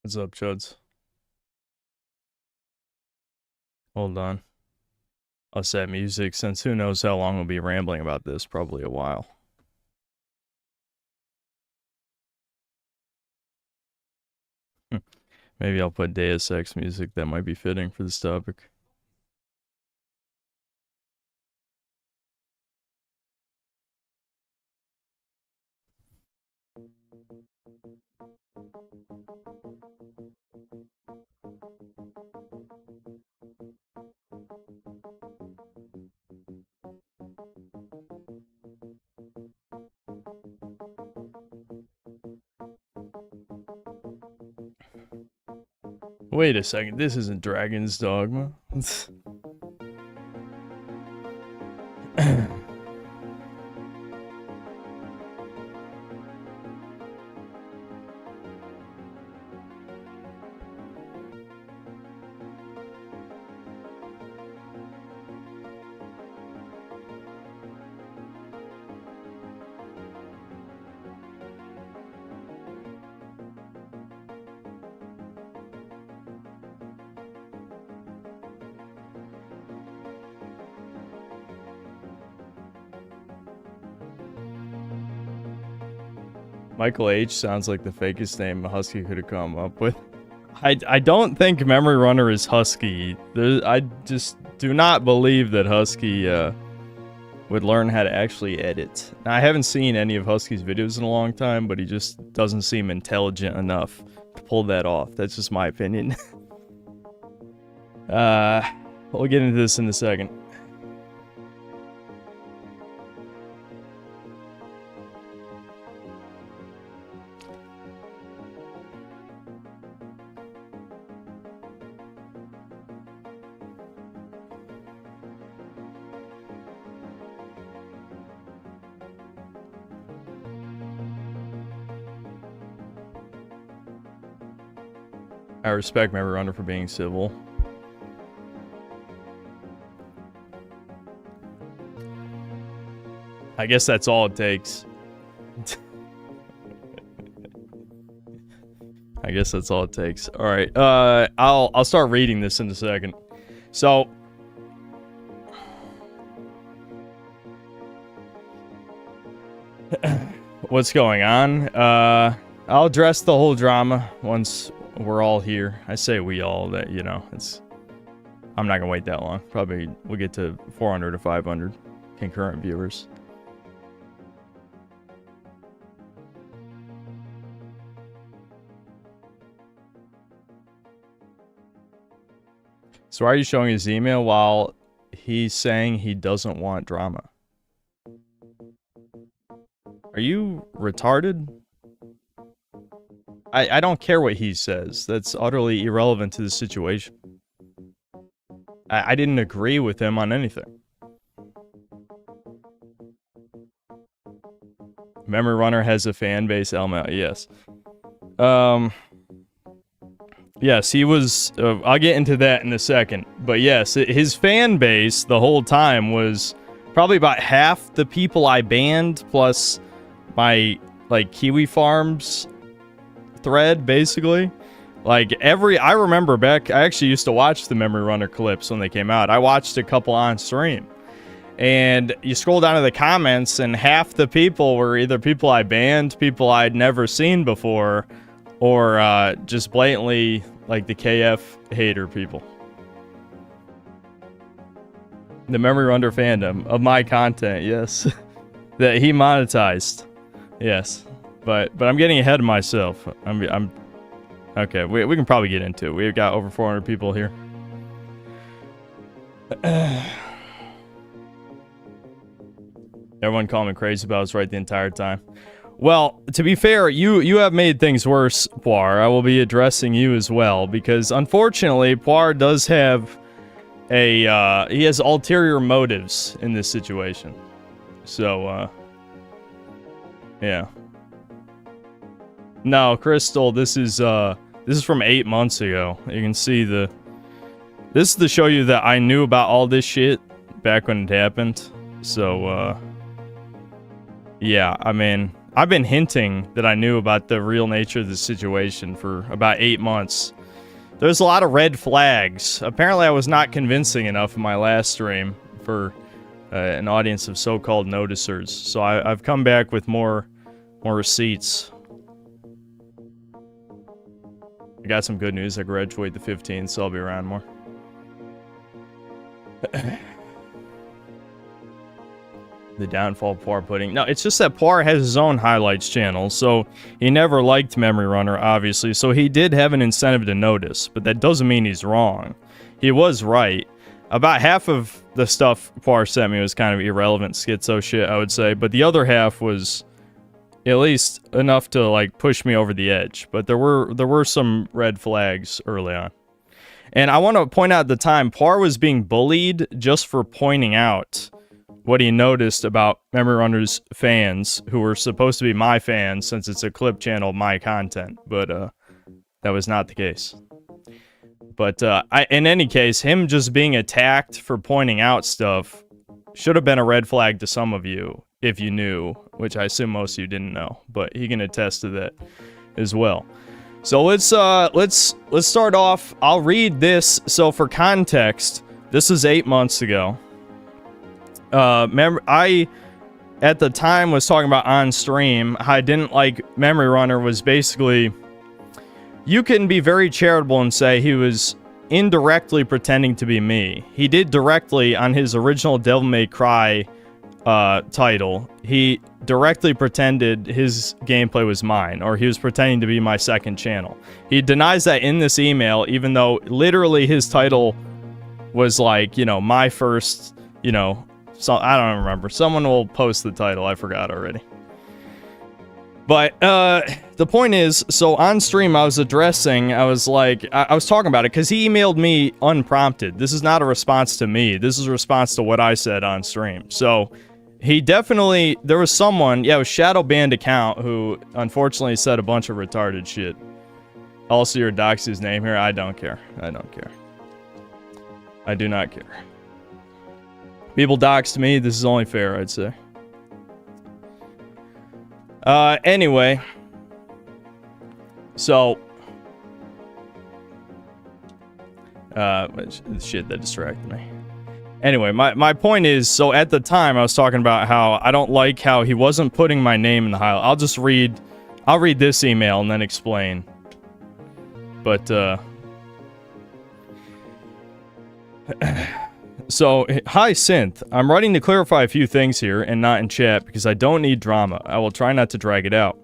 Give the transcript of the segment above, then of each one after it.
What's up, Chuds? Hold on. I'll set music since who knows how long we'll be rambling about this. Probably a while. Maybe I'll put Deus Ex music that might be fitting for this topic. Wait a second, this isn't Dragon's Dogma. Michael H sounds like the fakest name a Husky could have come up with. I don't think Memory Runner is Husky. I just do not believe that Husky would learn how to actually edit. Now, I haven't seen any of Husky's videos in a long time, but he just doesn't seem intelligent enough to pull that off. That's just my opinion. We'll get into this in a second. I respect Memory Runner for being civil. I guess that's all it takes. I guess that's all it takes. All right. I'll start reading this in a second. So, what's going on? I'll address the whole drama once we're all here. I say we all, that, you know, I'm not gonna wait that long. Probably we'll get to 400 to 500 concurrent viewers. So why are you showing his email while he's saying he doesn't want drama? Are you retarded? I don't care what he says. That's utterly irrelevant to the situation. I didn't agree with him on anything. Memory Runner has a fan base element, yes. Yes, he was, I'll get into that in a second. But yes, his fan base the whole time was probably about half the people I banned, plus my, like, Kiwi Farms thread, basically. Like, I remember back, I actually used to watch the Memory Runner clips when they came out. I watched a couple on stream. And you scroll down to the comments, and half the people were either people I banned, people I'd never seen before, or just blatantly, like, the KF hater people. The Memory Runner fandom of my content, yes. That he monetized. Yes. But I'm getting ahead of myself. I'm okay, we can probably get into it. We've got over 400 people here. Everyone called me crazy about us right the entire time. Well, to be fair, you have made things worse, Poir. I will be addressing you as well, because unfortunately, Poir does have he has ulterior motives in this situation. So, yeah. No, Crystal, this is from 8 months ago. You can see this is to show you that I knew about all this shit back when it happened. So, yeah, I mean, I've been hinting that I knew about the real nature of the situation for about 8 months. There's a lot of red flags. Apparently I was not convincing enough in my last stream for an audience of so-called noticers. So I've come back with more receipts. I got some good news. I graduate the 15th, so I'll be around more. The downfall of Poir Pudding. No, it's just that Poir has his own highlights channel, so he never liked Memory Runner, obviously, so he did have an incentive to notice, but that doesn't mean he's wrong. He was right. About half of the stuff Poir sent me was kind of irrelevant schizo shit, I would say, but the other half was at least enough to, like, push me over the edge, but there were some red flags early on. And I want to point out at the time, Poir was being bullied just for pointing out what he noticed about Memory Runner's fans, who were supposed to be my fans, since it's a clip channel of my content, but that was not the case. But in any case, him just being attacked for pointing out stuff should have been a red flag to some of you, if you knew, which I assume most of you didn't know, but he can attest to that as well. So let's start off. I'll read this. So for context, this is 8 months ago. I, at the time, was talking about on stream, how I didn't like Memory Runner was basically, you can be very charitable and say he was indirectly pretending to be me. He did directly on his original Devil May Cry title. He directly pretended his gameplay was mine, or he was pretending to be my second channel. He denies that in this email, even though literally his title was like, you know, my first, you know, so I don't remember. Someone will post the title. I forgot already. But the point is, so on stream I was like, I was talking about it because he emailed me unprompted. This is not a response to me. This is a response to what I said on stream. So he definitely, there was someone, yeah, it was Shadow Band account, who unfortunately said a bunch of retarded shit. Also, your doxy's name here. I don't care. I don't care. I do not care. People doxed me. This is only fair, I'd say. Anyway. So. Shit, that distracted me. Anyway, my point is, so at the time I was talking about how I don't like how he wasn't putting my name in the highlight. I'll read this email and then explain. But, so, hi Synth, I'm writing to clarify a few things here and not in chat because I don't need drama. I will try not to drag it out.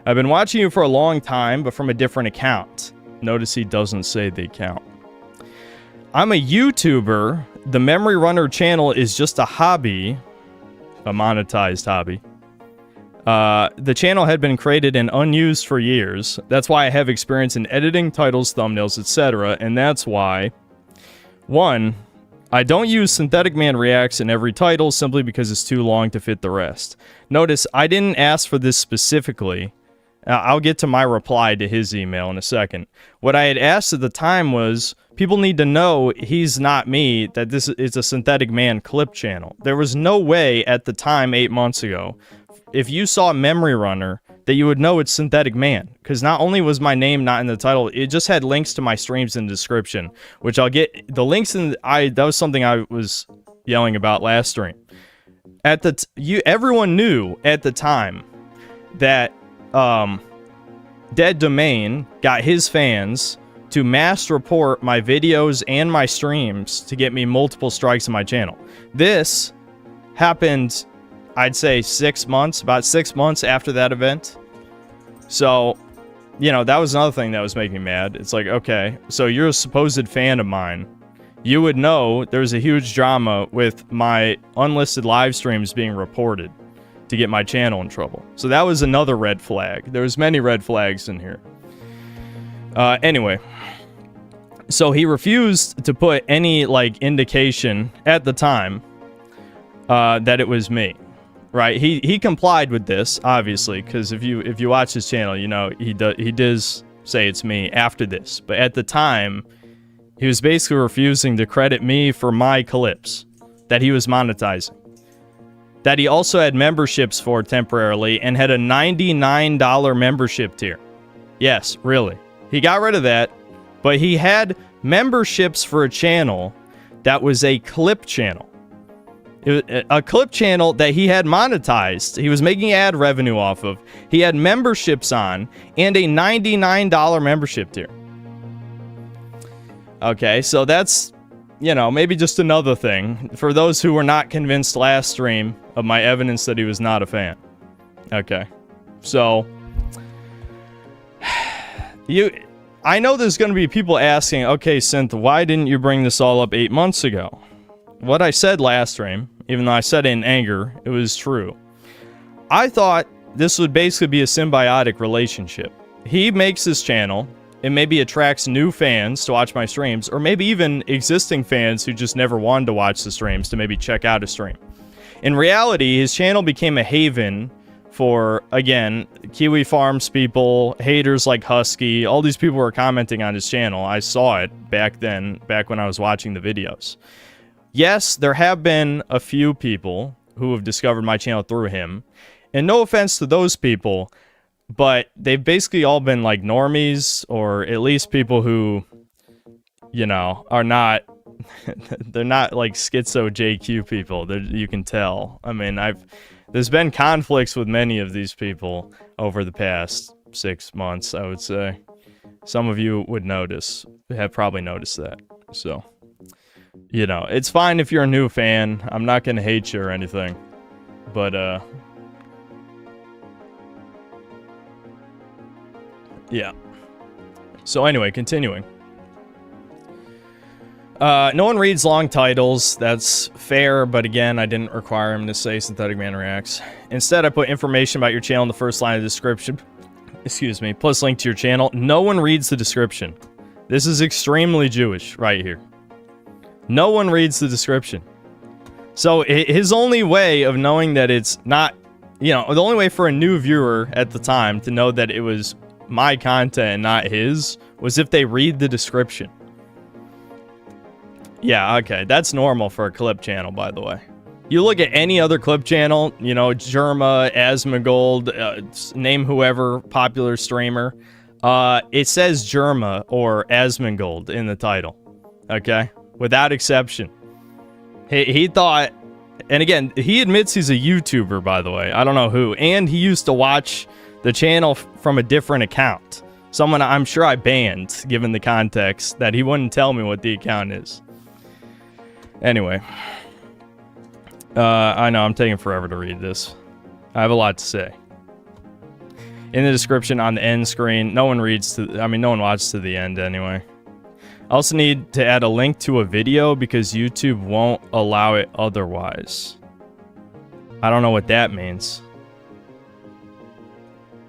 I've been watching you for a long time, but from a different account. Notice he doesn't say the account. I'm a YouTuber. The Memory Runner channel is just a hobby, a monetized hobby. The channel had been created and unused for years. That's why I have experience in editing, titles, thumbnails, etc. And that's why, 1, I don't use Synthetic Man Reacts in every title simply because it's too long to fit the rest. Notice, I didn't ask for this specifically. I'll get to my reply to his email in a second. What I had asked at the time was, people need to know he's not me, that this is a Synthetic Man clip channel. There was no way at the time, 8 months ago, if you saw Memory Runner, that you would know it's Synthetic Man. Because not only was my name not in the title, it just had links to my streams in the description. Which I'll get, the links in, that was something I was yelling about last stream. Everyone knew at the time that Dead Domain got his fans to mass report my videos and my streams to get me multiple strikes on my channel. This happened, I'd say about 6 months after that event. So, you know, that was another thing that was making me mad. It's like, okay, so you're a supposed fan of mine. You would know there's a huge drama with my unlisted live streams being reported to get my channel in trouble. So that was another red flag. There was many red flags in here. Anyway. So he refused to put any, like, indication at the time that it was me. Right, he complied with this, obviously, because if you watch his channel, you know he does say it's me after this. But at the time, he was basically refusing to credit me for my clips that he was monetizing. that he also had memberships for temporarily and had a $99 membership tier. Yes, really. He got rid of that, but he had memberships for a channel that was a clip channel. It was a clip channel that he had monetized. He was making ad revenue off of. He had memberships on and a $99 membership tier. Okay, so that's, you know, maybe just another thing for those who were not convinced last stream of my evidence that he was not a fan. Okay, so I know there's going to be people asking, okay, Synth, why didn't you bring this all up 8 months ago? What I said last stream, even though I said it in anger, it was true. I thought this would basically be a symbiotic relationship. He makes this channel, it maybe attracts new fans to watch my streams, or maybe even existing fans who just never wanted to watch the streams to maybe check out a stream. In reality, his channel became a haven for, again, Kiwi Farms people, haters like Husky. All these people were commenting on his channel. I saw it back then, back when I was watching the videos. Yes, there have been a few people who have discovered my channel through him. And no offense to those people, but they've basically all been like normies, or at least people who, you know, are not, they're not like schizo JQ people. You can tell. I mean, there's been conflicts with many of these people over the past 6 months, I would say. Some of you would have probably noticed that. So, you know, it's fine if you're a new fan. I'm not going to hate you or anything. But, yeah. So anyway, continuing. No one reads long titles. That's fair, but again, I didn't require him to say Synthetic Man Reacts. Instead, I put information about your channel in the first line of the description. Excuse me. Plus link to your channel. No one reads the description. This is extremely Jewish right here. No one reads the description. So his only way of knowing that it's not, you know, the only way for a new viewer at the time to know that it was my content and not his was if they read the description. Yeah, okay, that's normal for a clip channel, by the way. You look at any other clip channel, you know, Germa, Asmongold, name whoever, popular streamer, it says Germa or Asmongold in the title, okay? Without exception. He thought, and again, he admits he's a YouTuber, by the way, I don't know who, and he used to watch the channel from a different account. Someone I'm sure I banned, given the context, that he wouldn't tell me what the account is. Anyway, I know I'm taking forever to read this. I have a lot to say. In the description on the end screen, no one reads to, I mean, no one watches to the end anyway. I also need to add a link to a video because YouTube won't allow it otherwise. I don't know what that means.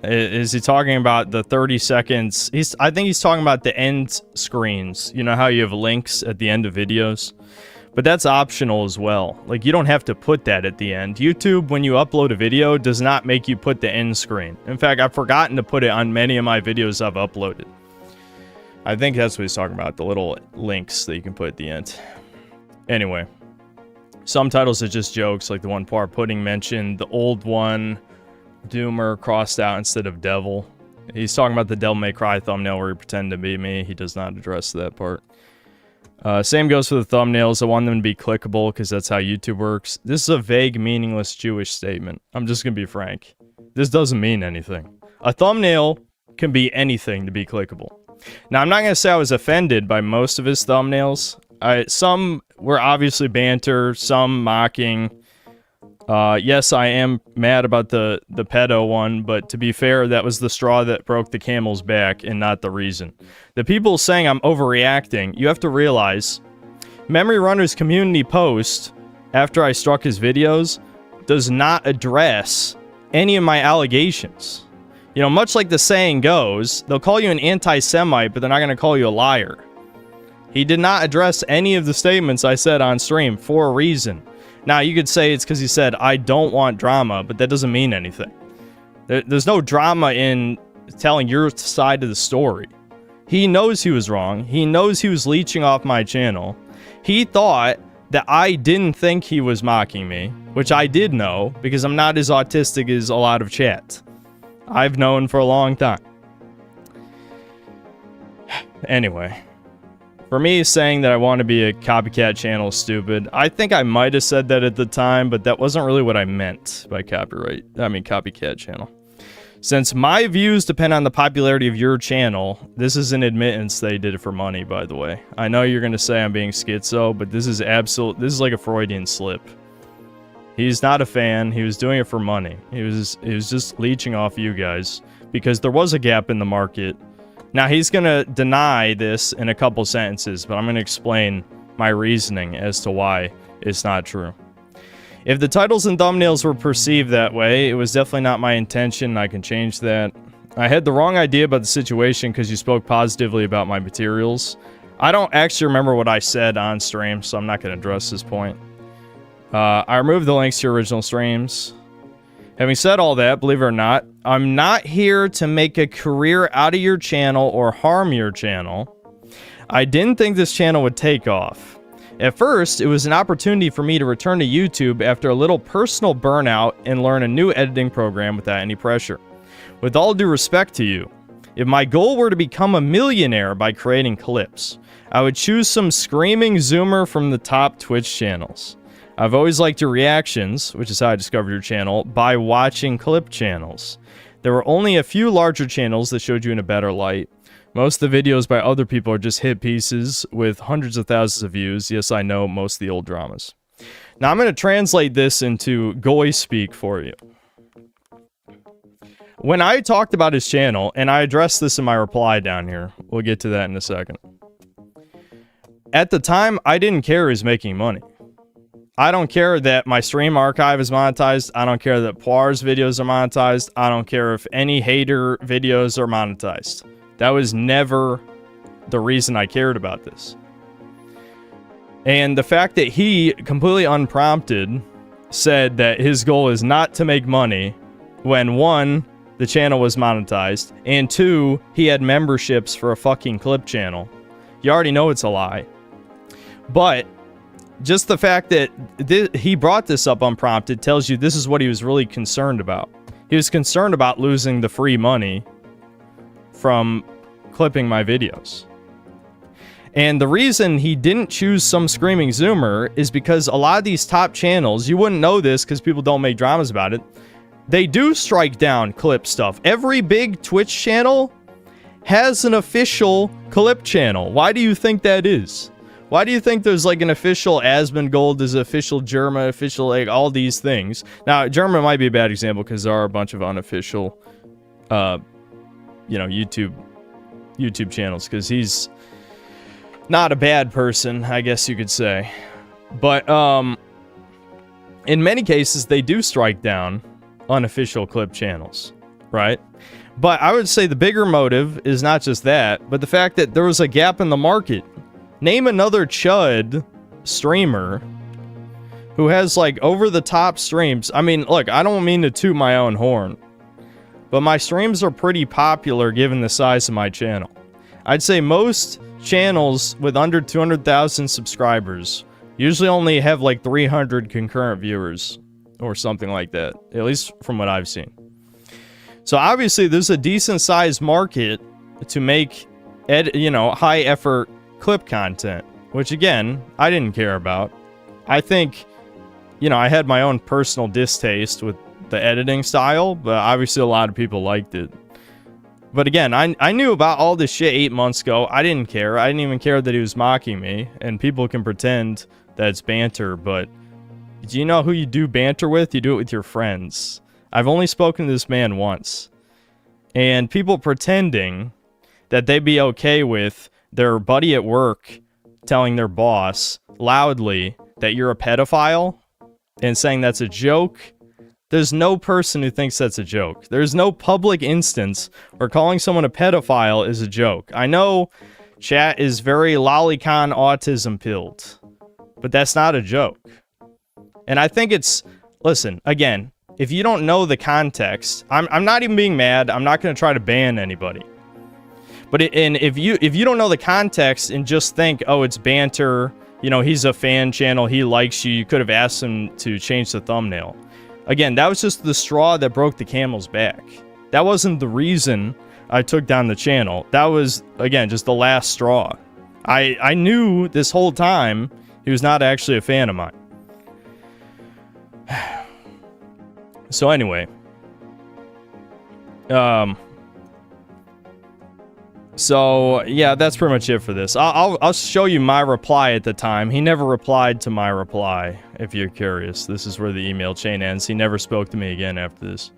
Is he talking about the 30 seconds? I think he's talking about the end screens. You know how you have links at the end of videos? But that's optional as well. Like, you don't have to put that at the end. YouTube, when you upload a video, does not make you put the end screen. In fact, I've forgotten to put it on many of my videos I've uploaded. I think that's what he's talking about, the little links that you can put at the end. Anyway, some titles are just jokes, like the one Par Pudding mentioned. The old one, Doomer, crossed out instead of Devil. He's talking about the Devil May Cry thumbnail where he pretended to be me. He does not address that part. Same goes for the thumbnails. I want them to be clickable because that's how YouTube works. This is a vague, meaningless Jewish statement. I'm just going to be frank. This doesn't mean anything. A thumbnail can be anything to be clickable. Now, I'm not going to say I was offended by most of his thumbnails. Some were obviously banter, some mocking. Yes, I am mad about the pedo one, but to be fair, that was the straw that broke the camel's back and not the reason. The people saying I'm overreacting, you have to realize, Memory Runner's community post, after I struck his videos, does not address any of my allegations. You know, much like the saying goes, they'll call you an anti-Semite, but they're not going to call you a liar. He did not address any of the statements I said on stream for a reason. Now, you could say it's because he said, I don't want drama, but that doesn't mean anything. There's no drama in telling your side of the story. He knows he was wrong. He knows he was leeching off my channel. He thought that I didn't think he was mocking me, which I did know because I'm not as autistic as a lot of chat. I've known for a long time. Anyway, for me, saying that I want to be a copycat channel is stupid. I think I might have said that at the time, but that wasn't really what I meant by copycat channel. Since my views depend on the popularity of your channel, this is an admittance they did it for money, by the way. I know you're going to say I'm being schizo, but this is like a Freudian slip. He's not a fan. He was doing it for money. He was just leeching off you guys because there was a gap in the market. Now, he's going to deny this in a couple sentences, but I'm going to explain my reasoning as to why it's not true. If the titles and thumbnails were perceived that way, it was definitely not my intention. I can change that. I had the wrong idea about the situation because you spoke positively about my materials. I don't actually remember what I said on stream, so I'm not going to address this point. I removed the links to your original streams. Having said all that, believe it or not, I'm not here to make a career out of your channel or harm your channel. I didn't think this channel would take off. At first, it was an opportunity for me to return to YouTube after a little personal burnout and learn a new editing program without any pressure. With all due respect to you, if my goal were to become a millionaire by creating clips, I would choose some screaming zoomer from the top Twitch channels. I've always liked your reactions, which is how I discovered your channel, by watching clip channels. There were only a few larger channels that showed you in a better light. Most of the videos by other people are just hit pieces with hundreds of thousands of views. Yes, I know most of the old dramas. Now I'm going to translate this into Goy speak for you. When I talked about his channel, and I addressed this in my reply down here, we'll get to that in a second. At the time, I didn't care he was making money. I don't care that my stream archive is monetized. I don't care that Poir's videos are monetized. I don't care if any hater videos are monetized. That was never the reason I cared about this. And the fact that he, completely unprompted, said that his goal is not to make money when, one, the channel was monetized, and two, he had memberships for a fucking clip channel. You already know it's a lie. But just the fact that he brought this up unprompted tells you this is what he was really concerned about. He was concerned about losing the free money from clipping my videos. And the reason he didn't choose some screaming zoomer is because a lot of these top channels, you wouldn't know this because people don't make dramas about it, they do strike down clip stuff. Every big Twitch channel has an official clip channel. Why do you think that is? Why do you think there's like an official Asmongold, there's official Germa, official like all these things? Now, Germa might be a bad example because there are a bunch of unofficial you know, YouTube channels, because he's not a bad person, I guess you could say. But in many cases they do strike down unofficial clip channels, right? But I would say the bigger motive is not just that, but the fact that there was a gap in the market. Name another chud streamer who has like over the top streams. I mean, look, I don't mean to toot my own horn, but my streams are pretty popular given the size of my channel. I'd say most channels with under 200,000 subscribers usually only have like 300 concurrent viewers or something like that, at least from what I've seen. So obviously there's a decent sized market to make high effort clip content, which again, I didn't care about. I think, I had my own personal distaste with the editing style, but obviously a lot of people liked it. But again, I knew about all this shit 8 months ago. I didn't care. I didn't even care that he was mocking me, and people can pretend that it's banter, but do you know who you do banter with? You do it with your friends. I've only spoken to this man once, and people pretending that they'd be okay with their buddy at work telling their boss loudly that you're a pedophile and saying that's a joke. There's no person who thinks that's a joke. There's no public instance where calling someone a pedophile is a joke. I know chat is very lolicon autism pilled, but that's not a joke. And I think it's, listen, again, if you don't know the context, I'm not even being mad. I'm not going to try to ban anybody. But if you don't know the context and just think, oh, it's banter, you know, he's a fan channel, he likes you, you could have asked him to change the thumbnail. Again, that was just the straw that broke the camel's back. That wasn't the reason I took down the channel. That was, again, just the last straw. I knew this whole time he was not actually a fan of mine. So anyway. So, yeah, that's pretty much it for this. I'll show you my reply at the time. He never replied to my reply, if you're curious. This is where the email chain ends. He never spoke to me again after this.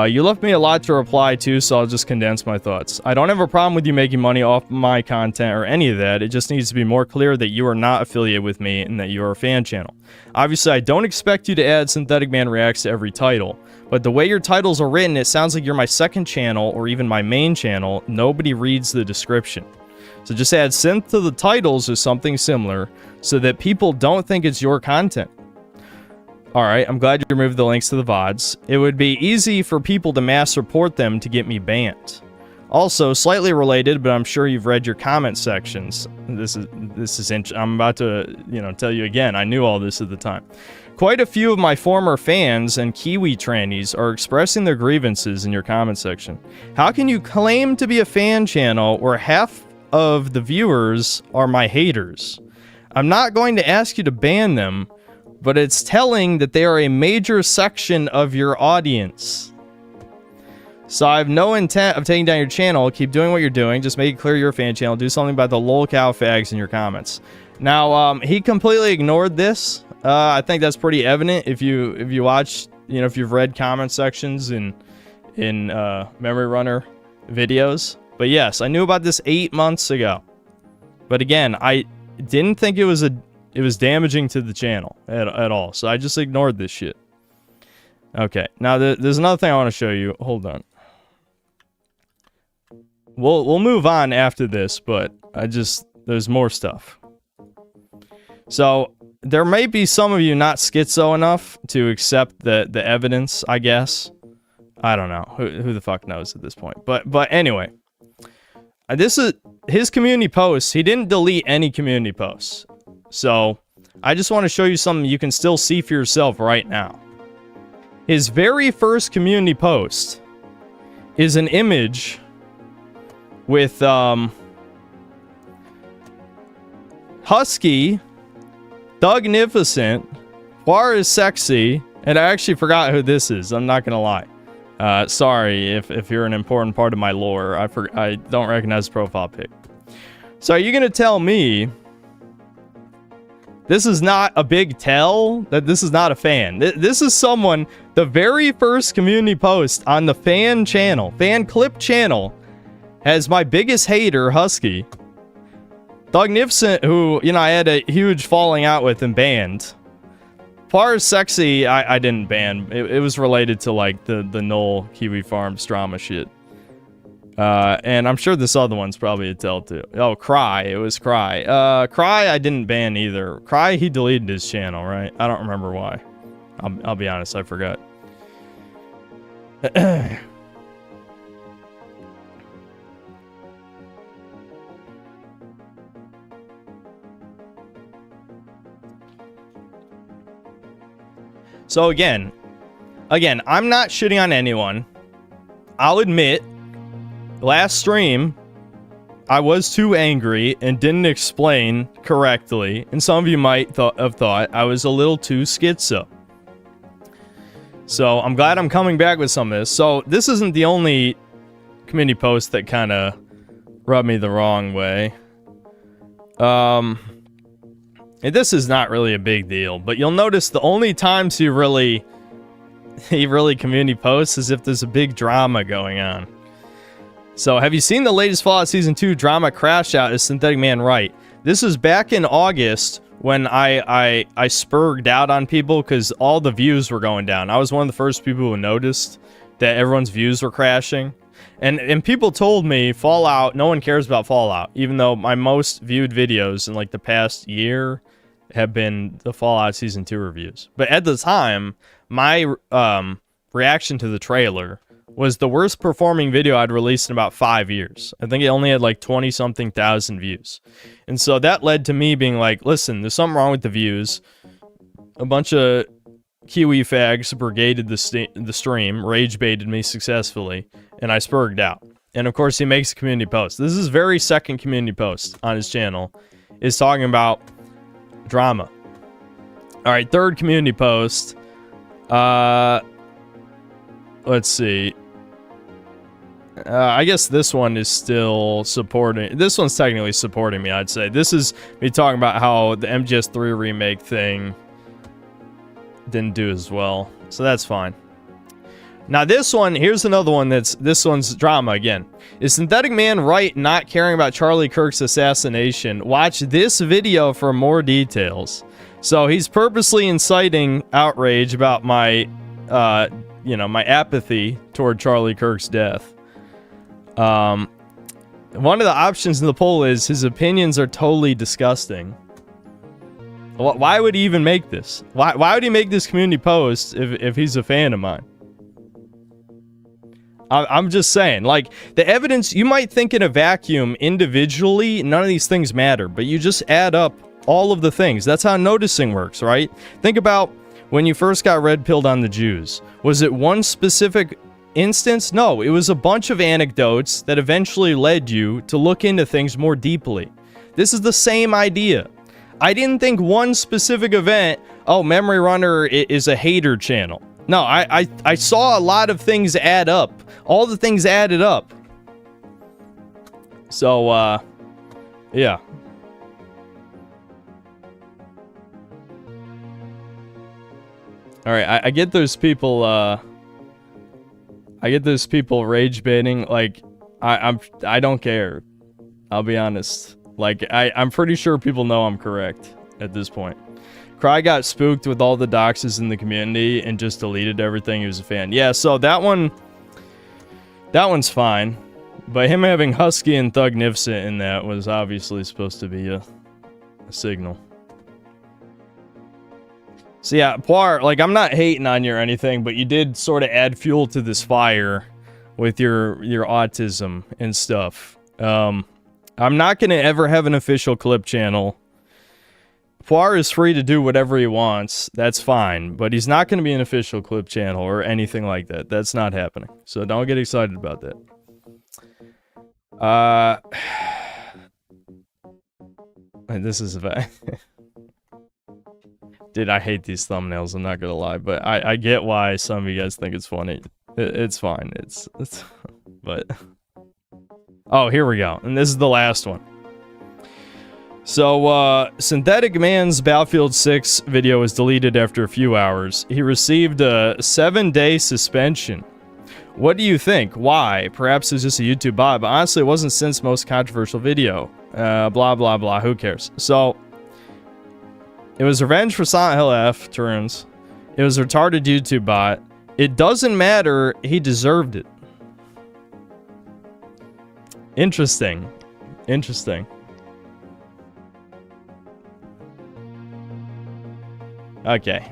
You left me a lot to reply to, so I'll just condense my thoughts. I don't have a problem with you making money off my content or any of that. It just needs to be more clear that you are not affiliated with me and that you are a fan channel. Obviously, I don't expect you to add Synthetic Man Reacts to every title, but the way your titles are written, it sounds like you're my second channel or even my main channel. Nobody reads the description. So just add synth to the titles or something similar so that people don't think it's your content. Alright, I'm glad you removed the links to the VODs. It would be easy for people to mass report them to get me banned. Also, slightly related, but I'm sure you've read your comment sections. I'm about to, tell you again. I knew all this at the time. Quite a few of my former fans and Kiwi trannies are expressing their grievances in your comment section. How can you claim to be a fan channel where half of the viewers are my haters? I'm not going to ask you to ban them, but it's telling that they are a major section of your audience. So I have no intent of taking down your channel. Keep doing what you're doing. Just make it clear you're a fan channel. Do something about the lol cow fags in your comments. Now, he completely ignored this. I think that's pretty evident if you watch, if you've read comment sections in Memory Runner videos. But yes, I knew about this 8 months ago. But again, I didn't think it was damaging to the channel at all. So I just ignored this shit. Okay, now there's another thing I want to show you. Hold on. We'll move on after this, but there's more stuff. So there may be some of you not schizo enough to accept the evidence, I guess. I don't know. Who the fuck knows at this point. But anyway. This is his community posts. He didn't delete any community posts. So I just want to show you something you can still see for yourself right now. His very first community post is an image with Husky, Dognificent, War is Sexy, and I actually forgot who this is. I'm not gonna lie. Sorry if you're an important part of my lore. I don't recognize the profile pic. So are you gonna tell me this is not a big tell that this is not a fan? This is someone, the very first community post on the fan channel, fan clip channel, has my biggest hater, Husky. Dognificent, who, I had a huge falling out with and banned. Far as Sexy, I didn't ban. It was related to, like, the Null Kiwi Farms drama shit. And I'm sure this other one's probably a tell, too. Oh, Cry. It was Cry. Cry, I didn't ban either. Cry, he deleted his channel, right? I don't remember why. I'll be honest, I forgot. So again, I'm not shitting on anyone. I'll admit, last stream, I was too angry and didn't explain correctly, and some of you might have thought I was a little too schizo. So I'm glad I'm coming back with some of this. So this isn't the only community post that kind of rubbed me the wrong way. And this is not really a big deal, but you'll notice the only times he really community posts is if there's a big drama going on. So have you seen the latest Fallout Season 2 drama crash out? Is Synthetic Man right? This is back in August when I spurged out on people because all the views were going down. I was one of the first people who noticed that everyone's views were crashing. And people told me Fallout, no one cares about Fallout, even though my most viewed videos in like the past year have been the Fallout Season 2 reviews. But at the time, my reaction to the trailer was the worst performing video I'd released in about 5 years. I think it only had like 20-something thousand views. And so that led to me being like, listen, there's something wrong with the views. A bunch of Kiwi fags brigaded the stream, rage baited me successfully, and I spurged out. And of course, he makes a community post. This is his very second community post on his channel, is talking about drama. All right, third community post. Let's see. I guess this one is still supporting. This one's technically supporting me, I'd say. This is me talking about how the MGS3 remake thing didn't do as well. So that's fine. Now this one, here's another one this one's drama again. Is Synthetic Man right not caring about Charlie Kirk's assassination? Watch this video for more details. So he's purposely inciting outrage about my, my apathy toward Charlie Kirk's death. One of the options in the poll is his opinions are totally disgusting. Why would he even make this? Why would he make this community post if he's a fan of mine? I'm just saying, like, the evidence, you might think in a vacuum, individually, none of these things matter, but you just add up all of the things. That's how noticing works, right? Think about when you first got red-pilled on the Jews. Was it one specific instance? No, it was a bunch of anecdotes that eventually led you to look into things more deeply. This is the same idea. I didn't think one specific event, oh, Memory Runner is a hater channel. No, I saw a lot of things add up. All the things added up. So, yeah. Alright, I get those people, I get those people rage baiting. Like, I don't care. I'll be honest. Like, I'm pretty sure people know I'm correct at this point. Cry got spooked with all the doxes in the community and just deleted everything. He was a fan. Yeah, so that one's fine. But him having Husky and Thugnificent in that was obviously supposed to be a signal. So yeah, Poir, like, I'm not hating on you or anything, but you did sort of add fuel to this fire with your autism and stuff. I'm not going to ever have an official clip channel. Poir is free to do whatever he wants. That's fine. But he's not going to be an official clip channel or anything like that. That's not happening. So don't get excited about that. This is a fact. Dude, I hate these thumbnails. I'm not going to lie. But I get why some of you guys think it's funny. It's fine. It's but... Oh, here we go. And this is the last one. So, Synthetic Man's Battlefield 6 video was deleted after a few hours. He received a 7-day suspension. What do you think? Why? Perhaps it's just a YouTube bot, but honestly, it wasn't Synth's most controversial video. Blah, blah, blah. Who cares? So, it was revenge for Silent Hill F, turns. It was a retarded YouTube bot. It doesn't matter. He deserved it. Interesting. Interesting. Okay.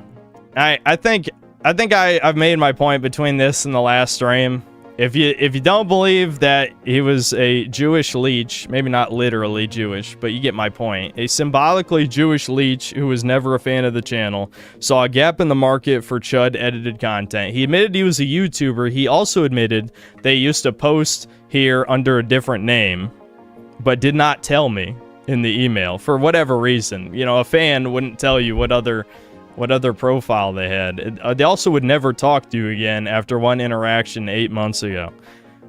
I think I've made my point between this and the last stream. If you don't believe that he was a Jewish leech, maybe not literally Jewish, but you get my point. A symbolically Jewish leech who was never a fan of the channel, saw a gap in the market for Chud edited content. He admitted he was a YouTuber. He also admitted they used to post here under a different name, but did not tell me in the email for whatever reason. You know, a fan wouldn't tell you what other profile they had. They also would never talk to you again after one interaction 8 months ago.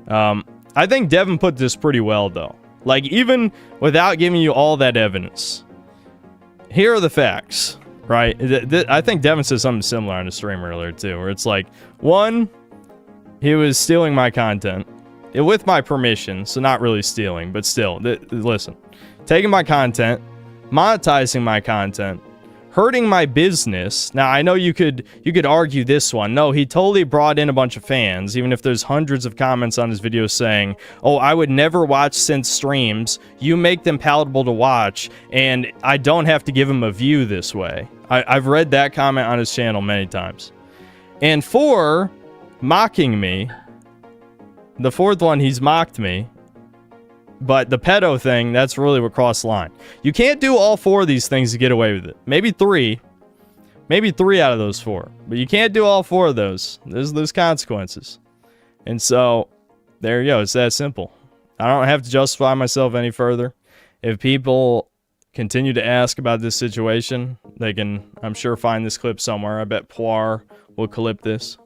I think Devin put this pretty well, though. Like, even without giving you all that evidence, here are the facts, right? I think Devin said something similar on the stream earlier, too, where it's like, one, he was stealing my content. With my permission, so not really stealing, but still, listen. Taking my content, monetizing my content, hurting my business. Now, I know you could argue this one. No, he totally brought in a bunch of fans, even if there's hundreds of comments on his video saying, oh, I would never watch Synth streams. You make them palatable to watch, and I don't have to give him a view this way. I've read that comment on his channel many times. And 4, mocking me The fourth one, he's mocked me. But the pedo thing, that's really what crossed the line. You can't do all 4 of these things to get away with it. Maybe 3. Maybe 3 out of those 4. But you can't do all 4 of those. There's consequences. And so, there you go. It's that simple. I don't have to justify myself any further. If people continue to ask about this situation, they can, I'm sure, find this clip somewhere. I bet Poir will clip this.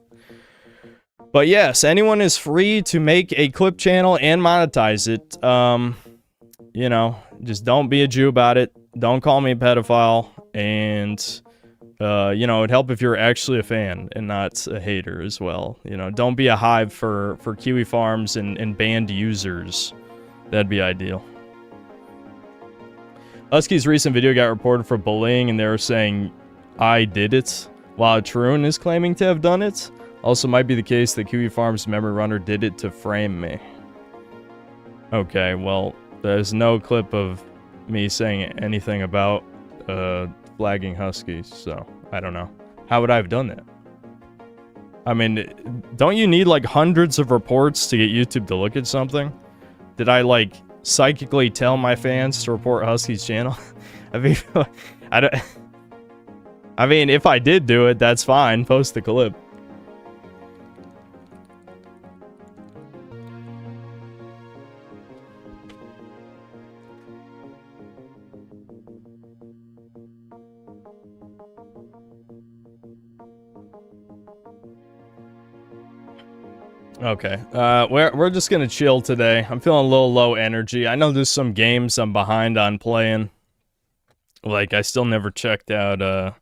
But yes, anyone is free to make a clip channel and monetize it. You know, just don't be a Jew about it. Don't call me a pedophile. And, you know, it'd help if you're actually a fan and not a hater as well. You know, don't be a hive for Kiwi farms and banned users. That'd be ideal. Husky's recent video got reported for bullying, and they were saying, I did it, while Tarun is claiming to have done it. Also might be the case that Kiwi Farms memory runner did it to frame me. Okay, well, there's no clip of me saying anything about flagging Huskies, so I don't know. How would I have done that? I mean, don't you need like hundreds of reports to get YouTube to look at something? Did I like psychically tell my fans to report Husky's channel? I mean, I mean, if I did do it, that's fine. Post the clip. Okay, we're just gonna chill today. I'm feeling a little low energy. I know there's some games I'm behind on playing. Like, I still never checked out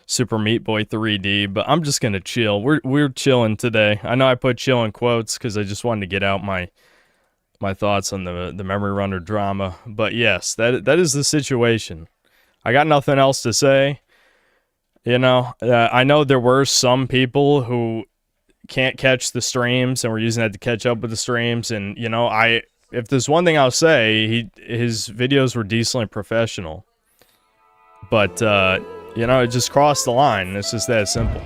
Super Meat Boy 3D, but I'm just gonna chill. We're chilling today. I know I put chill in quotes because I just wanted to get out my thoughts on the memory runner drama. But yes, that is the situation. I got nothing else to say. You know, I know there were some people who can't catch the streams, and we're using that to catch up with the streams. And you know, if there's one thing I'll say, his videos were decently professional, but you know, it just crossed the line. It's just that simple.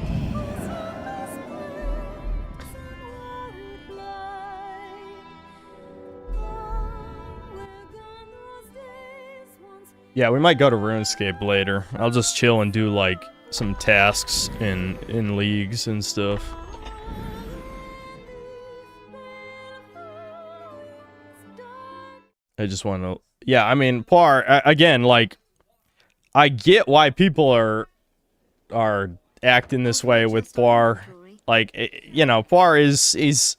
Yeah, we might go to RuneScape later. I'll just chill and do like some tasks in leagues and stuff. I just want to, yeah, I mean, Poir, again, like, I get why people are acting this way with Poir. Like, you know, Poir he's,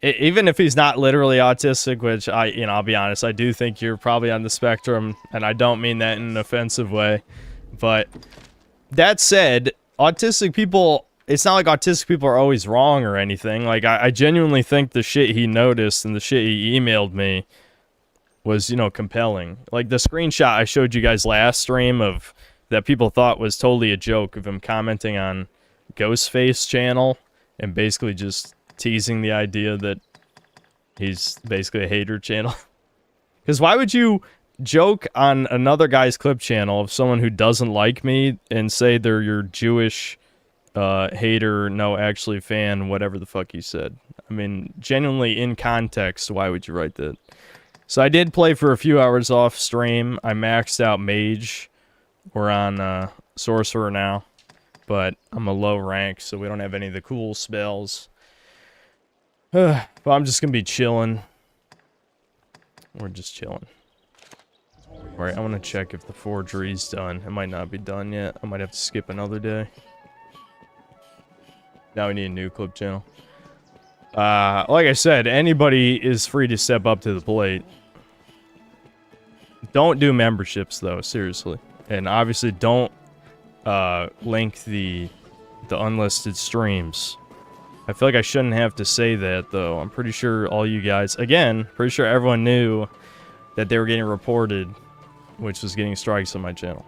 even if he's not literally autistic, which you know, I'll be honest, I do think you're probably on the spectrum, and I don't mean that in an offensive way. But that said, autistic people, it's not like autistic people are always wrong or anything. Like, I genuinely think the shit he noticed and the shit he emailed me was, you know, compelling. Like the screenshot I showed you guys last stream of that people thought was totally a joke of him commenting on Ghostface channel and basically just teasing the idea that he's basically a hater channel. Because why would you joke on another guy's clip channel of someone who doesn't like me and say they're your Jewish hater, no, actually fan, whatever the fuck you said? I mean, genuinely in context, why would you write that? So I did play for a few hours off stream. I maxed out Mage. We're on Sorcerer now. But I'm a low rank, so we don't have any of the cool spells. But I'm just going to be chilling. We're just chilling. Alright, I want to check if the forgery's done. It might not be done yet. I might have to skip another day. Now we need a new clip channel. Like I said, anybody is free to step up to the plate. Don't do memberships, though, seriously. And obviously don't link the unlisted streams. I feel like I shouldn't have to say that, though. I'm pretty sure all you guys, again, pretty sure everyone knew that they were getting reported, which was getting strikes on my channel.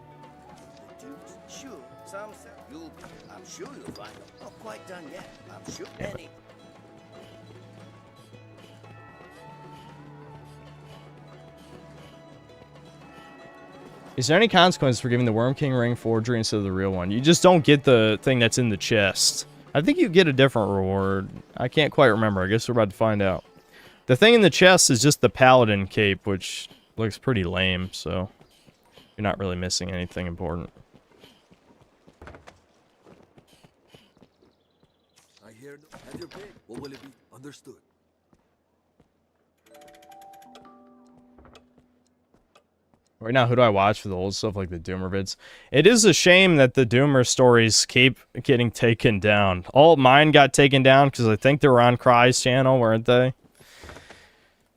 Is there any consequence for giving the Worm King ring forgery instead of the real one? You just don't get the thing that's in the chest. I think you get a different reward. I can't quite remember. I guess we're about to find out. The thing in the chest is just the paladin cape, which looks pretty lame, so you're not really missing anything important. I hear have your pick. What will it be? Understood. Right now, who do I watch for the old stuff like the Doomer vids? It is a shame that the Doomer stories keep getting taken down. All mine got taken down because I think they were on Cry's channel, weren't they?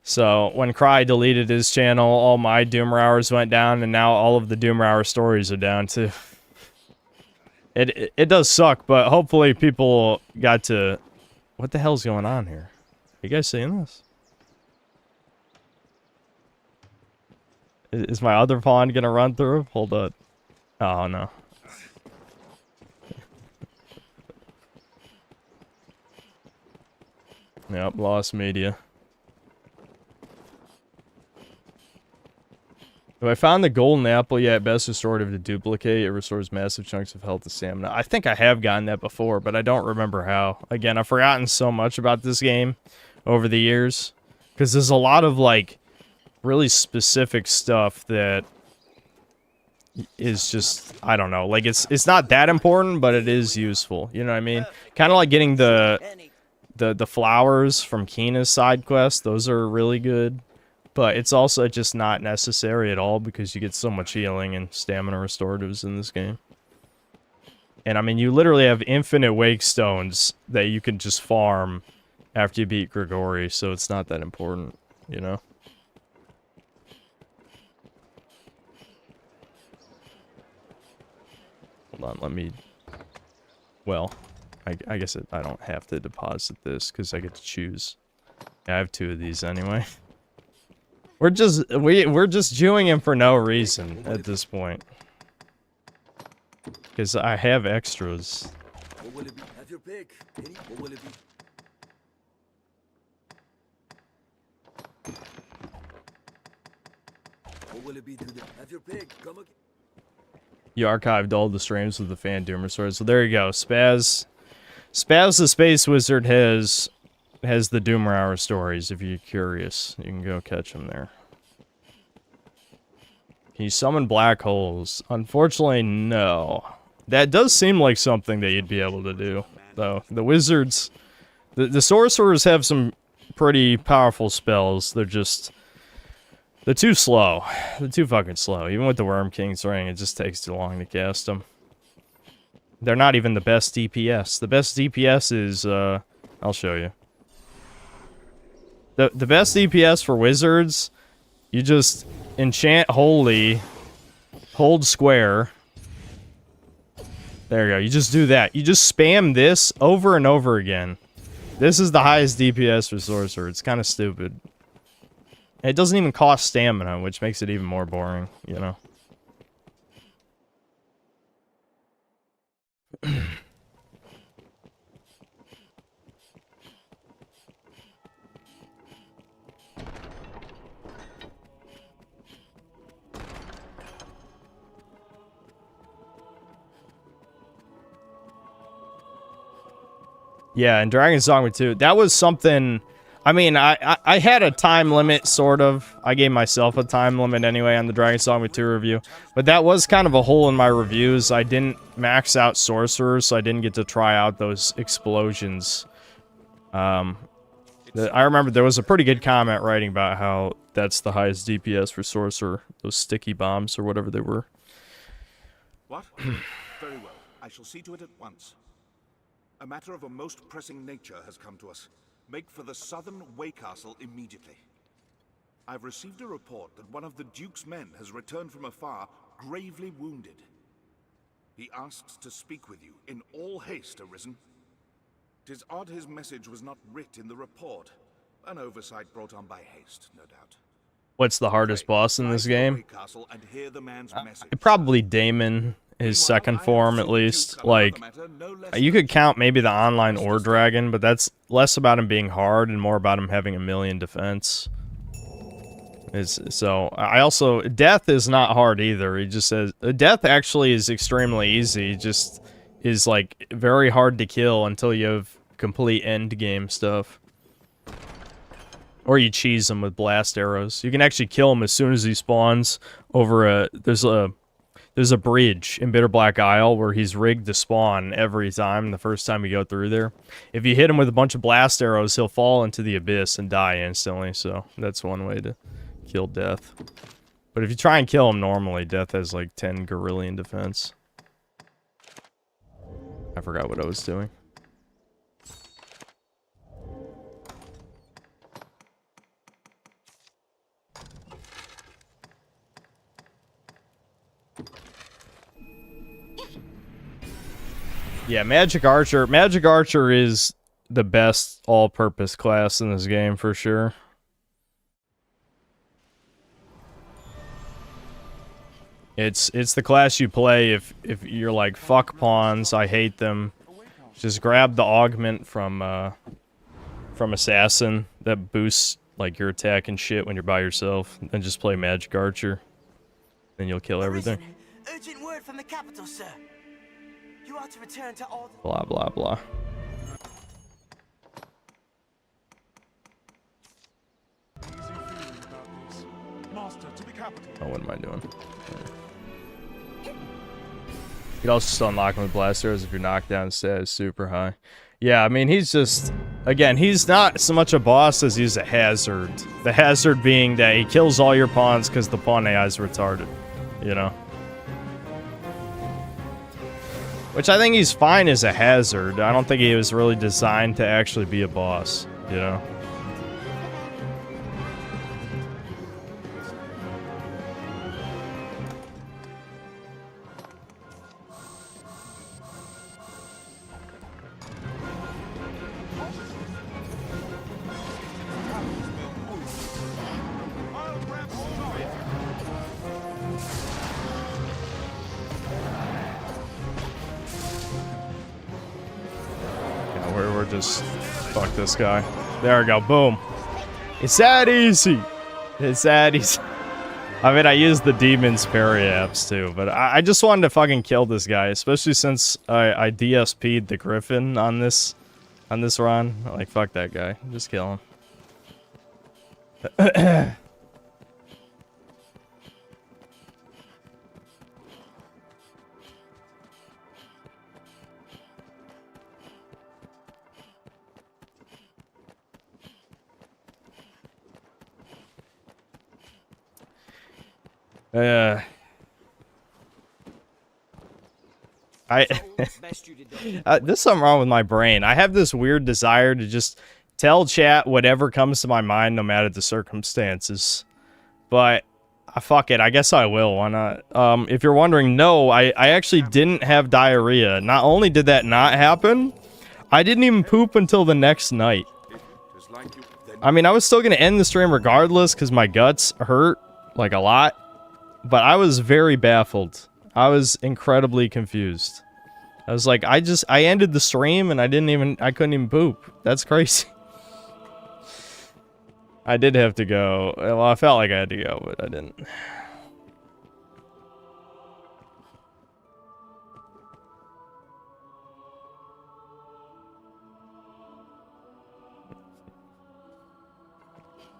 So when Cry deleted his channel, all my Doomer hours went down, and now all of the Doomer hour stories are down too. It does suck, but hopefully people got to... What the hell's going on here? You guys seeing this? Is my other pawn gonna run through? Hold up. Oh, no. Yep, lost media. Have I found the golden apple yet? Best restorative to duplicate. It restores massive chunks of health and stamina. I think I have gotten that before, but I don't remember how. Again, I've forgotten so much about this game over the years. Because there's a lot of, like, really specific stuff that is just, I don't know, like it's not that important, but it is useful, you know what I mean? Kind of like getting the flowers from Keena's side quest. Those are really good, but it's also just not necessary at all because you get so much healing and stamina restoratives in this game. And I mean, you literally have infinite wake stones that you can just farm after you beat Grigori, so it's not that important, you know? Hold on, let me... Well, I guess I don't have to deposit this because I get to choose. Yeah, I have 2 of these anyway. We're just Jewing him for no reason at this point. Because I have extras. What will it be? Have your pick. What will it be? What will it be today? Have your pick. Come again. You archived all the streams with the fan Doomer stories. So there you go. Spaz the Space Wizard has the Doomer Hour stories, if you're curious. You can go catch them there. Can you summon black holes? Unfortunately, no. That does seem like something that you'd be able to do, though. The wizards... The sorcerers have some pretty powerful spells. They're just... They're too slow. They're too fucking slow. Even with the Worm King's Ring, it just takes too long to cast them. They're not even the best DPS. The best DPS is, I'll show you. The best DPS for wizards, you just enchant Holy, hold square. There you go. You just do that. You just spam this over and over again. This is the highest DPS for sorcerer. It's kind of stupid. It doesn't even cost stamina, which makes it even more boring, you know? Yeah, and Dragon's Dogma 2, that was something... I mean, I had a time limit, sort of. I gave myself a time limit anyway on the Dragon's Dogma 2 review. But that was kind of a hole in my reviews. I didn't max out Sorcerers, so I didn't get to try out those explosions. I remember there was a pretty good comment writing about how that's the highest DPS for Sorcerer. Those sticky bombs, or whatever they were. What? Very well. I shall see to it at once. A matter of a most pressing nature has come to us. Make for the southern Way Castle immediately. I've received a report that one of the Duke's men has returned from afar, gravely wounded. He asks to speak with you in all haste, Arisen. 'Tis odd his message was not writ in the report. An oversight brought on by haste, no doubt. What's the hardest boss in this game? And hear the man's message. Probably Daemon, his second form at least. Like, you could count maybe the online Ore Dragon, but that's less about him being hard and more about him having 1,000,000 defense. So, I also... Death is not hard either. He just says... Death actually is extremely easy. Just is, like, very hard to kill until you have complete endgame stuff. Or you cheese him with blast arrows. You can actually kill him as soon as he spawns over there's a bridge in Bitter Black Isle where he's rigged to spawn every time, the first time you go through there. If you hit him with a bunch of blast arrows, he'll fall into the abyss and die instantly, so that's one way to kill Death. But if you try and kill him normally, Death has like 10 Gorillion defense. I forgot what I was doing. Yeah, Magic Archer. Magic Archer is the best all-purpose class in this game for sure. It's the class you play if you're like, fuck pawns, I hate them. Just grab the augment from Assassin that boosts like your attack and shit when you're by yourself, and just play Magic Archer. Then you'll kill everything. Urgent word from the capital, sir. You are to return to all. Blah blah blah. Oh, what am I doing? You can also still unlock him with blast arrows if your knockdown stat is super high. Yeah, I mean, he's just... Again, he's not so much a boss as he's a hazard. The hazard being that he kills all your pawns because the pawn AI is retarded. You know? Which I think he's fine as a hazard. I don't think he was really designed to actually be a boss, you know? We're just... Fuck this guy. There we go. Boom. It's that easy. It's that easy. I mean, I used the Demon's parry apps too, but I just wanted to fucking kill this guy, especially since I DSP'd the Griffin on this run. Like, fuck that guy. Just kill him. There's something wrong with my brain. I have this weird desire to just tell chat whatever comes to my mind, no matter the circumstances. But fuck it, I guess I will. Why not? If you're wondering, no, I actually didn't have diarrhea. Not only did that not happen, I didn't even poop until the next night. I mean, I was still gonna end the stream regardless because my guts hurt like a lot. But I was very baffled. I was incredibly confused. I was like, I ended the stream and I couldn't even poop. That's crazy. I did have to go. Well, I felt like I had to go, but I didn't.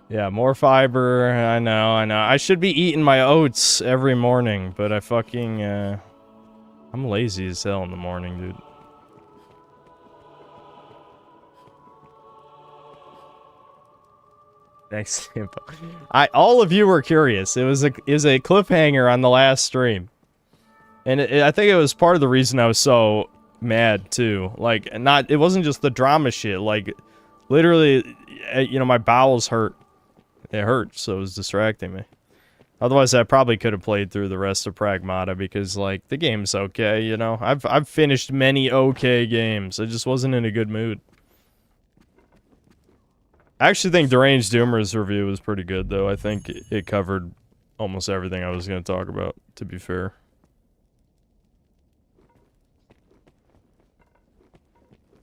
Yeah, more fiber. I know. I should be eating my oats every morning, but I fucking, I'm lazy as hell in the morning, dude. Thanks, info. All of you were curious. It was a cliffhanger on the last stream. And I think it was part of the reason I was so mad, too. Like, it wasn't just the drama shit. Like, literally, you know, my bowels hurt. It hurt, so it was distracting me. Otherwise, I probably could have played through the rest of Pragmata because, like, the game's okay, you know? I've finished many okay games. I just wasn't in a good mood. I actually think Deranged Doomer's review was pretty good, though. I think it covered almost everything I was going to talk about, to be fair.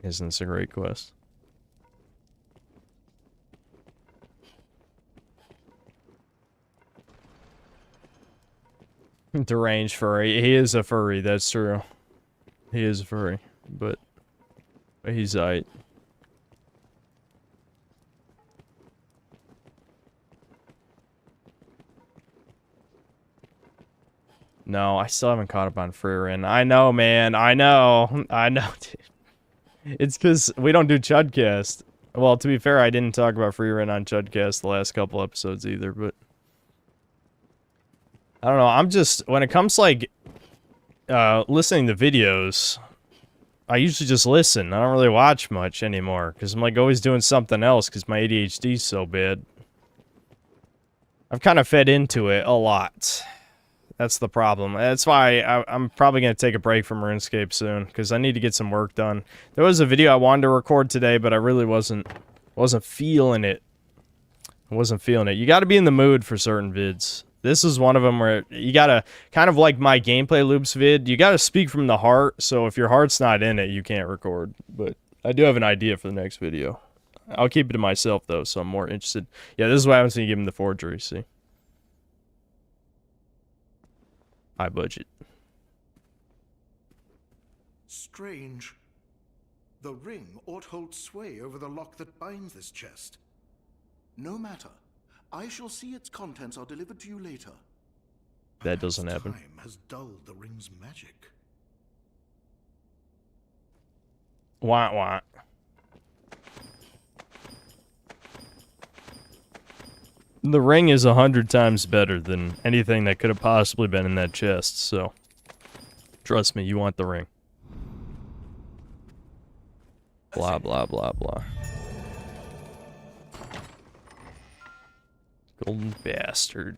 Isn't this a great quest? Deranged furry. He is a furry, that's true. He is a furry, but he's aight. No, I still haven't caught up on Freerin. I know, man. I know. I know, dude. It's because we don't do Chudcast. Well, to be fair, I didn't talk about Freerin on Chudcast the last couple episodes either, but... I don't know, I'm just... When it comes to, like, listening to videos, I usually just listen. I don't really watch much anymore, because I'm, like, always doing something else, because my ADHD's so bad. I've kind of fed into it a lot. That's the problem. That's why I'm probably going to take a break from RuneScape soon, because I need to get some work done. There was a video I wanted to record today, but I really wasn't feeling it. I wasn't feeling it. You got to be in the mood for certain vids. This is one of them where you got to, kind of like my gameplay loops vid, you got to speak from the heart, so if your heart's not in it, you can't record. But I do have an idea for the next video. I'll keep it to myself, though, so I'm more interested. Yeah, this is what happens when you give him the forgery, see? High budget. Strange. The ring ought hold sway over the lock that binds this chest. No matter. I shall see its contents are delivered to you later. That doesn't happen. Time has dulled the ring's magic. Wah wah. The ring is 100 times better than anything that could have possibly been in that chest, so... Trust me, you want the ring. Blah, blah, blah, blah. Golden bastard.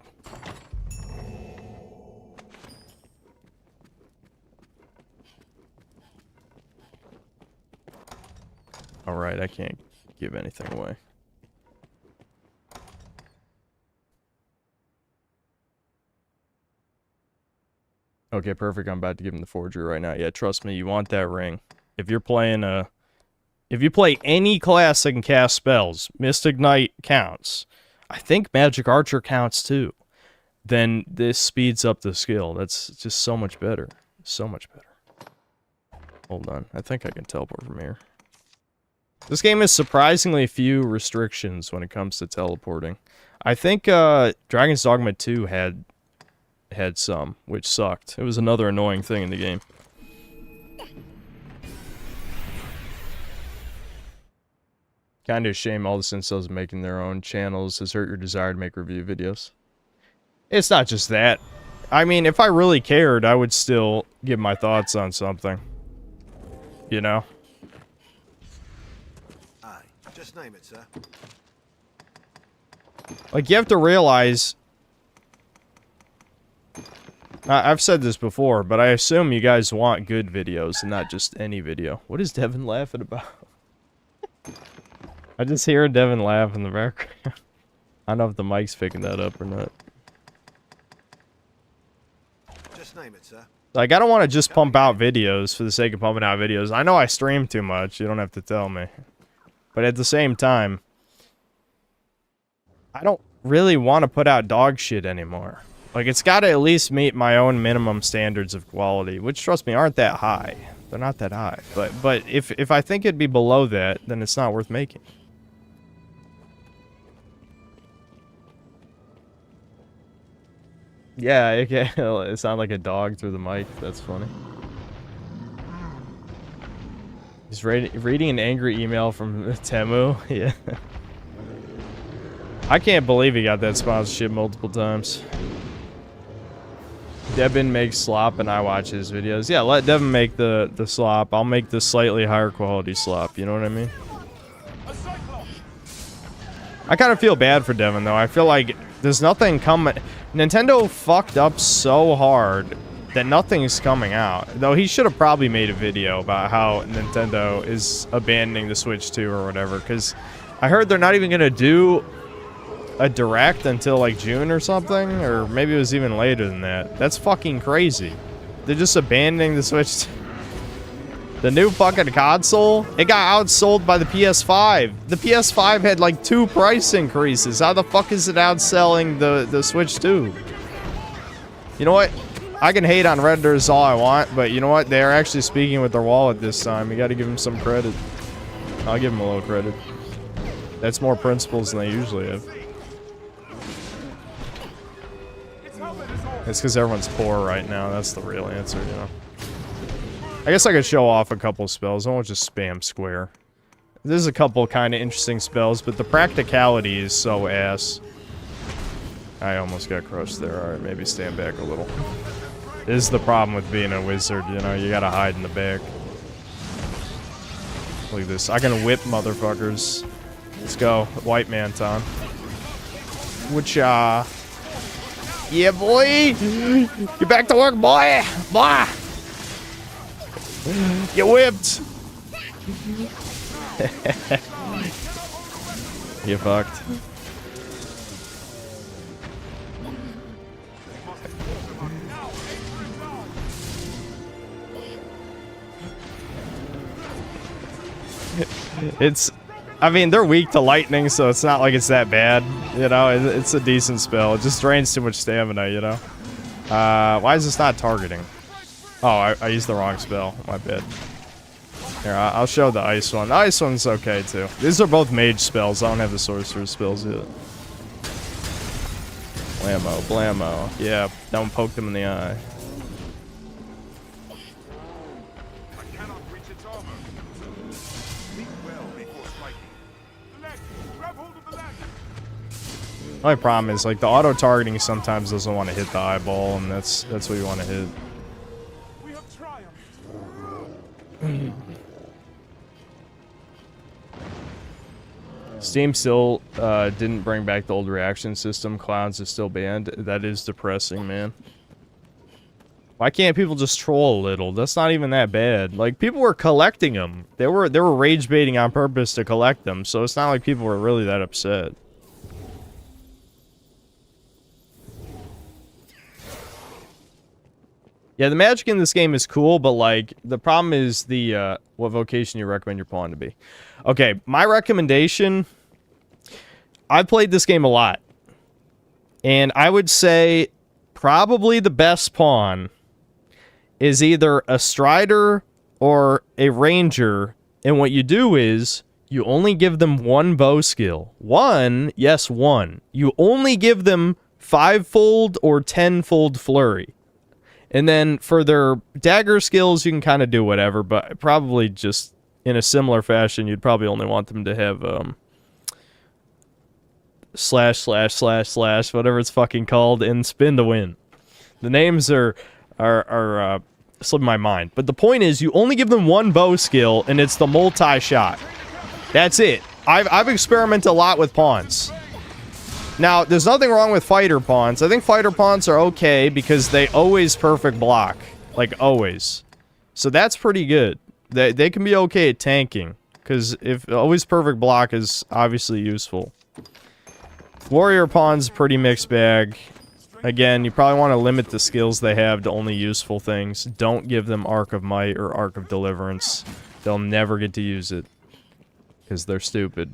Alright, I can't give anything away. Okay, perfect. I'm about to give him the forgery right now. Yeah, trust me, you want that ring. If you're playing if you play any class that can cast spells, Mystic Knight counts. I think Magic Archer counts too. Then this speeds up the skill. That's just so much better. So much better. Hold on. I think I can teleport from here. This game has surprisingly few restrictions when it comes to teleporting. I think Dragon's Dogma 2 had some, which sucked. It was another annoying thing in the game. Kind of a shame all the incels making their own channels has hurt your desire to make review videos. It's not just that. I mean, if I really cared, I would still give my thoughts on something. You know? Aye, just name it, sir. Like, you have to realize... I've said this before, but I assume you guys want good videos and not just any video. What is Devin laughing about? I just hear Devin laugh in the background. I don't know if the mic's picking that up or not. Just name it, sir. Like, I don't want to just pump out videos for the sake of pumping out videos. I know I stream too much. You don't have to tell me. But at the same time, I don't really want to put out dog shit anymore. Like, it's got to at least meet my own minimum standards of quality, which, trust me, aren't that high. They're not that high. But if I think it'd be below that, then it's not worth making. Yeah, okay. It sounded like a dog through the mic. That's funny. He's reading an angry email from Temu. Yeah. I can't believe he got that sponsorship multiple times. Devin makes slop and I watch his videos. Yeah, let Devin make the slop. I'll make the slightly higher quality slop. You know what I mean? I kind of feel bad for Devin, though. I feel like there's nothing coming. Nintendo fucked up so hard that nothing's coming out. Though he should have probably made a video about how Nintendo is abandoning the Switch 2 or whatever. Because I heard they're not even going to do a direct until like June or something. Or maybe it was even later than that. That's fucking crazy. They're just abandoning the Switch 2. The new fucking console, it got outsold by the PS5. The PS5 had like 2 price increases. How the fuck is it outselling the Switch 2? You know what? I can hate on Redditors all I want, but you know what? They're actually speaking with their wallet this time. You gotta give them some credit. I'll give them a little credit. That's more principles than they usually have. It's because everyone's poor right now. That's the real answer, you know. I guess I could show off a couple spells. I won't just spam square. There's a couple kind of interesting spells, but the practicality is so ass. I almost got crushed there. Alright, maybe stand back a little. This is the problem with being a wizard, you know, you gotta hide in the back. Look at this. I can whip motherfuckers. Let's go. White man time. Whatcha? Yeah, boy! Get back to work, boy! Boy! You whipped! You fucked. It's, I mean, they're weak to lightning, so it's not like it's that bad, you know? It's a decent spell. It just drains too much stamina, you know? Why is this not targeting? Oh, I used the wrong spell. My bad. Here, I'll show the ice one. The ice one's okay, too. These are both mage spells. I don't have the sorcerer spells yet. Blammo, blammo. Yeah, don't poke them in the eye. My problem is, like, the auto-targeting sometimes doesn't want to hit the eyeball, and that's what you want to hit. We have triumphed. Steam still didn't bring back the old reaction system. Clowns is still banned. That is depressing, man. Why can't people just troll a little? That's not even that bad. Like, people were collecting them. They were rage baiting on purpose to collect them, so it's not like people were really that upset. Yeah, the magic in this game is cool, but, like, the problem is the, what vocation you recommend your pawn to be. Okay, my recommendation, I've played this game a lot, and I would say probably the best pawn is either a strider or a ranger, and what you do is you only give them one bow skill. One, yes, one. You only give them 5-fold or 10-fold flurry. And then for their dagger skills, you can kind of do whatever, but probably just in a similar fashion, you'd probably only want them to have slash, whatever it's fucking called, and spin to win. The names are slipping my mind. But the point is, you only give them one bow skill, and it's the multi-shot. That's it. I've experimented a lot with pawns. Now, there's nothing wrong with fighter pawns. I think fighter pawns are okay because they always perfect block. Like, always. So that's pretty good. They can be okay at tanking. Because if always perfect block is obviously useful. Warrior pawn's pretty mixed bag. Again, you probably want to limit the skills they have to only useful things. Don't give them Arc of Might or Arc of Deliverance. They'll never get to use it. Because they're stupid.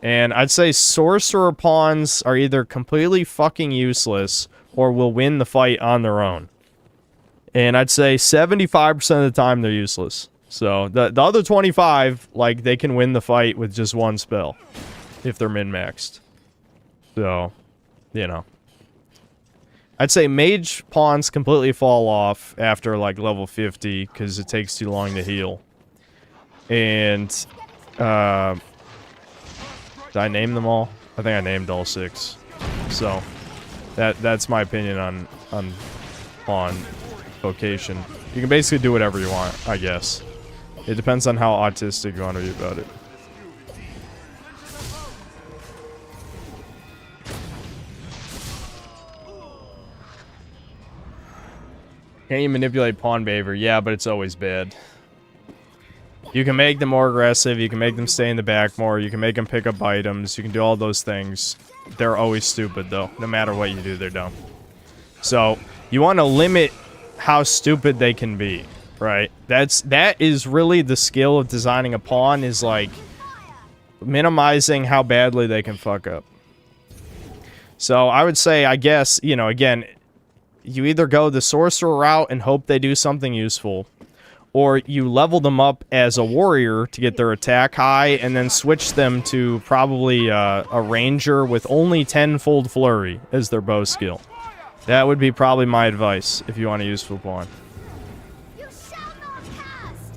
And I'd say sorcerer pawns are either completely fucking useless or will win the fight on their own. And I'd say 75% of the time they're useless. So the other 25, like, they can win the fight with just one spell if they're min-maxed. So, you know. I'd say mage pawns completely fall off after, like, level 50 because it takes too long to heal. And, did I name them all? I think I named all 6. So, that's my opinion on pawn vocation. You can basically do whatever you want, I guess. It depends on how autistic you want to be about it. Can you manipulate pawn behavior? Yeah, but it's always bad. You can make them more aggressive, you can make them stay in the back more, you can make them pick up items, you can do all those things. They're always stupid, though. No matter what you do, they're dumb. So, you want to limit how stupid they can be, right? That is really the skill of designing a pawn, is, like, minimizing how badly they can fuck up. So, I would say, I guess, you know, again, you either go the sorcerer route and hope they do something useful, or you level them up as a warrior to get their attack high, and then switch them to probably a ranger with only 10-fold flurry as their bow skill. That would be probably my advice if you want a useful pawn. You shall not cast!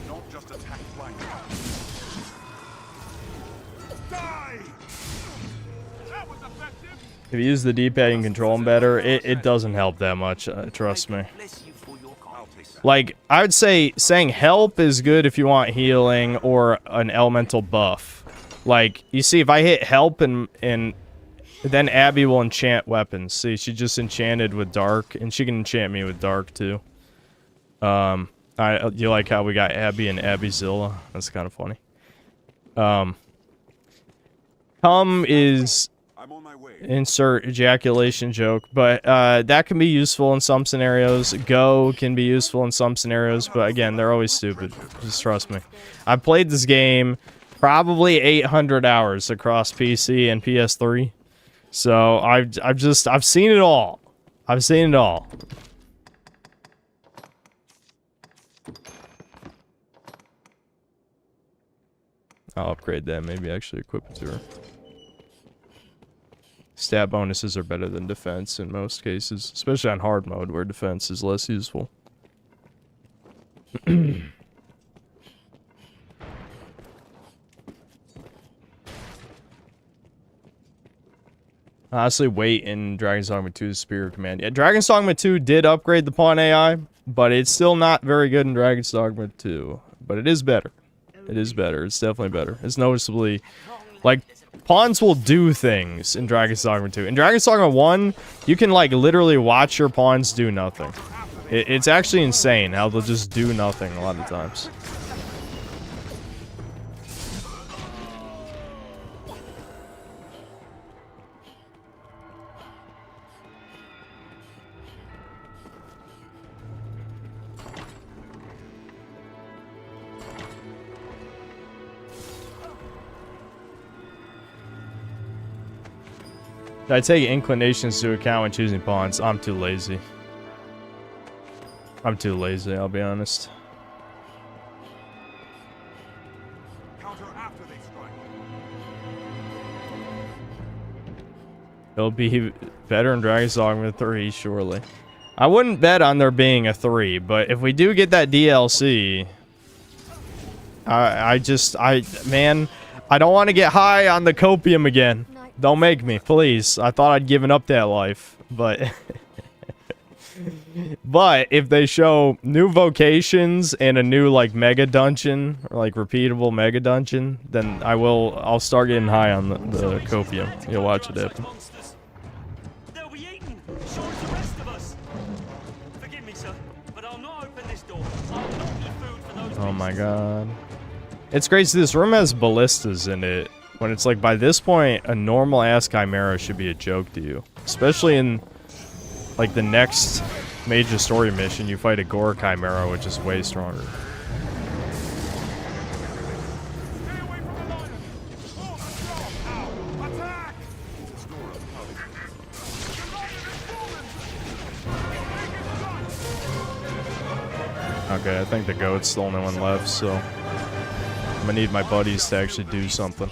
Not just attack blindly. Die! That was effective. If you use the D-pad and control them better, it doesn't help that much, trust me. Bless you for your I'll take that. Like, I would say saying help is good if you want healing or an elemental buff. Like, you see, if I hit help and then Abby will enchant weapons. See, she just enchanted with dark, and she can enchant me with dark too. You like how we got Abby and Abbyzilla? That's kind of funny. Come is I'm on my way. insert ejaculation joke, but that can be useful in some scenarios. Go can be useful in some scenarios, but again, they're always stupid. Just trust me. I've played this game probably 800 hours across PC and PS3, so I've seen it all. I've seen it all. I'll upgrade that. Maybe actually equip it to her. Stat bonuses are better than defense in most cases, especially on hard mode where defense is less useful. Honestly, wait in Dragon's Dogma 2's Spear of Command. Yeah, Dragon's Dogma 2 did upgrade the pawn AI, but it's still not very good in Dragon's Dogma 2. But it is better. It is better. It's definitely better. It's noticeably... Like, pawns will do things in Dragon's Dogma 2. In Dragon's Dogma 1, you can, like, literally watch your pawns do nothing. It's actually insane how they'll just do nothing a lot of times. I take inclinations to account when choosing pawns. I'm too lazy. I'm too lazy, I'll be honest. Counter after they strike. It'll be better in Dragon's Dogma 3, surely. I wouldn't bet on there being a 3, but if we do get that DLC... Man, I don't want to get high on the copium again. Don't make me, please. I thought I'd given up that life, but... But if they show new vocations and a new, like, mega dungeon, or, like, repeatable mega dungeon, then I'll start getting high on the copium. You'll watch it happen. They'll be eaten, sure as the rest of us. Forgive me, sir, but I'll not open this door. I'll not eat food for those Oh my god. It's crazy, this room has ballistas in it. When it's like, by this point, a normal-ass Chimera should be a joke to you. Especially in, like, the next major story mission, you fight a Gore Chimera, which is way stronger. Stay away from the lion. Hold the Ow. Attack! Okay, I think the goat's the only one left, so... I'm gonna need my buddies to actually do something.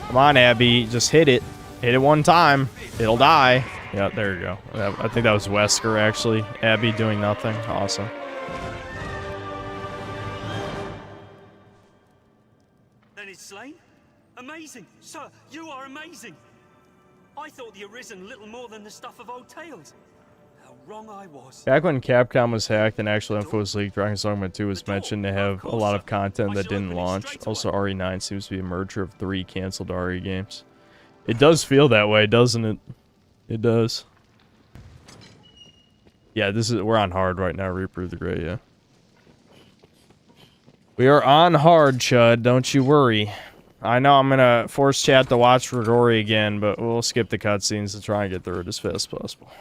Come on, Abby, just hit it. Hit it one time. It'll die. Yeah, there you go. I think that was Wesker, actually. Abby doing nothing. Awesome. Then it's slain? Amazing! Sir, you are amazing! I thought the Arisen little more than the stuff of old tales. How wrong I was. Back when Capcom was hacked and actual info was leaked, Dragon's Dogma 2 was mentioned to have a lot of content that didn't launch. Also, RE9 seems to be a merger of 3 canceled RE games. It does feel that way, doesn't it? It does. Yeah, we're on hard right now, Reaper of the Grey, yeah. We are on hard, Chud, don't you worry. I know I'm gonna force chat to watch Rigori again, but we'll skip the cutscenes to try and get through it as fast as possible.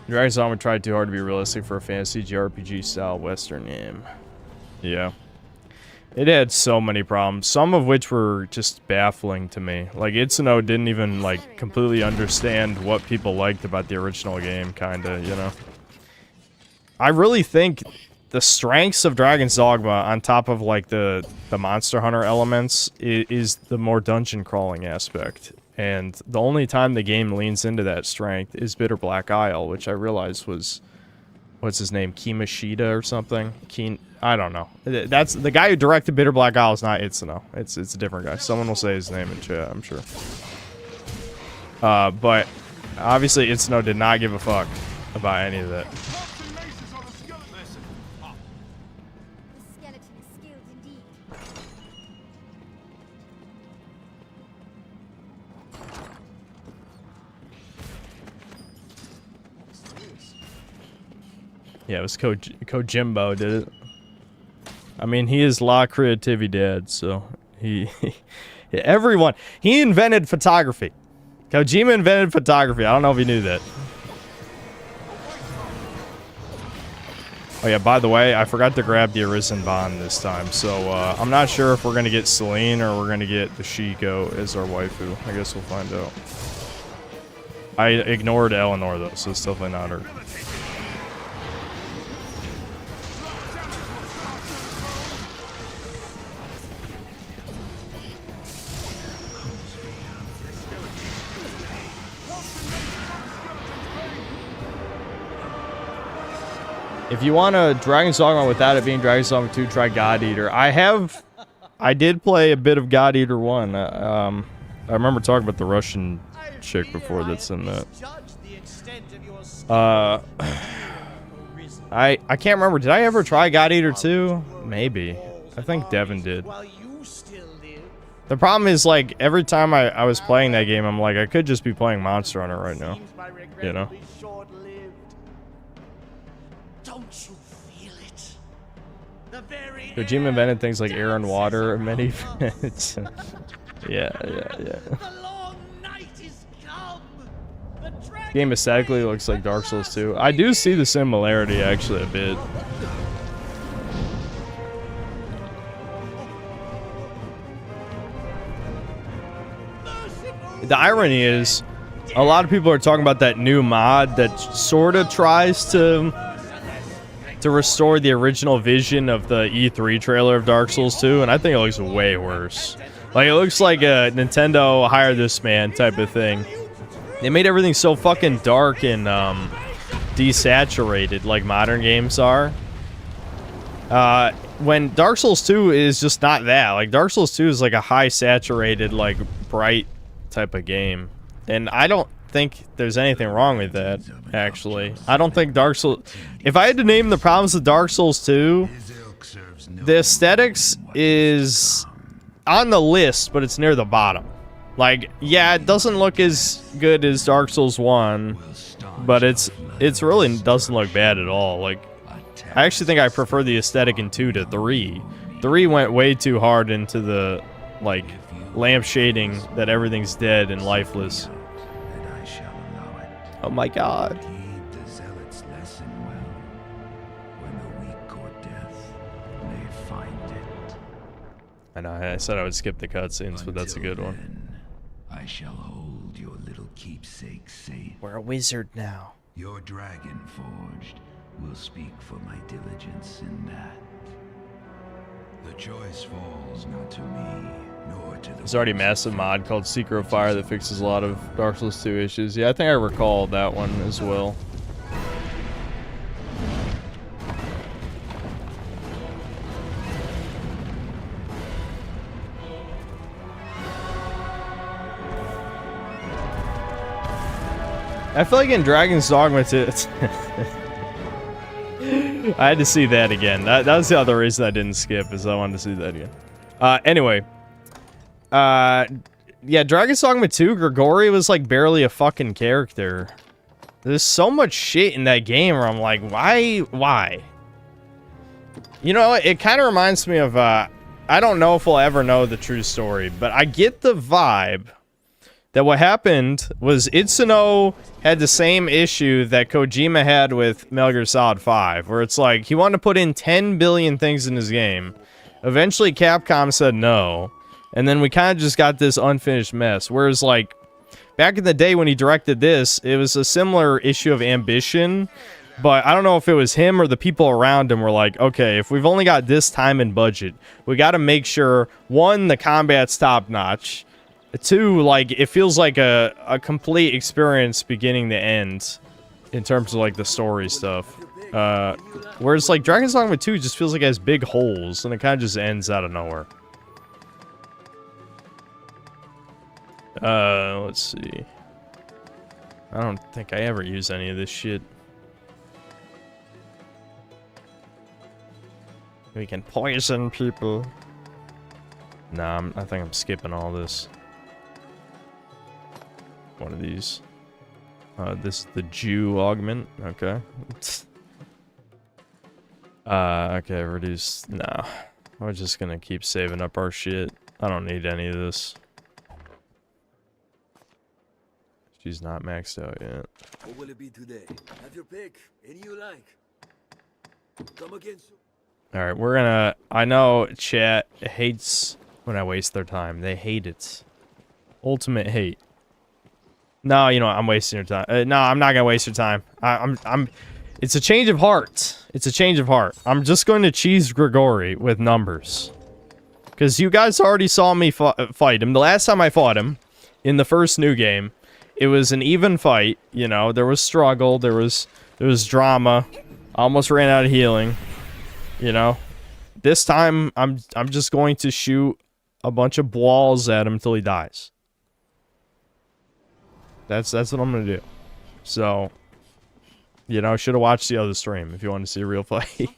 Dragon's Dogma tried too hard to be realistic for a fantasy JRPG style Western game. Yeah. It had so many problems, some of which were just baffling to me. Like, Itsuno didn't even, like, completely understand what people liked about the original game, kinda, you know? I really think the strengths of Dragon's Dogma, on top of, like, the Monster Hunter elements, is the more dungeon crawling aspect. And the only time the game leans into that strength is Bitter Black Isle, which I realized was... What's his name? Kimishida or something? I don't know. That's the guy who directed Bitter Black Isle is not Itsuno. It's a different guy. Someone will say his name in chat, I'm sure. But obviously Itsuno did not give a fuck about any of that. The skeleton is skilled indeed. Yeah, it was Kojimbo did it. I mean, he is La Creativity Dad, so he everyone, he invented photography. Kojima invented photography. I don't know if you knew that. Oh yeah, by the way, I forgot to grab the Arisen Bond this time, so I'm not sure if we're gonna get Celine or we're gonna get the Shiko as our waifu. I guess we'll find out. I ignored Eleanor though, so it's definitely not her. If you want a Dragon's Dogma without it being Dragon's Dogma 2, try God Eater. I did play a bit of God Eater 1. I remember talking about the Russian chick before that's in that. I can't remember. Did I ever try God Eater 2? Maybe. I think Devin did. The problem is, like, every time I was playing that game, I'm like, I could just be playing Monster Hunter right now. You know? Don't you feel it? The very Kojima invented things like air and water and many events. Yeah. The long night is come. The dragon Game aesthetically looks like Dark Souls 2. I do see the similarity actually a bit. The irony is, a lot of people are talking about that new mod that sort of tries to restore the original vision of the E3 trailer of Dark Souls 2, and I think it looks way worse. Like, it looks like a Nintendo hire this man type of thing. They made everything so fucking dark and desaturated like modern games are. When Dark Souls 2 is just not that. Like, Dark Souls 2 is like a high saturated, like, bright type of game. And I don't think there's anything wrong with that, actually. I don't think Dark Souls... If I had to name the problems of Dark Souls 2, the aesthetics is on the list, but it's near the bottom. Like, yeah, it doesn't look as good as Dark Souls 1, but it's really doesn't look bad at all. Like, I actually think I prefer the aesthetic in 2 to 3. 3 went way too hard into the, like, lamp shading that everything's dead and lifeless. Oh my god. I know, I said I would skip the cutscenes, but that's a good one. I shall hold your little keepsake safe. We're a wizard now. Your dragon forged will speak for my diligence in that. The choice falls not to me, nor to the... There's already a massive mod called Secret of Fire that fixes a lot of Dark Souls 2 issues. Yeah, I think I recall that one as well. I feel like in Dragon's Dogma 2... I had to see that again. That was the other reason I didn't skip, is I wanted to see that again. Anyway. Yeah, Dragon's Dogma 2, Grigori was like barely a fucking character. There's so much shit in that game where I'm like, why? You know, it kind of reminds me of, I don't know if we'll ever know the true story, but I get the vibe that what happened was Itsuno had the same issue that Kojima had with Metal Gear Solid 5, where it's like he wanted to put in 10 billion things in his game. Eventually, Capcom said no, and then we kind of just got this unfinished mess. Whereas, like, back in the day when he directed this, it was a similar issue of ambition, but I don't know if it was him or the people around him were like, okay, if we've only got this time and budget, we got to make sure, one, the combat's top-notch, two, like, it feels like a complete experience beginning to end in terms of, like, the story stuff. Whereas, like, Dragon's Dogma 2 just feels like it has big holes, and it kind of just ends out of nowhere. Let's see. I don't think I ever use any of this shit. We can poison people. Nah, I think I'm skipping all this. One of these. This is the Jew augment. Okay. Okay, reduce. Nah. We're just gonna keep saving up our shit. I don't need any of this. She's not maxed out yet. What will it be today? Have your pick. Any you like. Come again soon. Alright, we're gonna... I know chat hates when I waste their time. They hate it. Ultimate hate. No, you know what? I'm wasting your time. No, I'm not gonna waste your time. I'm... It's a change of heart. It's a change of heart. I'm just going to cheese Grigori with numbers. Because you guys already saw me fight him. The last time I fought him, in the first new game, it was an even fight. You know, there was struggle. There was drama. I almost ran out of healing. You know, this time I'm just going to shoot a bunch of balls at him until he dies. That's what I'm gonna do. So, you know, should have watched the other stream if you want to see a real fight.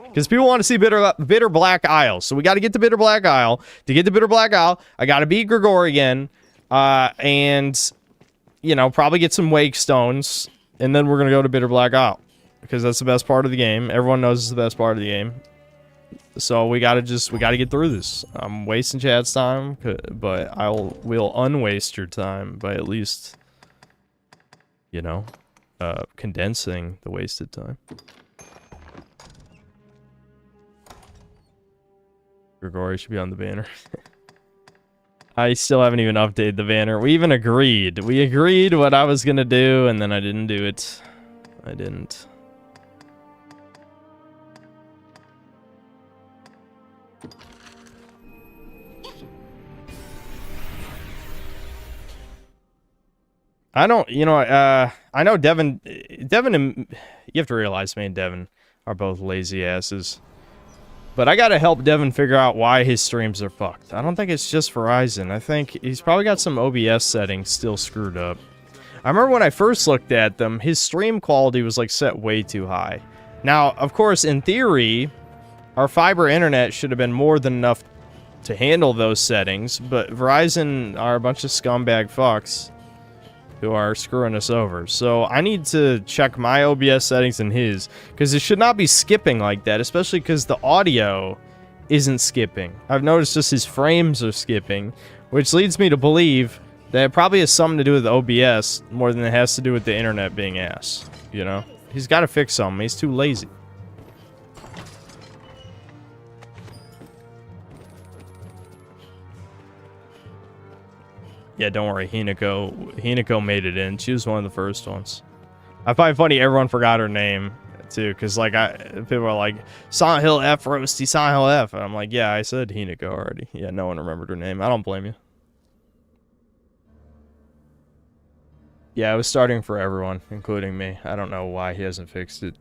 Because people want to see Bitter Black Isle. So we got to get to Bitter Black Isle. To get to Bitter Black Isle, I got to beat Grigori again, and you know, probably get some Wake Stones, and then we're gonna go to Bitter Black Isle. Because that's the best part of the game. Everyone knows it's the best part of the game. So we gotta get through this. I'm wasting chat's time, but we'll unwaste your time by at least, you know, condensing the wasted time. Grigori should be on the banner. I still haven't even updated the banner. We even agreed. We agreed what I was gonna do, and then I didn't do it. I didn't. I don't, you know, I know Devin and, you have to realize me and Devin are both lazy asses. But I gotta help Devin figure out why his streams are fucked. I don't think it's just Verizon. I think he's probably got some OBS settings still screwed up. I remember when I first looked at them, his stream quality was like set way too high. Now, of course, in theory, our fiber internet should have been more than enough to handle those settings, but Verizon are a bunch of scumbag fucks who are screwing us over. So I need to check my OBS settings and his, because it should not be skipping like that, especially because the audio isn't skipping. I've noticed just his frames are skipping, which leads me to believe that it probably has something to do with OBS more than it has to do with the internet being ass, you know? He's got to fix something. He's too lazy. Yeah, don't worry, Hinako made it in. She was one of the first ones. I find it funny everyone forgot her name, too, because, like, people are like, Silent Hill F, Roasty, Silent Hill F. And I'm like, yeah, I said Hinako already. Yeah, no one remembered her name. I don't blame you. Yeah, it was starting for everyone, including me. I don't know why he hasn't fixed it.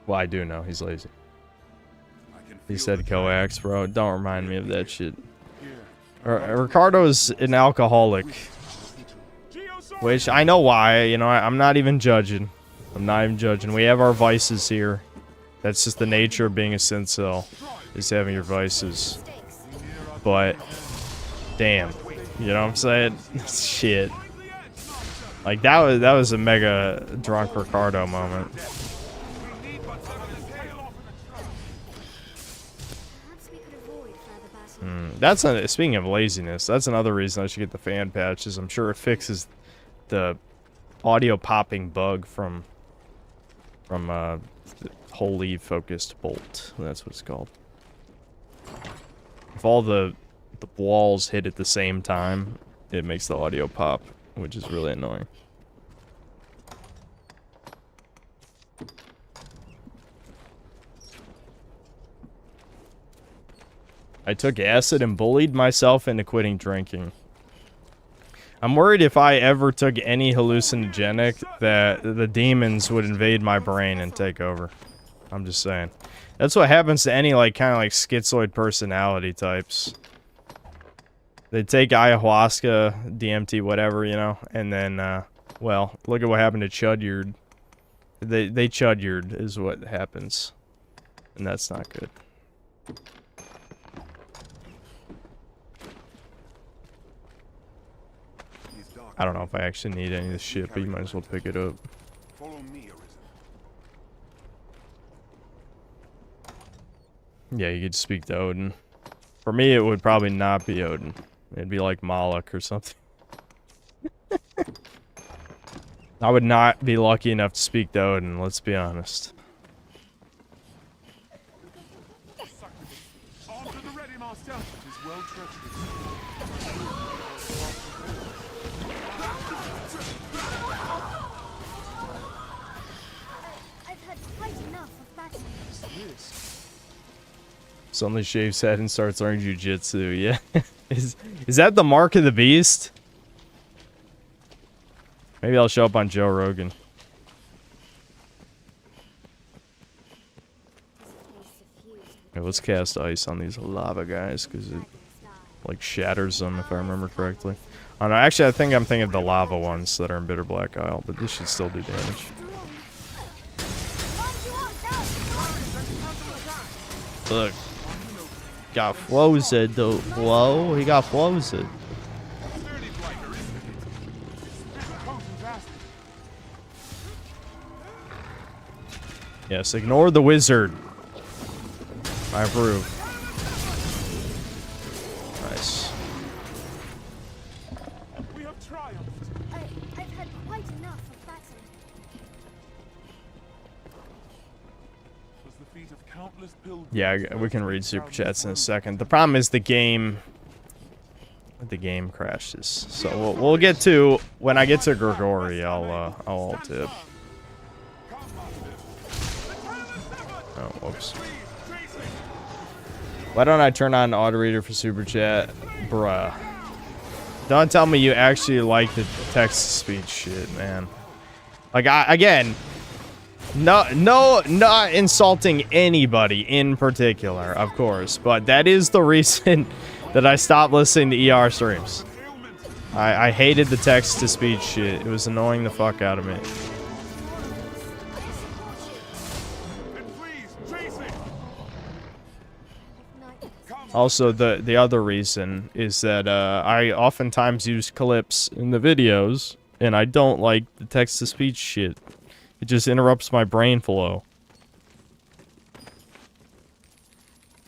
Well, I do know. He's lazy. He said coax, bro. Don't remind me of that shit. Ricardo's an alcoholic, which I know why. You know, I'm not even judging. I'm not even judging. We have our vices here. That's just the nature of being a Sincel, is having your vices. But, damn, you know what I'm saying? Shit. Like that was a mega drunk Ricardo moment. That's speaking of laziness, that's another reason I should get the fan patches. I'm sure it fixes the audio popping bug from the wholly focused bolt. That's what it's called. If all the walls hit at the same time, it makes the audio pop, which is really annoying. I took acid and bullied myself into quitting drinking. I'm worried if I ever took any hallucinogenic that the demons would invade my brain and take over. I'm just saying. That's what happens to any like kind of like schizoid personality types. They take ayahuasca, DMT, whatever, you know, and then well, look at what happened to Chudyard. They Chudyard is what happens. And that's not good. I don't know if I actually need any of this shit, but you might as well pick it up. Follow me, Arisen. Yeah, you could speak to Odin. For me, it would probably not be Odin. It'd be like Moloch or something. I would not be lucky enough to speak to Odin, let's be honest. On to the ready, master. It is well treasured. I've had quite enough of battle. Suddenly shaves head and starts learning jujitsu. Yeah. Is that the mark of the beast? Maybe I'll show up on Joe Rogan. Okay, let's cast ice on these lava guys, because it like shatters them, if I remember correctly. Oh no, actually I think I'm thinking of the lava ones that are in Bitter Black Isle, but this should still do damage. Look. Got frozen though. Whoa, he got frozen. Yes, ignore the wizard. I approve. Nice. We have triumphed. I've had quite enough of battle. Was the feat of countless pilgrims. Yeah, we can read super chats in a second. The problem is the game crashes. So we'll get to when I get to Grigori. I'll tip. Oh, whoops. Why don't I turn on auto reader for super chat, bruh? Don't tell me you actually like the text to speech shit, man. Like again. No, not insulting anybody in particular, of course, but that is the reason that I stopped listening to ER streams. I hated the text-to-speech shit. It was annoying the fuck out of me. Also, the other reason is that I oftentimes use clips in the videos, and I don't like the text-to-speech shit. It just interrupts my brain flow.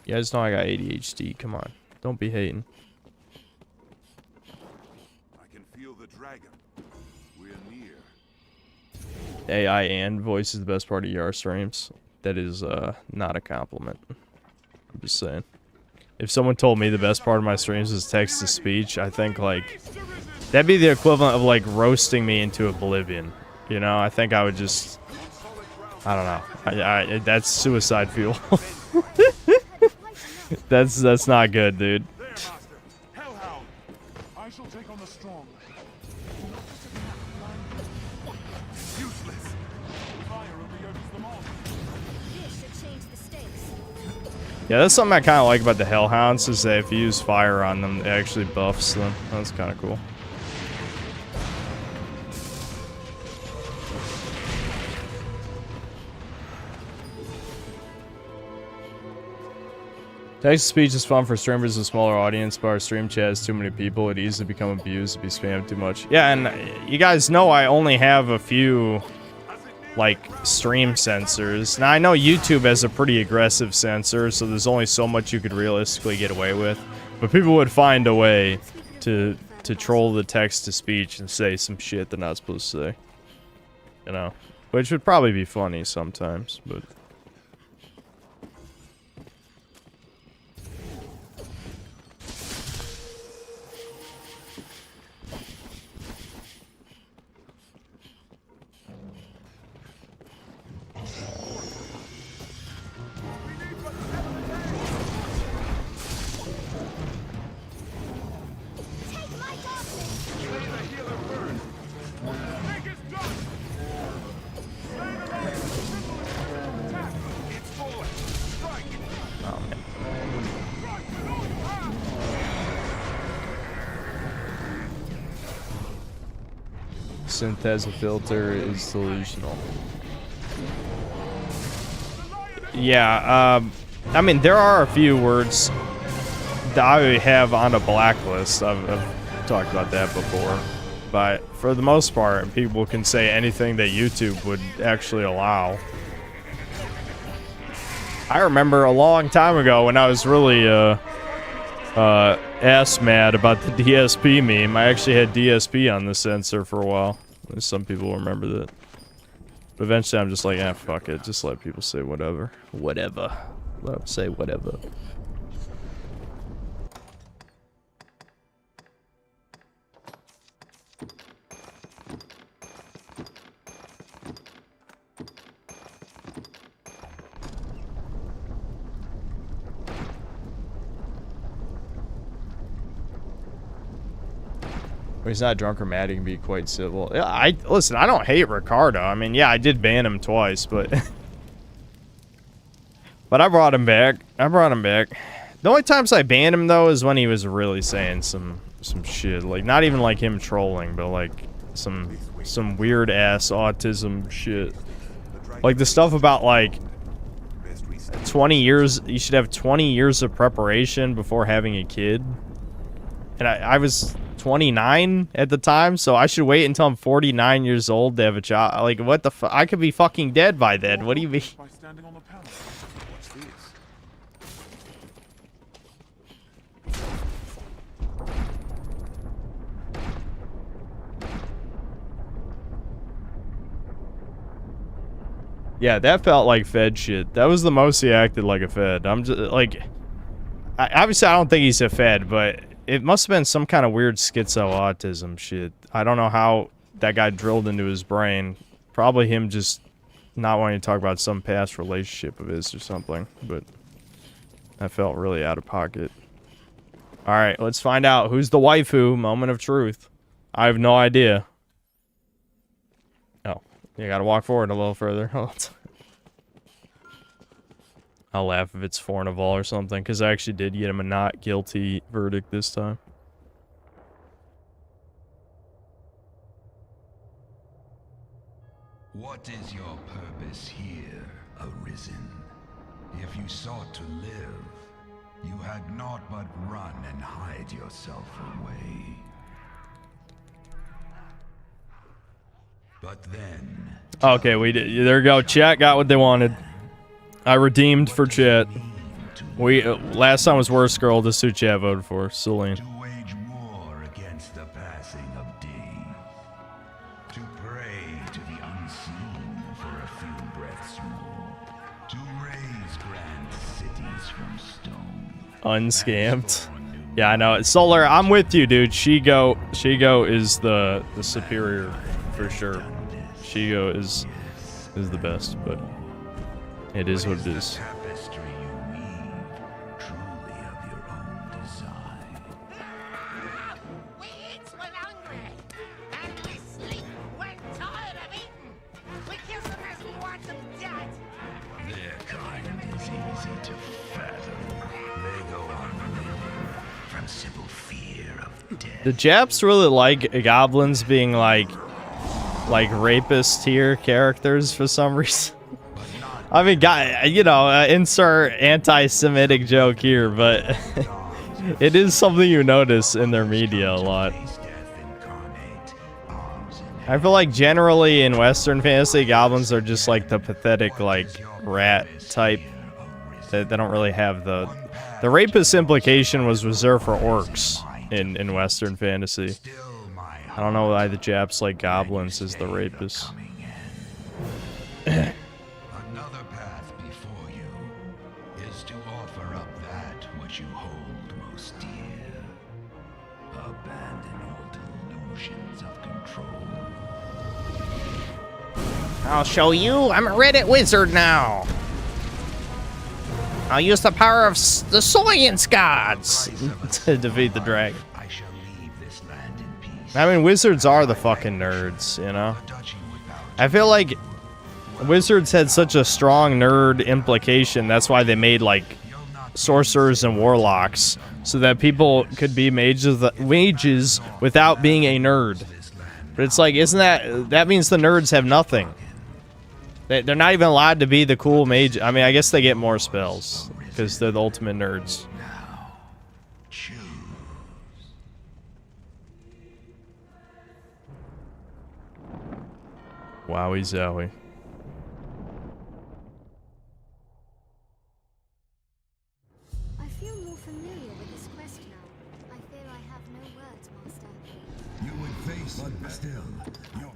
You guys know I got ADHD. Come on. Don't be hating. I can feel the dragon. We're near. AI and voice is the best part of ER streams. That is not a compliment. I'm just saying. If someone told me the best part of my streams is text-to-speech, I think, like, that'd be the equivalent of, like, roasting me into oblivion. You know, I think I would just, I don't know. That's suicide fuel. That's not good, dude. Hellhound. I shall take on the strong. Useless. Fire only urges them on. This should change the stakes. Yeah, that's something I kind of like about the Hellhounds, is that if you use fire on them, it actually buffs them. That's kind of cool. Text-to-speech is fun for streamers with a smaller audience, but our stream chat has too many people. It easily become abused if you spam too much. Yeah, and you guys know I only have a few like stream censors. Now I know YouTube has a pretty aggressive censor, so there's only so much you could realistically get away with. But people would find a way to troll the text to speech and say some shit they're not supposed to say. You know, which would probably be funny sometimes, but. Synth as a filter is delusional. Yeah, I mean, there are a few words that I have on a blacklist. I've talked about that before. But for the most part, people can say anything that YouTube would actually allow. I remember a long time ago when I was really ass mad about the DSP meme. I actually had DSP on the censor for a while. Some people remember that. But eventually I'm just like, ah, fuck it. Just let people say whatever. Whatever. Let them say whatever. He's not drunk or mad, he can be quite civil. Yeah, listen, I don't hate Ricardo. I mean, yeah, I did ban him twice, but but I brought him back. The only times I banned him though is when he was really saying some shit. Like not even like him trolling, but like some weird ass autism shit. Like the stuff about like 20 years, you should have 20 years of preparation before having a kid. And I was 29 at the time, so I should wait until I'm 49 years old to have a child. Like, what the fuck? I could be fucking dead by then. What do you mean? Yeah, that felt like Fed shit. That was the most he acted like a Fed. I'm just, like... obviously, I don't think he's a Fed, but... it must have been some kind of weird schizo-autism shit. I don't know how that got drilled into his brain. Probably him just not wanting to talk about some past relationship of his or something. But that felt really out of pocket. Alright, let's find out. Who's the waifu? Moment of truth. I have no idea. Oh, you gotta walk forward a little further. I'll laugh if it's Fornival or something, because I actually did get him a not guilty verdict this time. What is your purpose here, Arisen? If you sought to live, you had naught but run and hide yourself away. But then... okay, we did. There we go. Chat got what they wanted. I redeemed for chat. We last time was Worst Girl. This is who chat voted for. Celine. To wage war against the passing of day. To pray to the unseen for a few breaths more. To raise grand cities from stone. Unscammed. Yeah, I know. Solar, I'm with you, dude. Shigo is the superior for sure. Shigo is the best, but it is what it is. The Japs really like goblins being like rapist tier characters for some reason. I mean, you know, insert anti-Semitic joke here, but it is something you notice in their media a lot. I feel like generally in Western fantasy, goblins are just like the pathetic, like, rat type. They don't really have the rapist implication was reserved for orcs in Western fantasy. I don't know why the Japs like goblins as the rapists. Another path before you is to offer up that which you hold most dear. Abandon all delusions of control. I'll show you. I'm a Reddit wizard now. I'll use the power of the science gods to defeat the dragon. I mean, wizards are the fucking nerds, you know? I feel like wizards had such a strong nerd implication. That's why they made, like, sorcerers and warlocks, so that people could be mages without being a nerd. But it's like, isn't that means the nerds have nothing. They're not even allowed to be the cool mage. I mean, I guess they get more spells because they're the ultimate nerds. Wowie zowie. I feel more familiar with this quest now. I fear I have no words, Master. You would face but still.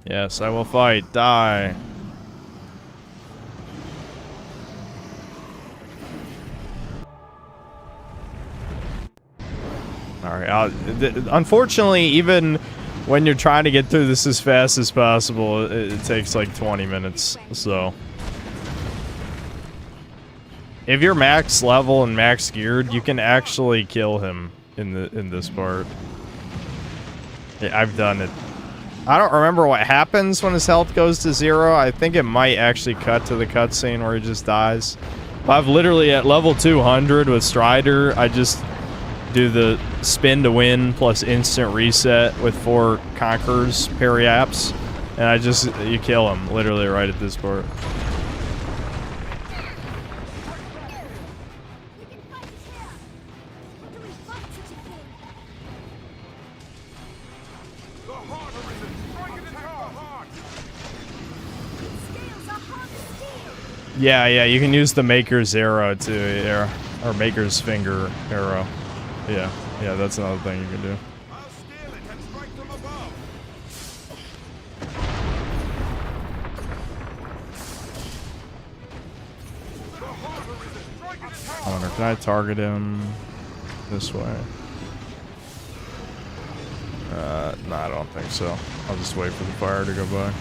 Yes, I will fight. Die. Alright, unfortunately, even when you're trying to get through this as fast as possible, it takes like 20 minutes, so. If you're max level and max geared, you can actually kill him in this part. Yeah, I've done it. I don't remember what happens when his health goes to 0. I think it might actually cut to the cutscene where he just dies. But I've literally, at level 200 with Strider, I just do the spin to win plus instant reset with 4 Conquerors parry-apps, and you kill him literally right at this part. Yeah, you can use the Maker's Arrow too, or Maker's Finger Arrow. Yeah, that's another thing you can do. I wonder, can I target him this way? No, I don't think so. I'll just wait for the fire to go by.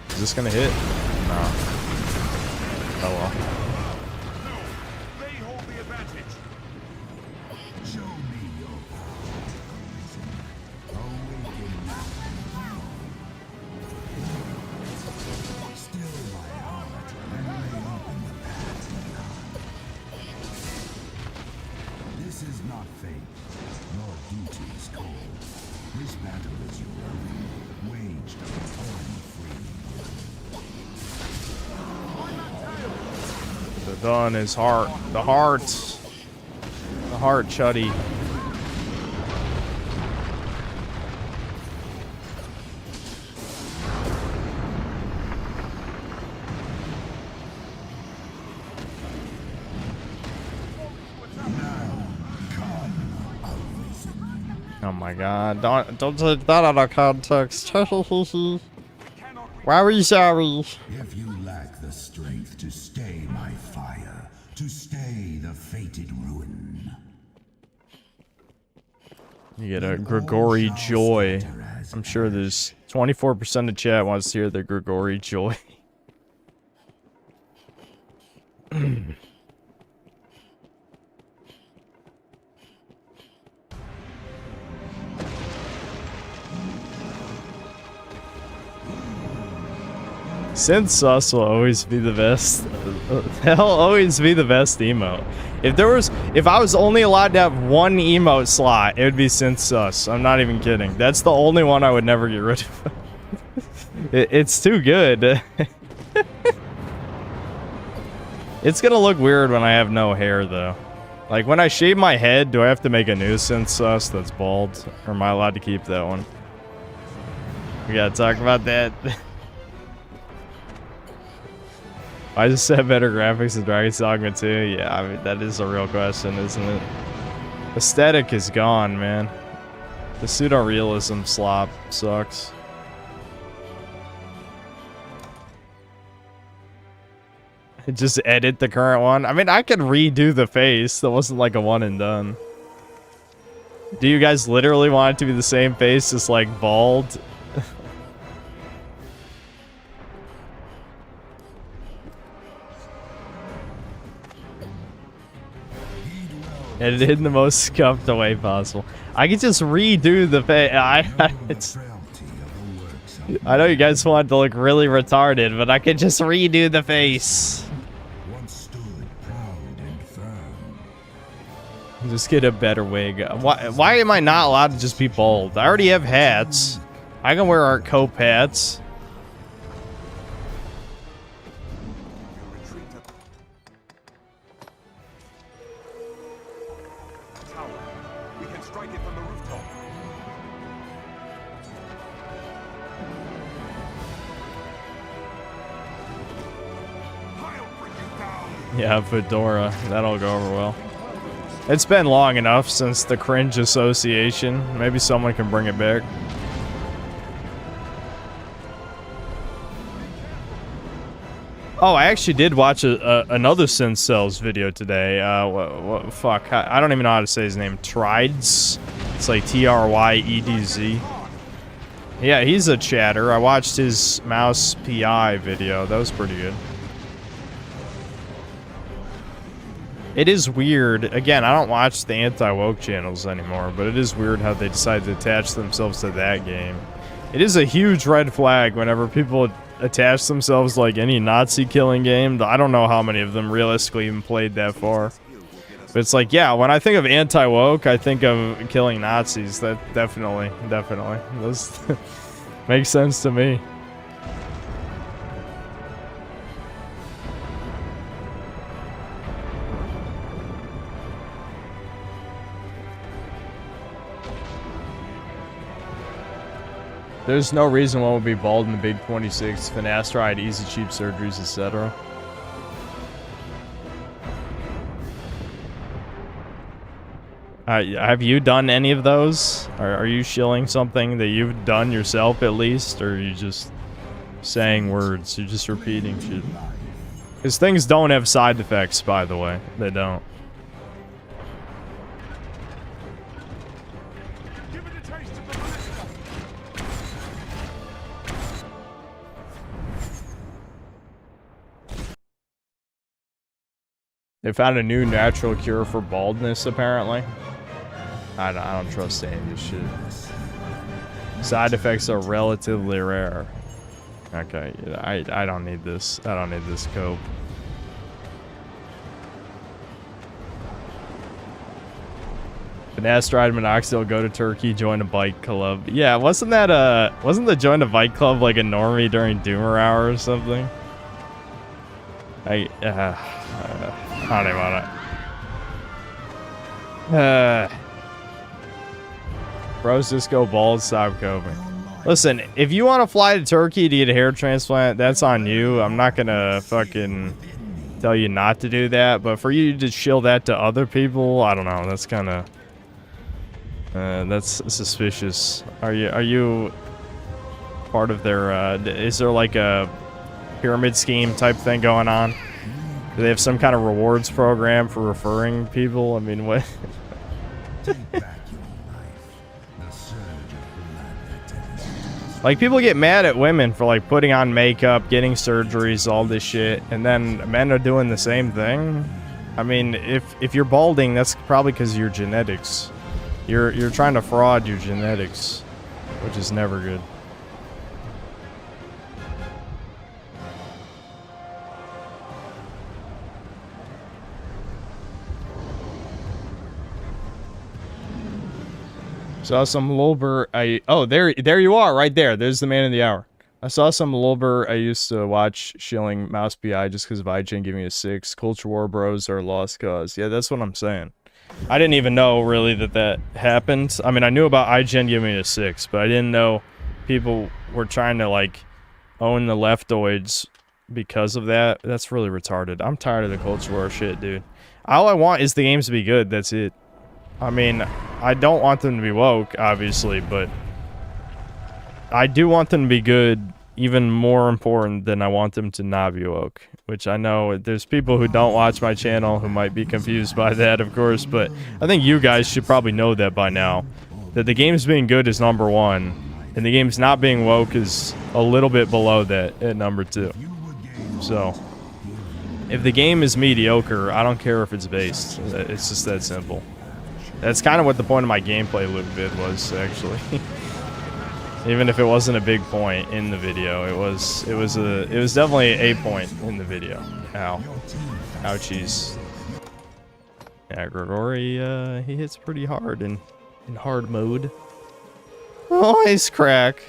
Is this gonna hit? No. Oh well. They hold the advantage. Show me your power. Awaken now. Still my heart, and lay open the path now. This is not fate, nor duty's call. This battle is your own, waged upon free. The dawn is heart. The heart, Chuddy. Oh my God! Don't take that out of context. Why were you sorry? If you lack the strength to stay my fire, to stay the fated ruin. You get a Grigori Joy. I'm sure there's 24% of chat wants to hear the Grigori Joy. Synth Sus will always be the best. They'll always be the best emote. If I was only allowed to have one emote slot, it would be Synth Sus. I'm not even kidding. That's the only one I would never get rid of. It's too good. It's gonna look weird when I have no hair, though. Like, when I shave my head, do I have to make a nuisance sus that's bald? Or am I allowed to keep that one? We gotta talk about that. I just said better graphics than Dragon's Dogma 2. Yeah, I mean, that is a real question, isn't it? Aesthetic is gone, man. The pseudo-realism slop sucks. Just edit the current one. I mean, I could redo the face. That wasn't like a one and done. Do you guys literally want it to be the same face, just like bald? Edited in the most scuffed way possible. I could just redo the face. I know you guys want it to look really retarded, but I could just redo the face. Just get a better wig. Why am I not allowed to just be bald? I already have hats. I can wear art cope hats. We can strike it from the rooftop. I'll bring you down. Yeah, Fedora. That'll go over well. It's been long enough since the cringe association. Maybe someone can bring it back. Oh, I actually did watch another Sin Cells video today. Fuck, I don't even know how to say his name. Tryedz. It's like Tryedz. Yeah, he's a chatter. I watched his mouse PI video. That was pretty good. It is weird. Again, I don't watch the anti-woke channels anymore, but it is weird how they decide to attach themselves to that game. It is a huge red flag whenever people attach themselves to like any Nazi killing game. I don't know how many of them realistically even played that far. But it's like, yeah, when I think of anti-woke, I think of killing Nazis. That definitely. Those makes sense to me. There's no reason one would be bald in the Big 26, finasteride, easy cheap surgeries, etc. Have you done any of those? Are you shilling something that you've done yourself at least? Or are you just saying words? You're just repeating shit. Because things don't have side effects, by the way. They don't. They found a new natural cure for baldness, apparently. I don't trust any of this shit. Side effects are relatively rare. Okay, I don't need this. I don't need this cope. Finasteride, minoxidil, go to Turkey, join a bike club. Yeah, wasn't the join a bike club like a normie during Doomer Hour or something? I don't even want it. Bros just go bald, stop coping. Listen, if you want to fly to Turkey to get a hair transplant, that's on you. I'm not gonna fucking tell you not to do that, but for you to shill that to other people, I don't know. That's kind of that's suspicious. Are you part of their? Is there like a pyramid scheme type thing going on? Do they have some kind of rewards program for referring people? I mean, what? Like, people get mad at women for, like, putting on makeup, getting surgeries, all this shit, and then men are doing the same thing? I mean, if you're balding, that's probably because of your genetics. You're trying to fraud your genetics, which is never good. Saw some Lulber. Oh, there you are, right there. There's the man of the hour. I saw some Lulber I used to watch shilling Mouse PI just because of IGN giving me a 6. Culture War Bros are a lost cause. Yeah, that's what I'm saying. I didn't even know really that happened. I mean, I knew about IGN giving me a 6, but I didn't know people were trying to like own the leftoids because of that. That's really retarded. I'm tired of the culture war shit, dude. All I want is the games to be good. That's it. I mean, I don't want them to be woke, obviously, but I do want them to be good, even more important than I want them to not be woke. Which I know there's people who don't watch my channel who might be confused by that, of course, but I think you guys should probably know that by now. That the game's being good is number 1, and the game's not being woke is a little bit below that at number 2. So, if the game is mediocre, I don't care if it's based. It's just that simple. That's kind of what the point of my gameplay loop vid was, actually. Even if it wasn't a big point in the video, it was definitely a point in the video. Ow. Ouchies. Yeah, Grigori, he hits pretty hard in hard mode. Oh, ice crack.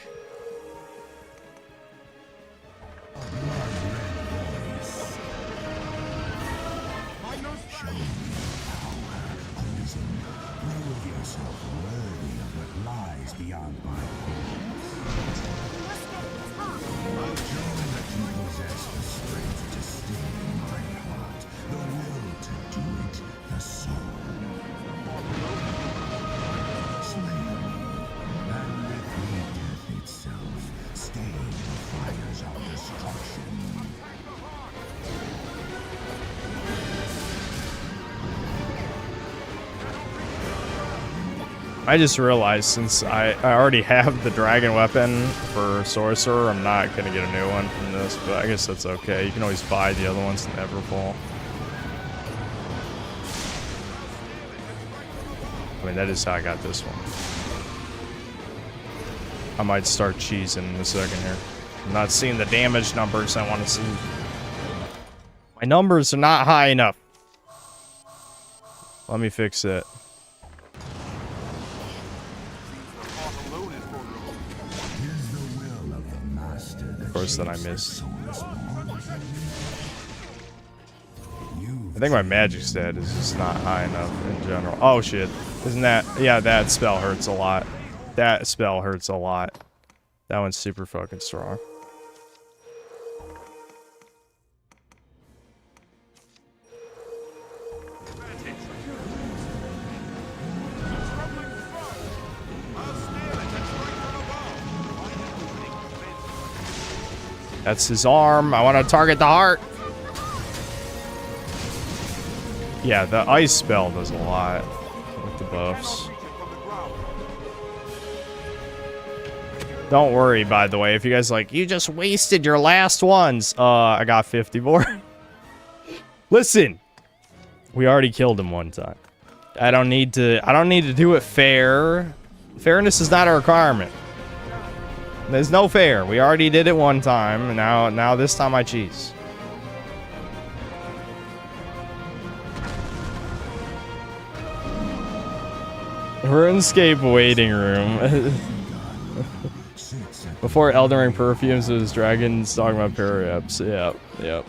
I just realized since I already have the dragon weapon for Sorcerer, I'm not going to get a new one from this, but I guess that's okay. You can always buy the other ones in Everfall. I mean, that is how I got this one. I might start cheesing in a second here. I'm not seeing the damage numbers I want to see. My numbers are not high enough. Let me fix it. Of course, that I missed. I think my magic stat is just not high enough in general. Oh shit. Isn't that... Yeah, that spell hurts a lot. That spell hurts a lot. That one's super fucking strong. That's his arm. I want to target the heart. Yeah, the ice spell does a lot with the buffs. Don't worry, by the way, if you guys are like, you just wasted your last ones. I got 50 more. Listen, we already killed him one time. I don't need to do it fair. Fairness is not a requirement. There's no fair. We already did it one time, and now this time I cheese. RuneScape waiting room. Before Elden Ring perfumes, it was Dragon's Dogma Parareps. Yep.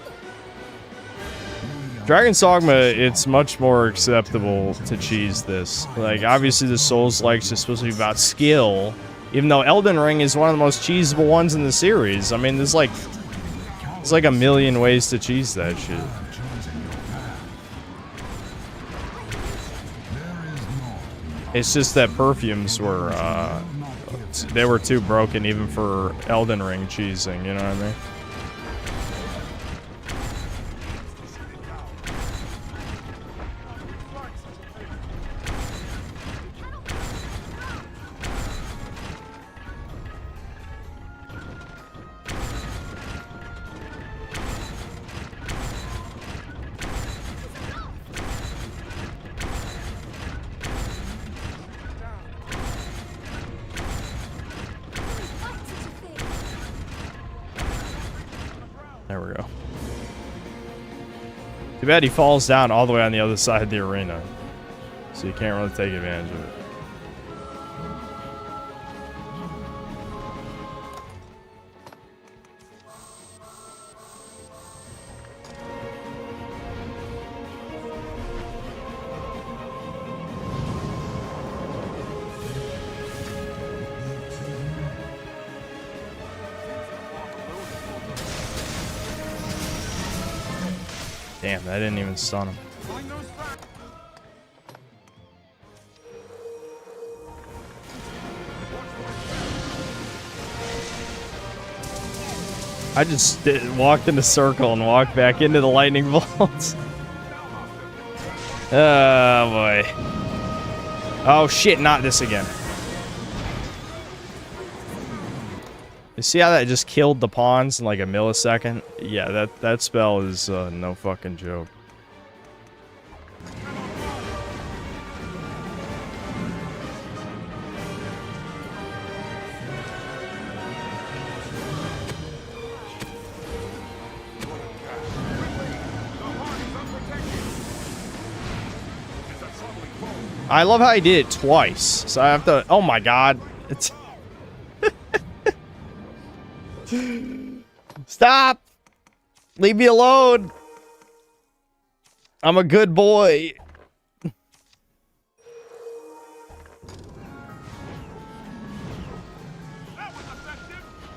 Dragon's Dogma, it's much more acceptable to cheese this. Like, obviously the Souls-likes is supposed to be about skill. Even though Elden Ring is one of the most cheesable ones in the series. I mean, there's like a million ways to cheese that shit. It's just that perfumes were, they were too broken even for Elden Ring cheesing, you know what I mean? There we go. Too bad he falls down all the way on the other side of the arena. So you can't really take advantage of it. Damn, that didn't even stun him. I just walked in a circle and walked back into the lightning bolts. Oh boy. Oh shit, not this again. You see how that just killed the pawns in like a millisecond? Yeah, that spell is no fucking joke. I love how he did it twice. So I have to... Oh my god. It's... Stop! Leave me alone! I'm a good boy.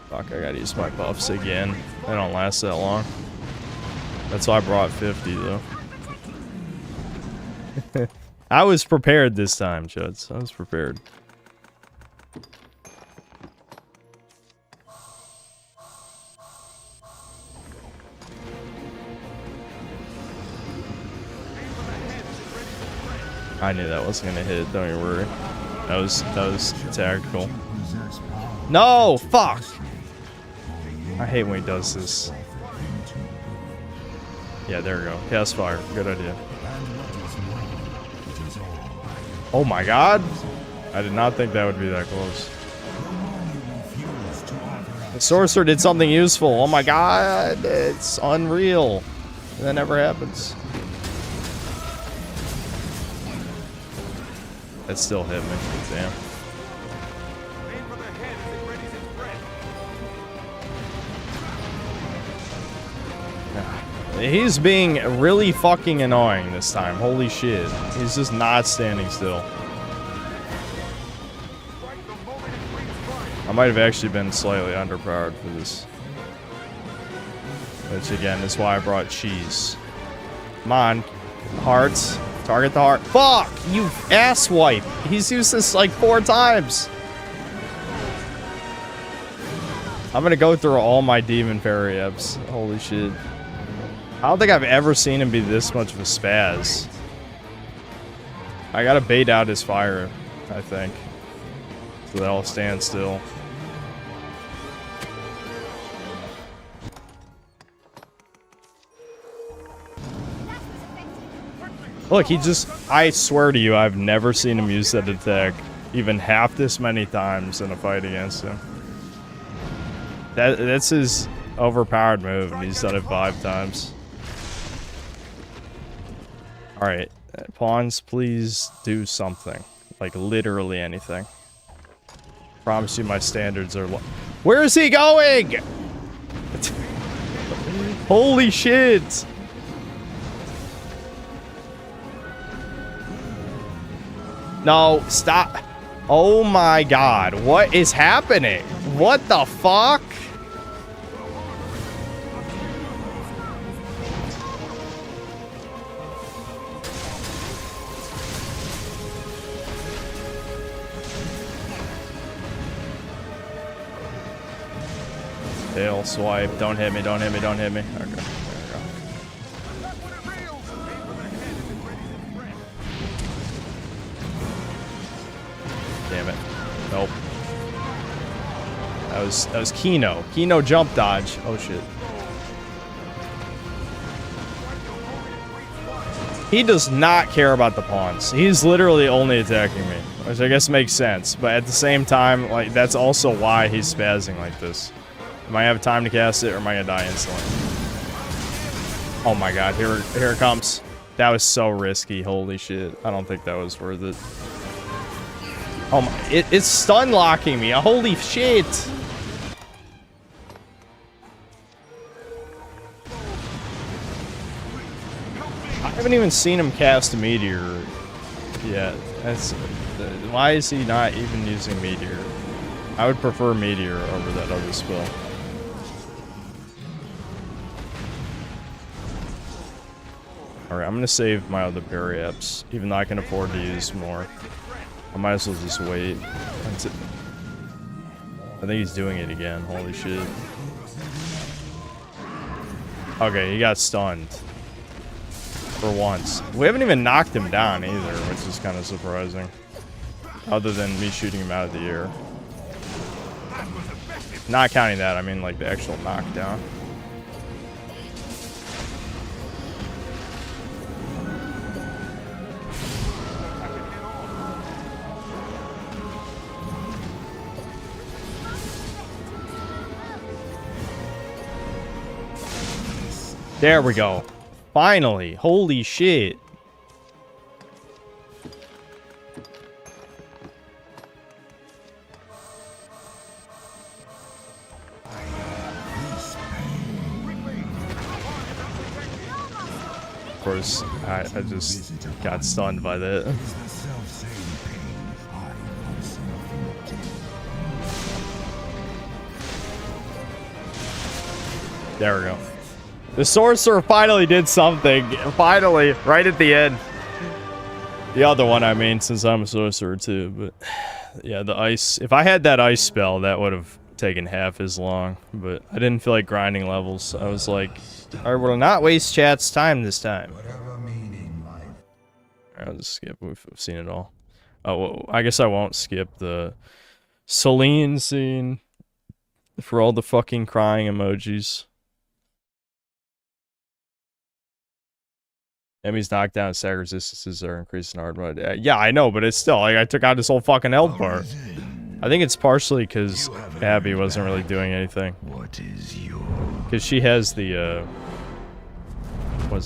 Fuck, I gotta use my buffs again. They don't last that long. That's why I brought 50 though. I was prepared this time, Chuds. I was prepared. I knew that wasn't gonna hit, don't you worry. That was tactical. No! Fuck! I hate when he does this. Yeah, there we go. Cast fire. Good idea. Oh my god! I did not think that would be that close. The sorcerer did something useful. Oh my god! It's unreal. That never happens. That still hit me. Damn. He's being really fucking annoying this time. Holy shit. He's just not standing still. I might have actually been slightly underpowered for this. Which again is why I brought cheese. Come on. Hearts. Target the heart. Fuck! You asswipe! He's used this like 4 times. I'm gonna go through all my demon parry eps. Holy shit. I don't think I've ever seen him be this much of a spaz. I gotta bait out his fire, I think. So that I'll stand still. Look, he just... I swear to you, I've never seen him use that attack even half this many times in a fight against him. That's his overpowered move, and he's done it 5 times. Alright, pawns, please do something. Like, literally anything. Promise you my standards are low. Where is he going?! Holy shit! No, stop. Oh my god, what is happening? What the fuck? Tail swipe. Don't hit me, don't hit me, don't hit me. Okay, there we go. Damn it. Nope. That was Kino. Kino jump dodge. Oh shit. He does not care about the pawns. He's literally only attacking me. Which I guess makes sense. But at the same time, like, that's also why he's spazzing like this. Am I have time to cast it, or am I gonna die instantly? Oh my god, here it comes. That was so risky, holy shit. I don't think that was worth it. Oh my, it's stun locking me, holy shit! I haven't even seen him cast a meteor yet. Why is he not even using meteor? I would prefer meteor over that other spell. Alright, I'm gonna save my other berry apps, even though I can afford to use more. I might as well just wait. I think he's doing it again. Holy shit. Okay, he got stunned. For once. We haven't even knocked him down either, which is kind of surprising. Other than me shooting him out of the air. Not counting that, I mean like the actual knockdown. There we go. Finally. Holy shit. Of course, I just got stunned by that. There we go. The sorcerer finally did something. Finally, right at the end. The other one, I mean, since I'm a sorcerer too. But yeah, the ice. If I had that ice spell, that would have taken half as long. But I didn't feel like grinding levels. I was like, I will not waste chat's time this time. I'll just skip. We've seen it all. Oh, well, I guess I won't skip the Celine scene for all the fucking crying emojis. Enemy's knockdown and stack resistances are increasing hard mode. Yeah, I know, but it's still like I took out his whole fucking health bar. I think it's partially because Abby wasn't really doing anything. What is your? Because she has the I'm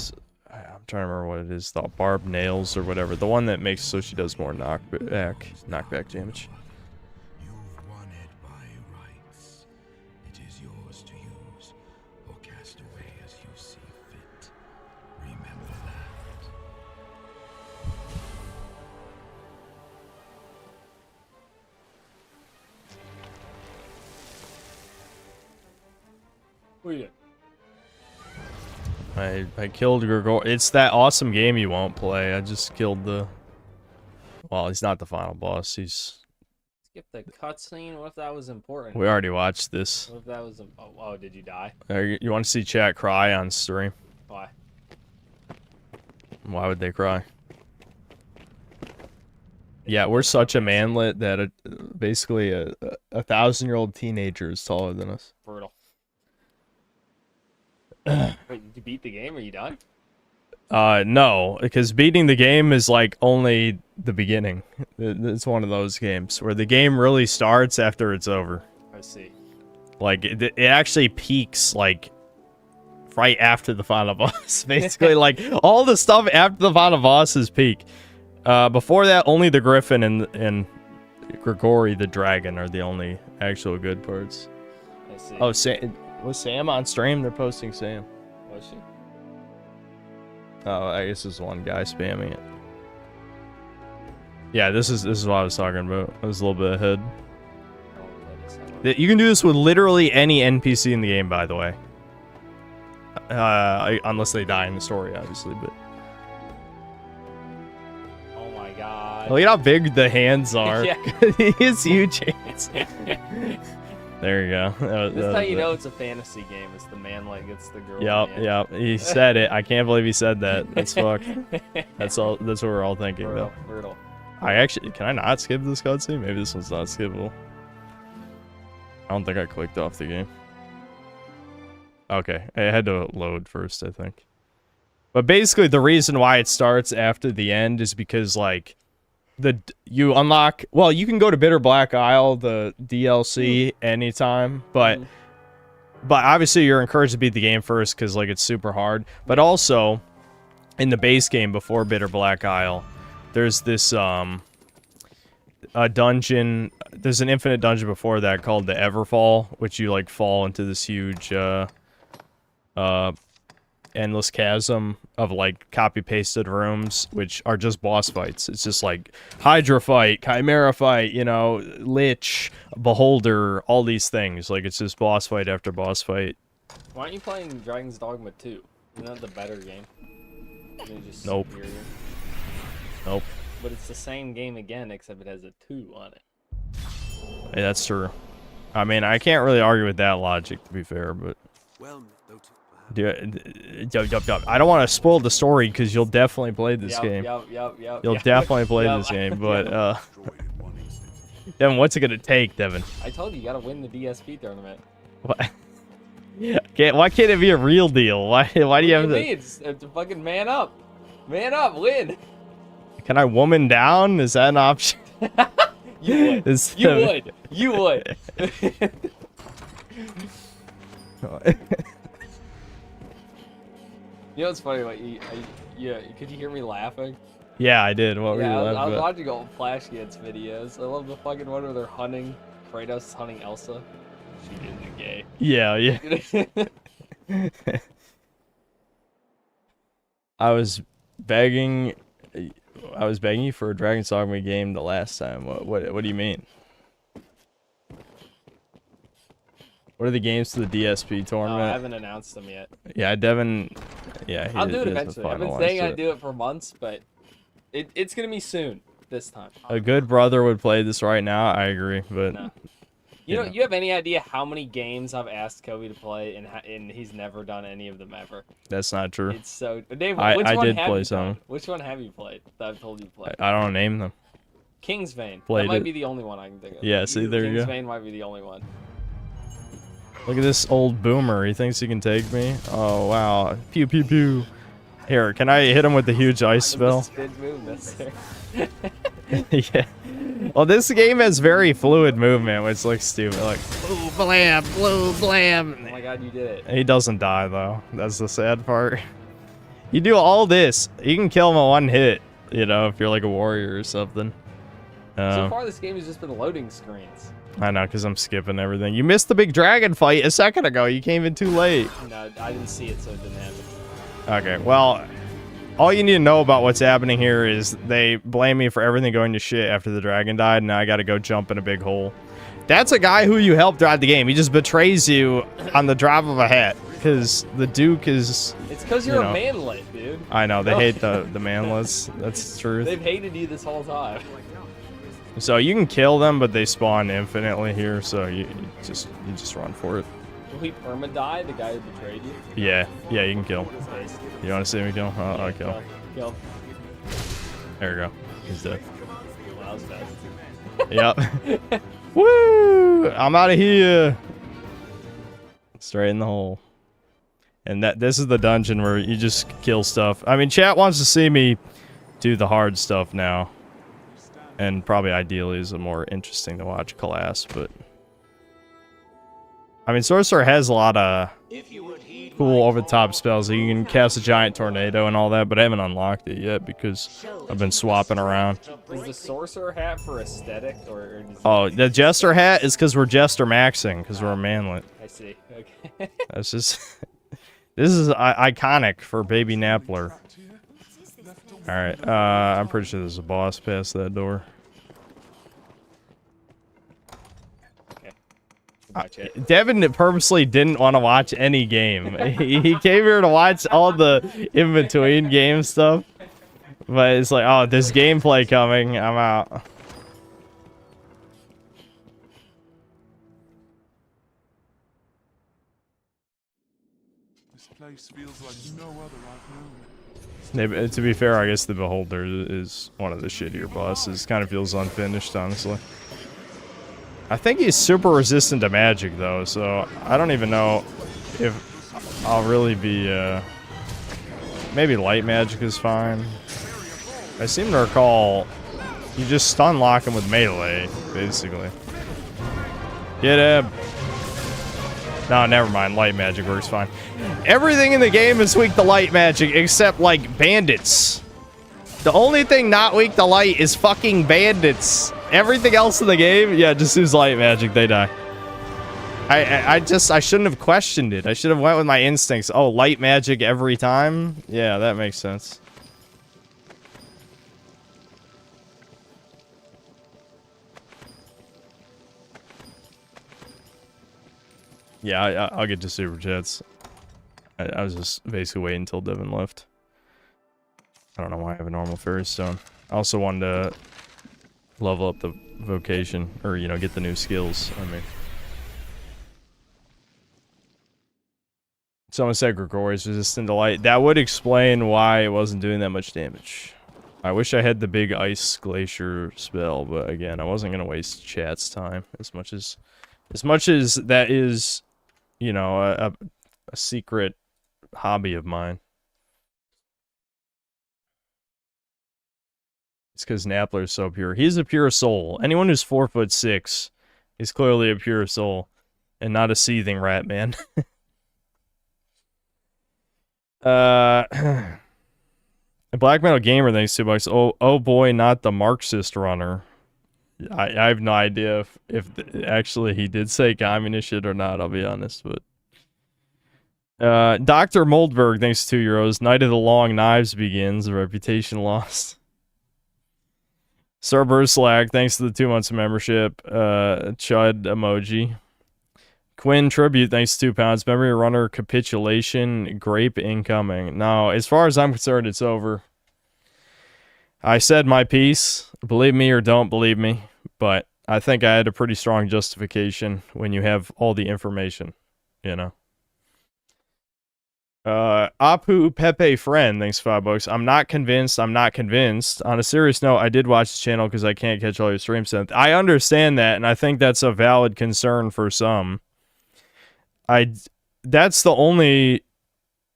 trying to remember what it is. The barbed nails or whatever. The one that makes so she does more knockback damage. You've won it by rights. It is yours to use or cast away as you see fit. Remember that. What are you doing? I killed Gregor. It's that awesome game you won't play. I just killed the... Well, he's not the final boss. He's... Skip the cutscene? What if that was important? We already watched this. What if that was... Oh, did you die? You want to see chat cry on stream? Why? Why would they cry? Yeah, we're such a manlet that basically a 1,000-year-old teenager is taller than us. Brutal. Wait, did you beat the game? Are you done? No, because beating the game is like only the beginning. It's one of those games where the game really starts after it's over. I see. Like it actually peaks like right after the final boss. Basically, like all the stuff after the final boss is peak. Before that, only the Griffin and Grigori the Dragon are the only actual good parts. I see. Oh, was Sam on stream? They're posting Sam. Was she? Oh, I guess there's one guy spamming it. Yeah, this is what I was talking about. I was a little bit ahead. You can do this with literally any NPC in the game, by the way. Unless they die in the story, obviously, but... Oh my god. Look at how big the hands are. Yeah. He has huge hands. There you go. This is how you know it's a fantasy game. It's the man like gets the girl. Yep. He said it. I can't believe he said that. That's fucked. That's all. That's what we're all thinking, though. Brutal. Can I not skip this cutscene? Maybe this one's not skippable. I don't think I clicked off the game. Okay, I had to load first, I think. But basically, the reason why it starts after the end is because, like, you unlock... Well, you can go to Bitter Black Isle, the DLC, anytime, but obviously you're encouraged to beat the game first because, like, it's super hard. But also, in the base game before Bitter Black Isle, there's this, a dungeon... There's an infinite dungeon before that called the Everfall, which you, like, fall into this huge, endless chasm of like copy-pasted rooms, which are just boss fights. It's just like Hydra fight, Chimera fight, you know, Lich, Beholder, all these things. Like it's just boss fight after boss fight. Why aren't you playing Dragon's Dogma 2? Isn't that the better game? They're just Nope. superior. Nope. But it's the same game again, except it has a 2 on it. Hey, that's true. I mean, I can't really argue with that logic, to be fair, but... Well, I don't want to spoil the story, because you'll definitely play this game. Yep. You'll definitely play this game, but, Devin, what's it gonna take, Devin? I told you, you gotta win the DSP tournament. What? Why can't it be a real deal? Why do you have to... It's a fucking man up. Man up, win. Can I woman down? Is that an option? You would. You would. You know what's funny? Like, could you hear me laughing? Yeah, I did. What were you laughing I was about? watching old Flash Kids videos. I love the fucking one where they're hunting Kratos, hunting Elsa. She isn't gay. Yeah. I was begging you for a Dragon's Dogma game the last time. What do you mean? What are the games to the DSP tournament? I haven't announced them yet. Yeah, Devin. Yeah, I'll do it eventually. I've been saying I'd do it for months, but it's gonna be soon. This time. A good brother would play this right now. I agree, but no. You have any idea how many games I've asked Kobe to play and he's never done any of them ever? That's not true. It's so. Dave, I one did have play you some. played? Which one have you played that I've told you to play? I don't name them. King's Vein. Played That might it. be the only one I can think of. Yeah, see, there you King's go. Vein might be the only one. Look at this old boomer. He thinks he can take me. Oh, wow. Pew, pew, pew. Here, can I hit him with the huge ice spell? Good move, mister. Yeah. Well, this game has very fluid movement, which looks stupid. Like, Blue blam, blue blam. Oh my god, you did it. he doesn't die, though. That's the sad part. You do all this. You can kill him in one hit, you know, if you're like a warrior or something. So far, this game has just been loading screens. I know, because I'm skipping everything. You missed the big dragon fight a second ago. You came in too late. No, I didn't see it, so it didn't happen. Okay, well, all you need to know about what's happening here is they blame me for everything going to shit after the dragon died, and now I gotta go jump in a big hole. That's a guy who you helped throughout the game. He just betrays you on the drop of a hat, because the Duke is... It's because you're a manlet, dude. I know, they hate the manlets. That's the truth. They've hated you this whole time. So you can kill them, but they spawn infinitely here, so you just run for it. Will he perma-die, the guy who betrayed you? Yeah, you can kill. You want to see me kill? I'll kill. Kill. There we go. He's dead. Well, that was fast. Yep. Woo! I'm out of here. Straight in the hole. And this is the dungeon where you just kill stuff. I mean, chat wants to see me do the hard stuff now. And probably ideally is a more interesting to watch class, but... I mean, Sorcerer has a lot of cool over-the-top spells. You can cast a giant tornado and all that, but I haven't unlocked it yet because I've been swapping around. Is the Sorcerer hat for aesthetic, or Oh, the Jester hat is because we're Jester maxing, because we're a manlet. I see. Okay. That's just... This is iconic for Baby Nappler. Alright, I'm pretty sure there's a boss past that door. Devin purposely didn't want to watch any game. He came here to watch all the in-between game stuff. But it's like, oh, there's gameplay coming. I'm out. This place feels like no other I've known. Maybe, to be fair, I guess the Beholder is one of the shittier bosses. Kind of feels unfinished, honestly. I think he's super resistant to magic, though, so I don't even know if I'll really be, maybe light magic is fine. I seem to recall you just stun lock him with melee, basically. Get him! No, never mind. Light magic works fine. Everything in the game is weak to light magic, except, like, bandits. The only thing not weak to light is fucking bandits. Everything else in the game, yeah, just use light magic, they die. I shouldn't have questioned it. I should have went with my instincts. Oh, light magic every time? Yeah, that makes sense. Yeah, I'll get to super chats. I was just basically waiting until Devin left. I don't know why I have a normal fairy stone. I also wanted to level up the vocation, or, you know, get the new skills. I mean, someone said Gregorius resistant to light. That would explain why it wasn't doing that much damage. I wish I had the big ice glacier spell, but again, I wasn't gonna waste chat's time as much as that is, you know, a secret hobby of mine. It's because Nappler's so pure. He's a pure soul. Anyone who's 4'6" is clearly a pure soul, and not a seething rat, man. Black Metal Gamer, thanks $2. Oh boy, not the Marxist runner. I have no idea if actually he did say communist shit or not, I'll be honest, but Dr. Moldberg, thanks to €2. Night of the Long Knives begins, reputation lost. Sir Burslag, thanks to the 2 months of membership. Chud emoji. Quinn Tribute, thanks to £2. Memory Runner capitulation. Grape incoming. Now, as far as I'm concerned, it's over. I said my piece. Believe me or don't believe me. But I think I had a pretty strong justification when you have all the information, you know. Apu Pepe Friend, thanks $5. I'm not convinced. On a serious note, I did watch the channel because I can't catch all your streams. I understand that, and I think that's a valid concern for some. That's the only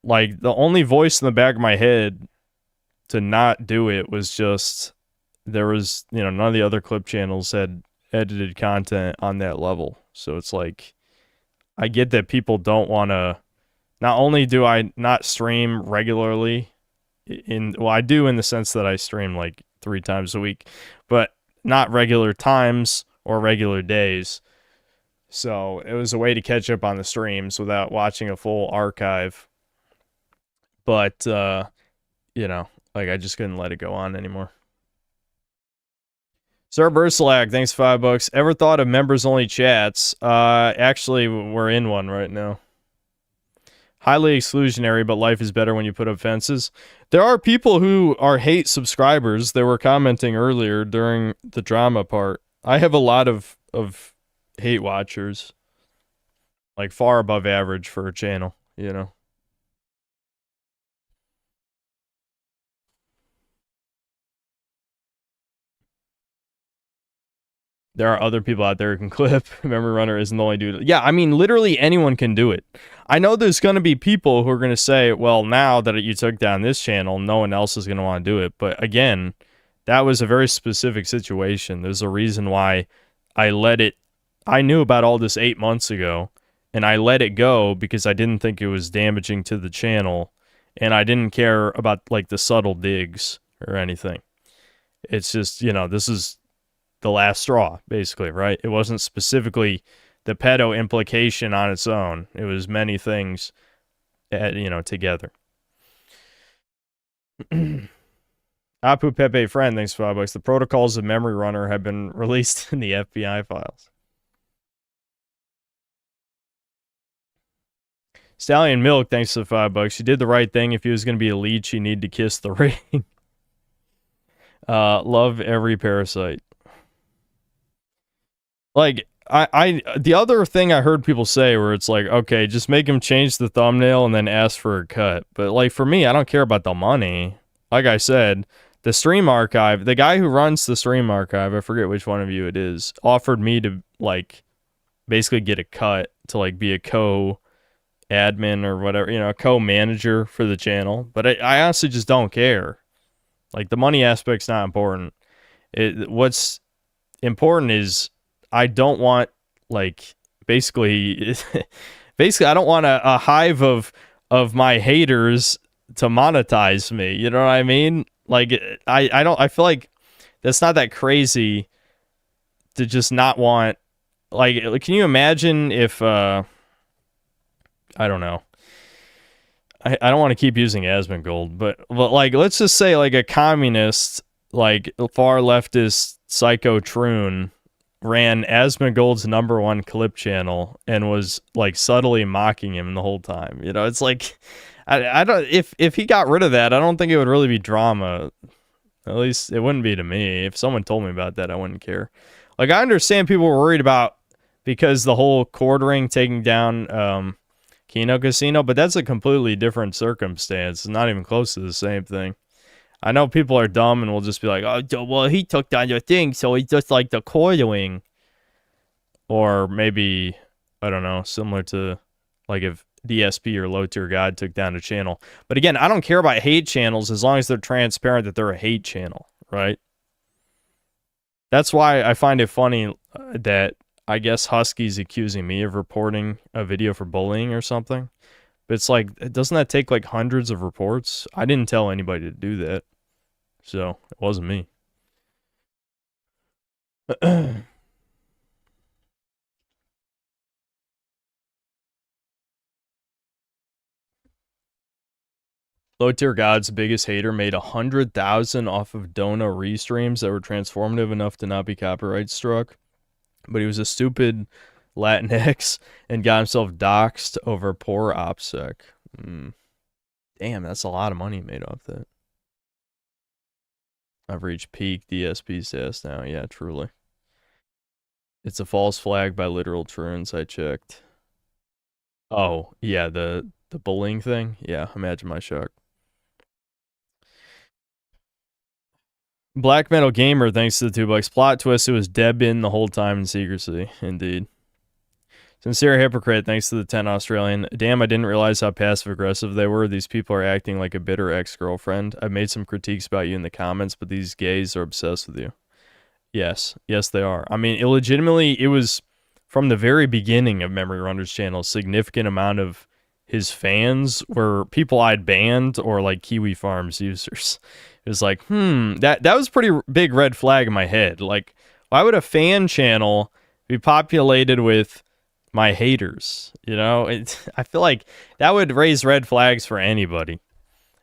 voice in the back of my head to not do it was just, there was, you know, none of the other clip channels had edited content on that level. So it's like, I get that people don't want to. Not only do I not stream regularly, well, I do in the sense that I stream like 3 times a week, but not regular times or regular days. So it was a way to catch up on the streams without watching a full archive. But, you know, like I just couldn't let it go on anymore. Sir Burslag, thanks $5. Ever thought of members-only chats? Actually, we're in one right now. Highly exclusionary, but life is better when you put up fences. There are people who are hate subscribers. They were commenting earlier during the drama part. I have a lot of hate watchers. Like, far above average for a channel, you know. There are other people out there who can clip. Memory Runner isn't the only dude. Yeah, I mean, literally anyone can do it. I know there's going to be people who are going to say, well, now that you took down this channel, no one else is going to want to do it. But again, that was a very specific situation. There's a reason why I let it. I knew about all this 8 months ago, and I let it go because I didn't think it was damaging to the channel, and I didn't care about, like, the subtle digs or anything. It's just, you know, this is the last straw, basically, right? It wasn't specifically the pedo implication on its own. It was many things, you know, together. Apu Pepe Friend, thanks for $5. The protocols of Memory Runner have been released in the FBI files. Stallion Milk, thanks for $5. You did the right thing. If he was going to be a leech, he needed to kiss the ring. Love every parasite. Like, the other thing I heard people say where it's like, okay, just make him change the thumbnail and then ask for a cut. But, like, for me, I don't care about the money. Like I said, the stream archive, the guy who runs the stream archive, I forget which one of you it is, offered me to, like, basically get a cut to, like, be a co-admin or whatever, you know, a co-manager for the channel. But I honestly just don't care. Like, the money aspect's not important. What's important is I don't want, like, basically, I don't want a hive of my haters to monetize me. You know what I mean? Like, I feel like that's not that crazy to just not want, like, can you imagine if, I don't know. I don't want to keep using Asmongold, but like, let's just say, like, a communist, like, far leftist psycho troon ran Asmongold's #1 clip channel and was, like, subtly mocking him the whole time. You know, it's like, I don't. If he got rid of that, I don't think it would really be drama. At least it wouldn't be to me. If someone told me about that, I wouldn't care. Like, I understand people were worried about because the whole quartering taking down Kino Casino, but that's a completely different circumstance. It's not even close to the same thing. I know people are dumb and will just be like, oh, well, he took down your thing, so he's just like the quartering. Or maybe, I don't know, similar to like if DSP or Low Tier God took down a channel. But again, I don't care about hate channels as long as they're transparent that they're a hate channel, right? That's why I find it funny that I guess Husky's accusing me of reporting a video for bullying or something. But it's like, doesn't that take like hundreds of reports? I didn't tell anybody to do that. So, it wasn't me. Low Tier God's biggest hater made 100,000 off of Dona restreams that were transformative enough to not be copyright struck. But he was a stupid Latinx and got himself doxxed over poor OPSEC. Damn, that's a lot of money made off that. I've reached peak DSP status now. Yeah, truly. It's a false flag by literal truants, I checked. Oh, yeah, the bullying thing? Yeah, imagine my shock. Black Metal Gamer, thanks to the $2. Plot twist, it was Debin the whole time in secrecy. Indeed. Sincere Hypocrite, thanks to the 10 Australian. Damn, I didn't realize how passive-aggressive they were. These people are acting like a bitter ex-girlfriend. I've made some critiques about you in the comments, but these gays are obsessed with you. Yes. Yes, they are. I mean, illegitimately, it was from the very beginning of Memory Runner's channel, a significant amount of his fans were people I'd banned or like Kiwi Farms users. It was like, that was a pretty big red flag in my head. Like, why would a fan channel be populated with my haters? You know, I feel like that would raise red flags for anybody.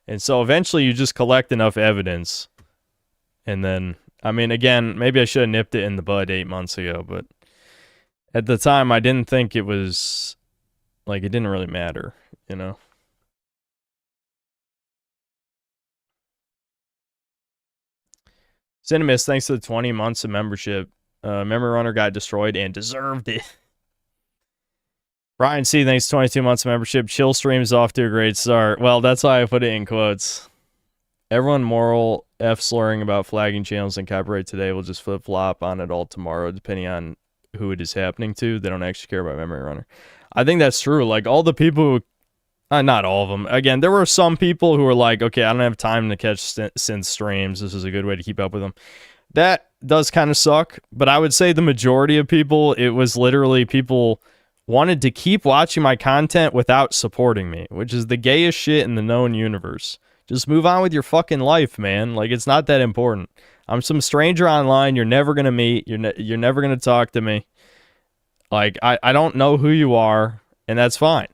And so eventually you just collect enough evidence. And then, I mean, again, maybe I should have nipped it in the bud 8 months ago, but at the time I didn't think it was, like, it didn't really matter, you know? Cinemas, thanks to the 20 months of membership. Memory Runner got destroyed and deserved it. Brian C, thanks to 22 months of membership. Chill streams off to a great start. Well, that's why I put it in quotes. Everyone moral F-slurring about flagging channels and copyright today will just flip-flop on it all tomorrow, depending on who it is happening to. They don't actually care about Memory Runner. I think that's true. Like, all the people who... not all of them. Again, there were some people who were like, okay, I don't have time to catch synth streams. This is a good way to keep up with them. That does kind of suck, but I would say the majority of people, it was literally people wanted to keep watching my content without supporting me, which is the gayest shit in the known universe. Just move on with your fucking life, man. Like, it's not that important. I'm some stranger online you're never going to meet. You're never going to talk to me. Like, I don't know who you are, and that's fine.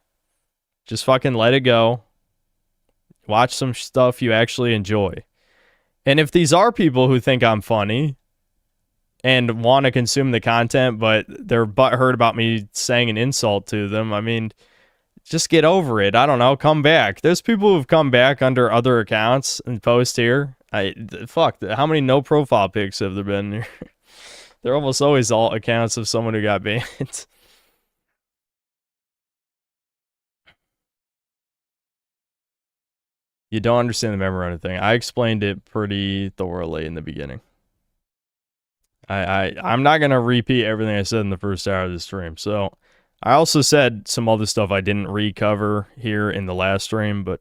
Just fucking let it go. Watch some stuff you actually enjoy. And if these are people who think I'm funny and want to consume the content, but they're butthurt about me saying an insult to them, I mean, just get over it. I don't know. Come back. There's people who've come back under other accounts and post here. Fuck, how many no profile pics have there been? They're almost always all accounts of someone who got banned. You don't understand the memory runner thing. I explained it pretty thoroughly in the beginning. I'm not going to repeat everything I said in the first hour of the stream. So I also said some other stuff I didn't recover here in the last stream, but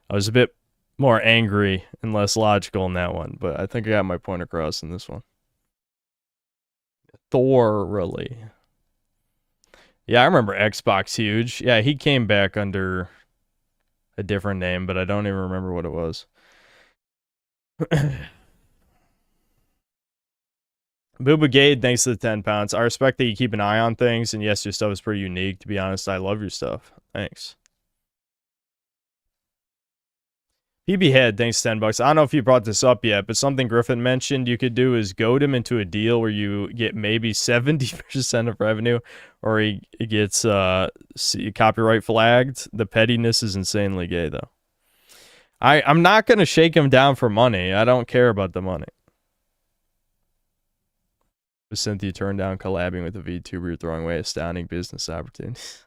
I was a bit more angry and less logical in that one. But I think I got my point across in this one. Thoroughly. Yeah, I remember Xbox Huge. Yeah, he came back under a different name, but I don't even remember what it was. Booba Gade, thanks to the 10 pounds. I respect that you keep an eye on things, and yes, your stuff is pretty unique. To be honest, I love your stuff. Thanks. PB Head, thanks $10. I don't know if you brought this up yet, but something Griffin mentioned you could do is goad him into a deal where you get maybe 70% of revenue, or he gets copyright flagged. The pettiness is insanely gay, though. I'm not going to shake him down for money. I don't care about the money. Cynthia turned down collabing with a VTuber. You're throwing away astounding business opportunities.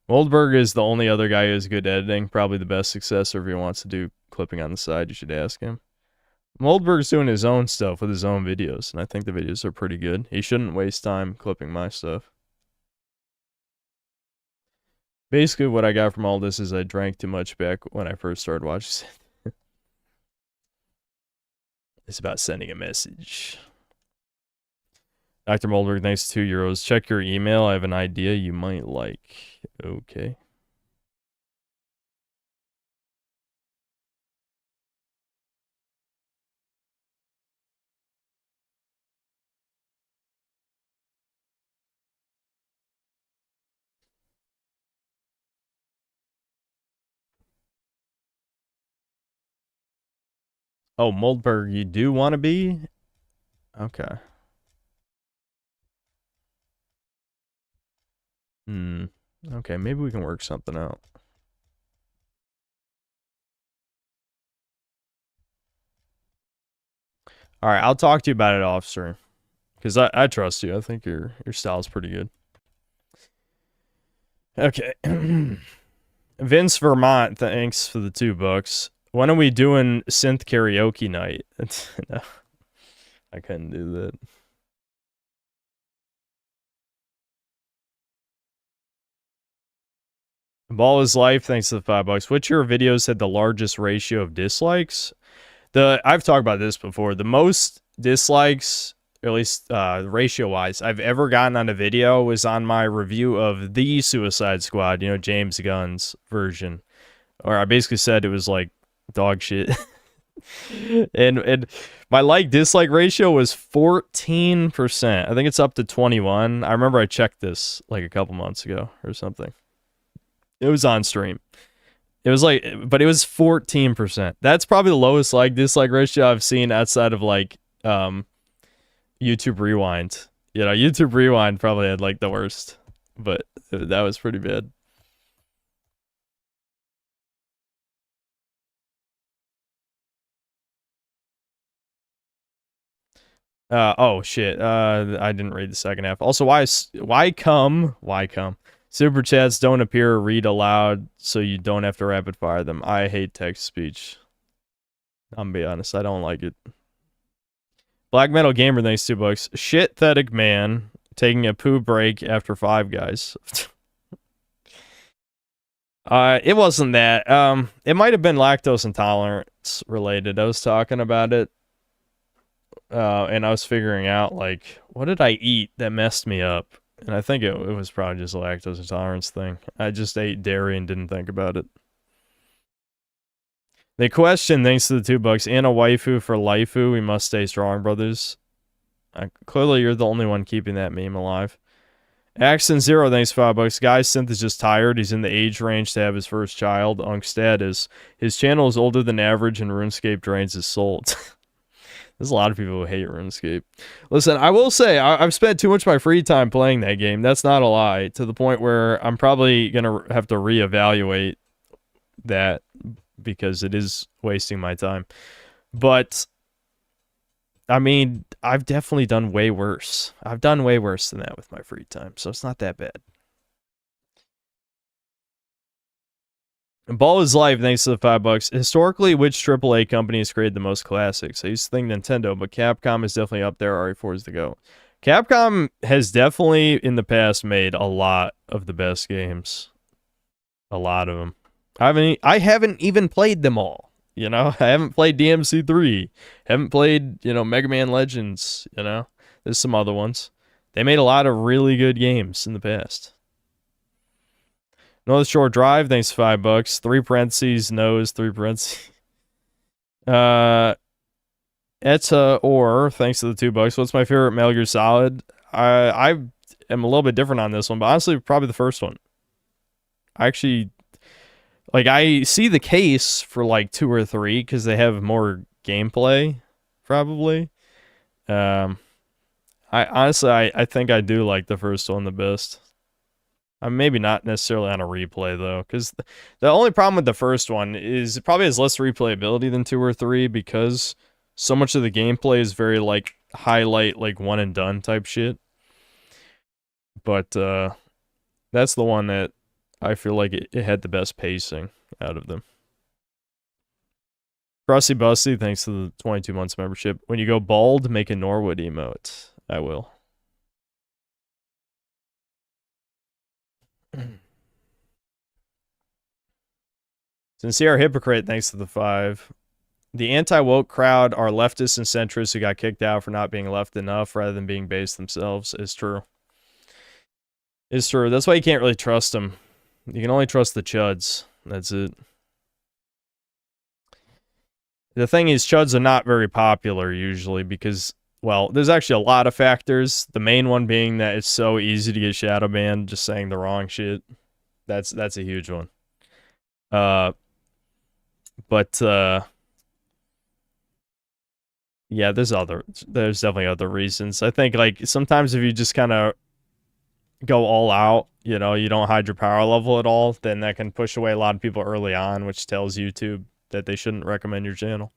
Moldberg is the only other guy who has good editing. Probably the best successor if he wants to do clipping on the side. You should ask him. Moldberg's doing his own stuff with his own videos, and I think the videos are pretty good. He shouldn't waste time clipping my stuff. Basically, what I got from all this is I drank too much back when I first started watching it. It's about sending a message. Dr. Moldberg, thanks €2. Check your email. I have an idea you might like. Okay. Oh, Moldberg, you do want to be? Okay. Okay, maybe we can work something out. All right, I'll talk to you about it, officer. Because I trust you. I think your style's pretty good. Okay. Vince Vermont, thanks for the $2. When are we doing synth karaoke night? No, I couldn't do that. Ball is life, thanks to the $5. Which of your videos had the largest ratio of dislikes? I've talked about this before. The most dislikes, or at least ratio-wise, I've ever gotten on a video was on my review of The Suicide Squad, you know, James Gunn's version. Or I basically said it was like dog shit. and my like-dislike ratio was 14%. I think it's up to 21. I remember I checked this like a couple months ago or something. It was on stream. It was like, but it was 14%. That's probably the lowest like-dislike ratio I've seen outside of like YouTube Rewind. You know, YouTube Rewind probably had like the worst, but that was pretty bad. Oh shit. I didn't read the second half. Also, why come? Super chats don't appear or read aloud, so you don't have to rapid fire them. I hate text speech. I'm gonna be honest, I don't like it. Black Metal Gamer, thanks $2. Shit-thetic man taking a poo break after Five Guys. It wasn't that. It might have been lactose intolerance related. I was talking about it. And I was figuring out, like, what did I eat that messed me up? And I think it was probably just a lactose intolerance thing. I just ate dairy and didn't think about it. The question, thanks to the $2. And a waifu for laifu, we must stay strong, brothers. Clearly, you're the only one keeping that meme alive. Accent Zero, thanks for $5. Guys, Synth is just tired. He's in the age range to have his first child. Unkstad is. His channel is older than average and RuneScape drains his soul. There's a lot of people who hate RuneScape. Listen, I will say, I've spent too much of my free time playing that game. That's not a lie. To the point where I'm probably going to have to reevaluate that because it is wasting my time. But, I mean, I've definitely done way worse. I've done way worse than that with my free time, so it's not that bad. Ball is life, thanks to the $5. Historically, which AAA company has created the most classics? I used to think Nintendo, but Capcom is definitely up there. RE4 is the go. Capcom has definitely, in the past, made a lot of the best games. A lot of them. I haven't even played them all. You know, I haven't played DMC3. Haven't played, you know, Mega Man Legends. You know, there's some other ones. They made a lot of really good games in the past. North Shore Drive, thanks $5. 3 parentheses, nose, 3 parentheses. Eta or, thanks to the $2. What's my favorite Metal Gear Solid? I am a little bit different on this one, but honestly, probably the first one. I actually Like, I see the case for like 2 or 3 because they have more gameplay, probably. I honestly, I think I do like the first one the best. I'm maybe not necessarily on a replay though, because the only problem with the first one is it probably has less replayability than 2 or 3 because so much of the gameplay is very like highlight, like one and done type shit. But that's the one that I feel like it had the best pacing out of them. Frosty Busty, thanks to the 22 months membership. When you go bald, make a Norwood emote. I will. Sincere Hypocrite, thanks to the 5. The anti-woke crowd are leftists and centrists who got kicked out for not being left enough rather than being based themselves. Is true. It's true. That's why you can't really trust them. You can only trust the chuds. That's it. The thing is, chuds are not very popular usually because, well, there's actually a lot of factors. The main one being that it's so easy to get shadow banned just saying the wrong shit. That's a huge one. But yeah, there's definitely other reasons. I think like sometimes if you just kind of go all out, you know, you don't hide your power level at all, then that can push away a lot of people early on, which tells YouTube that they shouldn't recommend your channel.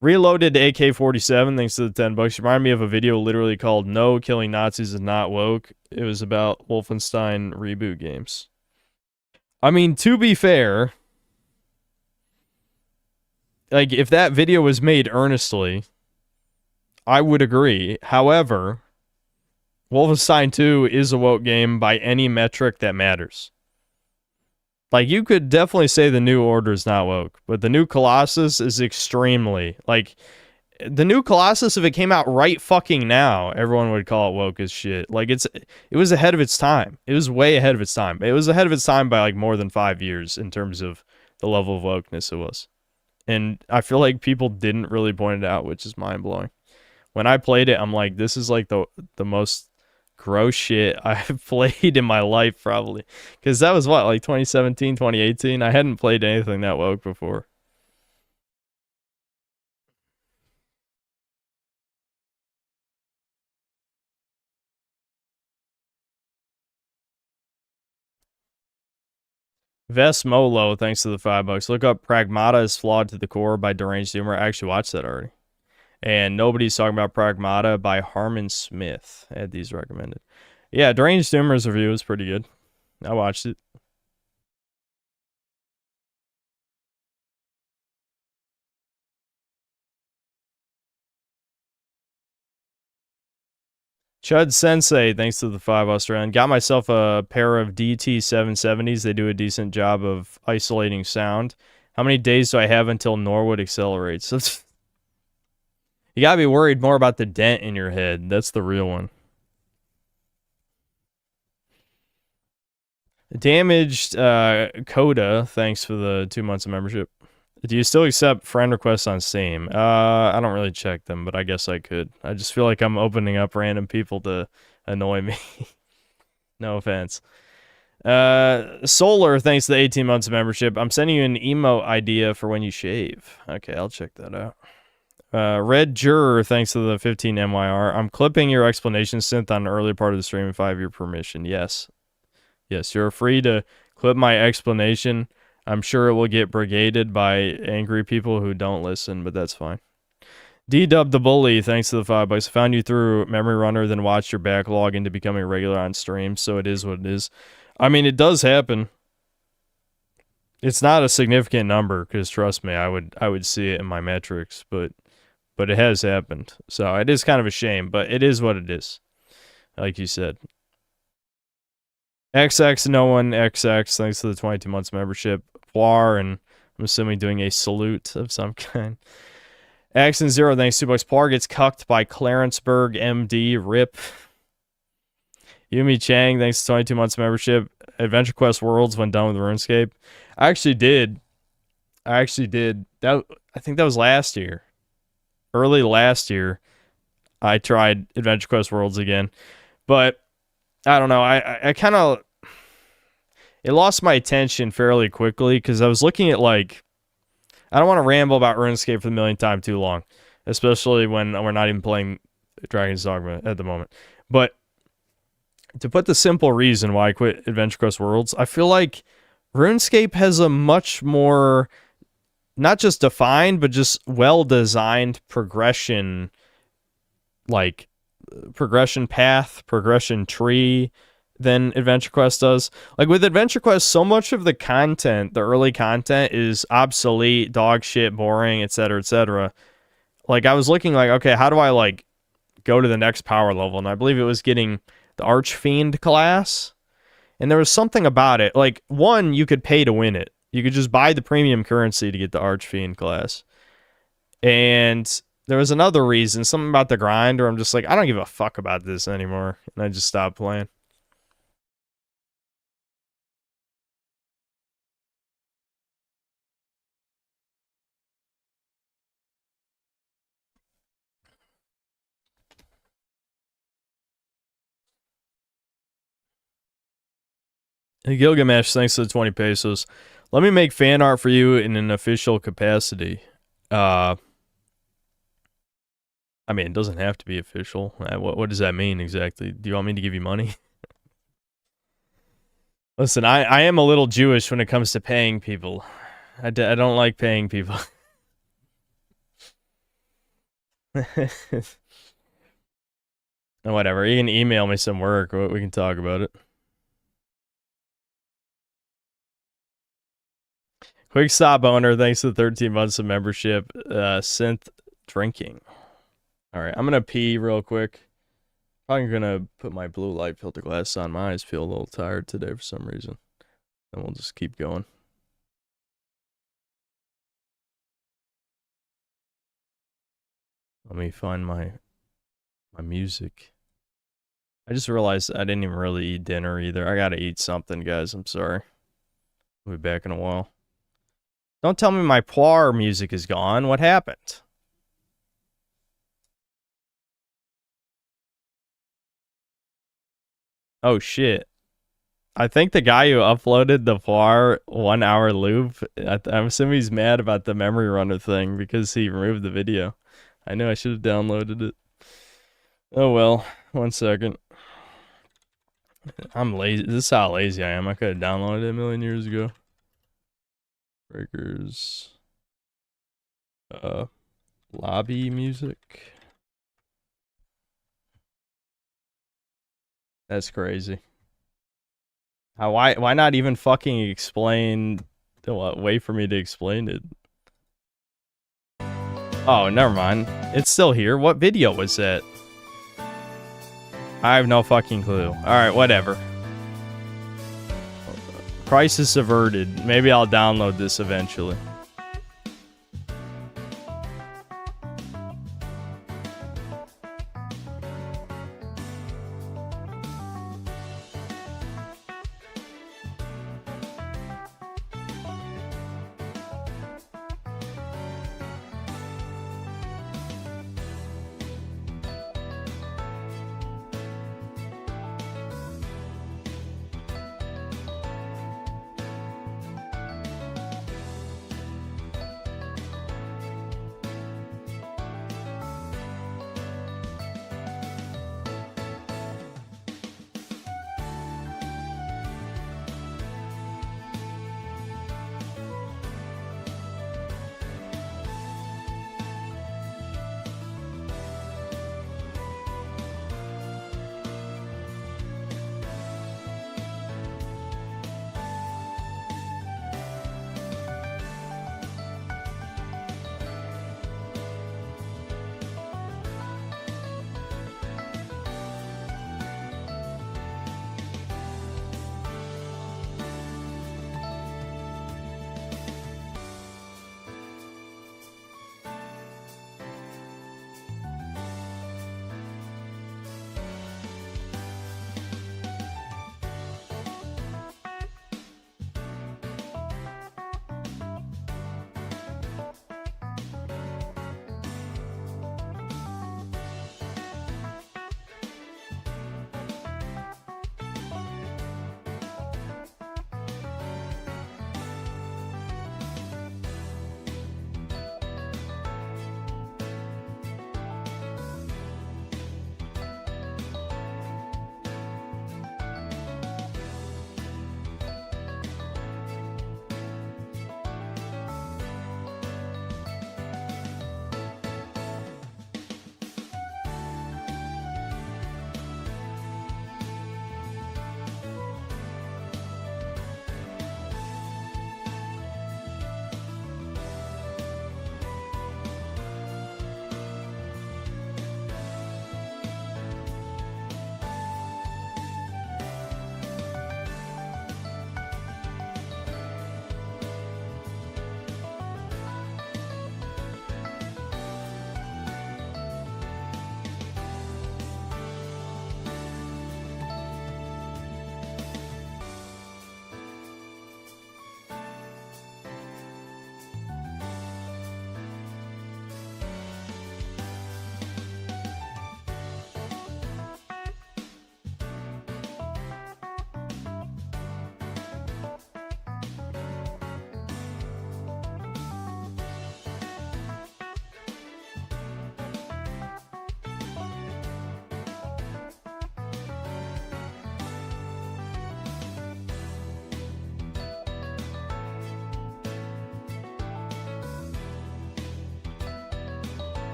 Reloaded AK-47, thanks to the 10 bucks. You remind me of a video literally called No, Killing Nazis is Not Woke. It was about Wolfenstein reboot games. I mean, to be fair, like, if that video was made earnestly, I would agree. However, Wolfenstein 2 is a woke game by any metric that matters. Like, you could definitely say the New Order is not woke, but the new Colossus is extremely, like, the new Colossus, if it came out right fucking now, everyone would call it woke as shit. Like, it was ahead of its time. It was way ahead of its time. It was ahead of its time by, like, more than 5 years in terms of the level of wokeness it was. And I feel like people didn't really point it out, which is mind-blowing. When I played it, I'm like, this is like the most gross shit I've played in my life, probably. Because that was what, like 2017, 2018? I hadn't played anything that woke before. Ves Molo, thanks to the $5. Look up Pragmata is Flawed to the Core by Deranged Humor. I actually watched that already. And Nobody's Talking About Pragmata by Harmon Smith. I had these recommended. Yeah, Deranged Humor's review was pretty good. I watched it. Chud Sensei, thanks to the 5 Australian. Got myself a pair of DT770s. They do a decent job of isolating sound. How many days do I have until Norwood accelerates? You gotta be worried more about the dent in your head. That's the real one. Damaged Coda, thanks for the 2 months of membership. Do you still accept friend requests on Steam? I don't really check them, but I guess I could. I just feel like I'm opening up random people to annoy me. No offense. Solar, thanks to the 18 months of membership. I'm sending you an emote idea for when you shave. Okay, I'll check that out. Red Juror, thanks to the 15 MYR. I'm clipping your explanation synth on an early part of the stream if I have your permission. Yes. Yes, you're free to clip my explanation. I'm sure it will get brigaded by angry people who don't listen, but that's fine. D-Dub the Bully, thanks to the $5. I found you through Memory Runner, then watched your backlog into becoming regular on stream, so it is what it is. I mean, it does happen. It's not a significant number, because trust me, I would see it in my metrics, but it has happened. So it is kind of a shame, but it is what it is. Like you said. XX No One XX, thanks to the 22 months membership. Poir, and I'm assuming doing a salute of some kind. Accent Zero, thanks to $2. Poir gets cucked by Clarenceburg MD. RIP. Yumi Chang, thanks to 22 months membership. Adventure Quest Worlds when done with RuneScape. I actually did. That, I think that was last year. Early last year, I tried Adventure Quest Worlds again. But, I don't know. I kind of... it lost my attention fairly quickly because I was looking at like, I don't want to ramble about RuneScape for the millionth time too long, especially when we're not even playing Dragon's Dogma at the moment. But to put the simple reason why I quit Adventure Quest Worlds, I feel like RuneScape has a much more, not just defined, but just well-designed progression, like progression path, progression tree than Adventure Quest does. Like with Adventure Quest, so much of the content, the early content, is obsolete, dog shit, boring, etc., etc. Like I was looking like, okay, how do I like go to the next power level? And I believe it was getting the Archfiend class. And there was something about it. Like, one, you could pay to win it. You could just buy the premium currency to get the Archfiend class. And there was another reason, something about the grind, where I'm just like, I don't give a fuck about this anymore. And I just stopped playing. Hey, Gilgamesh, thanks for the 20 pesos. Let me make fan art for you in an official capacity. I mean, it doesn't have to be official. What does that mean exactly? Do you want me to give you money? Listen, I am a little Jewish when it comes to paying people. I don't like paying people. Whatever, you can email me some work. We can talk about it. Quick stop owner, thanks to the 13 months of membership. Synth drinking. All right, I'm gonna pee real quick. Probably gonna put my blue light filter glasses on. My eyes feel a little tired today for some reason. And we'll just keep going. Let me find my music. I just realized I didn't even really eat dinner either. I gotta eat something, guys. I'm sorry. We'll be back in a while. Don't tell me my Poir music is gone. What happened? Oh, shit. I think the guy who uploaded the Poir 1 hour loop, I'm assuming he's mad about the memory runner thing because he removed the video. I know I should have downloaded it. Oh well, 1 second. I'm lazy. This is how lazy I am. I could have downloaded it a million years ago. Breakers. Lobby music. That's crazy. Why not even fucking explain? What? Wait for me to explain it. Oh, never mind. It's still here. What video was that? I have no fucking clue. Alright, whatever. Crisis averted. Maybe I'll download this eventually.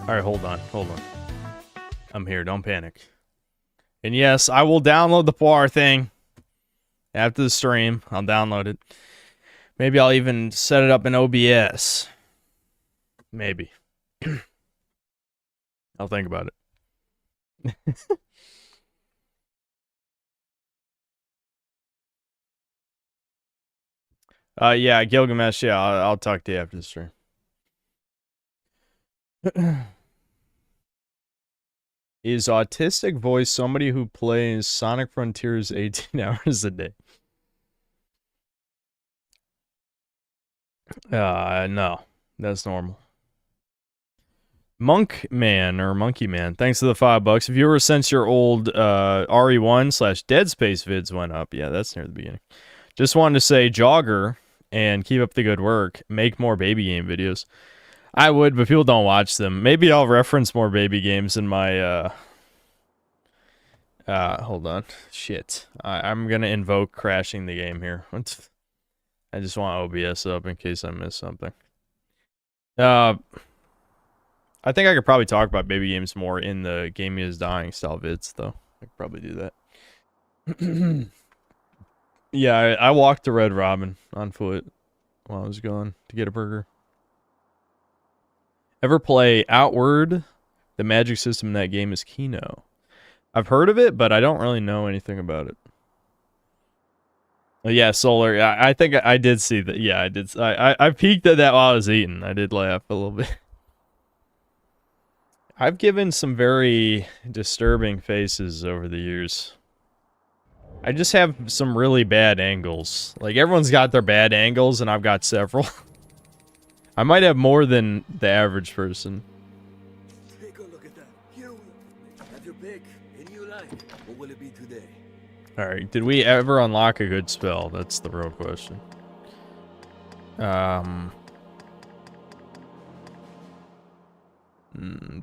Alright, hold on. I'm here, don't panic. And yes, I will download the Poir thing. After the stream, I'll download it. Maybe I'll even set it up in OBS. Maybe. I'll think about it. Yeah, Gilgamesh, yeah, I'll talk to you after the stream. Is autistic voice somebody who plays Sonic Frontiers 18 hours a day? No. That's normal. Monk Man or Monkey Man, thanks for the $5. If you were since your old RE1/Dead Space vids went up, yeah, that's near the beginning. Just wanted to say, Jogger, and keep up the good work. Make more baby game videos. I would, but people don't watch them. Maybe I'll reference more baby games in my hold on. Shit. I'm gonna invoke crashing the game here. I just want OBS up in case I miss something. I think I could probably talk about baby games more in the Gaming is Dying style vids, though. I could probably do that. Yeah, I walked to Red Robin on foot while I was going to get a burger. Ever play Outward? The magic system in that game is Kino. I've heard of it, but I don't really know anything about it. Yeah, Solar. I think I did see that. Yeah, I did. I peeked at that while I was eating. I did laugh a little bit. I've given some very disturbing faces over the years. I just have some really bad angles. Like, everyone's got their bad angles, and I've got several. I might have more than the average person. Take a look at that. Here we have your pick. Any you like. What will it be today? Alright, did we ever unlock a good spell? That's the real question.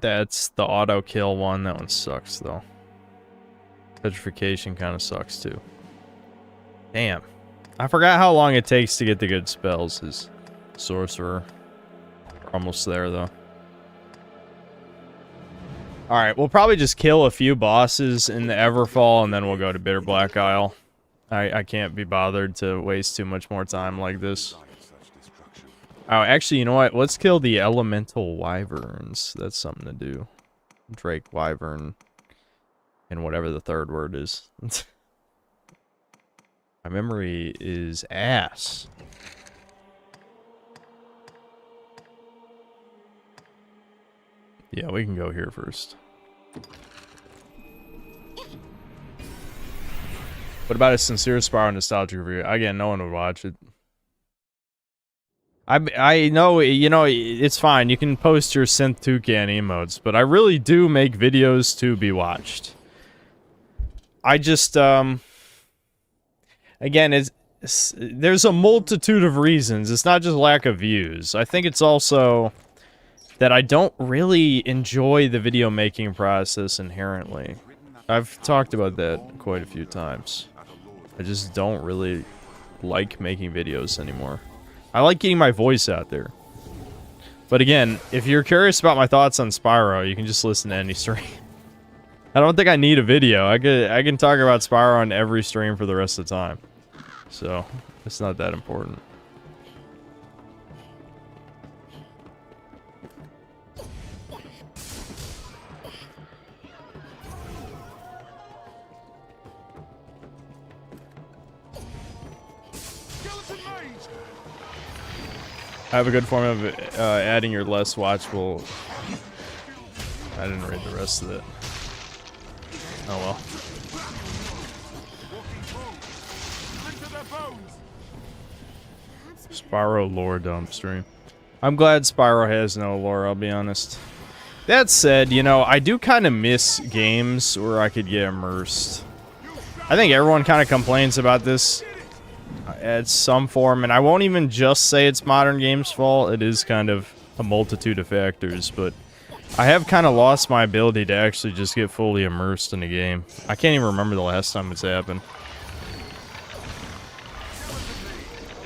That's the auto kill one. That one sucks, though. Petrification kind of sucks, too. Damn. I forgot how long it takes to get the good spells as Sorcerer. We're almost there, though. Alright, we'll probably just kill a few bosses in the Everfall, and then we'll go to Bitter Black Isle. I can't be bothered to waste too much more time like this. Oh, actually, you know what? Let's kill the Elemental Wyverns. That's something to do. Drake, Wyvern, and whatever the third word is. My memory is ass. Yeah, we can go here first. What about a sincere Spyro nostalgia review? Again, no one would watch it. I know, you know, it's fine. You can post your synth toucan emotes, but I really do make videos to be watched. I just, again, there's a multitude of reasons. It's not just lack of views. I think it's also that I don't really enjoy the video making process inherently. I've talked about that quite a few times. I just don't really like making videos anymore. I like getting my voice out there. But again, if you're curious about my thoughts on Spyro, you can just listen to any stream. I don't think I need a video. I can talk about Spyro on every stream for the rest of the time. So, it's not that important. I have a good form of adding your less watchable. I didn't read the rest of it. Oh well. Spyro lore dump stream. I'm glad Spyro has no lore, I'll be honest. That said, you know, I do kind of miss games where I could get immersed. I think everyone kind of complains about this at some form, and I won't even just say it's modern games' fault. It is kind of a multitude of factors, but I have kind of lost my ability to actually just get fully immersed in a game. I can't even remember the last time it's happened.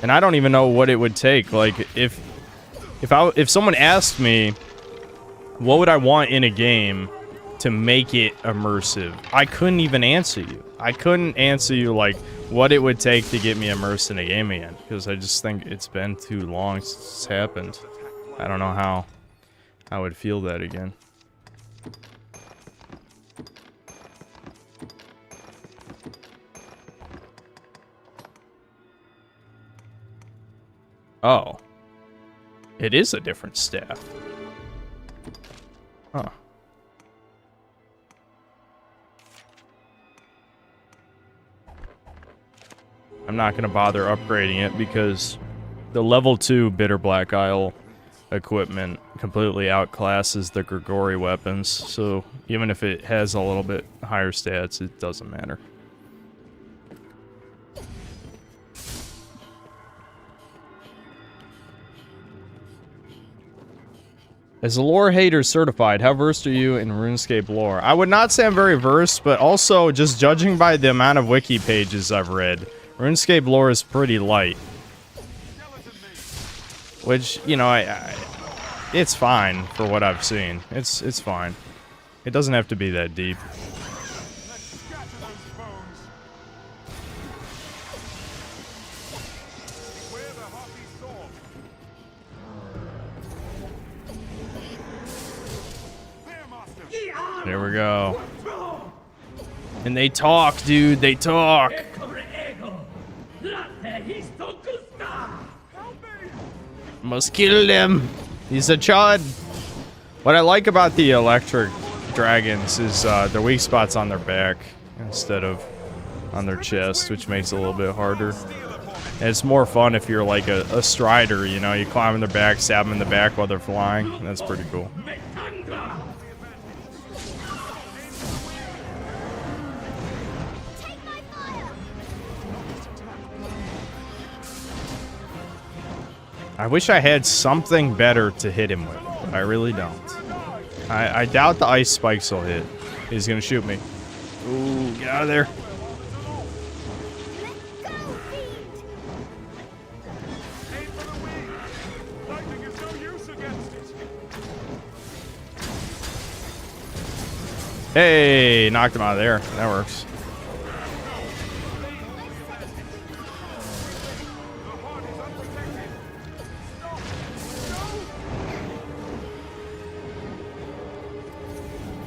And I don't even know what it would take. Like, if someone asked me, what would I want in a game to make it immersive? I couldn't even answer you. I couldn't answer you, like, what it would take to get me immersed in a game again, because I just think it's been too long since it's happened. I don't know how I would feel that again. Oh. It is a different staff. Huh. I'm not going to bother upgrading it because the level 2 Bitter Black Isle equipment completely outclasses the Grigori weapons, so even if it has a little bit higher stats, it doesn't matter. As a lore hater certified, how versed are you in RuneScape lore? I would not say I'm very versed, but also just judging by the amount of wiki pages I've read, RuneScape lore is pretty light. Which, you know, it's fine for what I've seen. It's fine. It doesn't have to be that deep. There we go. And they talk, dude. They talk. Must kill them. He's a chud. What I like about the electric dragons is their weak spots on their back instead of on their chest, which makes it a little bit harder. And it's more fun if you're like a strider, you know, you climb on their back, stab them in the back while they're flying. That's pretty cool. I wish I had something better to hit him with, but I really don't. I doubt the ice spikes will hit. He's gonna shoot me. Ooh, get out of there. Hey, knocked him out of there. That works.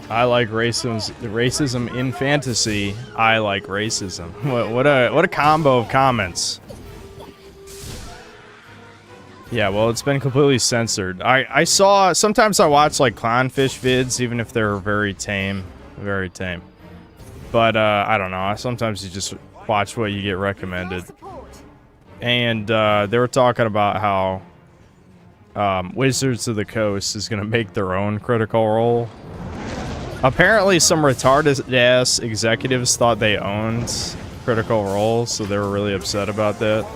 I like racism in fantasy. I like racism. What a combo of comments. Yeah, well, it's been completely censored. I saw, sometimes I watch like clownfish vids, even if they're very tame. Very tame. But I don't know. Sometimes you just watch what you get recommended. And they were talking about how Wizards of the Coast is going to make their own Critical Role. Apparently some retarded-ass executives thought they owned Critical Role, so they were really upset about that.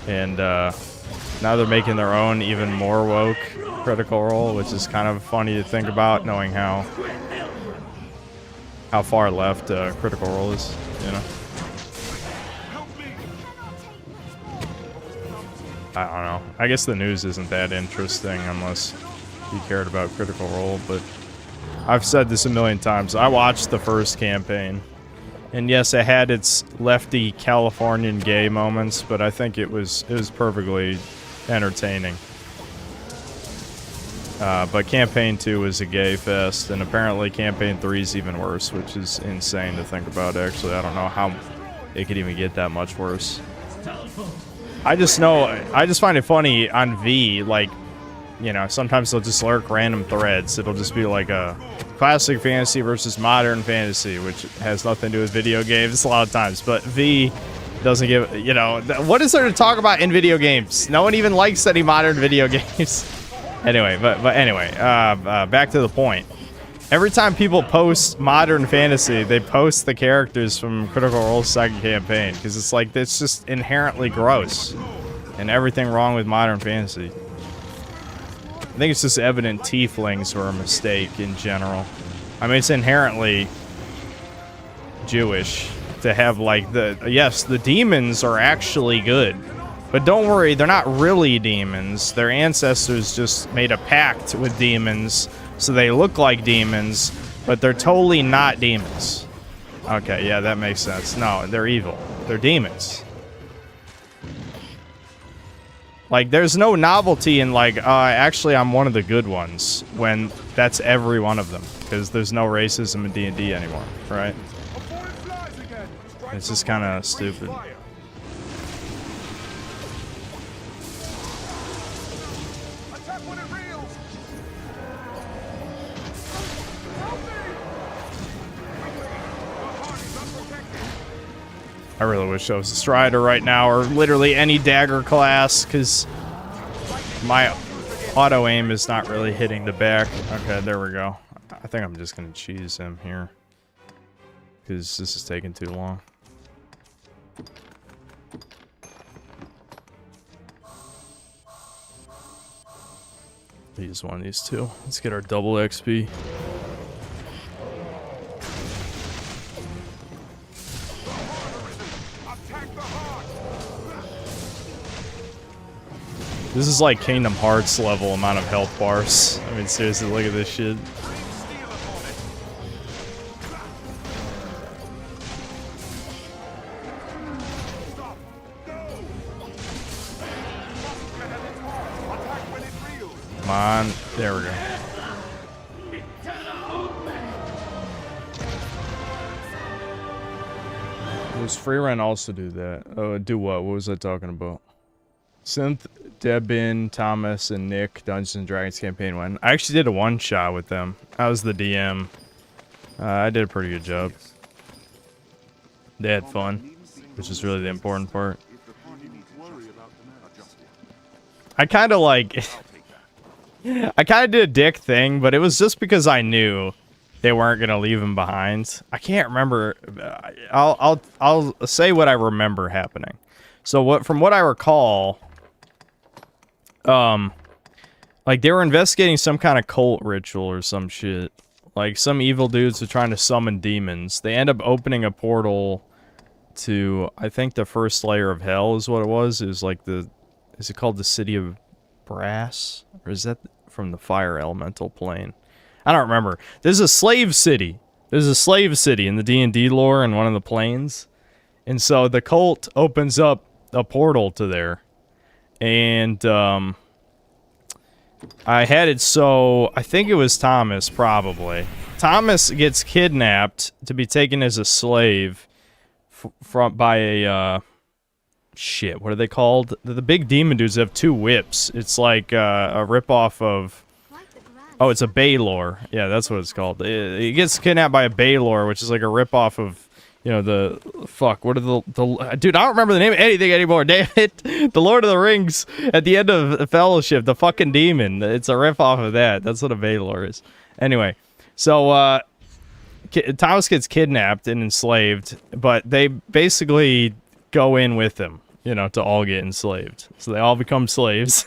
And now they're making their own, even more woke Critical Role, which is kind of funny to think about, knowing how far left Critical Role is, you know? I don't know. I guess the news isn't that interesting unless you cared about Critical Role, but I've said this a million times. I watched the first campaign, and yes, it had its lefty Californian gay moments, but I think it was perfectly entertaining. But campaign 2 was a gay fest, and apparently campaign 3 is even worse, which is insane to think about. Actually, I don't know how it could even get that much worse. I just find it funny on V, like, you know, sometimes they'll just lurk random threads. It'll just be like a classic fantasy versus modern fantasy, which has nothing to do with video games a lot of times. But V doesn't give, you know, what is there to talk about in video games? No one even likes any modern video games. Anyway, but anyway, back to the point. Every time people post modern fantasy, they post the characters from Critical Role's second campaign, because it's like, it's just inherently gross. And everything wrong with modern fantasy. I think it's just evident tieflings were a mistake in general. I mean, it's inherently Jewish to have, like, yes, the demons are actually good. But don't worry, they're not really demons. Their ancestors just made a pact with demons So they look like demons, but they're totally not demons. Okay, yeah, that makes sense. No, they're evil. They're demons. Like, there's no novelty in, like, actually, I'm one of the good ones, when that's every one of them. Because there's no racism in D&D anymore, right? It's just kind of stupid. I really wish I was a Strider right now, or literally any dagger class, because my auto-aim is not really hitting the back. Okay, there we go. I think I'm just going to cheese him here, because this is taking too long. Use one of these two. Let's get our double XP. This is like Kingdom Hearts level amount of health bars. I mean, seriously, look at this shit. Come on. There we go. Does Freerun also do that? Oh, do what? What was I talking about? Synth, Debin, Thomas, and Nick, Dungeons and Dragons campaign 1. I actually did a one-shot with them. I was the DM. I did a pretty good job. They had fun, which is really the important part. I kind of like... I kind of did a dick thing, but it was just because I knew they weren't going to leave him behind. I can't remember. I'll say what I remember happening. So from what I recall... like they were investigating some kind of cult ritual or some shit. Like some evil dudes are trying to summon demons. They end up opening a portal to, I think, the first layer of hell is what it was. It was like is it called the City of Brass? Or is that from the fire elemental plane? I don't remember. There's a slave city. There's a slave city in the D&D lore in one of the planes. And so the cult opens up a portal to there. And, I had it so... I think it was Thomas, probably. Thomas gets kidnapped to be taken as a slave by a, shit, what are they called? The big demon dudes have two whips. It's like, a ripoff of... Oh, it's a Baylor. Yeah, that's what it's called. He gets kidnapped by a Baylor, which is like a ripoff of... You know, the... Fuck, what are the... Dude, I don't remember the name of anything anymore, damn it! The Lord of the Rings, at the end of Fellowship, the fucking demon. It's a riff-off of that. That's what a Baylor is. Anyway, so, Thomas gets kidnapped and enslaved, but they basically go in with him, you know, to all get enslaved. So they all become slaves.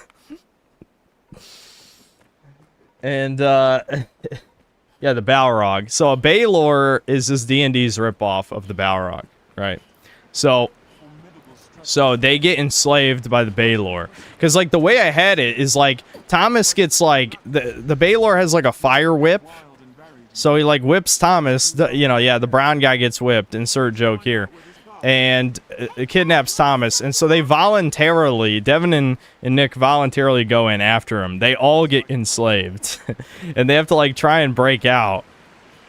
And, yeah, the Balrog. So a Baylor is this D&D's ripoff of the Balrog, right? So they get enslaved by the Baylor. Because, like, the way I had it is, like, Thomas gets, like... The Baylor has, like, a fire whip. So he, like, whips Thomas. The brown guy gets whipped. Insert joke here. And it kidnaps Thomas. And so they voluntarily... Devin and Nick voluntarily go in after him. They all get enslaved. And they have to, like, try and break out.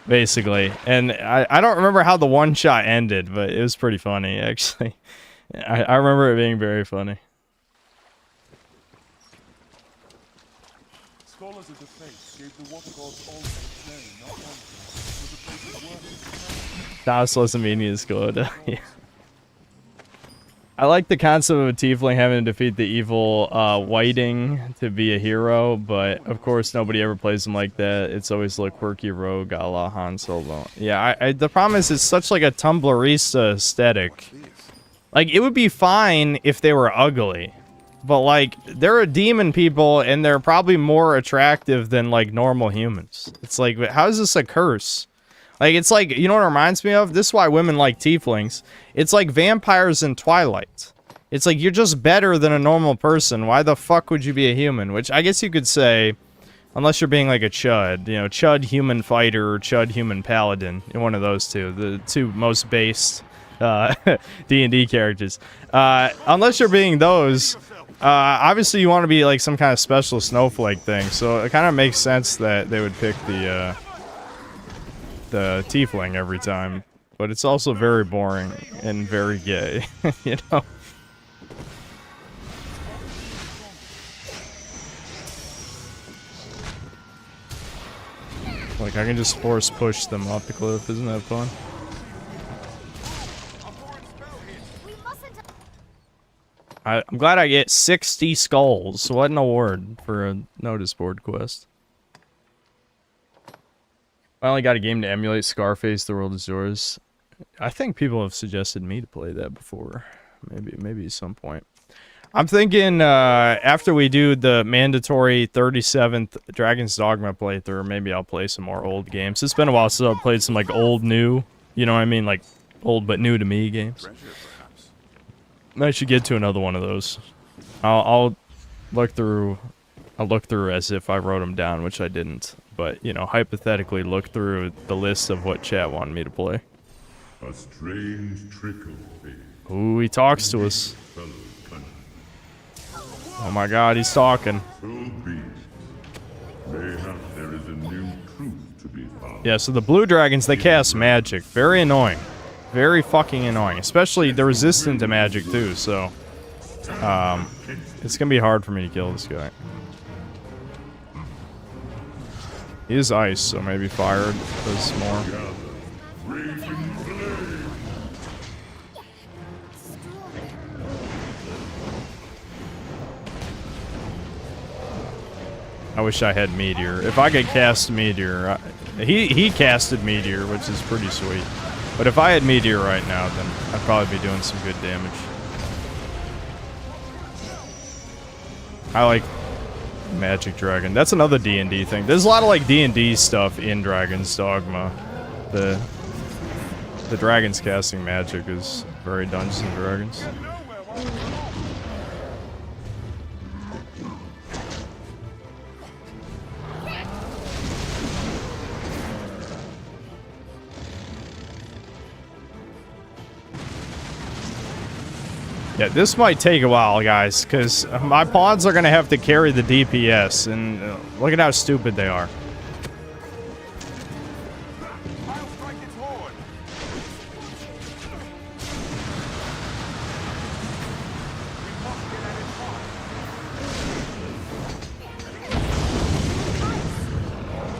Basically. And I don't remember how the one-shot ended. But it was pretty funny, actually. I remember it being very funny. Scholars of the faith gave the water gods all its name, not one. It was a place of worship. Thomas doesn't mean he is good. Yeah. I like the concept of a tiefling having to defeat the evil whiting to be a hero, but of course nobody ever plays him like that. It's always like quirky rogue a la Han Solo. Yeah, the problem is it's such like a Tumblrista aesthetic. Like, it would be fine if they were ugly, but like, they're a demon people and they're probably more attractive than like normal humans. It's like, how is this a curse? Like, it's like, you know what it reminds me of? This is why women like tieflings. It's like vampires in Twilight. It's like, you're just better than a normal person. Why the fuck would you be a human? Which I guess you could say, Unless you're being like a Chud, you know, Chud human fighter or Chud human paladin. One of those two, the two most based D&D characters. Unless you're being those, obviously you want to be like some kind of special snowflake thing. So it kind of makes sense that they would pick the tiefling every time. But it's also very boring and very gay, you know. Like, I can just force push them off the cliff. Isn't that fun? I'm glad I get 60 skulls. What an award for a notice board quest. Finally got a game to emulate Scarface, The World Is Yours. I think people have suggested me to play that before. Maybe at some point. I'm thinking after we do the mandatory 37th Dragon's Dogma playthrough, maybe I'll play some more old games. It's been a while since I've played some like old new, you know what I mean, like old but new to me games. I should get to another one of those. I'll look through. I'll look through as if I wrote them down, which I didn't. But you know, hypothetically, look through the list of what chat wanted me to play. A strange trickle. Ooh, he talks to us. Oh my god, he's talking. Yeah, so the blue dragons, they cast magic. Very annoying. Very fucking annoying. Especially, they're resistant to magic too, so... it's gonna be hard for me to kill this guy. He is ice, so maybe fire does more. I wish I had Meteor. If I could cast Meteor... He casted Meteor, which is pretty sweet. But if I had Meteor right now, then I'd probably be doing some good damage. I like Magic Dragon. That's another D&D thing. There's a lot of like D&D stuff in Dragon's Dogma. The dragons casting magic is very Dungeons and Dragons. Yeah, this might take a while, guys, because my pawns are going to have to carry the DPS, and look at how stupid they are.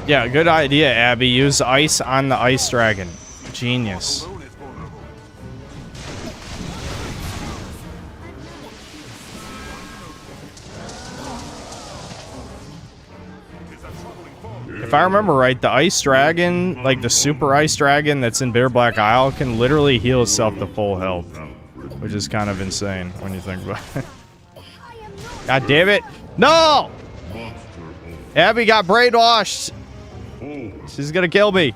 Yeah, good idea, Abby. Use ice on the ice dragon. Genius. If I remember right, the ice dragon, like the super ice dragon that's in Bear Black Isle, can literally heal itself to full health. Which is kind of insane when you think about it. God damn it. No! Abby got brainwashed. She's gonna kill me.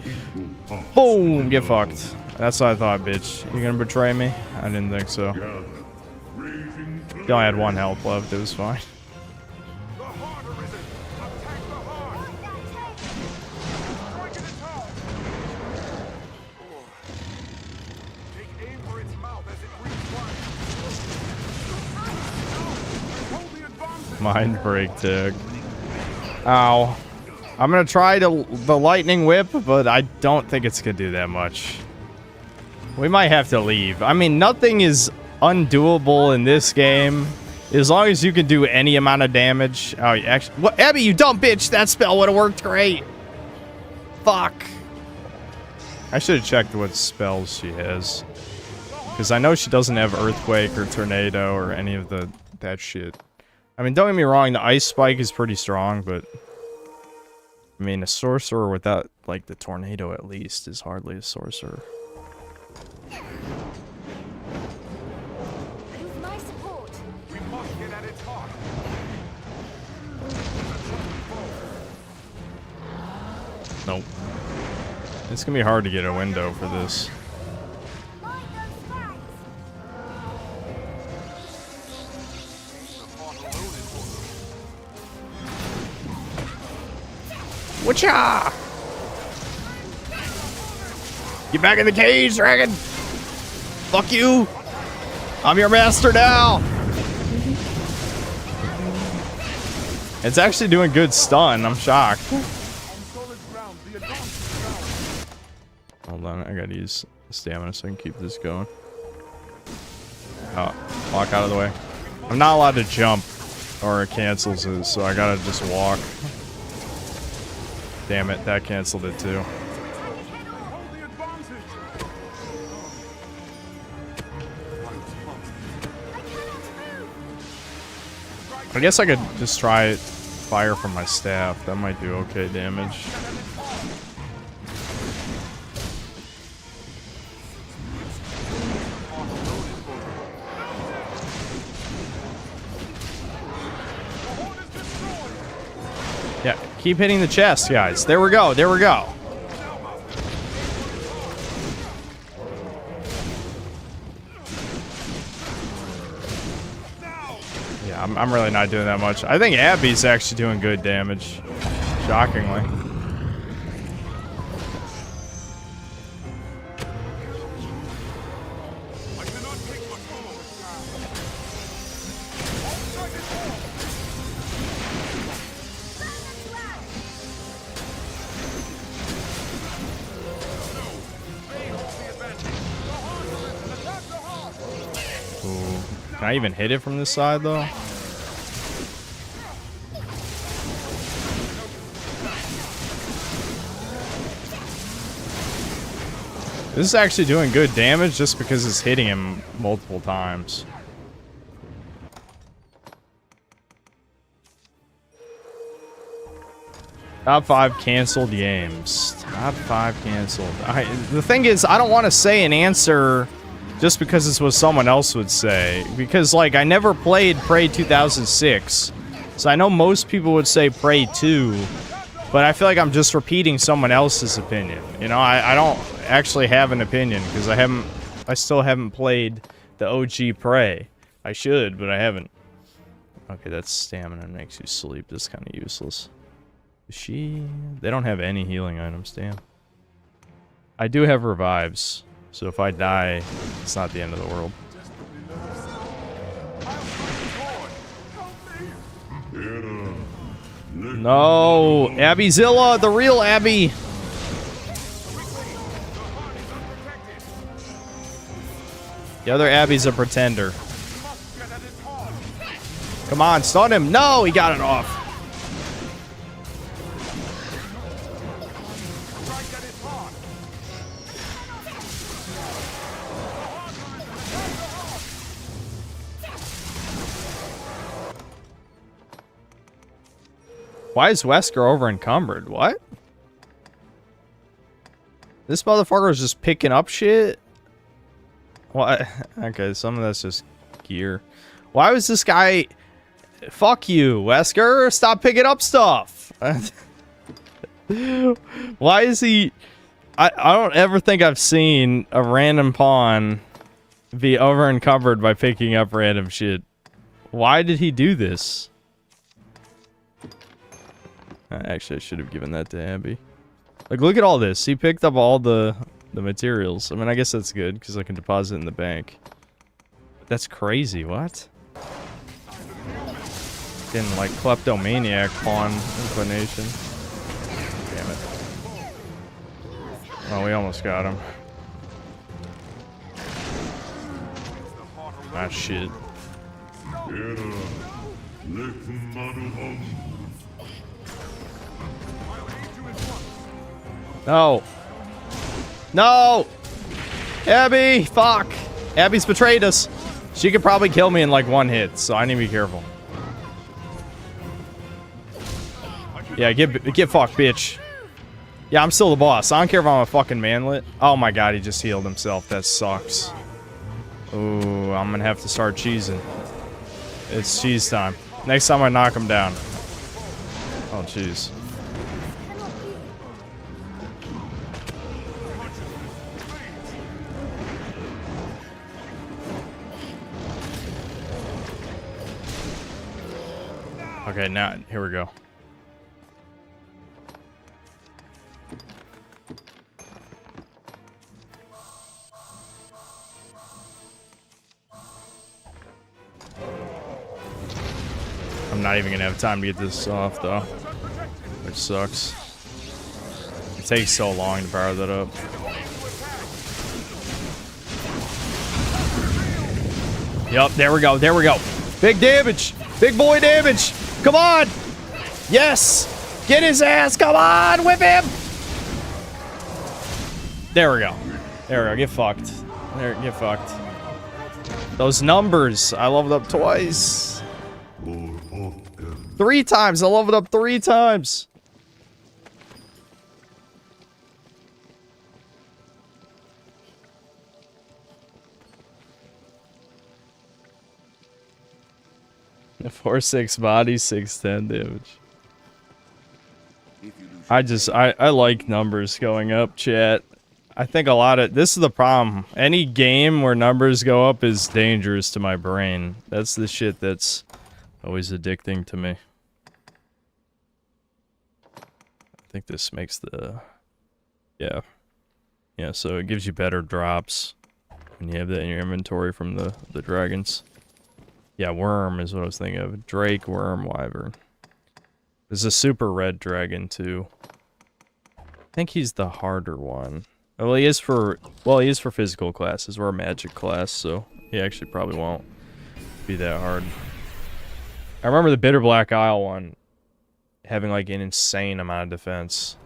Boom! Get fucked. That's what I thought, bitch. You gonna betray me? I didn't think so. He only had 1 health left. It was fine. Mind break tag. Ow. I'm gonna try the lightning whip, but I don't think it's gonna do that much. We might have to leave. I mean, nothing is undoable in this game. As long as you can do any amount of damage. Oh, actually, what? Abby, you dumb bitch! That spell would have worked great. Fuck. I should have checked what spells she has, because I know she doesn't have Earthquake or Tornado or any of that shit. I mean, don't get me wrong, the Ice Spike is pretty strong, but... I mean, a sorcerer without, like, the Tornado at least is hardly a sorcerer. With my support. We must get at its heart. Nope. It's gonna be hard to get a window for this. Whatcha? Get back in the cage, dragon! Fuck you! I'm your master now! It's actually doing good stun. I'm shocked. Hold on, I gotta use stamina so I can keep this going. Oh, walk out of the way. I'm not allowed to jump or it cancels it, so I gotta just walk. Damn it, that canceled it too. I guess I could just try fire from my staff. That might do okay damage. Yeah, keep hitting the chest, guys. There we go. There we go. Yeah, I'm really not doing that much. I think Abby's actually doing good damage. Shockingly. Can I even hit it from this side, though? This is actually doing good damage just because it's hitting him multiple times. Top 5 canceled games. Top 5 canceled. The thing is, I don't want to say an answer just because it's what someone else would say. Because, like, I never played Prey 2006. So I know most people would say Prey 2. But I feel like I'm just repeating someone else's opinion. You know, I don't actually have an opinion because I still haven't played the OG Prey. I should, but I haven't. Okay, that's stamina and makes you sleep. That's kind of useless. They don't have any healing items, damn. I do have revives, so if I die, it's not the end of the world. No, Abbyzilla, the real Abby. The other Abby's a pretender. Come on, stun him. No, he got it off. Why is Wesker over encumbered? What? This motherfucker is just picking up shit? What? Okay, some of that's just gear. Why was this guy... Fuck you, Wesker. Stop picking up stuff. Why is he... I don't ever think I've seen a random pawn be over encumbered by picking up random shit. Why did he do this? Actually, I should have given that to Abby. Like, look at all this. He picked up all the materials. I mean, I guess that's good, because I can deposit in the bank. But that's crazy. What? Getting, like, kleptomaniac pawn inclination. Damn it. Oh, we almost got him. Ah, shit. No. No! Abby! Fuck! Abby's betrayed us. She could probably kill me in like one hit, so I need to be careful. Yeah, get fucked, bitch. Yeah, I'm still the boss. I don't care if I'm a fucking manlet. Oh my god, he just healed himself. That sucks. Ooh, I'm gonna have to start cheesing. It's cheese time. Next time I knock him down. Oh, jeez. Okay, now, here we go. I'm not even gonna have time to get this off though, which sucks. It takes so long to power that up. Yup, there we go, there we go. Big damage, big boy damage. Come on, yes, get his ass. Come on, whip him. There we go. There we go. Get fucked. There, get fucked. Those numbers. I leveled up twice. 3 times. I leveled up 3 times. The 4/6 body, 6/10 damage. I like numbers going up, chat. I think a lot of this is the problem. Any game where numbers go up is dangerous to my brain. That's the shit that's always addicting to me. I think this makes the yeah, so it gives you better drops when you have that in your inventory from the dragons. Yeah, worm is what I was thinking of. Drake, worm, wyvern. There's a super red dragon too. I think he's the harder one. Well, he is for physical classes. We're a magic class, so he actually probably won't be that hard. I remember the Bitter Black Isle one having like an insane amount of defense.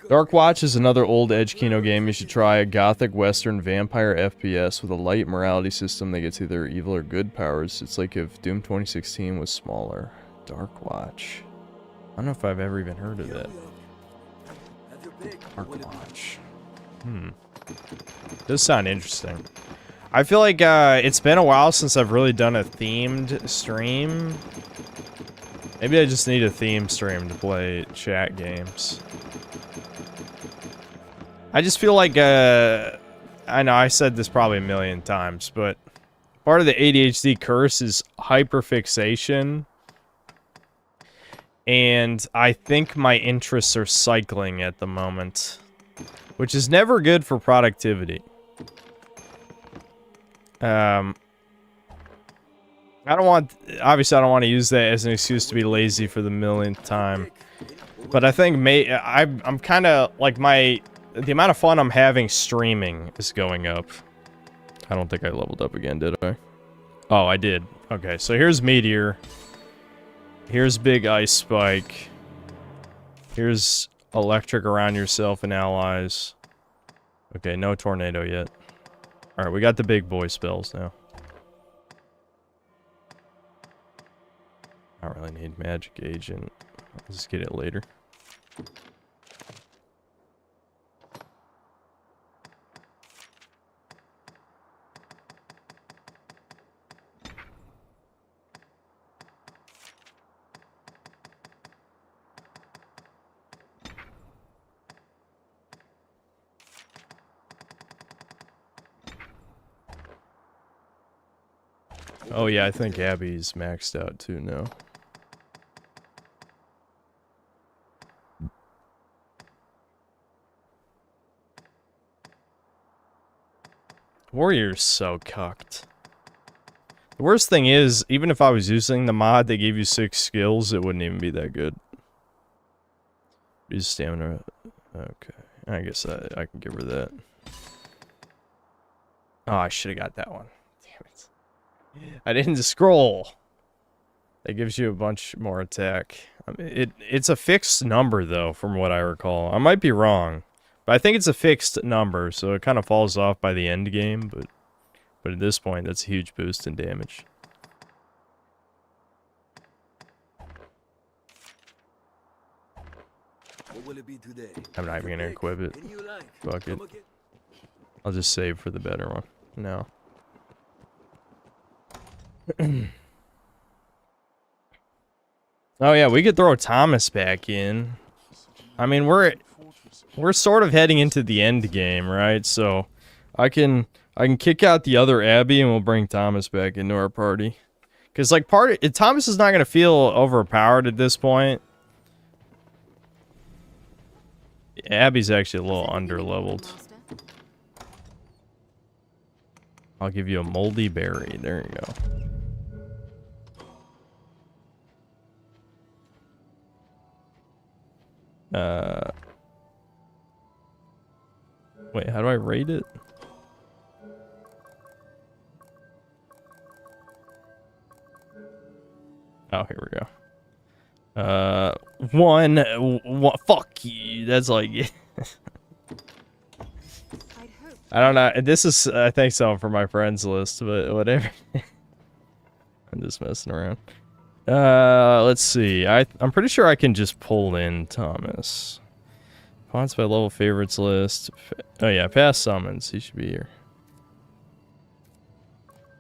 Dark Watch is another old Edge Kino game you should try. A gothic western vampire FPS with a light morality system that gets either evil or good powers. It's like if Doom 2016 was smaller. Dark Watch. I don't know if I've ever even heard of that. Dark Watch. Does sound interesting. I feel like it's been a while since I've really done a themed stream. Maybe I just need a theme stream to play chat games. I just feel like, I know I said this probably a million times, but part of the ADHD curse is hyperfixation. And I think my interests are cycling at the moment, which is never good for productivity. I don't want, obviously I don't want to use that as an excuse to be lazy for the millionth time. But I think I'm kind of like the amount of fun I'm having streaming is going up. I don't think I leveled up again, did I? Oh, I did. Okay, so here's Meteor. Here's Big Ice Spike. Here's Electric around yourself and allies. Okay, no Tornado yet. Alright, we got the big boy spells now. I don't really need Magic Agent. I'll just get it later. Oh yeah, I think Abby's maxed out too now. Warrior's so cucked. The worst thing is, even if I was using the mod that gave you 6 skills, it wouldn't even be that good. Use stamina. Okay, I guess I can give her that. Oh, I should have got that one. Damn it. I didn't scroll. That gives you a bunch more attack. I mean, it's a fixed number, though, from what I recall. I might be wrong. But I think it's a fixed number, so it kind of falls off by the end game, but at this point, that's a huge boost in damage. What will it be today? I'm not even gonna equip it. Fuck it. I'll just save for the better one. No. Oh yeah, we could throw Thomas back in. I mean, we're sort of heading into the end game, right? So I can kick out the other Abby and we'll bring Thomas back into our party. Cause like Thomas is not gonna feel overpowered at this point. Abby's actually a little under-leveled. I'll give you a moldy berry. There you go. Wait, how do I rate it? Oh, here we go. One, fuck you. That's like, I don't know. This is, I think, something for my friends list, but whatever. I'm just messing around. Let's see. I'm pretty sure I can just pull in Thomas. Pawns by level favorites list. Oh yeah, past summons. He should be here.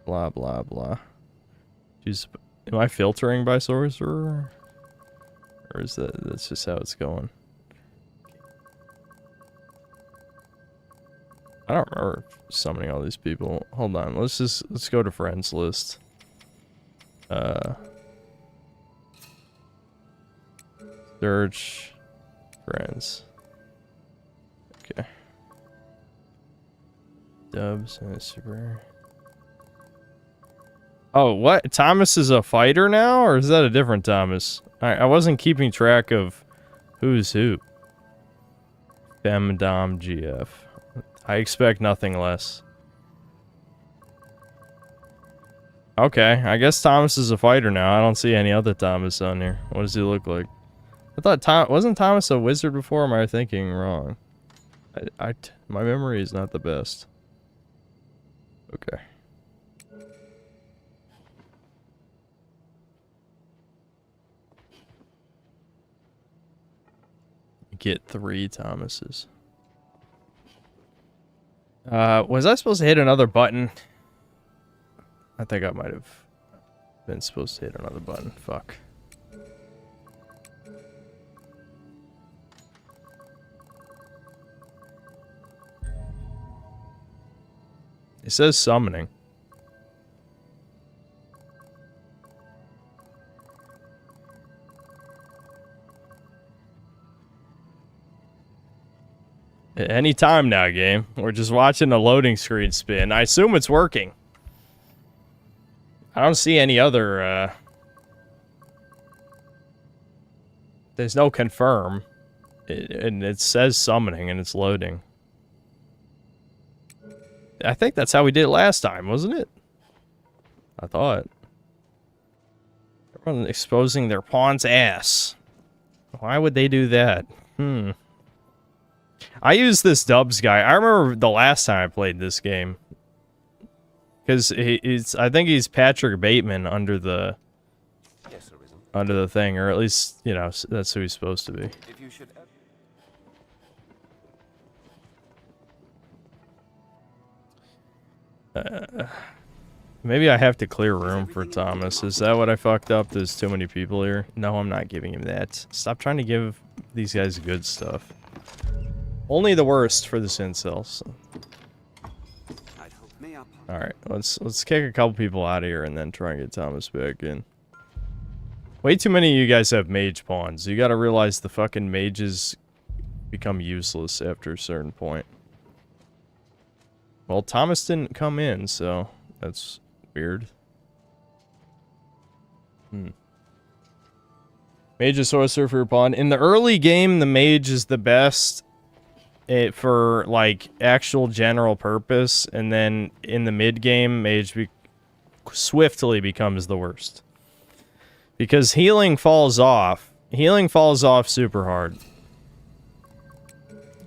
Blah blah blah. Jeez, am I filtering by sorcerer? Or is that's just how it's going? I don't remember summoning all these people. Hold on, let's go to friends list. Search friends. Okay. Dubs and super. Oh, what? Thomas is a fighter now, or is that a different Thomas? I wasn't keeping track of who's who. Femdom GF. I expect nothing less. Okay, I guess Thomas is a fighter now. I don't see any other Thomas on here. What does he look like? I thought wasn't Thomas a wizard before? Or am I thinking wrong? My memory is not the best. Okay. Get 3 Thomases. Was I supposed to hit another button? I think I might have been supposed to hit another button. Fuck. It says summoning. Any time now, game. We're just watching the loading screen spin. I assume it's working. I don't see any other, there's no confirm. And it says summoning and it's loading. I think that's how we did it last time, wasn't it? I thought. Everyone exposing their pawn's ass. Why would they do that? I use this Dubs guy. I remember the last time I played this game. Because I think he's Patrick Bateman under the thing, or at least, you know, that's who he's supposed to be. If you should Maybe I have to clear room for Thomas. Is that what I fucked up? There's too many people here. No, I'm not giving him that. Stop trying to give these guys good stuff. Only the worst for the incels. Alright, let's kick a couple people out of here and then try and get Thomas back in. Way too many of you guys have mage pawns. You gotta realize the fucking mages become useless after a certain point. Well, Thomas didn't come in, so that's weird. Mage is sorcerer for your pawn. In the early game, the mage is the best for, like, actual general purpose, and then in the mid-game, mage swiftly becomes the worst. Because healing falls off. Healing falls off super hard.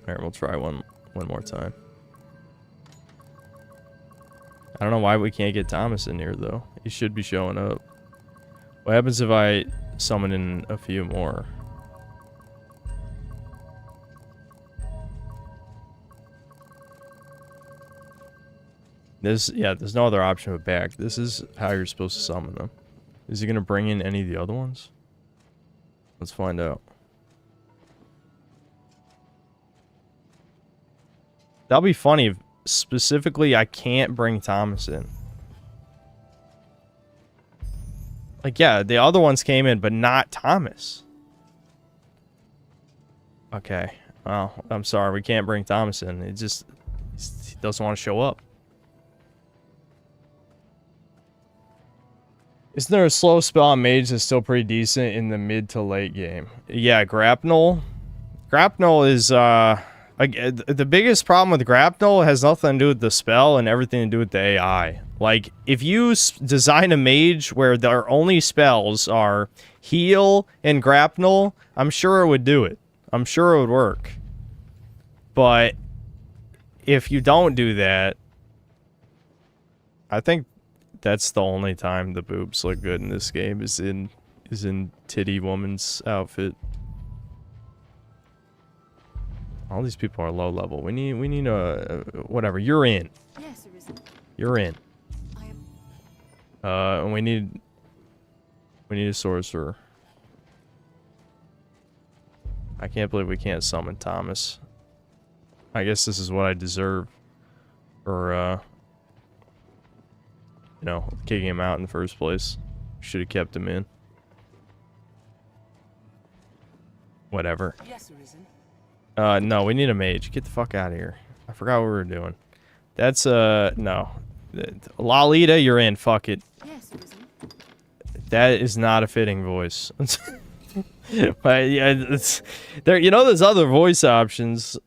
Alright, we'll try one more time. I don't know why we can't get Thomas in here, though. He should be showing up. What happens if I summon in a few more? There's no other option but back. This is how you're supposed to summon them. Is he going to bring in any of the other ones? Let's find out. That'll be funny if specifically I can't bring Thomas in. Like, yeah, the other ones came in, but not Thomas. Okay. Well, I'm sorry, we can't bring Thomas in. He doesn't want to show up. Isn't there a slow spell on mage that's still pretty decent in the mid to late game? Yeah, grapnel. Grapnel is, the biggest problem with grapnel has nothing to do with the spell and everything to do with the AI. Like, if you design a mage where their only spells are heal and grapnel, I'm sure it would do it. I'm sure it would work. But if you don't do that, I think that's the only time the boobs look good in this game is in titty woman's outfit. All these people are low level. We need a whatever. You're in. Yes, Arisen. You're in. I am. And we need a sorcerer. I can't believe we can't summon Thomas. I guess this is what I deserve for you know, kicking him out in the first place. Should have kept him in. Whatever. Yes, Arisen. No, we need a mage. Get the fuck out of here. I forgot what we were doing. That's, no. Lolita, you're in. Fuck it. Yes, Arisen. That is not a fitting voice. But, yeah, it's... There, you know, there's other voice options.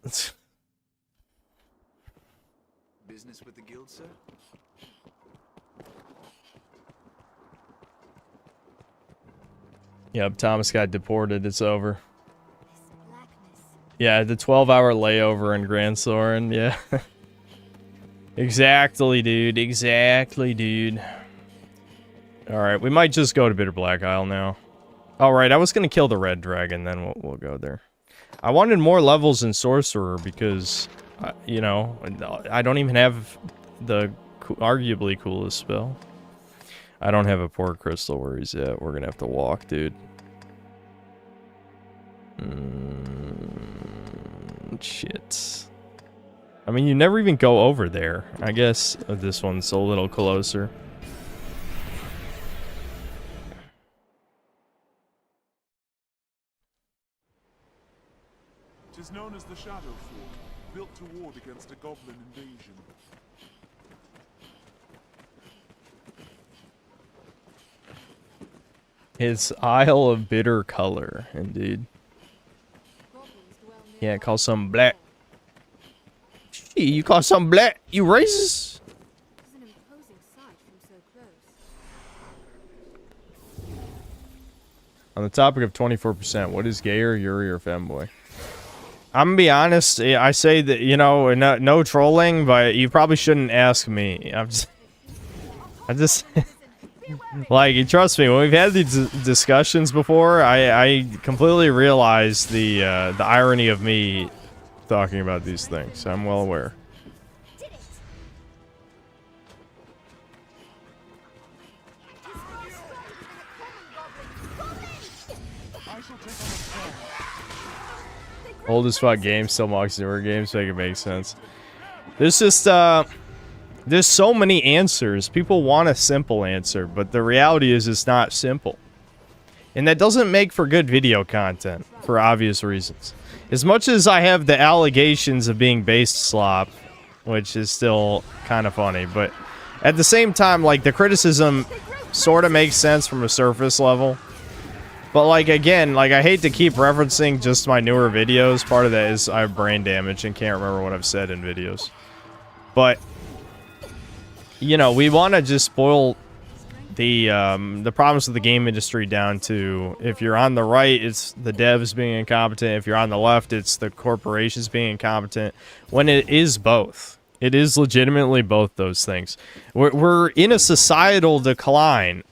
Business with the guild, sir? Yep, Thomas got deported. It's over. Yeah, the 12-hour layover in Grand Soren. Yeah. Exactly, dude. Exactly, dude. Alright, we might just go to Bitter Black Isle now. Alright, I was gonna kill the red dragon, then we'll go there. I wanted more levels in Sorcerer because, you know, I don't even have the arguably coolest spell. I don't have a Port Crystal where he's at. We're gonna have to walk, dude. Shit. I mean, you never even go over there. I guess this one's a little closer. It is known as the Shadow Fort, built to ward against a goblin invasion. His Isle of Bitter Color, indeed. Yeah, call some black. Gee, you call some black? You racist? It's an imposing sight from so close. On the topic of 24%, what is gayer, Yuri, or femboy? I'm gonna be honest. I say that, you know, no trolling, but you probably shouldn't ask me. I just like, trust me, when we've had these discussions before, I completely realize the irony of me talking about these things. I'm well aware. Oldest fuck game, still mocks newer games, make it make sense. There's just, there's so many answers. People want a simple answer, but the reality is it's not simple. And that doesn't make for good video content, for obvious reasons. As much as I have the allegations of being based slop, which is still kind of funny, but at the same time, like, the criticism sort of makes sense from a surface level. But, like, again, like, I hate to keep referencing just my newer videos. Part of that is I have brain damage and can't remember what I've said in videos. But, you know, we want to just boil the problems of the game industry down to, if you're on the right, it's the devs being incompetent. If you're on the left, it's the corporations being incompetent. When it is both. It is legitimately both those things. We're in a societal decline.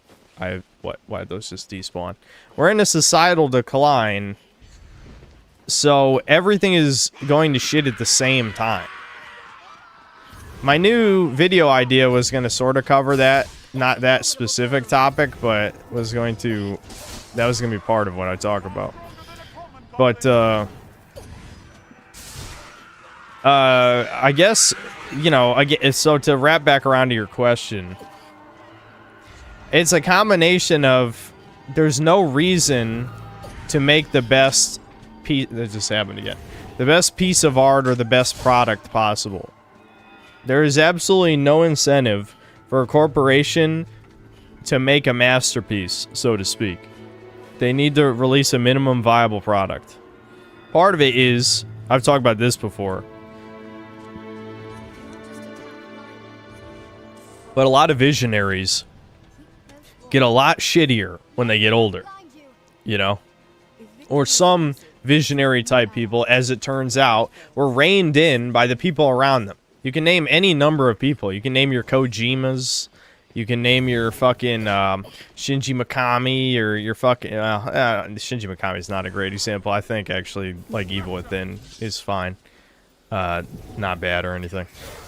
Why those just despawn? We're in a societal decline, so everything is going to shit at the same time. My new video idea was going to sort of cover that, not that specific topic, but that was going to be part of what I talk about. But, I guess, you know, so to wrap back around to your question, it's a combination of, there's no reason to make the best piece. That just happened again. the best piece of art or the best product possible. There is absolutely no incentive for a corporation to make a masterpiece, so to speak. They need to release a minimum viable product. Part of it is, I've talked about this before, but a lot of visionaries get a lot shittier when they get older, you know? Or some visionary type people, as it turns out, were reined in by the people around them. You can name any number of people. You can name your Kojimas. You can name your fucking Shinji Mikami or your fucking... Shinji Mikami is not a great example. I think, actually, like, Evil Within is fine. Not bad or anything.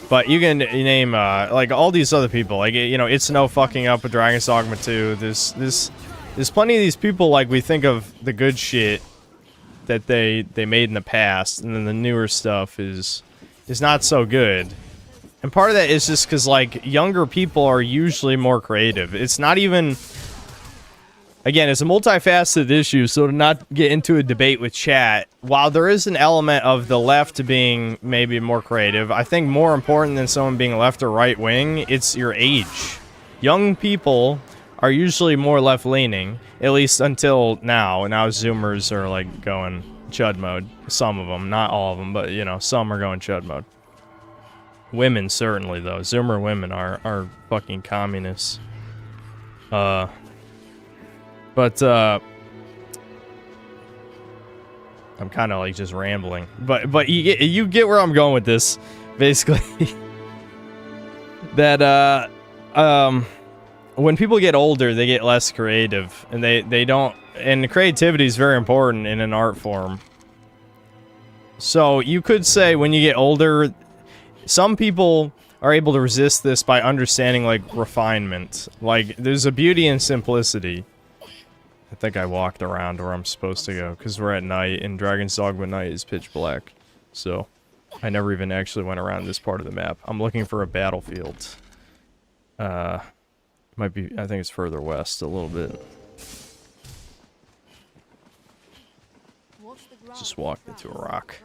But you can name, like, all these other people. Like, you know, It's No fucking up with Dragon's Dogma 2. There's plenty of these people, like, we think of the good shit that they made in the past, and then the newer stuff is not so good. And part of that is just because, like, younger people are usually more creative. It's not even... Again, it's a multifaceted issue, so to not get into a debate with chat, while there is an element of the left being maybe more creative, I think more important than someone being left or right wing, it's your age. Young people are usually more left-leaning, at least until now. And now Zoomers are, like, going chud mode. Some of them, not all of them, but, you know, some are going chud mode. Women, certainly, though. Zoomer women are fucking communists. But, I'm kind of, like, just rambling. But you get where I'm going with this, basically. That, when people get older, they get less creative. And they don't... And creativity is very important in an art form. So, you could say when you get older... Some people are able to resist this by understanding, like, refinement. Like, there's a beauty in simplicity. I think I walked around where I'm supposed to go, because we're at night, and Dragon's Dogma night is pitch black. So, I never even actually went around this part of the map. I'm looking for a battlefield. Might be, I think it's further west a little bit. Just walked into a rock.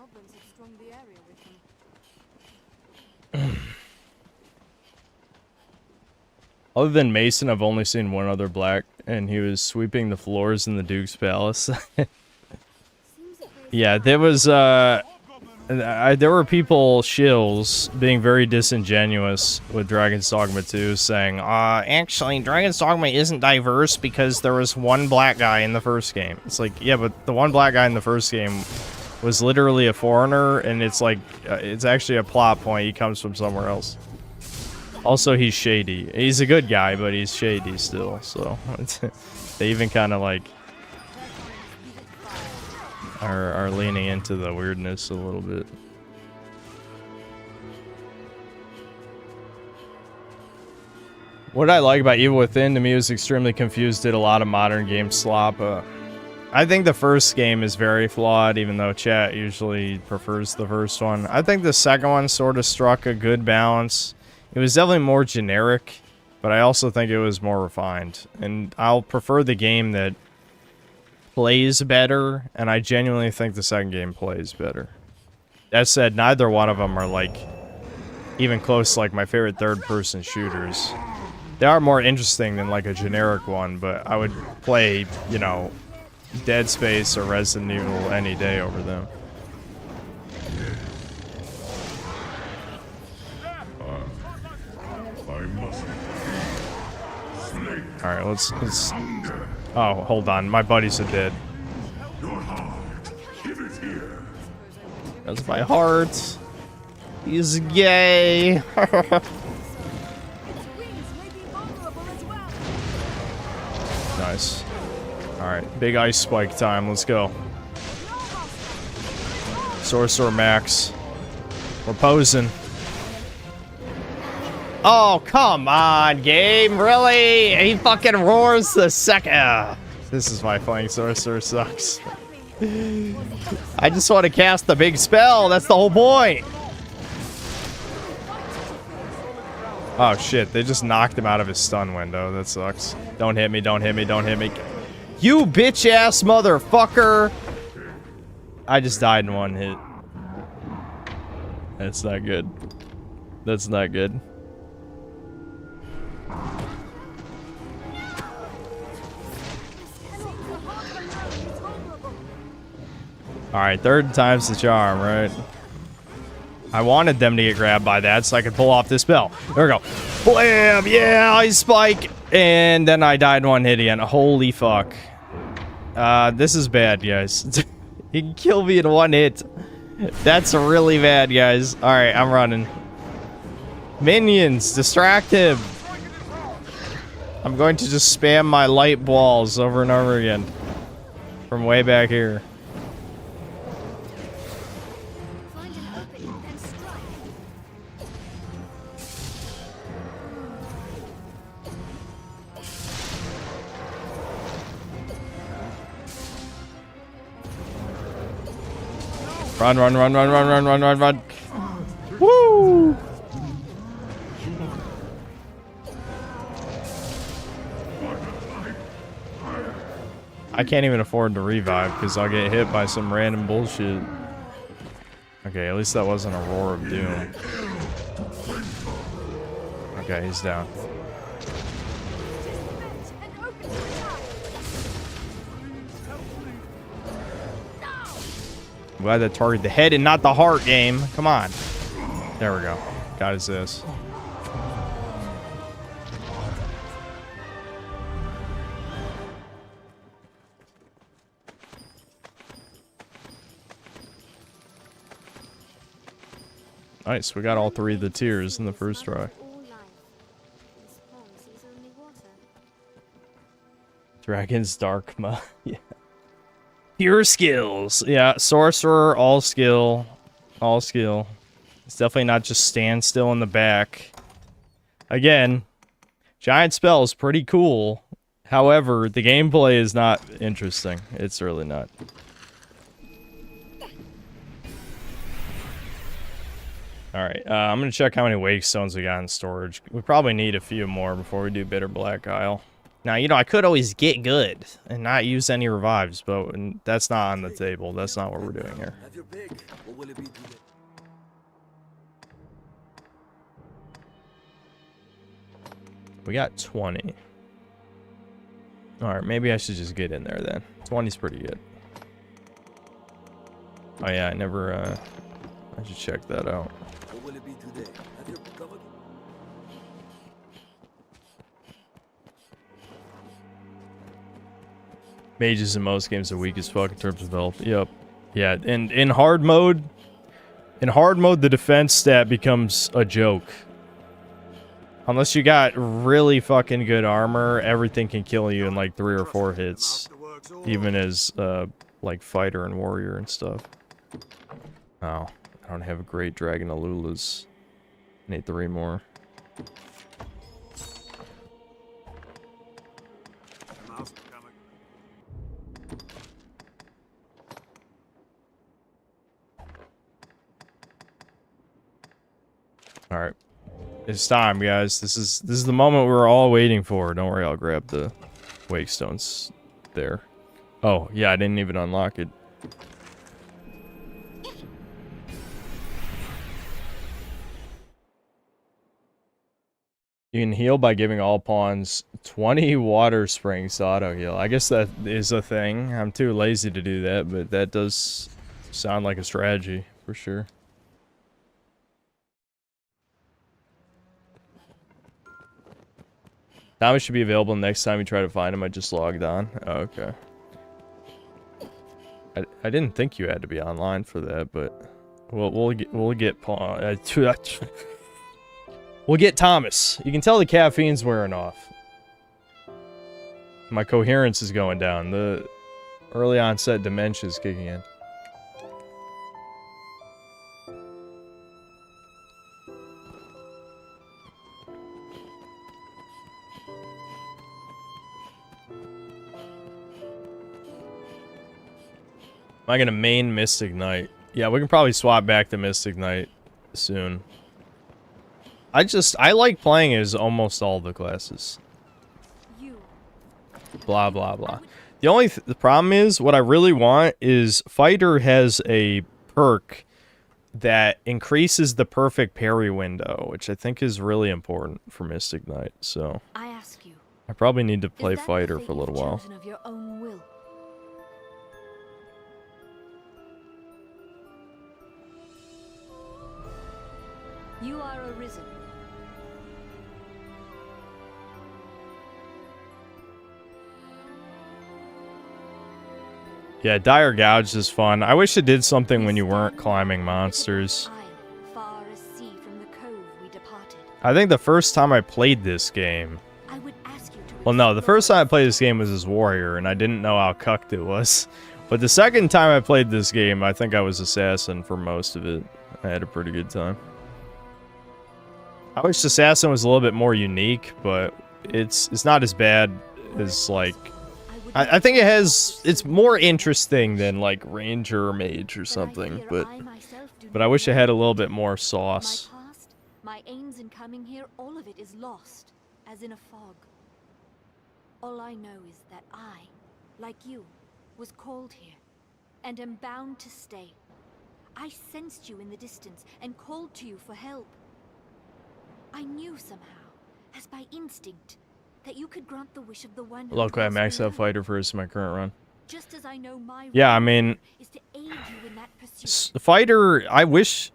Other than Mason, I've only seen one other black, and he was sweeping the floors in the Duke's Palace. Yeah, there was, there were people, shills, being very disingenuous with Dragon's Dogma 2, saying, actually, Dragon's Dogma isn't diverse because there was one black guy in the first game. It's like, yeah, but the one black guy in the first game was literally a foreigner, and it's like, it's actually a plot point. He comes from somewhere else. Also, he's shady. He's a good guy, but he's shady still, so they even kind of, like, are leaning into the weirdness a little bit. What I like about Evil Within, to me, was extremely confused, did a lot of modern game slop. I think the first game is very flawed, even though chat usually prefers the first one. I think the second one sort of struck a good balance. It was definitely more generic, but I also think it was more refined. And I'll prefer the game that plays better, and I genuinely think the second game plays better. That said, neither one of them are, like, even close to, like, my favorite third-person shooters. They are more interesting than, like, a generic one, but I would play, you know, Dead Space or Resident Evil any day over them. Alright, let's... Oh, hold on. My buddies are dead. That's my heart. He's gay. Nice. Alright, big ice spike time. Let's go. Sorcerer Max. We're posing. Oh, come on, game. Really? He fucking roars the second. This is why playing Sorcerer sucks. I just want to cast the big spell. That's the whole point. Oh, shit. They just knocked him out of his stun window. That sucks. Don't hit me. Don't hit me. Don't hit me. You bitch-ass motherfucker. I just died in one hit. That's not good. That's not good. Alright, third time's the charm, right? I wanted them to get grabbed by that so I could pull off this spell. There we go. Blam! Yeah, ice spike! And then I died in one hit again. Holy fuck. This is bad, guys. He can kill me in one hit. That's really bad, guys. Alright, I'm running. Minions, distract him. I'm going to just spam my light balls over and over again. From way back here. Run, run, run, run, run, run, run, run, run. Woo! I can't even afford to revive because I'll get hit by some random bullshit. Okay, at least that wasn't a roar of doom. Okay, he's down. I'm glad that targeted the head and not the heart, game. Come on. There we go. Got his this. Nice, we got all three of the tiers in the first try. Dragon's Dogma. Yeah. Pure skills. Yeah, sorcerer, all skill. All skill. It's definitely not just stand still in the back. Again, giant spell is pretty cool. However, the gameplay is not interesting. It's really not. Alright, I'm gonna check how many wake stones we got in storage. We probably need a few more before we do Bitter Black Isle. Now, you know, I could always get good and not use any revives, but that's not on the table. That's not what we're doing here. We got 20. Alright, maybe I should just get in there then. 20's pretty good. Oh yeah, I should check that out. Mages in most games are weak as fuck in terms of health. Yep. Yeah, in hard mode, the defense stat becomes a joke. Unless you got really fucking good armor, everything can kill you in like 3 or 4 hits. Even as, like, fighter and warrior and stuff. Oh, I don't have a great Dragon Alula's. Need 3 more. Alright. It's time, guys. This is the moment we were all waiting for. Don't worry, I'll grab the wake stones there. Oh, yeah, I didn't even unlock it. You can heal by giving all pawns 20 water springs to auto heal. I guess that is a thing. I'm too lazy to do that, but that does sound like a strategy for sure. Thomas should be available next time you try to find him. I just logged on. Oh, okay. I didn't think you had to be online for that, but we'll get Thomas. You can tell the caffeine's wearing off. My coherence is going down. The early onset dementia is kicking in. Am I gonna main Mystic Knight? Yeah, we can probably swap back to Mystic Knight soon. I like playing as almost all the classes. Blah, blah, blah. The problem is, what I really want is Fighter has a perk that increases the perfect parry window, which I think is really important for Mystic Knight. So I ask you, I probably need to play is that the fighter fate for a little you've while. chosen of your own will? You are arisen. Yeah, Dire Gouge is fun. I wish it did something when you weren't climbing monsters. Far as sea from the cove we departed. I think the first time I played this game... I would ask you to Well, no, the first time I played this game was as Warrior, and I didn't know how cucked it was. But the second time I played this game, I think I was Assassin for most of it. I had a pretty good time. I wish Assassin was a little bit more unique, but it's not as bad as, like... I think it's more interesting than, like, Ranger or Mage or something, but I wish it had a little bit more sauce. My past, my aims in coming here, all of it is lost, as in a fog. All I know is that I, like you, was called here, and am bound to stay. I sensed you in the distance, and called to you for help. I knew somehow, as by instinct, that you could grant the wish of the one who Luckily, I calls maxed me out Fighter first in my current run. just as I know my Yeah, I role mean... is to aid you in that pursuit. Fighter, I wish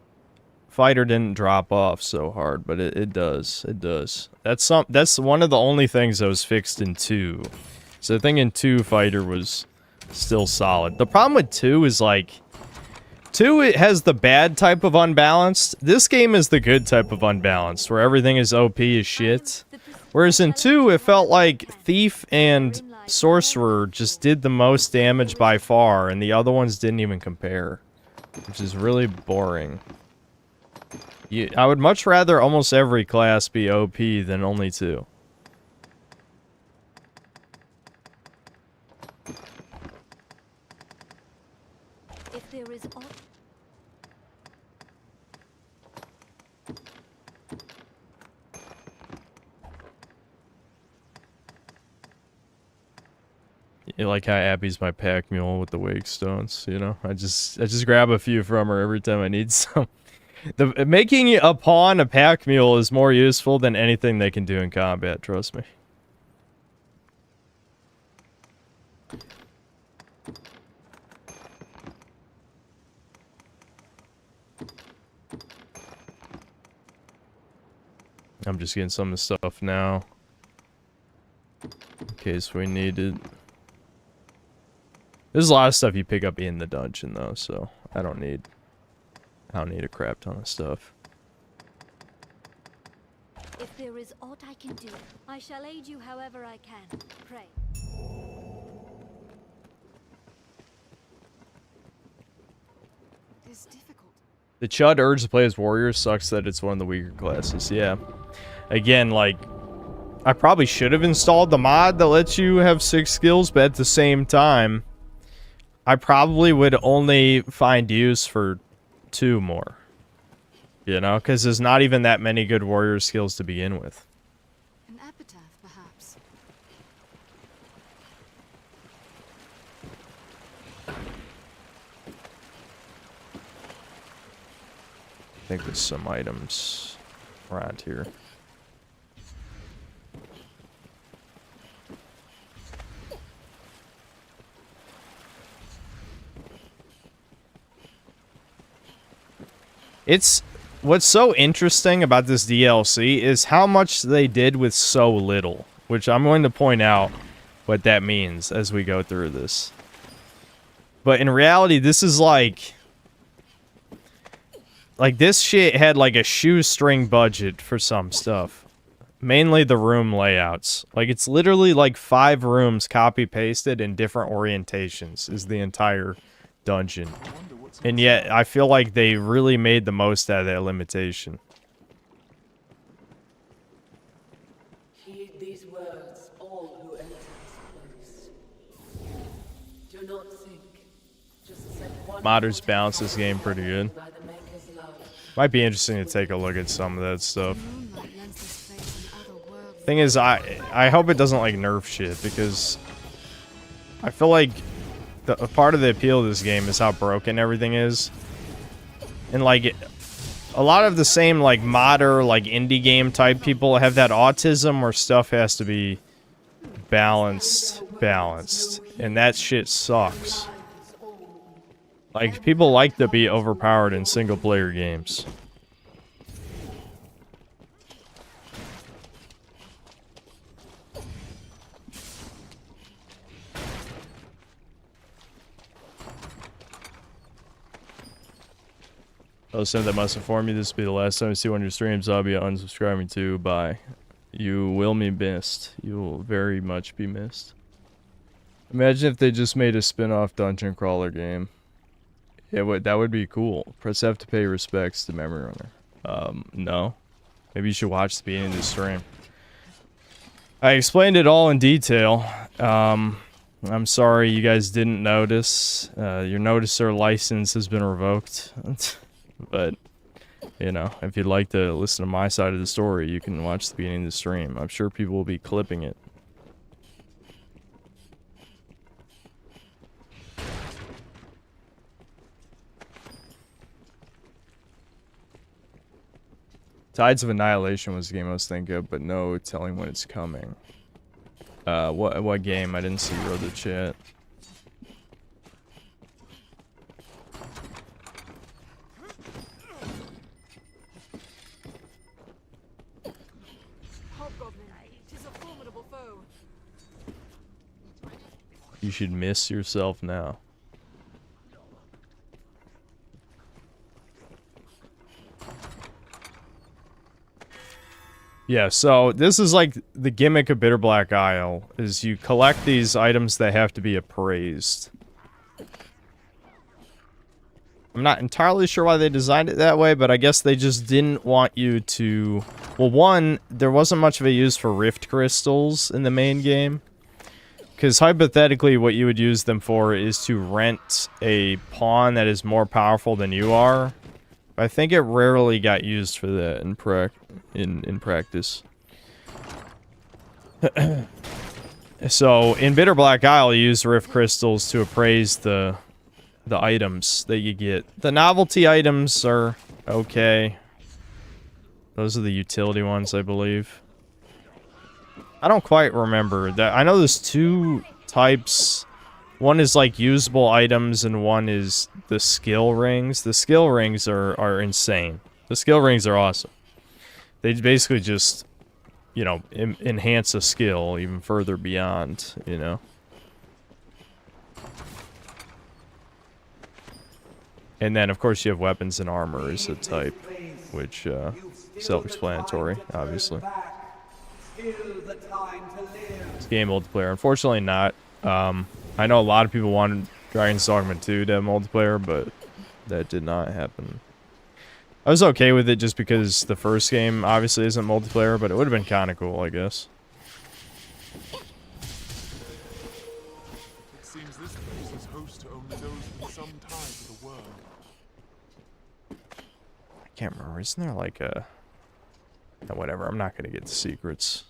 Fighter didn't drop off so hard, but it does. It does. That's one of the only things that was fixed in 2. So I think in 2, Fighter was still solid. The problem with 2 is, like... 2, it has the bad type of unbalanced. This game is the good type of unbalanced, where everything is OP as shit. Whereas in 2, it felt like Thief and Sorcerer just did the most damage by far, and the other ones didn't even compare. Which is really boring. I would much rather almost every class be OP than only 2. If there is aught You like how Abby's my pack mule with the wake stones, you know? I just grab a few from her every time I need some. Making a pawn a pack mule is more useful than anything they can do in combat, trust me. I'm just getting some of the stuff now. In case we need it. There's a lot of stuff you pick up in the dungeon though, so I don't need a crap ton of stuff. if there is aught I can do, I shall aid you however I can. Pray. It is difficult. The Chud urge to play as Warrior sucks that it's one of the weaker classes, yeah. Again, like, I probably should have installed the mod that lets you have 6 skills, but at the same time, I probably would only find use for 2 more. You know, because there's not even that many good warrior skills to begin with. An epitaph, perhaps. I think there's some items around here. What's so interesting about this DLC is how much they did with so little, which I'm going to point out what that means as we go through this. But in reality, this is like this shit had like a shoestring budget for some stuff. Mainly the room layouts. Like it's literally like 5 rooms copy pasted in different orientations is the entire dungeon. And yet, I feel like they really made the most out of that limitation. Heed these words, all who enter this place. Do not think. Just set one Modders balance this game pretty good. by the Maker's love. Might be interesting to take a look at some of that stuff. Thing is, I hope it doesn't like nerf shit, because I feel like a part of the appeal of this game is how broken everything is. And like a lot of the same like modder, like indie game type people have that autism where stuff has to be balanced, and that shit sucks. Like, people like to be overpowered in single player games. Oh, Sam, that must inform you this will be the last time I see one of your streams. I'll be unsubscribing to. Bye. You will be missed. You will very much be missed. Imagine if they just made a spin-off dungeon crawler game. Yeah, that would be cool. Press F to pay respects to Memory Runner. No. Maybe you should watch the beginning of the stream. I explained it all in detail. I'm sorry you guys didn't notice. Your noticer license has been revoked. But, you know, if you'd like to listen to my side of the story, you can watch the beginning of the stream. I'm sure people will be clipping it. Tides of Annihilation was the game I was thinking of, but no telling when it's coming. What game? I didn't see you wrote the chat. You should miss yourself now. Yeah, so this is like the gimmick of Bitter Black Isle, is you collect these items that have to be appraised. I'm not entirely sure why they designed it that way, but I guess they just didn't want you to... Well, one, there wasn't much of a use for rift crystals in the main game. Because hypothetically, what you would use them for is to rent a pawn that is more powerful than you are. I think it rarely got used for that in practice. So, in Bitter Black Isle, you use rift crystals to appraise the items that you get. The novelty items are okay. Those are the utility ones, I believe. I don't quite remember that. I know there's two types. One is like usable items, and one is the skill rings. The skill rings are insane. The skill rings are awesome. They basically just, you know, enhance a skill even further beyond, you know. And then, of course, you have weapons and armor as a type, which, self-explanatory, obviously. This game multiplayer, unfortunately not. I know a lot of people wanted Dragon's Dogma 2 to have multiplayer, but that did not happen. I was okay with it just because the first game obviously isn't multiplayer, but it would have been kind of cool, I guess. It seems this place is host to only those with some tie to the world. I can't remember. Isn't there like a... No, whatever. I'm not going to get the secrets.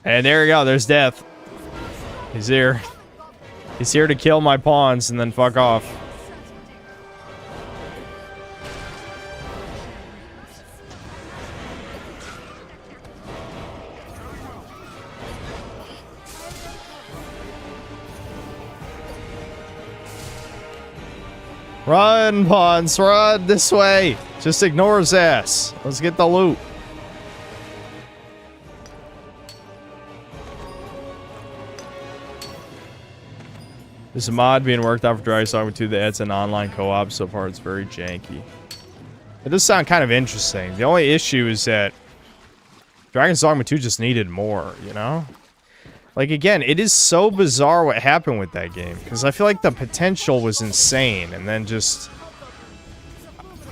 And there you go, there's death. He's here. He's here to kill my pawns and then fuck off. Run, pawns, run this way. Just ignore his ass. Let's get the loot. There's a mod being worked on for Dragon's Dogma 2 that adds an online co-op. So far, it's very janky. It does sound kind of interesting. The only issue is that Dragon's Dogma 2 just needed more, you know? Like, again, it is so bizarre what happened with that game. Because I feel like the potential was insane. And then just...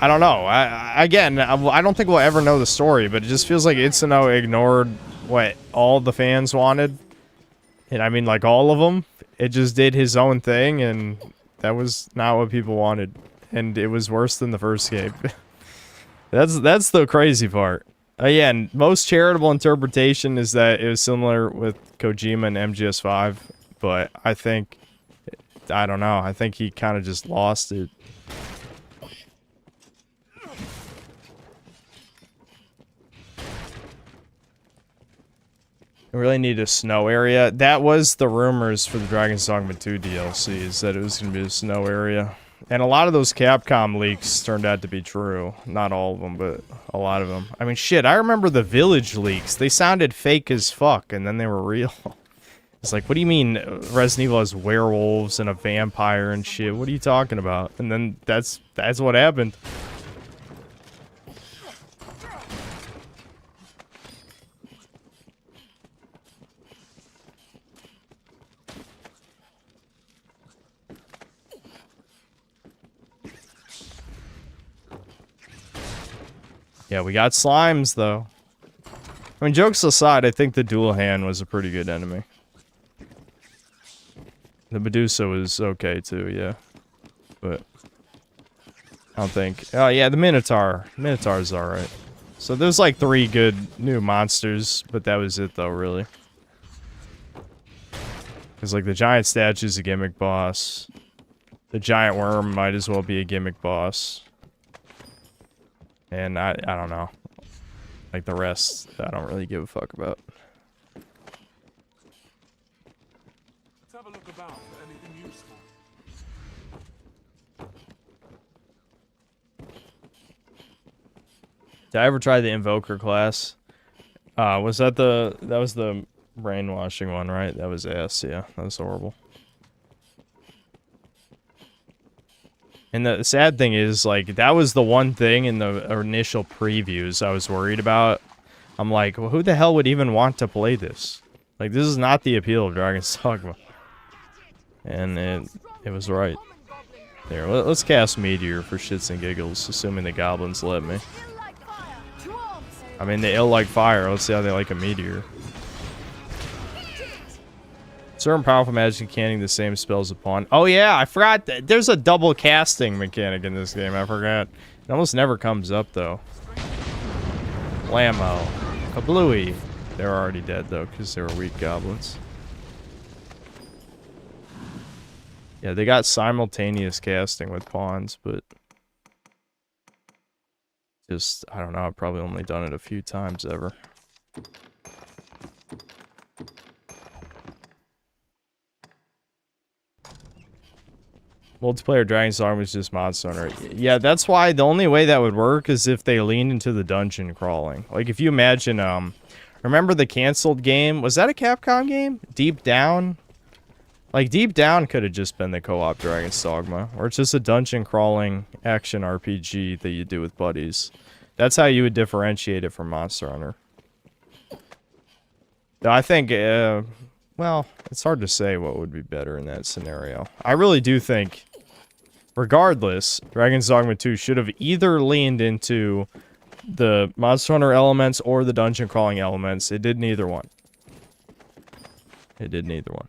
I don't know. I don't think we'll ever know the story. But it just feels like Itsuno ignored what all the fans wanted. And I mean, like, all of them. It just did his own thing, and that was not what people wanted. And it was worse than the first game. That's the crazy part. Yeah, and most charitable interpretation is that it was similar with Kojima and MGS5, but I think, I don't know, I think he kind of just lost it. We really need a snow area. That was the rumors for the Dragon's Dogma 2 DLC, is that it was going to be a snow area. And a lot of those Capcom leaks turned out to be true. Not all of them, but a lot of them. I mean, shit, I remember the Village leaks. They sounded fake as fuck, and then they were real. It's like, what do you mean Resident Evil has werewolves and a vampire and shit? What are you talking about? And then that's what happened. Yeah, we got slimes, though. I mean, jokes aside, I think the dual hand was a pretty good enemy. The Medusa was okay, too, yeah. But I don't think... Oh, yeah, the Minotaur. Minotaur's alright. So there's like 3 good new monsters, but that was it, though, really. Because, like, the giant statue's a gimmick boss. The giant worm might as well be a gimmick boss. And I don't know. Like the rest, I don't really give a fuck about. Let's have a look about for anything useful. Did I ever try the Invoker class? Was that was the brainwashing one, right? That was ass, yeah. That was horrible. And the sad thing is, like, that was the one thing in the initial previews I was worried about. I'm like, well, who the hell would even want to play this? Like, this is not the appeal of Dragon's Dogma. And it was right. There, let's cast Meteor for shits and giggles, assuming the goblins let me. I mean, they ill like fire. Let's see how they like a meteor. Certain powerful magic canning the same spells upon. Oh yeah, I forgot. There's a double casting mechanic in this game. I forgot. It almost never comes up though. Blammo. Kablooey. They're already dead though, because they were weak goblins. Yeah, they got simultaneous casting with pawns, but just, I don't know, I've probably only done it a few times ever. Multiplayer Dragon's Dogma was just Monster Hunter. Yeah, that's why the only way that would work is if they leaned into the dungeon crawling. Like, if you imagine, remember the canceled game? Was that a Capcom game? Deep Down? Like, Deep Down could have just been the co-op Dragon's Dogma. Or it's just a dungeon crawling action RPG that you do with buddies. That's how you would differentiate it from Monster Hunter. I think, well, it's hard to say what would be better in that scenario. I really do think, regardless, Dragon's Dogma 2 should have either leaned into the Monster Hunter elements or the dungeon crawling elements. It did neither one. It did neither one.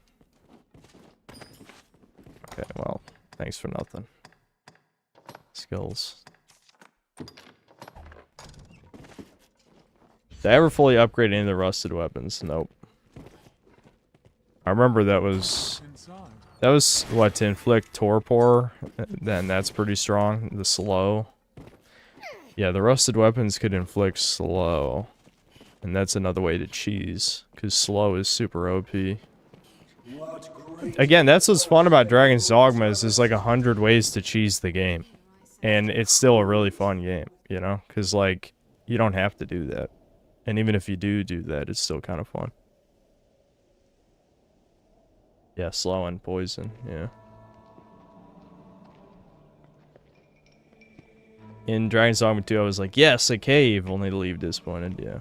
Okay, well, thanks for nothing. Skills. Did I ever fully upgrade any of the rusted weapons? Nope. I remember that was what, to inflict torpor. Then that's pretty strong. The slow. Yeah, the rusted weapons could inflict slow. And that's another way to cheese, because slow is super OP. Again, that's what's fun about Dragon's Dogma is there's like 100 ways to cheese the game. And it's still a really fun game, you know? Because, like, you don't have to do that. And even if you do that, it's still kind of fun. Yeah, slow and poison, yeah. In Dragon's Dogma 2, I was like, yes, a cave, only to leave disappointed, yeah.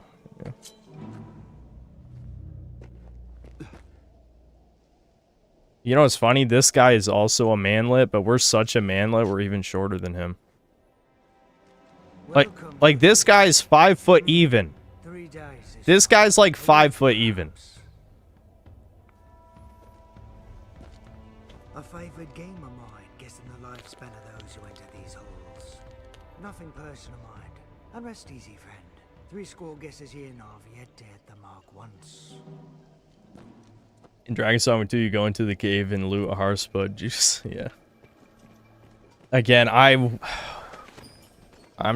You know what's funny? This guy is also a manlet, but we're such a manlet, we're even shorter than him. Like this guy's 5 foot even. This guy's like 5 foot even. A favorite game of mine, guessing the lifespan of those who enter these halls. Nothing personal, mind. And rest easy, friend. Three score guesses here now have yet to hit the mark once. In Dragon's Dogma 2, you go into the cave and loot a Hearthspud juice. Yeah. Again, I'm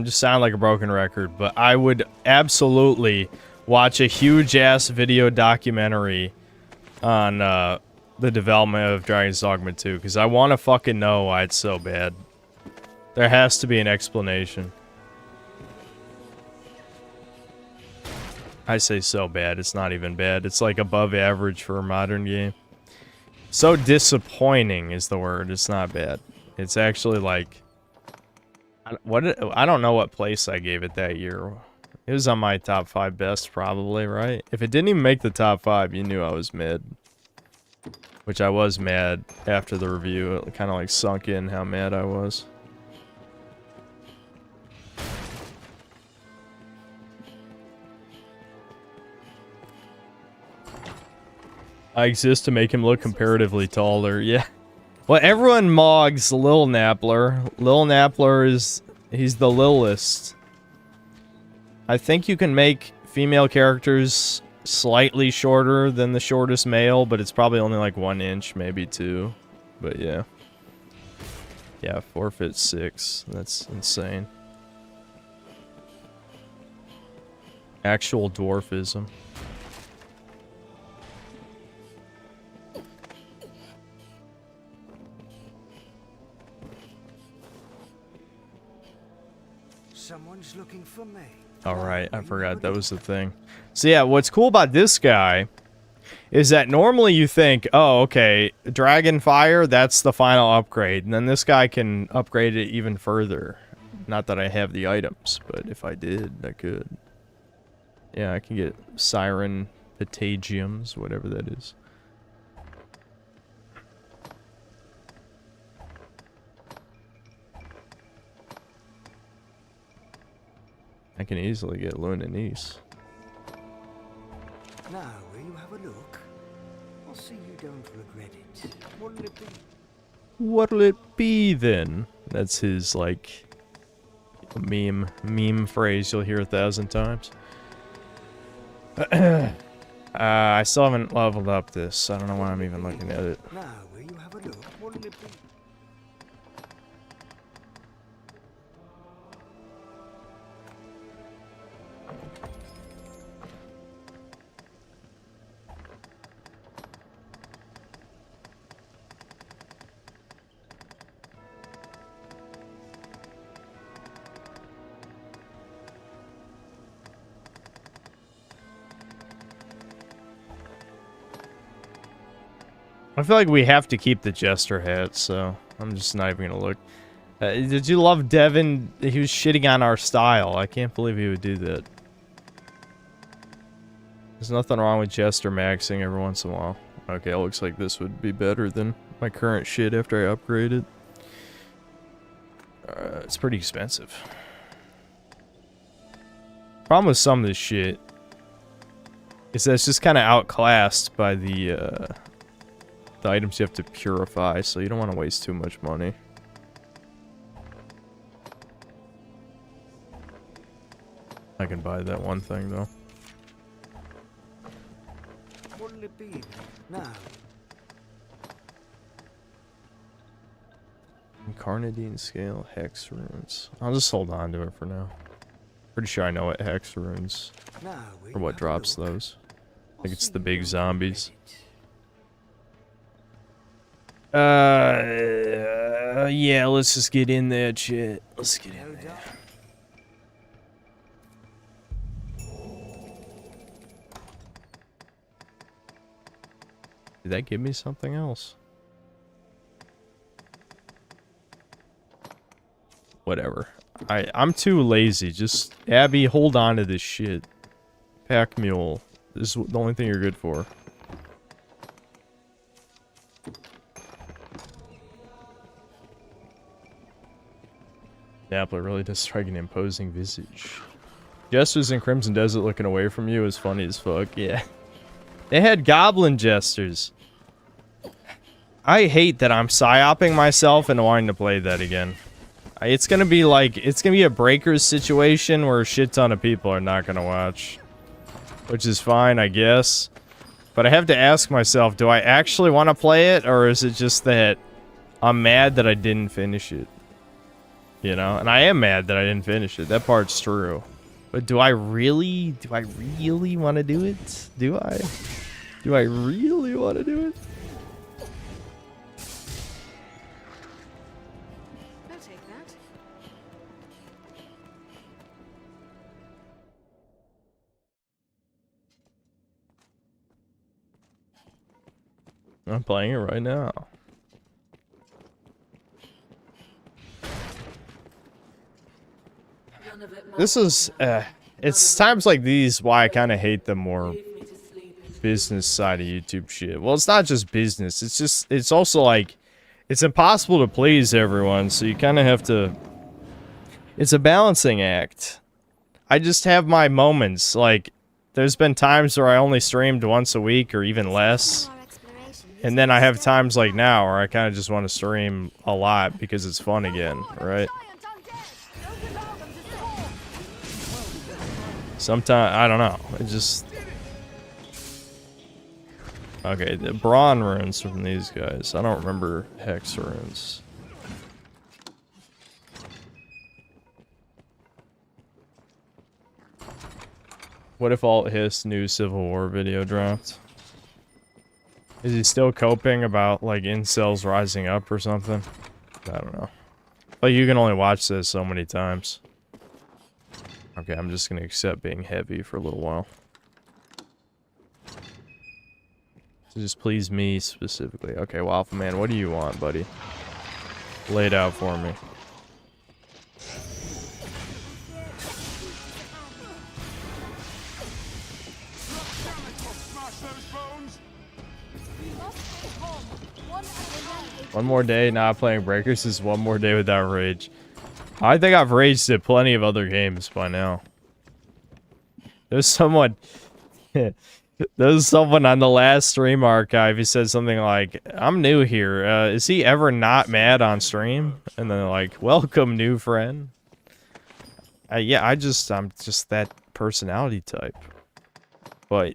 just sounding like a broken record, but I would absolutely watch a huge-ass video documentary on the development of Dragon's Dogma 2, because I want to fucking know why it's so bad. There has to be an explanation. I say so bad, it's not even bad. It's like above average for a modern game. So disappointing is the word, it's not bad. It's actually like... I don't know what place I gave it that year. It was on my top 5 best, probably, right? If it didn't even make the top 5, you knew I was mad. Which I was mad after the review. It kind of like sunk in how mad I was. I exist to make him look comparatively taller. Yeah. Well, everyone mogs Lil Nappler. Lil Nappler is... he's the lilest. I think you can make female characters slightly shorter than the shortest male, but it's probably only like 1 inch, maybe 2. But yeah. Yeah, 4'6". That's insane. Actual dwarfism. Someone's looking for me. Alright, I forgot that was the thing. So yeah, what's cool about this guy is that normally you think, oh, okay, Dragon Fire, that's the final upgrade. And then this guy can upgrade it even further. Not that I have the items, but if I did, I could. Yeah, I can get Siren Patagiums, whatever that is. I can easily get Lunanese. Now, will you have a look? I'll see you don't regret it. What'll it be? What'll it be then? That's his, like, meme phrase you'll hear 1,000 times. I still haven't leveled up this. I don't know why I'm even looking at it. Now, will you have a look? What'll it be? I feel like we have to keep the Jester hat, so I'm just not even gonna look. Did you love Devin? He was shitting on our style. I can't believe he would do that. There's nothing wrong with Jester maxing every once in a while. Okay, it looks like this would be better than my current shit after I upgrade it. It's pretty expensive. Problem with some of this shit is that it's just kind of outclassed by the items you have to purify, so you don't want to waste too much money. I can buy that one thing, though. What'll it be now? Incarnadine scale, hex runes. I'll just hold on to it for now. Pretty sure I know what hex runes or what drops those. I think it's the big zombies. Yeah, let's just get in there, shit. Let's get in there. Did that give me something else? Whatever. I'm too lazy. Just, Abby, hold on to this shit. Pack mule. This is the only thing you're good for. Dappler really does strike an imposing visage. Jesters in Crimson Desert looking away from you is funny as fuck, yeah. They had goblin jesters. I hate that I'm psyoping myself and wanting to play that again. It's gonna be like, it's gonna be a Breakers situation where a shit ton of people are not gonna watch. Which is fine, I guess. But I have to ask myself, do I actually want to play it? Or is it just that I'm mad that I didn't finish it? You know? And I am mad that I didn't finish it. That part's true. But do I really want to do it? Do I? Do I really want to do it? I'll take that. I'm playing it right now. This is, it's times like these why I kind of hate the more business side of YouTube shit. Well, it's not just business. It's just, it's also like, it's impossible to please everyone, so you kind of have to, it's a balancing act. I just have my moments. Like, there's been times where I only streamed once a week or even less. And then I have times like now where I kind of just want to stream a lot because it's fun again, right? Sometimes, I don't know. It just... Okay, the Brawn runes from these guys. I don't remember Hex runes. What if Alt Hiss new Civil War video dropped? Is he still coping about, like, incels rising up or something? I don't know. But you can only watch this so many times. Okay, I'm just gonna accept being heavy for a little while. So just please me specifically. Okay, well, Alpha Man, what do you want, buddy? Lay it out for me. One more day not playing Breakers is one more day without rage. I think I've raged at plenty of other games by now. There's someone... There's someone on the last stream archive who said something like, I'm new here. Is he ever not mad on stream? And then they're like, welcome, new friend. Yeah, I'm just that personality type. But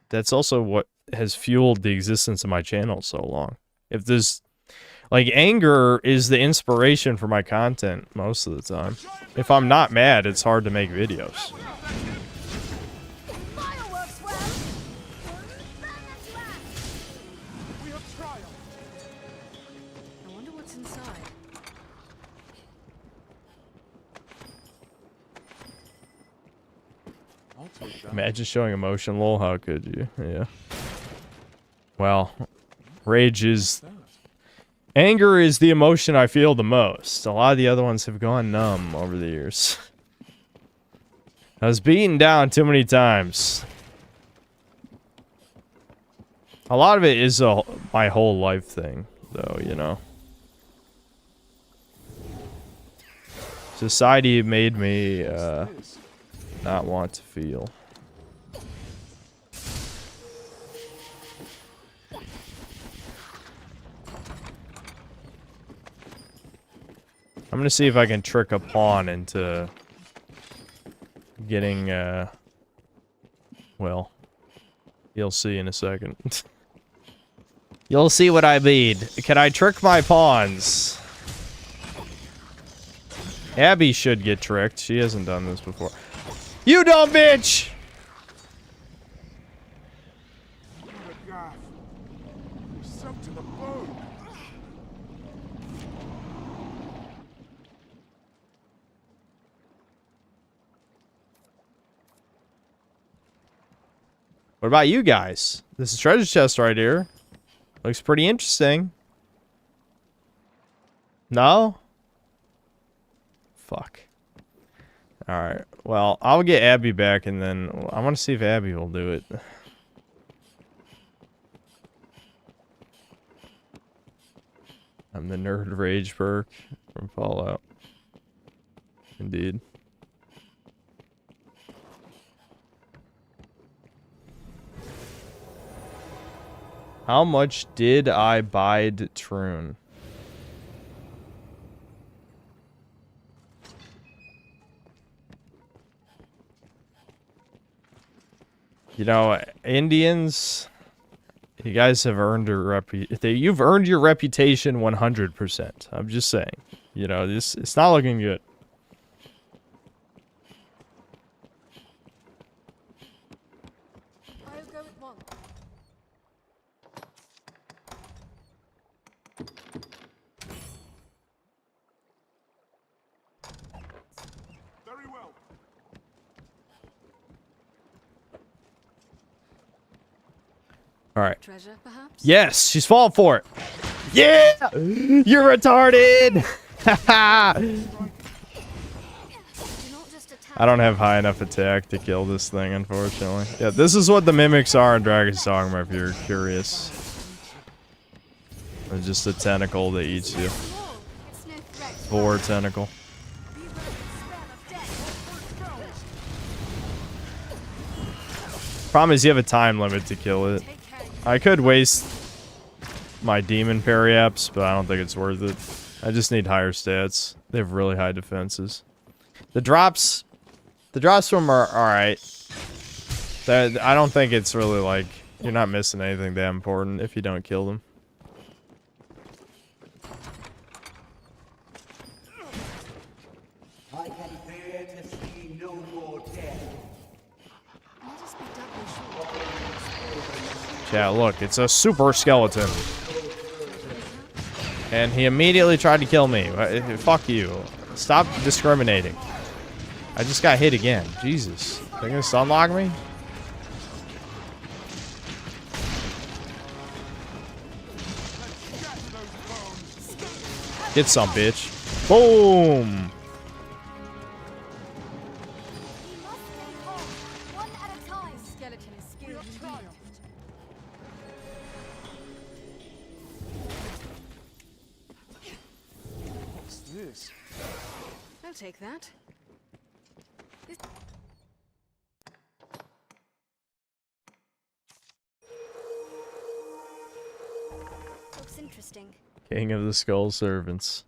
that's also what has fueled the existence of my channel so long. If there's... Like, anger is the inspiration for my content most of the time. If I'm not mad, it's hard to make videos. I wonder what's inside. Imagine showing emotion, lol, how could you? Yeah. Well, rage is... Anger is the emotion I feel the most. A lot of the other ones have gone numb over the years. I was beaten down too many times. A lot of it is my whole life thing, though, you know. Society made me not want to feel. I'm gonna see if I can trick a pawn into getting, well, you'll see in a second. You'll see what I mean. Can I trick my pawns? Abby should get tricked. She hasn't done this before. You dumb bitch! What about you guys? This is treasure chest right here. Looks pretty interesting. No? Fuck. Alright. Well, I'll get Abby back and then I want to see if Abby will do it. I'm the nerd rage perk from Fallout. Indeed. How much did I bide Troon? You know, Indians, you guys have earned your you've earned your reputation 100%. I'm just saying. You know, it's not looking good. I'll go at once. Very well. All right. Treasure, perhaps? Yes, she's falling for it. Yeah! You're retarded! I don't have high enough attack to kill this thing, unfortunately. Yeah, this is what the mimics are in Dragon's Dogma, if you're curious. It's just a tentacle that eats you. Boar tentacle. Problem is you have a time limit to kill it. I could waste my demon periaps, but I don't think it's worth it. I just need higher stats. They have really high defenses. The drops from them are alright. I don't think it's really like, you're not missing anything that important if you don't kill them. I can bear to see no more death. Yeah, look, it's a super skeleton. And he immediately tried to kill me. Fuck you. Stop discriminating. I just got hit again. Jesus. They're gonna stunlock me? Get some, bitch. Boom! What's this? I'll take that. Looks interesting. King of the Skull Servants.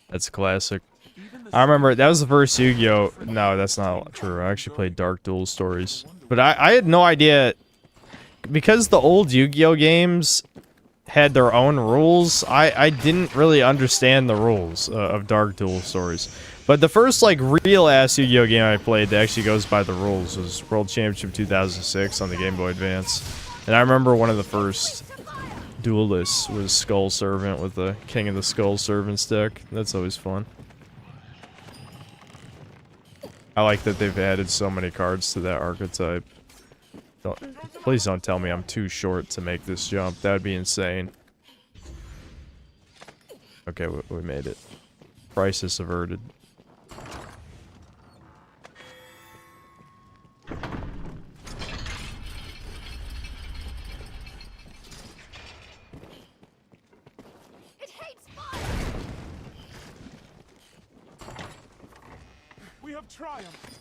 That's a classic. I remember, that was the first Yu-Gi-Oh! No, that's not true. I actually played Dark Duel Stories. But I had no idea, because the old Yu-Gi-Oh! Games had their own rules, I didn't really understand the rules of Dark Duel Stories. But the first, like, real-ass Yu-Gi-Oh! Game I played that actually goes by the rules was World Championship 2006 on the Game Boy Advance. And I remember one of the first duelists was Skull Servant with the King of the Skull Servants deck. That's always fun. I like that they've added so many cards to that archetype. Please don't tell me I'm too short to make this jump. That would be insane. Okay, we made it. Crisis averted. We have triumphed.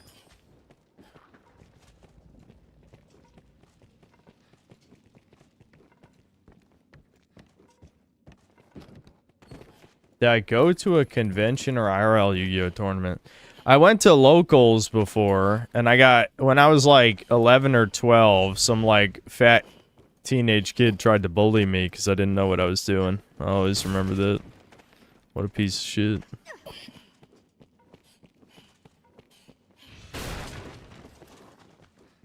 Did I go to a convention or IRL Yu-Gi-Oh tournament? I went to locals before, and I got, when I was like 11 or 12, some like fat teenage kid tried to bully me because I didn't know what I was doing. I always remember that. What a piece of shit.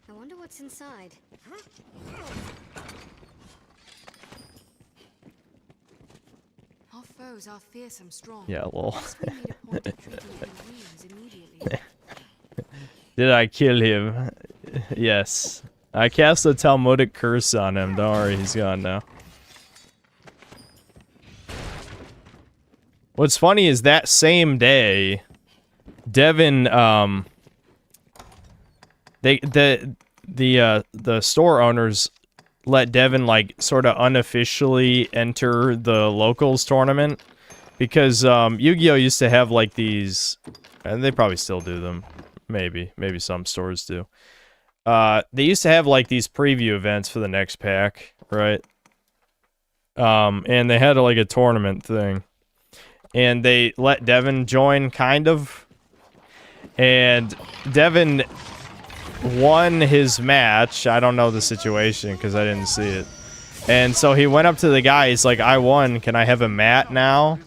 I wonder what's inside. Our foes are fearsome strong. Yeah, lol. We made a point of treating their wounds immediately. Did I kill him? Yes. I cast a Talmudic curse on him. Don't worry, he's gone now. What's funny is that same day, Devin, the store owners let Devin, like, sort of unofficially enter the locals tournament because Yu-Gi-Oh! Used to have, like, these, and they probably still do them. Maybe some stores do. They used to have, like, these preview events for the next pack, right? And they had, like, a tournament thing. And they let Devin join, kind of. And Devin won his match. I don't know the situation because I didn't see it. And so he went up to the guy. He's like, I won. Can I have a mat now?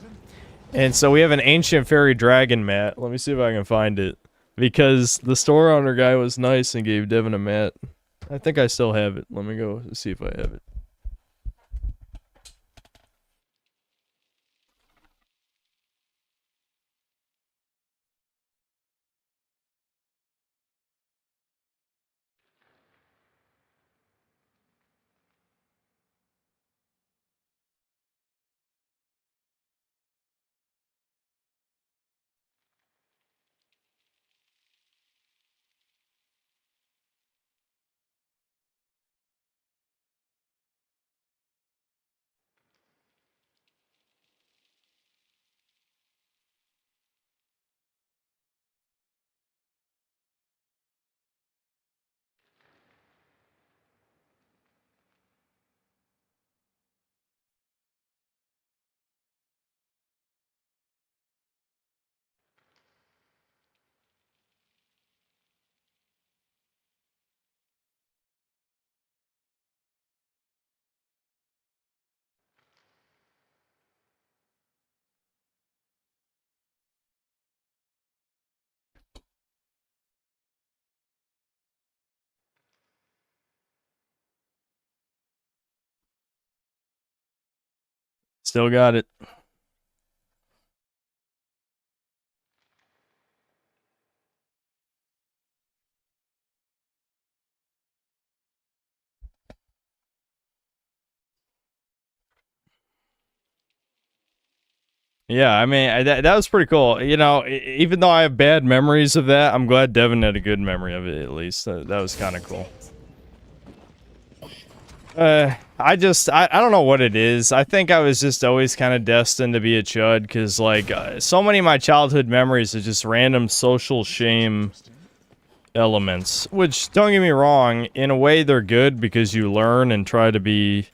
And so we have an ancient fairy dragon mat. Let me see if I can find it. Because the store owner guy was nice and gave Devin a mat. I think I still have it. Let me go see if I have it. Still got it. Yeah, I mean, that was pretty cool. You know, even though I have bad memories of that, I'm glad Devin had a good memory of it, at least. That was kind of cool. I don't know what it is. I think I was just always kind of destined to be a chud, because, like, so many of my childhood memories are just random social shame elements. Which, don't get me wrong, in a way they're good, because you learn and try to be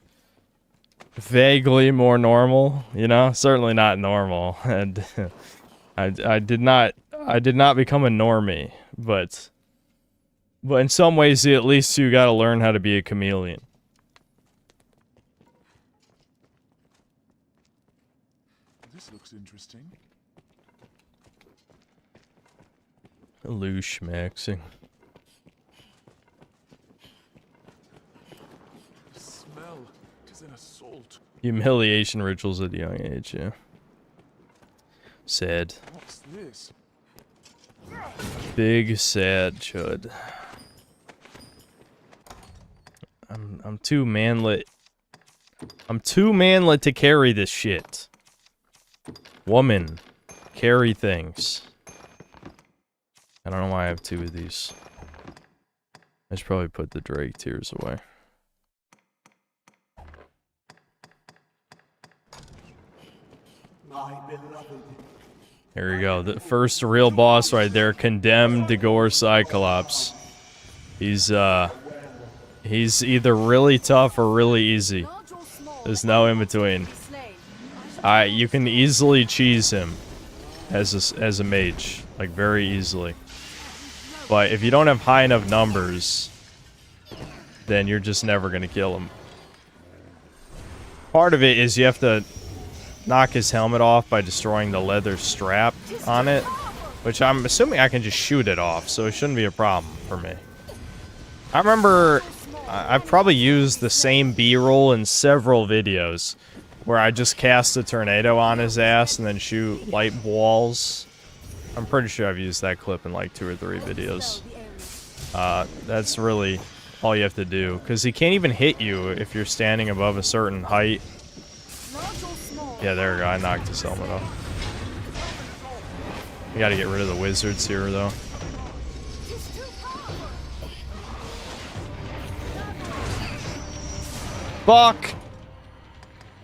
vaguely more normal, you know? Certainly not normal. And I did not become a normie, but in some ways at least you gotta learn how to be a chameleon. This looks interesting. Loosh maxing. The smell is an assault. Humiliation rituals at a young age, yeah. Sad. What's this? Big sad chud. I'm too manlet. I'm too manlet to carry this shit. Woman, carry things. I don't know why I have two of these. I should probably put the Drake tears away. My beloved. Here we go. The first real boss right there. Condemned Dagor Cyclops. He's either really tough or really easy. There's no in between. You can easily cheese him as a mage, like very easily. But if you don't have high enough numbers, then you're just never gonna kill him. Part of it is you have to knock his helmet off by destroying the leather strap on it, which I'm assuming I can just shoot it off, so it shouldn't be a problem for me. I remember I've probably used the same B-roll in several videos where I just cast a tornado on his ass and then shoot light walls. I'm pretty sure I've used that clip in like 2 or 3 videos. That's really all you have to do, because he can't even hit you if you're standing above a certain height. Yeah, there we go. I knocked his helmet off. We gotta get rid of the wizards here, though. Fuck!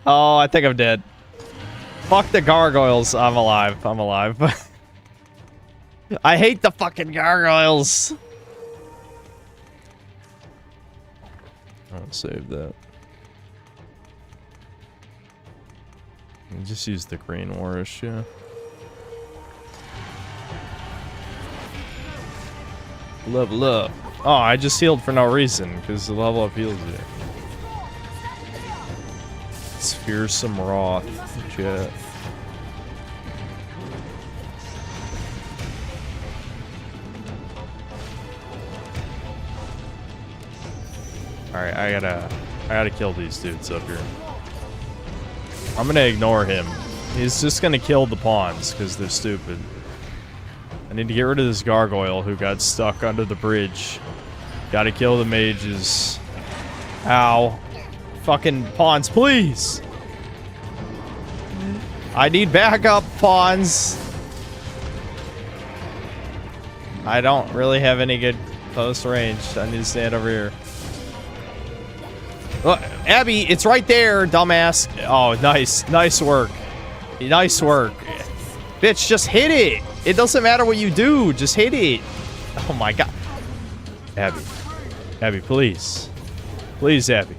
Oh, I think I'm dead. Fuck the gargoyles. I'm alive. I'm alive. I hate the fucking gargoyles. I'll save that. Just use the green warish, yeah. Level up. Oh, I just healed for no reason, because the level up heals you. It's fearsome wrath. Shit. Alright, I gotta kill these dudes up here. I'm gonna ignore him. He's just gonna kill the pawns, because they're stupid. I need to get rid of this gargoyle who got stuck under the bridge. Gotta kill the mages. Ow. Fucking pawns, please! I need backup, pawns! I don't really have any good close range. I need to stand over here. Look, Abby, it's right there, dumbass. Oh, nice. Nice work. Nice work. Bitch, just hit it. It doesn't matter what you do. Just hit it. Oh my god. Abby. Abby, please. Please, Abby.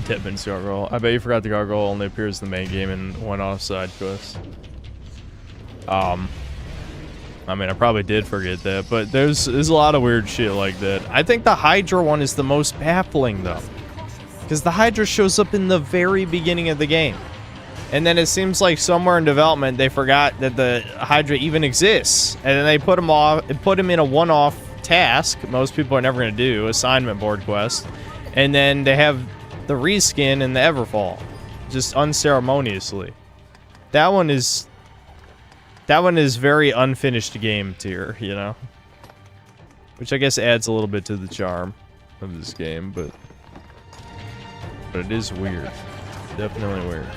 Tedman's gargoyle. I bet you forgot the gargoyle only appears in the main game and one off side quest. I mean, I probably did forget that, but there's a lot of weird shit like that. I think the Hydra one is the most baffling, though. Because the Hydra shows up in the very beginning of the game. And then it seems like somewhere in development, they forgot that the Hydra even exists. And then they put him in a one-off task, most people are never going to do, assignment board quest. And then they have the reskin in the Everfall. Just unceremoniously. That one is very unfinished game tier, you know? Which I guess adds a little bit to the charm of this game, but it is weird. Definitely weird.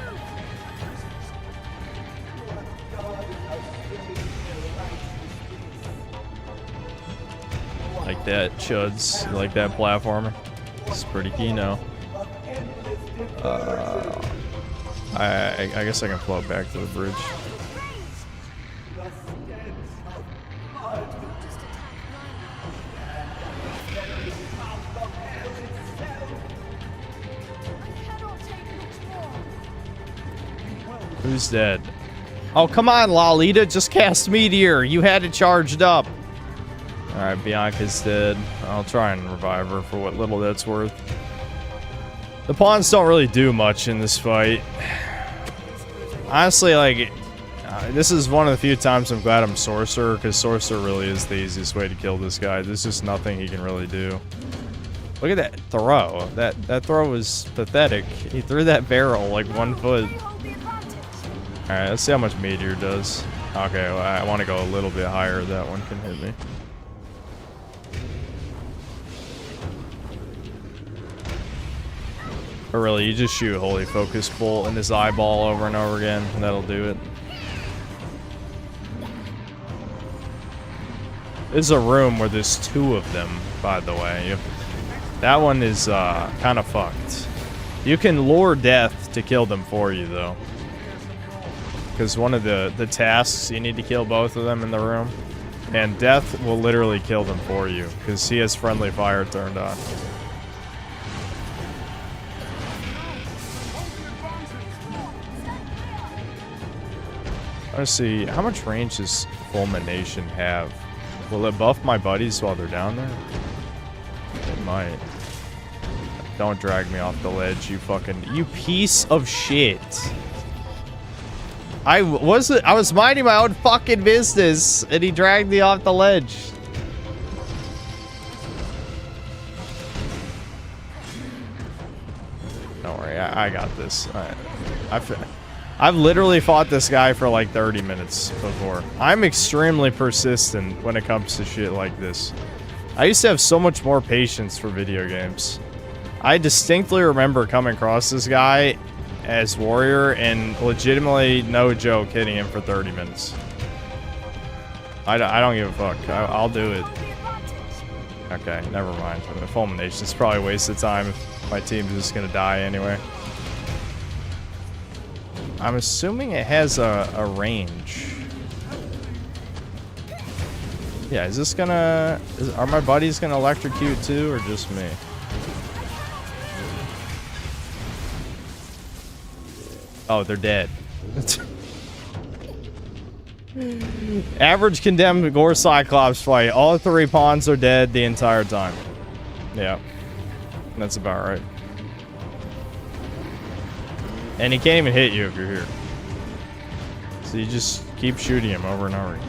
Like that, chuds. You like that platformer? It's pretty key now. I guess I can float back to the bridge. Who's dead? Oh, come on, Lolita. Just cast Meteor. You had it charged up. Alright, Bianca's dead. I'll try and revive her for what little that's worth. The pawns don't really do much in this fight. Honestly, like, this is one of the few times I'm glad I'm Sorcerer, because Sorcerer really is the easiest way to kill this guy. There's just nothing he can really do. Look at that throw. That throw was pathetic. He threw that barrel like 1 foot. Alright, let's see how much Meteor does. Okay, well, I want to go a little bit higher. That one can hit me. But really, you just shoot Holy Focus Bolt in his eyeball over and over again, and that'll do it. There's a room where there's 2 of them, by the way. That one is kind of fucked. You can lure Death to kill them for you, though. Because one of the tasks, you need to kill both of them in the room. And Death will literally kill them for you, because he has friendly fire turned on. Let's see, how much range does Fulmination have? Will it buff my buddies while they're down there? It might. Don't drag me off the ledge, you piece of shit. I was minding my own fucking business, and he dragged me off the ledge. Don't worry, I got this. I've literally fought this guy for like 30 minutes before. I'm extremely persistent when it comes to shit like this. I used to have so much more patience for video games. I distinctly remember coming across this guy as warrior and legitimately, no joke, hitting him for 30 minutes. I don't give a fuck. I'll do it. Okay, never mind. Fulmination's probably a waste of time if my team's just gonna die anyway. I'm assuming it has a range. Yeah, is this gonna... are my buddies gonna electrocute too, or just me? Oh, they're dead. Average condemned gore Cyclops fight. All 3 pawns are dead the entire time. Yeah. That's about right. And he can't even hit you if you're here. So you just keep shooting him over and over again.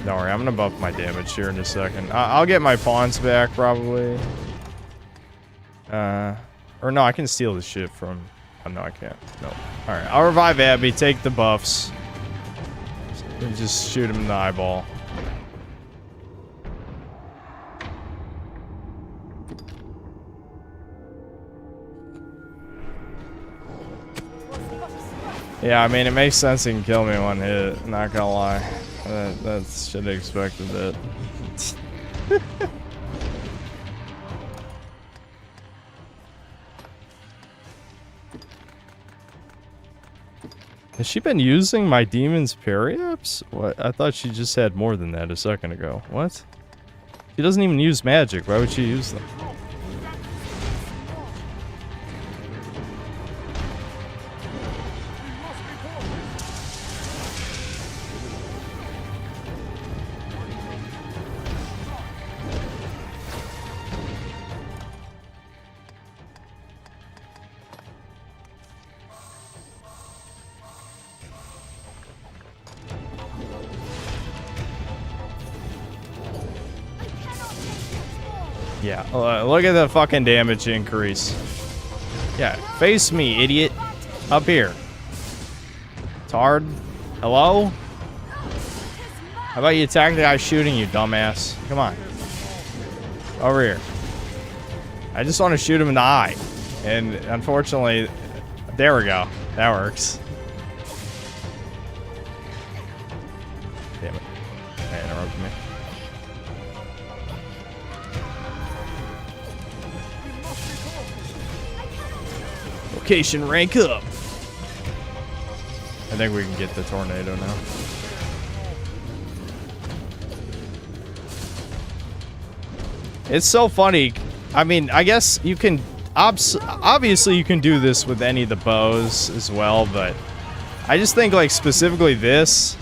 Don't worry, I'm gonna buff my damage here in a second. I'll get my pawns back probably. Or no, I can steal this shit from... Oh, no, I can't. No. Alright, I'll revive Abby, take the buffs. And just shoot him in the eyeball. Yeah, I mean, it makes sense he can kill me in 1 hit. Not gonna lie. That should have expected it. Has she been using my demon's parry-ups? What? I thought she just had more than that a second ago. What? She doesn't even use magic. Why would she use them? Yeah, look at the fucking damage increase. Yeah, face me, idiot. Up here. Tard? Hello? How about you attack the guy shooting you, dumbass? Come on. Over here. I just want to shoot him in the eye. And unfortunately, there we go. That works. Damn it. That interrupted me. Location rank up. I think we can get the tornado now. It's so funny. I mean, I guess you can... obviously, you can do this with any of the bows as well, but... I just think, like, specifically this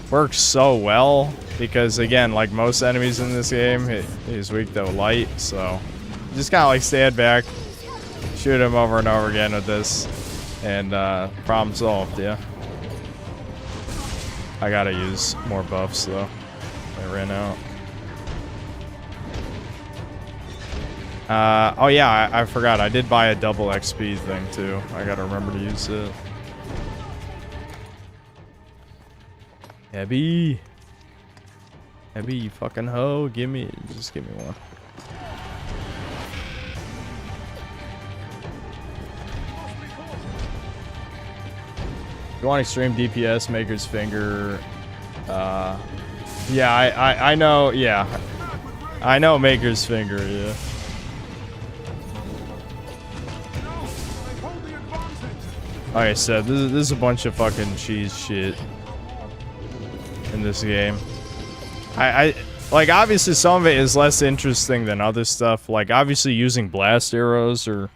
works so well. Because, again, like most enemies in this game, he's weak to light, so... Just kind of, like, stand back. Shoot him over and over again with this. And, problem solved, yeah. I gotta use more buffs, though. I ran out. Oh yeah, I forgot. I did buy a double XP thing, too. I gotta remember to use it. Abby. Abby, you fucking hoe. Just give me one. If you want extreme DPS, Maker's Finger. Yeah, I know, yeah. I know Maker's Finger, yeah. Like I said, this is a bunch of fucking cheese shit in this game. I like, obviously some of it is less interesting than other stuff. Like, obviously using blast arrows or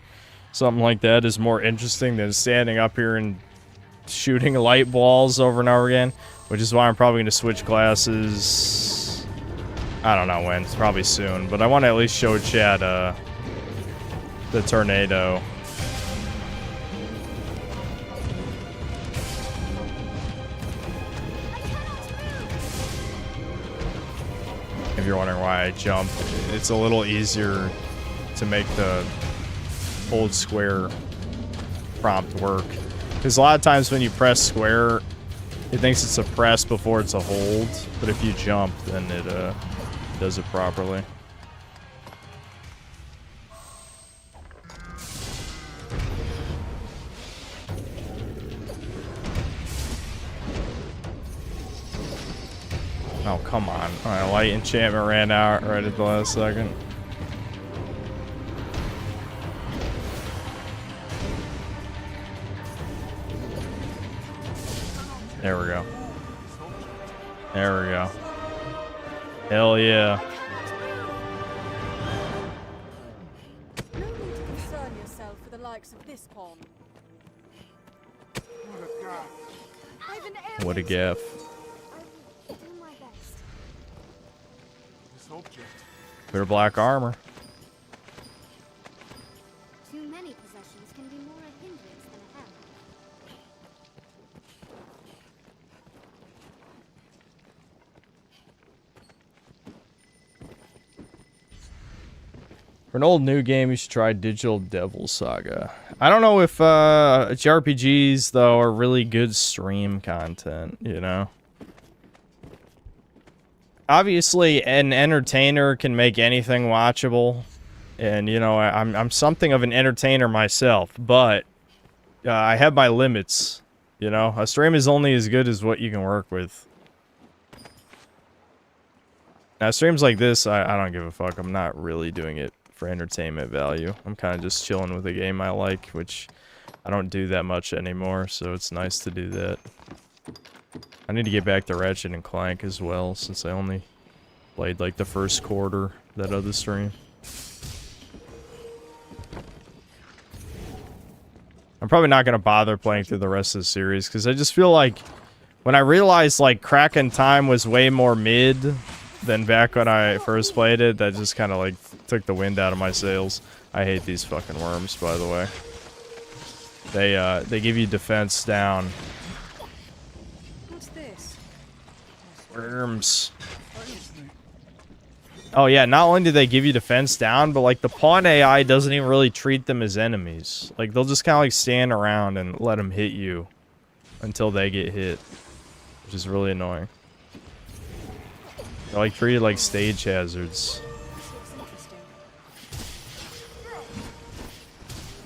something like that is more interesting than standing up here and shooting light balls over and over again, which is why I'm probably going to switch classes. I don't know when. It's probably soon, but I want to at least show Chad the tornado. If you're wondering why I jumped, it's a little easier to make the hold square prompt work. Because a lot of times when you press square, it thinks it's a press before it's a hold. But if you jump, then it does it properly. Oh, come on. Alright, light enchantment ran out right at the last second. There we go. There we go. Hell yeah. burn yourself for the likes of this pawn. I've an What a gaff. I'll do my best. This object. Clear black armor. Too many possessions can be more a hindrance than a help. For an old new game, you should try Digital Devil Saga. I don't know if JRPGs, though, are really good stream content, you know? Obviously, an entertainer can make anything watchable. And, you know, I'm something of an entertainer myself, but I have my limits, you know? A stream is only as good as what you can work with. Now, streams like this, I don't give a fuck. I'm not really doing it for entertainment value. I'm kind of just chilling with a game I like, which I don't do that much anymore, so it's nice to do that. I need to get back to Ratchet and Clank as well, since I only played like the first quarter that other stream. I'm probably not going to bother playing through the rest of the series, because I just feel like when I realized like Crack in Time was way more mid than back when I first played it, that just kind of like took the wind out of my sails. I hate these fucking worms, by the way. They give you defense down. What's this? Worms. Oh yeah, not only do they give you defense down, but like the pawn AI doesn't even really treat them as enemies. Like they'll just kind of like stand around and let them hit you until they get hit, which is really annoying. They're like treated like stage hazards.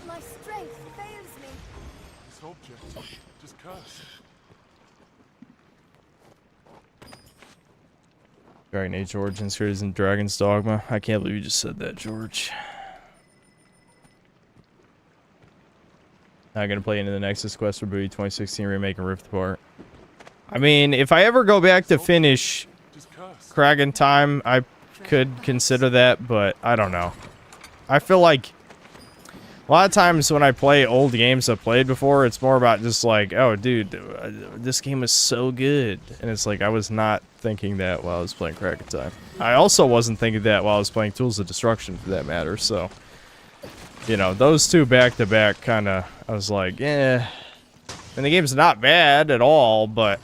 My strength fails me. This object. Just curse. Dragon Age Origins series and Dragon's Dogma. I can't believe you just said that, George. I'm gonna play into the Nexus Quest for Booty 2016 remake and Rift Apart. I mean, if I ever go back to finish Crack in Time, I could consider that, but I don't know. I feel like a lot of times when I play old games I've played before, it's more about just like, oh, dude, this game was so good. And it's like, I was not thinking that while I was playing Crack in Time. I also wasn't thinking that while I was playing Tools of Destruction, for that matter. So, you know, those two back-to-back kind of, I was like, eh. And the game's not bad at all, but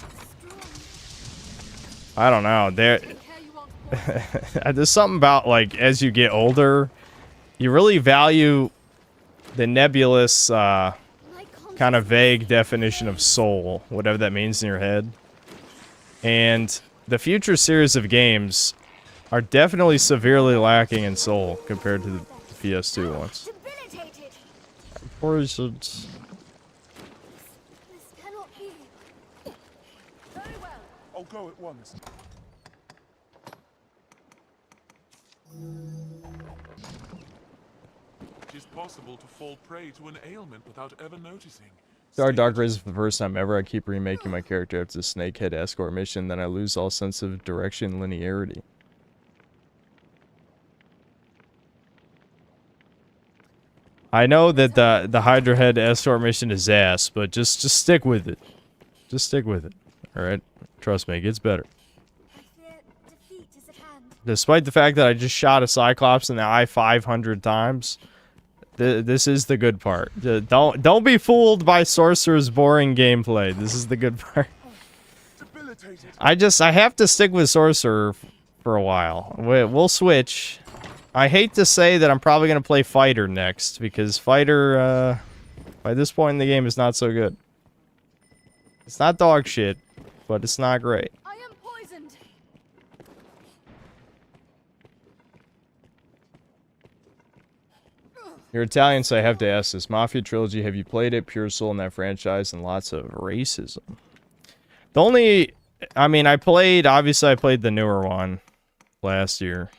I don't know. There's something about, like, as you get older, you really value the nebulous, kind of vague definition of soul, whatever that means in your head. And the future series of games are definitely severely lacking in soul compared to the PS2 ones. Poisoned. This cannot be. Very well. I'll go at once. It is possible to fall prey to an ailment without ever noticing. Dark Race for the first time ever. I keep remaking my character after the Snakehead escort mission, then I lose all sense of direction and linearity. I know that the Hydra Head escort mission is ass, but just stick with it. Just stick with it. Alright? Trust me, it gets better. Despite the fact that I just shot a Cyclops in the eye 500 times, this is the good part. Don't be fooled by Sorcerer's boring gameplay. This is the good part. I have to stick with Sorcerer for a while. We'll switch. I hate to say that I'm probably going to play Fighter next, because Fighter, by this point in the game, is not so good. It's not dog shit, but it's not great. I am poisoned. You're Italian, so I have to ask this. Mafia Trilogy, have you played it? Pure Soul in that franchise, and lots of racism. The only... I mean, obviously I played the newer one last year,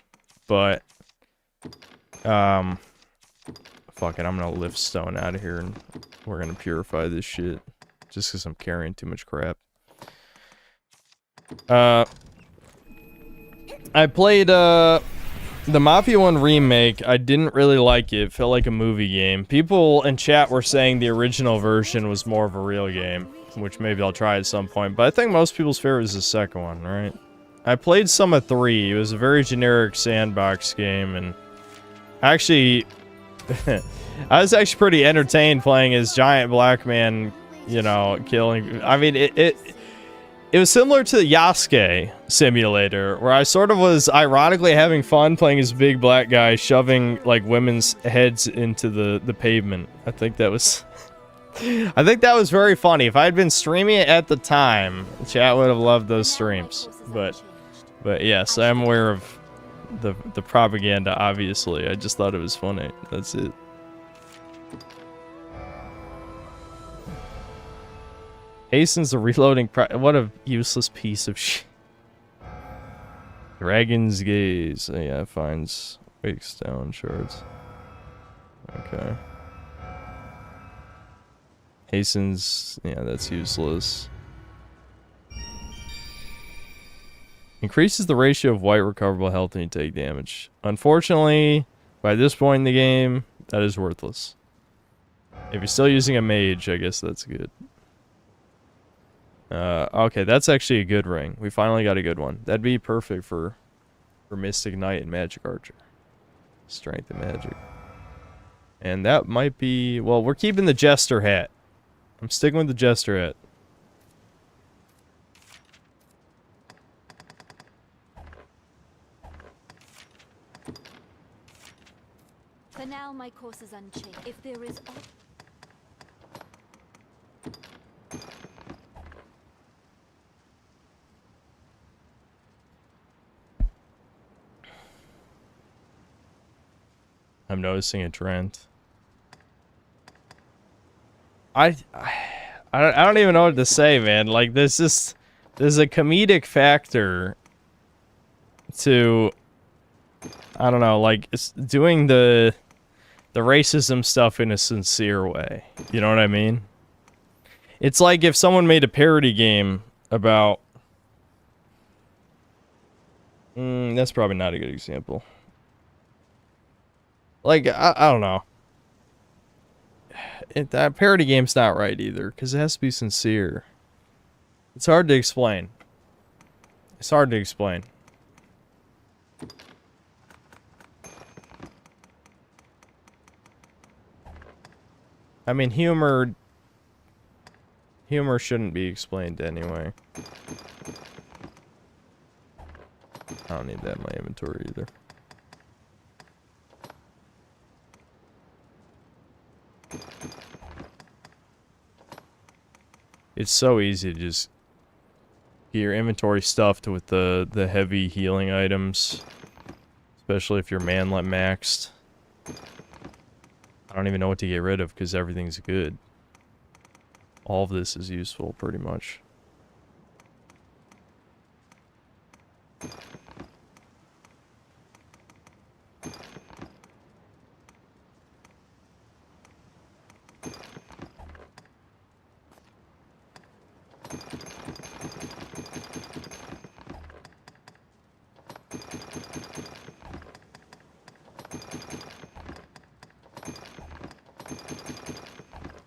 but... Fuck it, I'm gonna lift stone out of here, and we're gonna purify this shit. Just because I'm carrying too much crap. I played, The Mafia 1 remake, I didn't really like it. It felt like a movie game. People in chat were saying the original version was more of a real game, which maybe I'll try at some point. But I think most people's favorite is the second one, right? I played some of 3. It was a very generic sandbox game, and actually, I was actually pretty entertained playing as giant black man, you know, killing. I mean, it was similar to the Yasuke simulator, where I sort of was ironically having fun playing as big black guy shoving like women's heads into the pavement. I think that was very funny. If I had been streaming it at the time, chat would have loved those streams. But yes, I'm aware of the propaganda, obviously. I just thought it was funny. That's it. Hastens the reloading what a useless piece of shit. Dragon's Gaze. Oh, yeah, finds wake stone shards. Okay. Hastens, yeah, that's useless. Increases the ratio of white recoverable health when you take damage. Unfortunately, by this point in the game, that is worthless. If you're still using a mage, I guess that's good. Okay, that's actually a good ring. We finally got a good one. That'd be perfect for Mystic Knight and Magic Archer. Strength and Magic. And that might be... Well, we're keeping the Jester hat. I'm sticking with the Jester hat. For now, my course is unchanged. If there is... I'm noticing a trend. I don't even know what to say, man. Like, there's a comedic factor to, I don't know, like, it's doing the racism stuff in a sincere way. You know what I mean? It's like if someone made a parody game about... that's probably not a good example. Like, I don't know. That parody game's not right either, because it has to be sincere. It's hard to explain. It's hard to explain. I mean, humor shouldn't be explained anyway. I don't need that in my inventory either. It's so easy to just get your inventory stuffed with the heavy healing items, especially if you're manlet maxed. I don't even know what to get rid of because everything's good. All of this is useful, pretty much.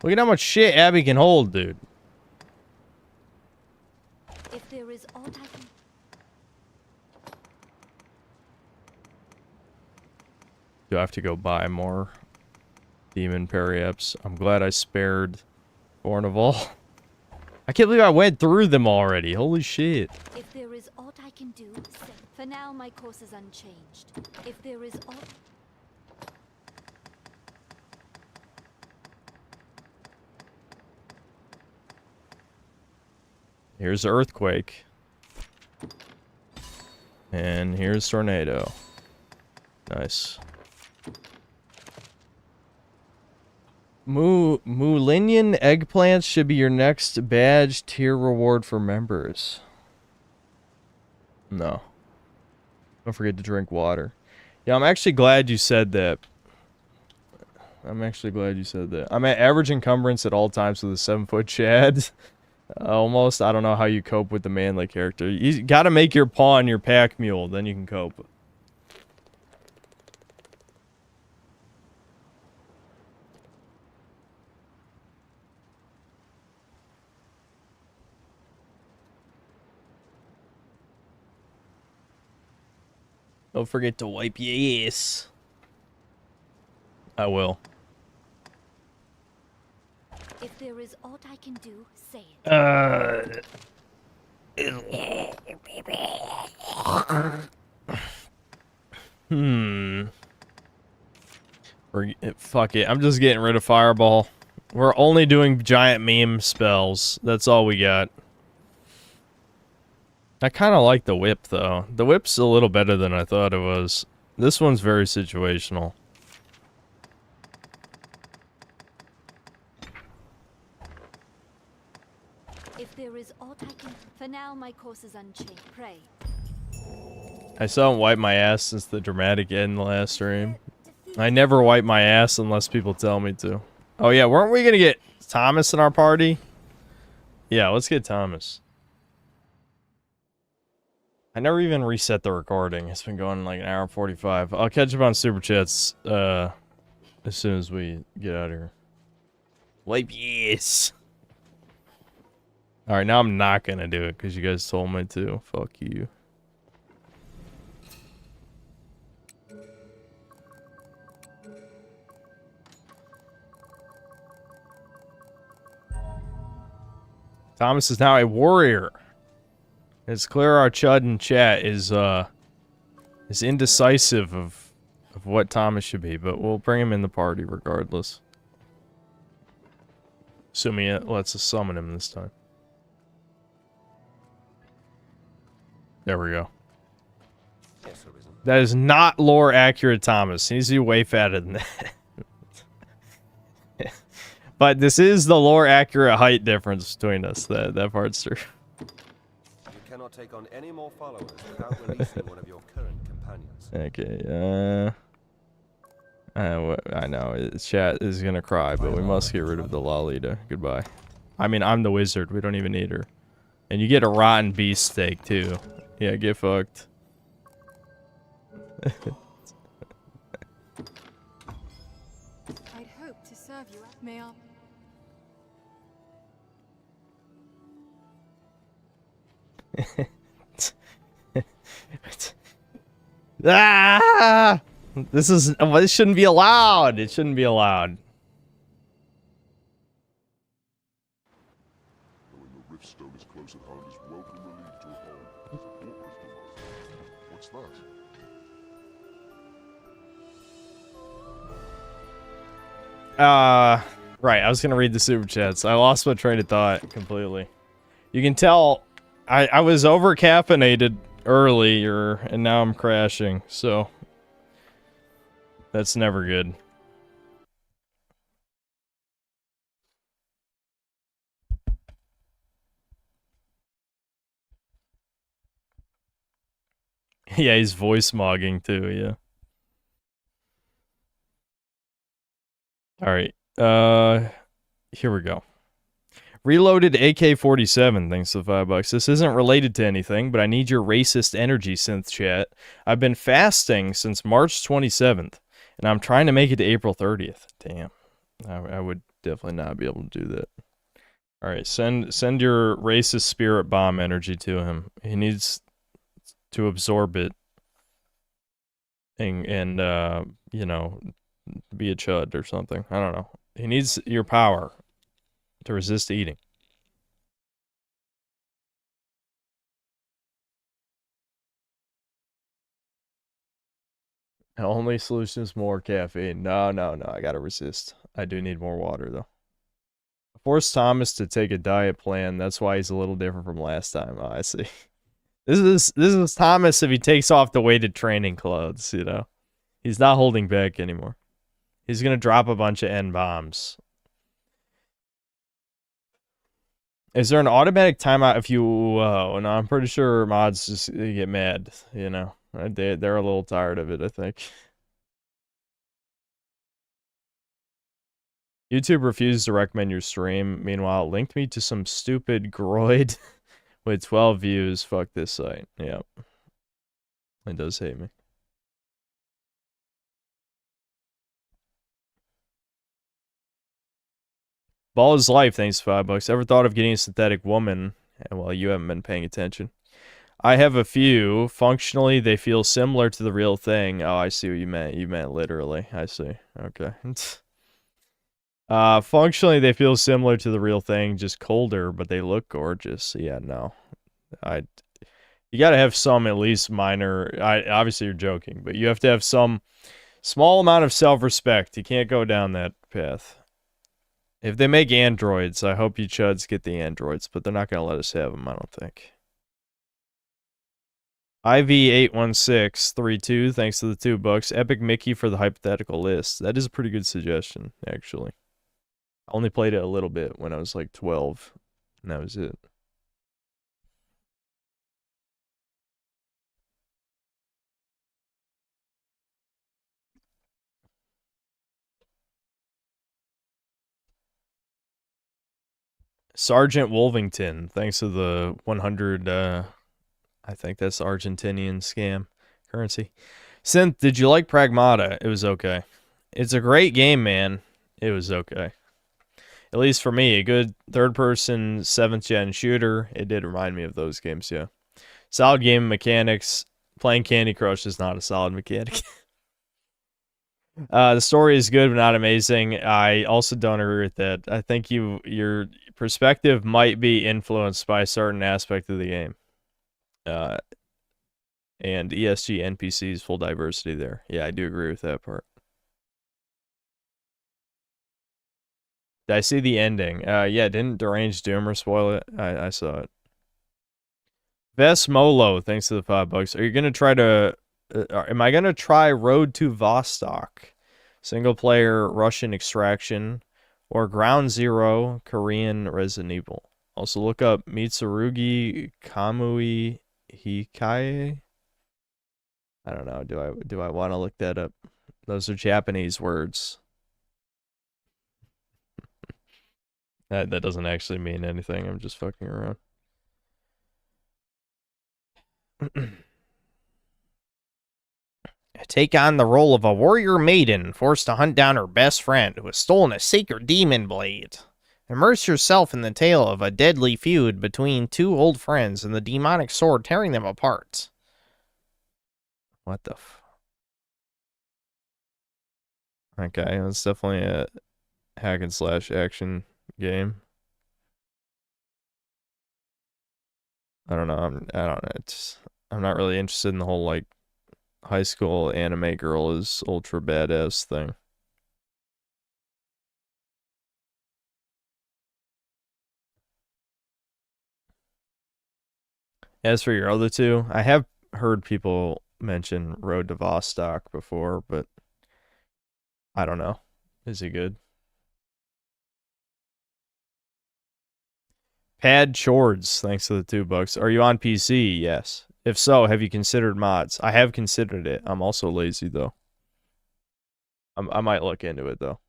Look at how much shit Abby can hold, dude. If there is aught I can... Do I have to go buy more demon periaps? I'm glad I spared Bornival. I can't believe I went through them already. Holy shit. If there is aught I can do, say. For now, my course is unchanged. If there is aught... Here's Earthquake. And here's Tornado. Nice. Moulinian eggplants should be your next badge tier reward for members. No. Don't forget to drink water. Yeah, I'm actually glad you said that. I'm actually glad you said that. I'm at average encumbrance at all times with a 7-foot Chad. Almost. I don't know how you cope with the manly character. You gotta make your pawn your pack mule, then you can cope. Don't forget to wipe your ass. I will. If there is aught I can do, say it. Fuck it. I'm just getting rid of Fireball. We're only doing giant meme spells. That's all we got. I kind of like the whip, though. The whip's a little better than I thought it was. This one's very situational. If there is aught I can... For now, my course is unchanged. Pray. I still haven't wiped my ass since the dramatic end last stream. I never wipe my ass unless people tell me to. Oh yeah, weren't we gonna get Thomas in our party? Yeah, let's get Thomas. I never even reset the recording. It's been going like an hour and 45. I'll catch up on Super Chats as soon as we get out of here. Wipe yes. Alright, now I'm not gonna do it because you guys told me to. Fuck you. Thomas is now a warrior. It's clear our chud in chat is indecisive of what Thomas should be, but we'll bring him in the party regardless. Assuming it lets us summon him this time. There we go. That is not lore accurate, Thomas. He needs to be way fatter than that. But this is the lore accurate height difference between us. That part's true. You cannot take on any more followers without releasing one of your current companions. Okay, I know, chat is gonna cry, but we must get rid of the Lolita. Goodbye. I mean, I'm the wizard. We don't even need her. And you get a rotten beast steak, too. Yeah, get fucked. I'd hope to serve you. May I? Ah! This shouldn't be allowed. It shouldn't be allowed. Knowing the Riftstone is close at hand is welcome relief to a home. What's that? Right, I was gonna read the super chats. I lost my train of thought completely. You can tell I was over caffeinated earlier and now I'm crashing, so that's never good. Yeah, he's voice mogging too, yeah. Alright, here we go. Reloaded AK-47, thanks to the $5. This isn't related to anything, but I need your racist energy, synth chat. I've been fasting since March 27th, and I'm trying to make it to April 30th. Damn. I would definitely not be able to do that. Alright, send your racist spirit bomb energy to him. He needs to absorb it and you know, be a chud or something. I don't know. He needs your power to resist eating. The only solution is more caffeine. No, I gotta resist. I do need more water, though. I forced Thomas to take a diet plan. That's why he's a little different from last time. Oh, I see. This is Thomas if he takes off the weighted training clothes, you know? He's not holding back anymore. He's gonna drop a bunch of N-bombs. Is there an automatic timeout if you... no, I'm pretty sure mods just get mad, you know? They're a little tired of it, I think. YouTube refuses to recommend your stream. Meanwhile, it linked me to some stupid groid with 12 views. Fuck this site. Yep. It does hate me. Ball is life, thanks $5. Ever thought of getting a synthetic woman? Well, you haven't been paying attention. I have a few. Functionally, they feel similar to the real thing. Oh, I see what you meant. You meant literally. I see. Okay. Functionally, they feel similar to the real thing, just colder, but they look gorgeous. Yeah, no. You got to have some at least minor. Obviously, you're joking, but you have to have some small amount of self-respect. You can't go down that path. If they make androids, I hope you chuds get the androids, but they're not going to let us have them, I don't think. IV81632, thanks to the $2. Epic Mickey for the hypothetical list. That is a pretty good suggestion, actually. I only played it a little bit when I was like 12, and that was it. Sergeant Wolvington, thanks to the 100, I think that's Argentinian scam currency. Synth, did you like Pragmata? It was okay. It's a great game, man. It was okay. At least for me, a good third-person 7th-gen shooter. It did remind me of those games, yeah. Solid game mechanics. Playing Candy Crush is not a solid mechanic. The story is good, but not amazing. I also don't agree with that. I think your perspective might be influenced by a certain aspect of the game. And ESG NPCs, full diversity there. Yeah, I do agree with that part. Did I see the ending? Yeah, didn't Deranged Doomer spoil it? I saw it. Vesmolo, thanks to the $5. Are you gonna try to? Am I gonna try Road to Vostok, single player Russian Extraction, or Ground Zero Korean Resident Evil? Also look up Mitsurugi Kamui Hikaye. I don't know. Do I want to look that up? Those are Japanese words. That doesn't actually mean anything. I'm just fucking around. Take on the role of a warrior maiden forced to hunt down her best friend who has stolen a sacred demon blade. Immerse yourself in the tale of a deadly feud between two old friends and the demonic sword tearing them apart. What the Okay, that's definitely a hack and slash action game. I don't know. I don't know. I'm not really interested in the whole like high school anime girl is ultra badass thing. As for your other two, I have heard people mention Road to Vostok before, but I don't know. Is it good? Pad Chords, thanks to the $2. Are you on PC? Yes. If so, have you considered mods? I have considered it. I'm also lazy though. I might look into it though.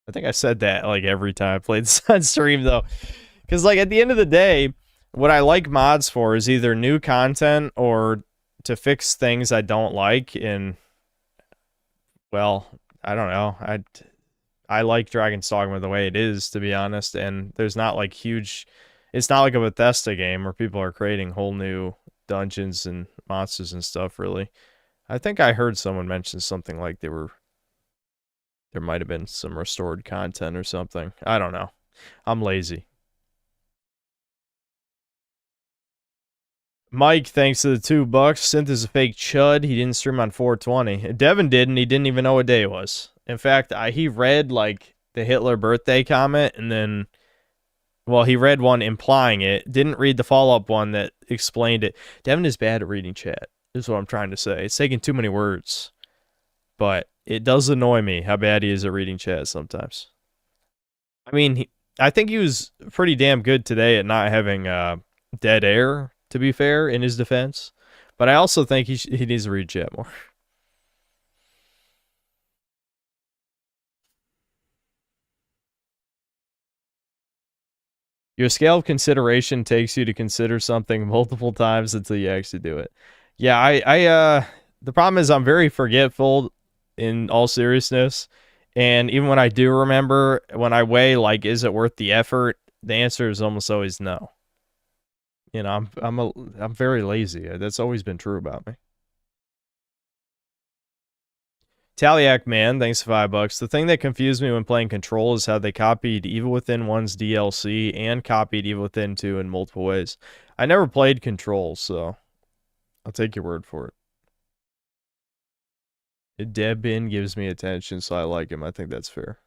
I think I said that like every time I played this on stream though. Because like at the end of the day, what I like mods for is either new content or to fix things I don't like. And well, I don't know. I like Dragon's Dogma the way it is, to be honest. And there's not like huge. It's not like a Bethesda game where people are creating whole new dungeons and monsters and stuff. Really, I think I heard someone mention something like there might have been some restored content or something. I don't know. I'm lazy. Mike, thanks to the $2. Synth is a fake chud. He didn't stream on 420. Devin didn't. He didn't even know what day it was. In fact, he read like the Hitler birthday comment and then, well, he read one implying it. Didn't read the follow-up one that explained it. Devin is bad at reading chat, is what I'm trying to say. It's taking too many words. But it does annoy me how bad he is at reading chat sometimes. I mean, I think he was pretty damn good today at not having dead air, to be fair, in his defense. But I also think he needs to read chat more. Your scale of consideration takes you to consider something multiple times until you actually do it. Yeah, I the problem is I'm very forgetful in all seriousness. And even when I do remember, when I weigh, like, is it worth the effort? The answer is almost always no. You know, I'm very lazy. That's always been true about me. Taliac Man, thanks for $5. The thing that confused me when playing Control is how they copied Evil Within 1's DLC and copied Evil Within 2 in multiple ways. I never played Control, so I'll take your word for it. Debin gives me attention, so I like him. I think that's fair.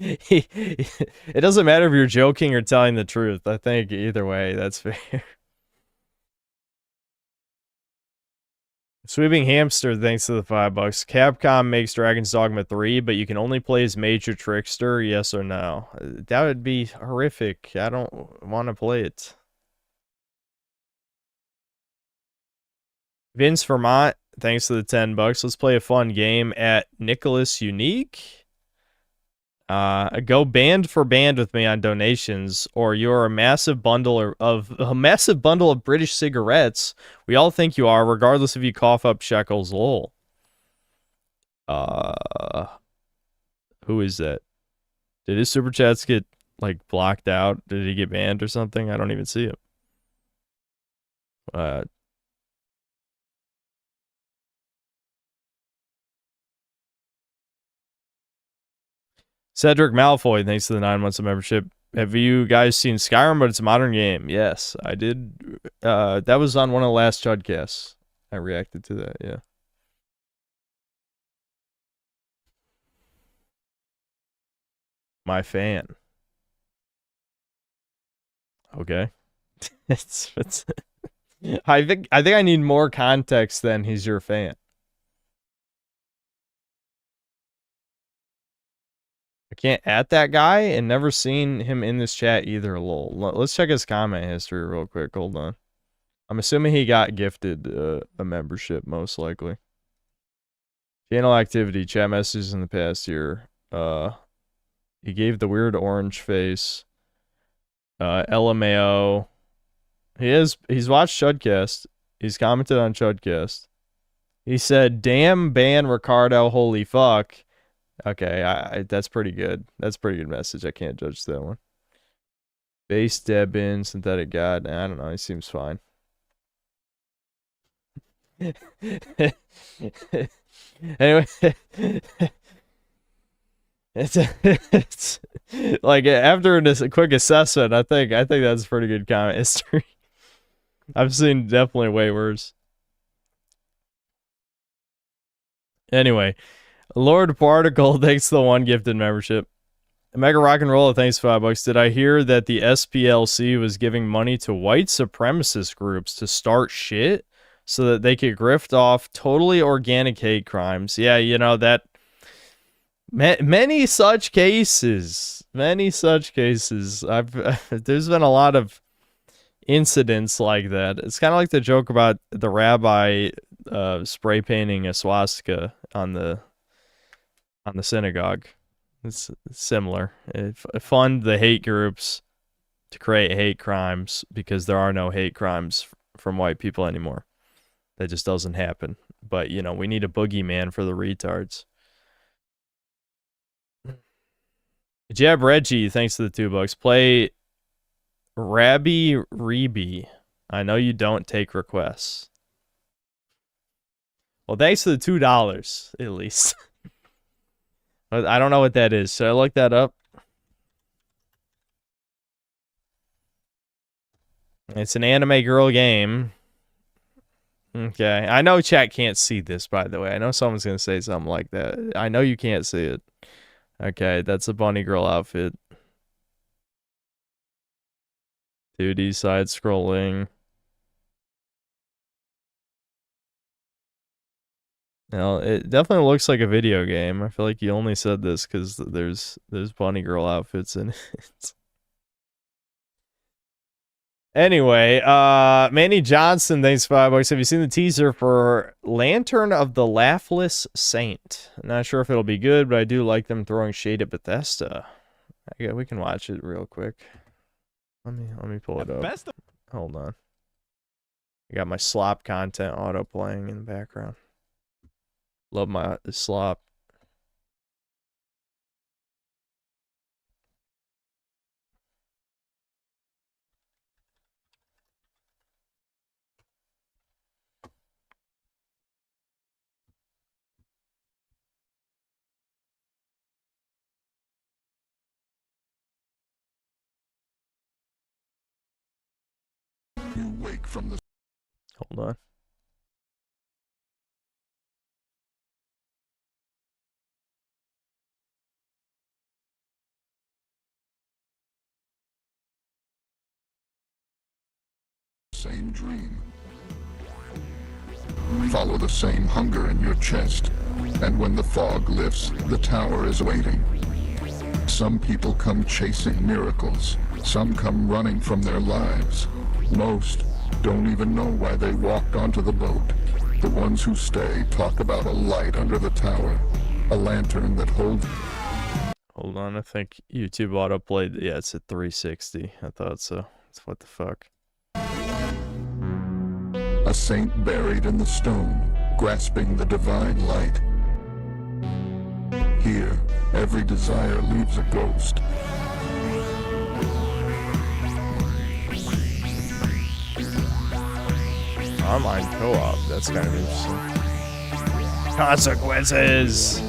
It doesn't matter if you're joking or telling the truth. I think either way, that's fair. Sweeping Hamster, thanks to the $5. Capcom makes Dragon's Dogma 3, but you can only play as Major Trickster, yes or no? That would be horrific. I don't want to play it. Vince Vermont, thanks to the $10. Let's play a fun game at Nicholas Unique. Go band for band with me on donations, or you're a massive bundle of British cigarettes. We all think you are, regardless if you cough up shekels. Lol. Who is that? Did his super chats get like blocked out? Did he get banned or something? I don't even see him. Cedric Malfoy, thanks to the 9 months of membership. Have you guys seen Skyrim? But it's a modern game. Yes, I did. That was on one of the last Chudcasts. I reacted to that, yeah. My fan. Okay. it's I think I need more context than he's your fan. I can't at that guy and never seen him in this chat either, lol. Let's check his comment history real quick. Hold on. I'm assuming he got gifted a membership, most likely. Channel activity, chat messages in the past year. He gave the weird orange face. LMAO. He's watched Chudcast. He's commented on Chudcast. He said, "Damn ban Ricardo, holy fuck." Okay, that's pretty good. That's a pretty good message. I can't judge that one. Base Debin, Synthetic God. I don't know. He seems fine. Anyway, it's like after a quick assessment, I think that's pretty good comment history. I've seen definitely way worse. Anyway, Lord Particle, thanks to the 1 gifted membership. Mega Rock and Roll, thanks for $5. Did I hear that the SPLC was giving money to white supremacist groups to start shit so that they could grift off totally organic hate crimes? Yeah, you know, that many such cases. There's been a lot of incidents like that. It's kind of like the joke about the rabbi spray painting a swastika on the synagogue. It's similar. Fund the hate groups to create hate crimes because there are no hate crimes from white people anymore. That just doesn't happen. But, you know, we need a boogeyman for the retards. Jab Reggie, thanks to the $2. Play Rabbi Reeby. I know you don't take requests. Well, thanks to the $2, at least. I don't know what that is. Should I look that up? It's an anime girl game. Okay. I know chat can't see this, by the way. I know someone's going to say something like that. I know you can't see it. Okay, that's a bunny girl outfit. 2D side scrolling. Now, it definitely looks like a video game. I feel like you only said this because there's bunny girl outfits in it. Anyway, Manny Johnson, thanks for $5. Have you seen the teaser for Lantern of the Laughless Saint? I'm not sure if it'll be good, but I do like them throwing shade at Bethesda. We can watch it real quick. Let me pull it up. Hold on. I got my slop content auto playing in the background. Love my slop. wake from the Hold on. same dream. Follow the same hunger in your chest, and when the fog lifts, the tower is waiting. Some people come chasing miracles. Some come running from their lives. Most don't even know why they walked onto the boat. The ones who stay talk about a light under the tower, a lantern that holds... Hold on, I think YouTube autoplayed. Yeah, it's at 360. I thought so. It's what the fuck. A saint buried in the stone, grasping the divine light. Here, every desire leaves a ghost. Online co-op. That's kind of interesting. Consequences.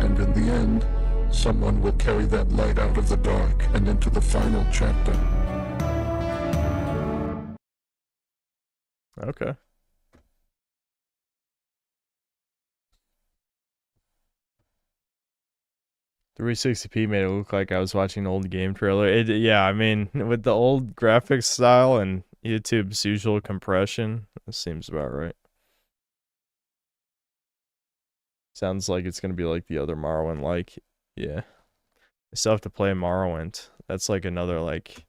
And in the end, someone will carry that light out of the dark and into the final chapter. Okay. The 360p made it look like I was watching an old game trailer. Yeah, I mean, with the old graphics style and YouTube's usual compression, it seems about right. Sounds like it's gonna be like the other Morrowind. Like, yeah, I still have to play Morrowind. That's like another like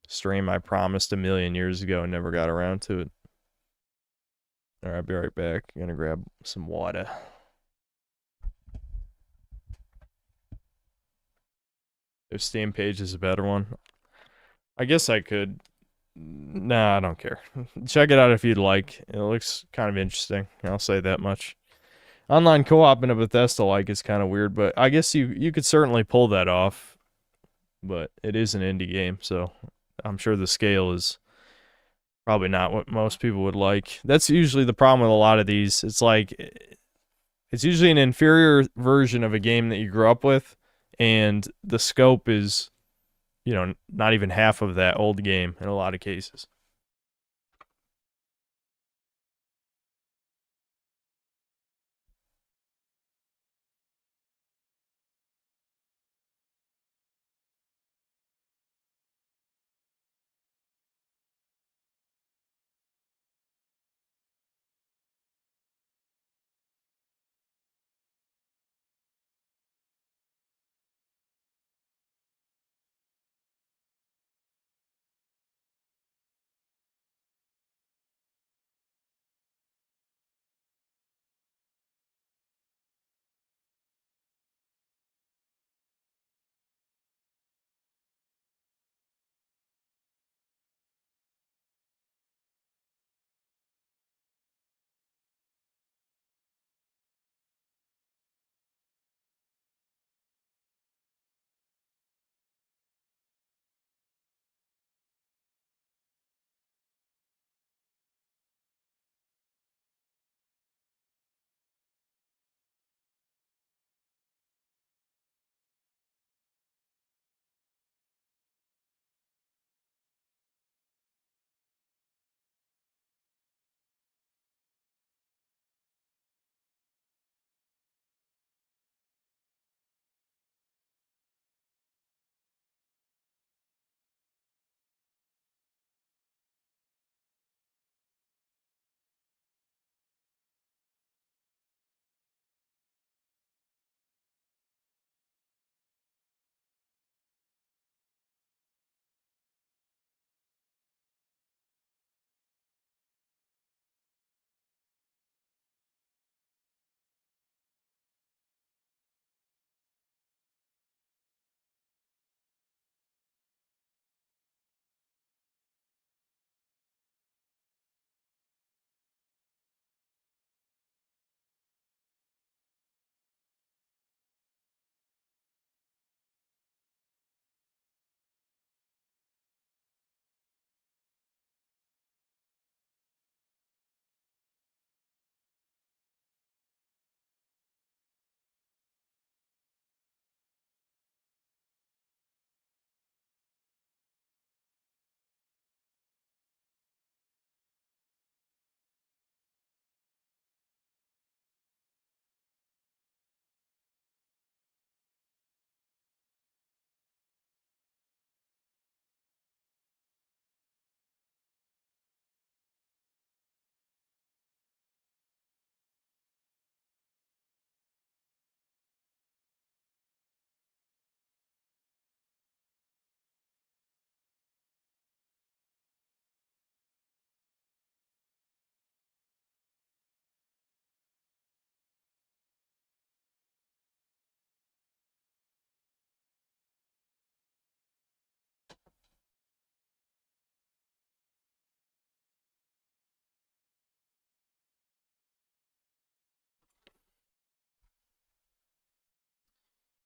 stream I promised a million years ago and never got around to it. All right, I'll be right back. I'm gonna grab some water. If Steam page is a better one, I guess I could. Nah, I don't care. Check it out if you'd like. It looks kind of interesting. I'll say that much. Online co-op in a Bethesda like is kind of weird, but I guess you could certainly pull that off. But it is an indie game, so I'm sure the scale is probably not what most people would like. That's usually the problem with a lot of these. It's like it's usually an inferior version of a game that you grew up with, and the scope is, you know, not even half of that old game in a lot of cases.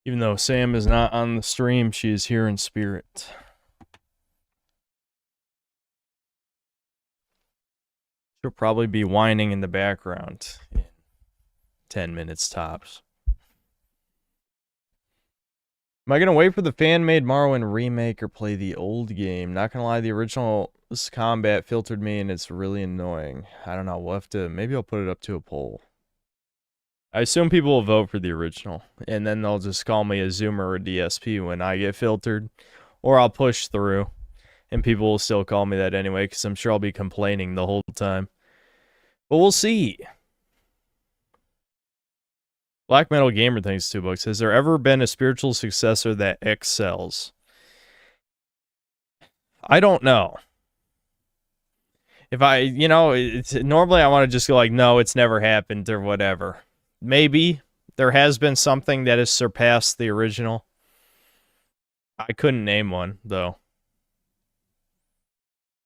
Even though Sam is not on the stream, she is here in spirit. She'll probably be whining in the background in 10 minutes tops. Am I going to wait for the fan-made Morrowind remake or play the old game? Not going to lie, the original combat filtered me and it's really annoying. I don't know, we'll have to... Maybe I'll put it up to a poll. I assume people will vote for the original, and then they'll just call me a Zoomer or a DSP when I get filtered. Or I'll push through, and people will still call me that anyway, because I'm sure I'll be complaining the whole time. But we'll see. Black Metal Gamer thanks $2. Has there ever been a spiritual successor that excels? I don't know. If I, normally I want to just go like, no, it's never happened or whatever. Maybe there has been something that has surpassed the original. I couldn't name one, though.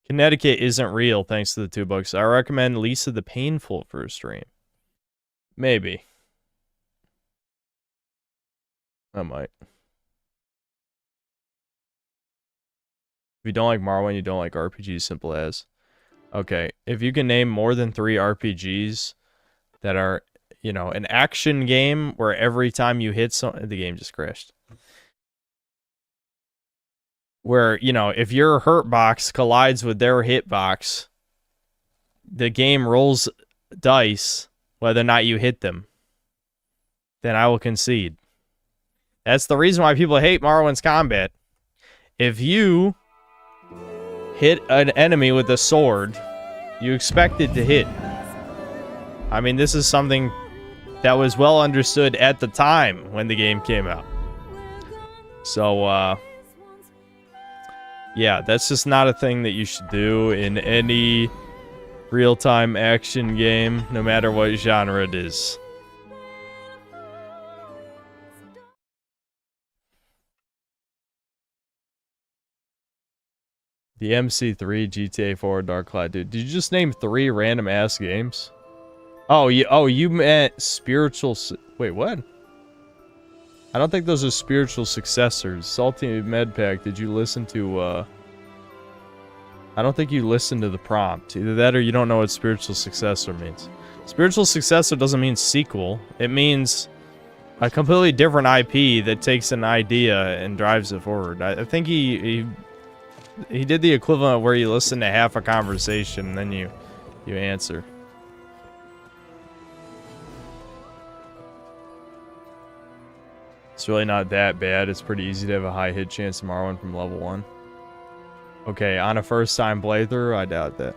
Connecticut isn't real, thanks to the $2. I recommend Lisa the Painful for a stream. Maybe. I might. If you don't like Morrowind, you don't like RPGs, simple as. Okay, if you can name more than 3 RPGs that are, an action game where every time you hit something, the game just crashed. Where, if your hurt box collides with their hitbox, the game rolls dice whether or not you hit them. Then I will concede. That's the reason why people hate Morrowind's combat. If you hit an enemy with a sword, you expect it to hit. I mean, this is something that was well understood at the time when the game came out. So, yeah, that's just not a thing that you should do in any real-time action game, no matter what genre it is. The MC3, GTA 4, Dark Cloud, dude. Did you just name 3 random ass games? Oh, you meant spiritual. Wait, what? I don't think those are spiritual successors. Salty Medpack, did you listen to? I don't think you listened to the prompt. Either that or you don't know what spiritual successor means. Spiritual successor doesn't mean sequel. It means a completely different IP that takes an idea and drives it forward. I think he did the equivalent where you listen to half a conversation and then you answer. It's really not that bad. It's pretty easy to have a high hit chance to Morrowind from level 1. Okay, on a first time playthrough, I doubt that.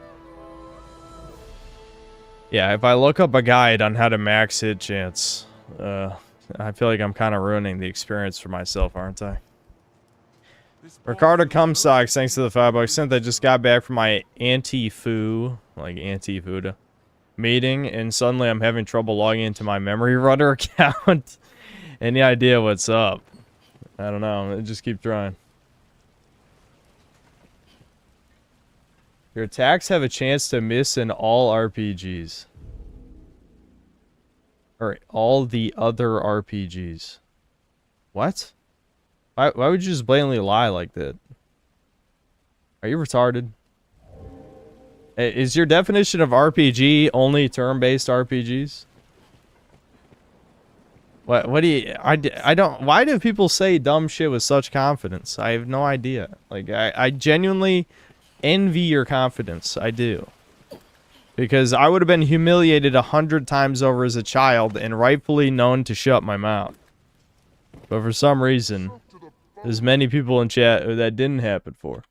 Yeah, if I look up a guide on how to max hit chance, I feel like I'm kind of ruining the experience for myself, aren't I? Ricardo Cumsocks, thanks to the $5 cent. I just got back from my anti-Fuda meeting, and suddenly I'm having trouble logging into my memory rudder account. Any idea what's up? I don't know. Just keep trying. Your attacks have a chance to miss in all RPGs. Or all the other RPGs. What? Why would you just blatantly lie like that? Are you retarded? Is your definition of RPG only turn-based RPGs? What do you... I don't... Why do people say dumb shit with such confidence? I have no idea. Like, I genuinely envy your confidence. I do. Because I would have been humiliated 100 times over as a child and rightfully known to shut my mouth. But for some reason, there's many people in chat who that didn't happen for.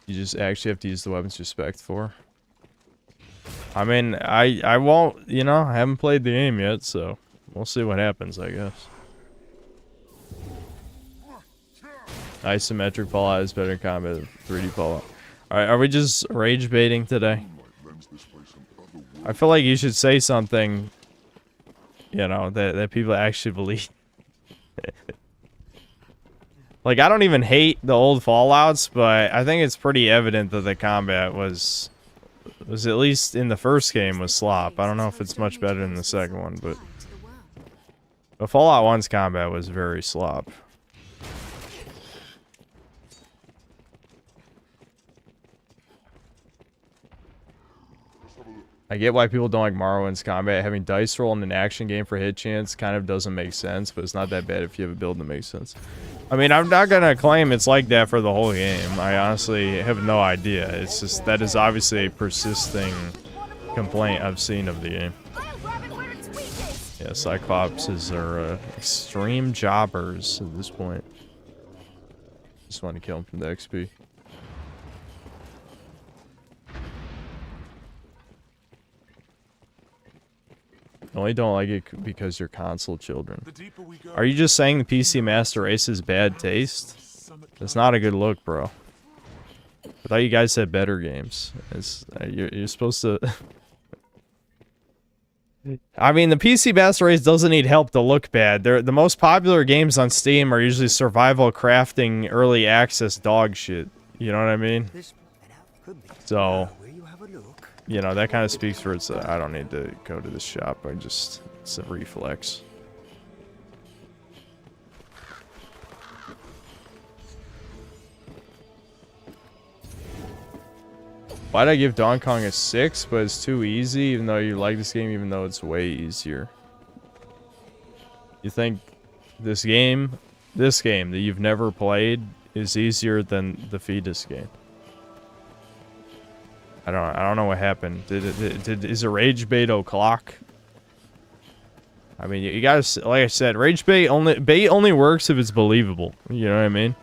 You just actually have to use the weapons respect for. I mean, I won't, you know, I haven't played the game yet, so we'll see what happens, I guess. Isometric Fallout is better in combat than 3D Fallout. Alright, are we just rage baiting today? I feel like you should say something, you know, that people actually believe. Like, I don't even hate the old Fallouts, but I think it's pretty evident that the combat was was at least in the first game was slop. I don't know if it's much better in the second one, but Fallout 1's combat was very slop. I get why people don't like Morrowind's combat. Having dice roll in an action game for hit chance kind of doesn't make sense, but it's not that bad if you have a build that makes sense. I mean, I'm not gonna claim it's like that for the whole game. I honestly have no idea. It's just that is obviously a persisting complaint I've seen of the game. Yeah, Cyclopses are extreme jobbers at this point. Just want to kill him from the XP. I only don't like it because you're console children. Are you just saying the PC Master Race is bad taste? That's not a good look, bro. I thought you guys had better games. It's, you're supposed to... I mean, the PC Master Race doesn't need help to look bad. The most popular games on Steam are usually survival crafting, early access dog shit. You know what I mean? So... you know, that kind of speaks for itself. I don't need to go to this shop. It's a reflex. Why'd I give Donkey Kong a 6, but it's too easy, even though you like this game, even though it's way easier? You think this game that you've never played is easier than the Fetus game? I don't know what happened. Is a rage bait o'clock? I mean, you gotta, like I said, rage bait only works if it's believable. You know what I mean?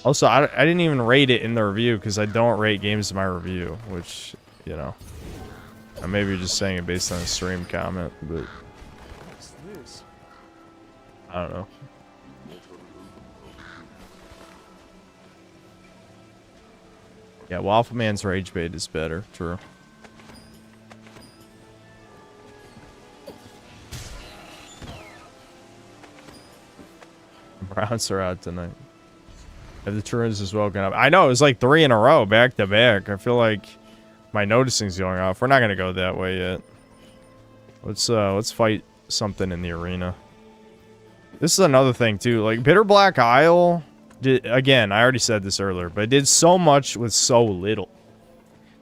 Also, I didn't even rate it in the review because I don't rate games in my review, which, you know, I maybe you're just saying it based on a stream comment, but I don't know. Yeah, Waffle Man's Rage Bait is better, true. Browns are out tonight. Have the Trurins as well gone up? I know, it was like 3 in a row, back to back. I feel like my noticing's going off. We're not gonna go that way yet. Let's fight something in the arena. This is another thing too, like Bitter Black Isle. Again, I already said this earlier, but it did so much with so little.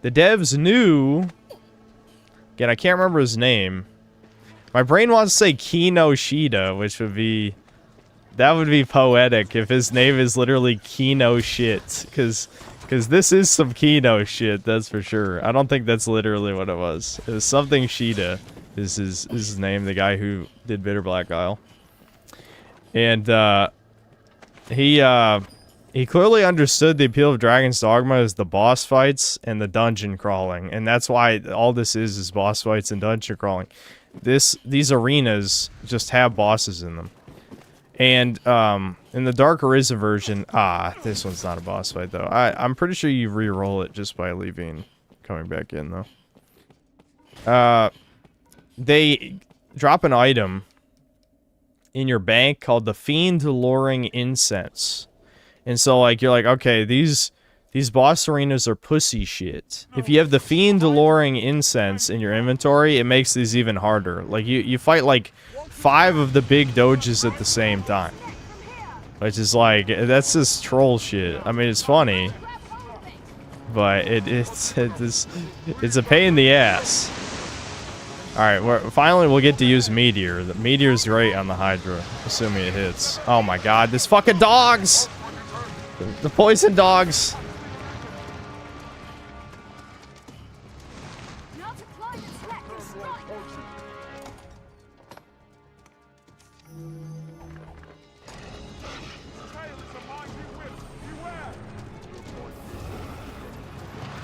The devs knew... Again, I can't remember his name. My brain wants to say Kinoshita, which would be... That would be poetic if his name is literally Kino Shit. Because this is some Kino shit, that's for sure. I don't think that's literally what it was. It was something Shida is his name, the guy who did Bitter Black Isle. And, he clearly understood the appeal of Dragon's Dogma as the boss fights and the dungeon crawling, and that's why all this is boss fights and dungeon crawling. These arenas just have bosses in them. And in the Dark Arisen version, this one's not a boss fight though. I'm pretty sure you re-roll it just by coming back in though. They drop an item in your bank called the Fiend Luring Incense. And so like you're like, okay, these boss arenas are pussy shit. If you have the Fiend Luring Incense in your inventory, it makes these even harder. Like you fight like 5 of the big doges at the same time. Which is like, that's just troll shit. I mean, it's funny, but it's a pain in the ass. Alright, finally we'll get to use Meteor. The Meteor's great on the Hydra, assuming it hits. Oh my god, this fucking dogs! The poison dogs!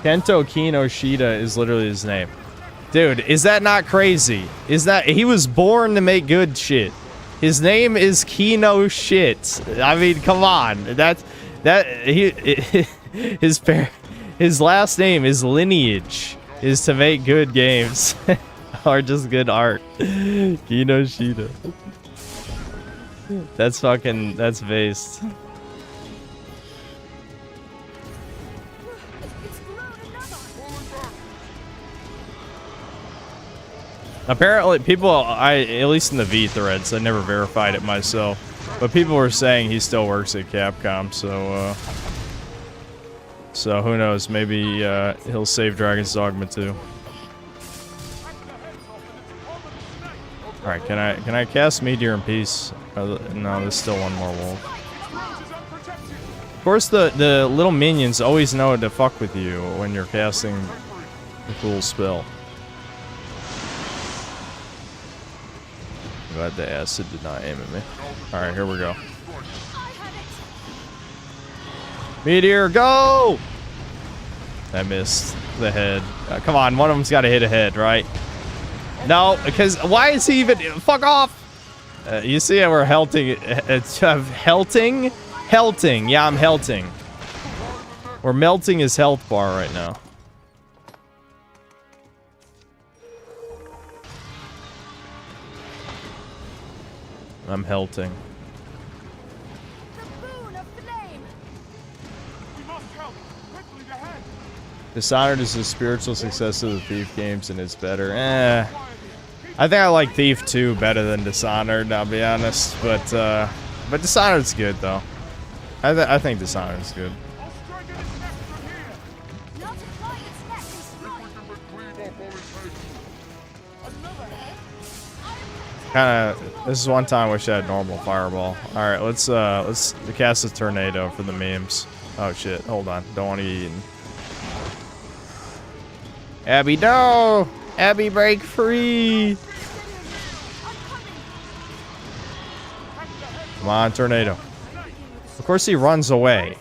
Kento Kinoshita is literally his name. Dude, is that not crazy? Is that... He was born to make good shit. His name is Kino Shit. I mean, come on. His last name, his lineage, is to make good games. Or just good art. Kinoshita. That's based. Apparently, people, at least in the V threads, I never verified it myself, but people were saying he still works at Capcom, so who knows, maybe he'll save Dragon's Dogma too. Alright, can I cast Meteor in peace? No, there's still one more wolf. Of course, the little minions always know to fuck with you when you're casting a cool spell. Glad the acid did not aim at me. Alright, here we go. Meteor, go! I missed the head. Come on, one of them's got to hit a head, right? No, because why is he even... Fuck off! You see how we're helting... helting? Helting. Yeah, I'm helting. We're melting his health bar right now. I'm helting. Dishonored is the spiritual successor of the Thief games and it's better. I think I like Thief 2 better than Dishonored, I'll be honest. But Dishonored's good though. I think Dishonored's good. This is one time I wish I had normal fireball. Alright, let's cast a tornado for the memes. Oh shit, hold on. Don't want to get eaten. Abby, no! Abby, break free! Come on, tornado. Of course he runs away.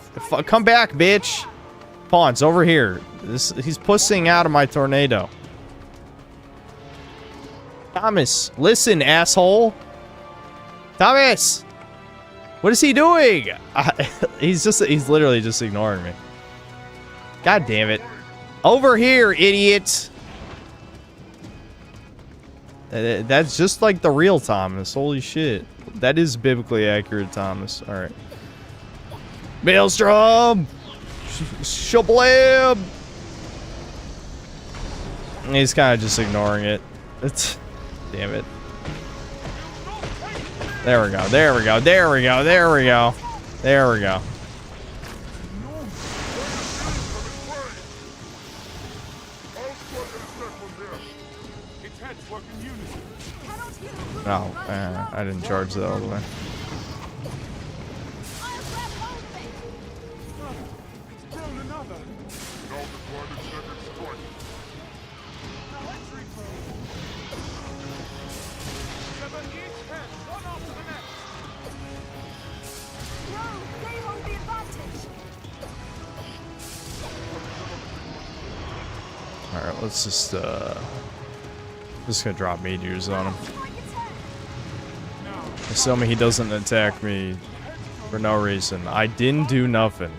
Come back, bitch! Pawns, over here. He's pussing out of my tornado. Thomas, listen, asshole. Thomas! What is he doing? He's literally just ignoring me. God damn it. Over here, idiot! That's just like the real Thomas. Holy shit. That is biblically accurate, Thomas. Alright. Maelstrom! Shablam! He's kind of just ignoring it. Damn it. There we go. There we go. There we go. There we go. There we go. Oh, I didn't charge that all the way. Alright, let's just gonna drop meteors on him. Assuming he doesn't attack me for no reason. I didn't do nothing.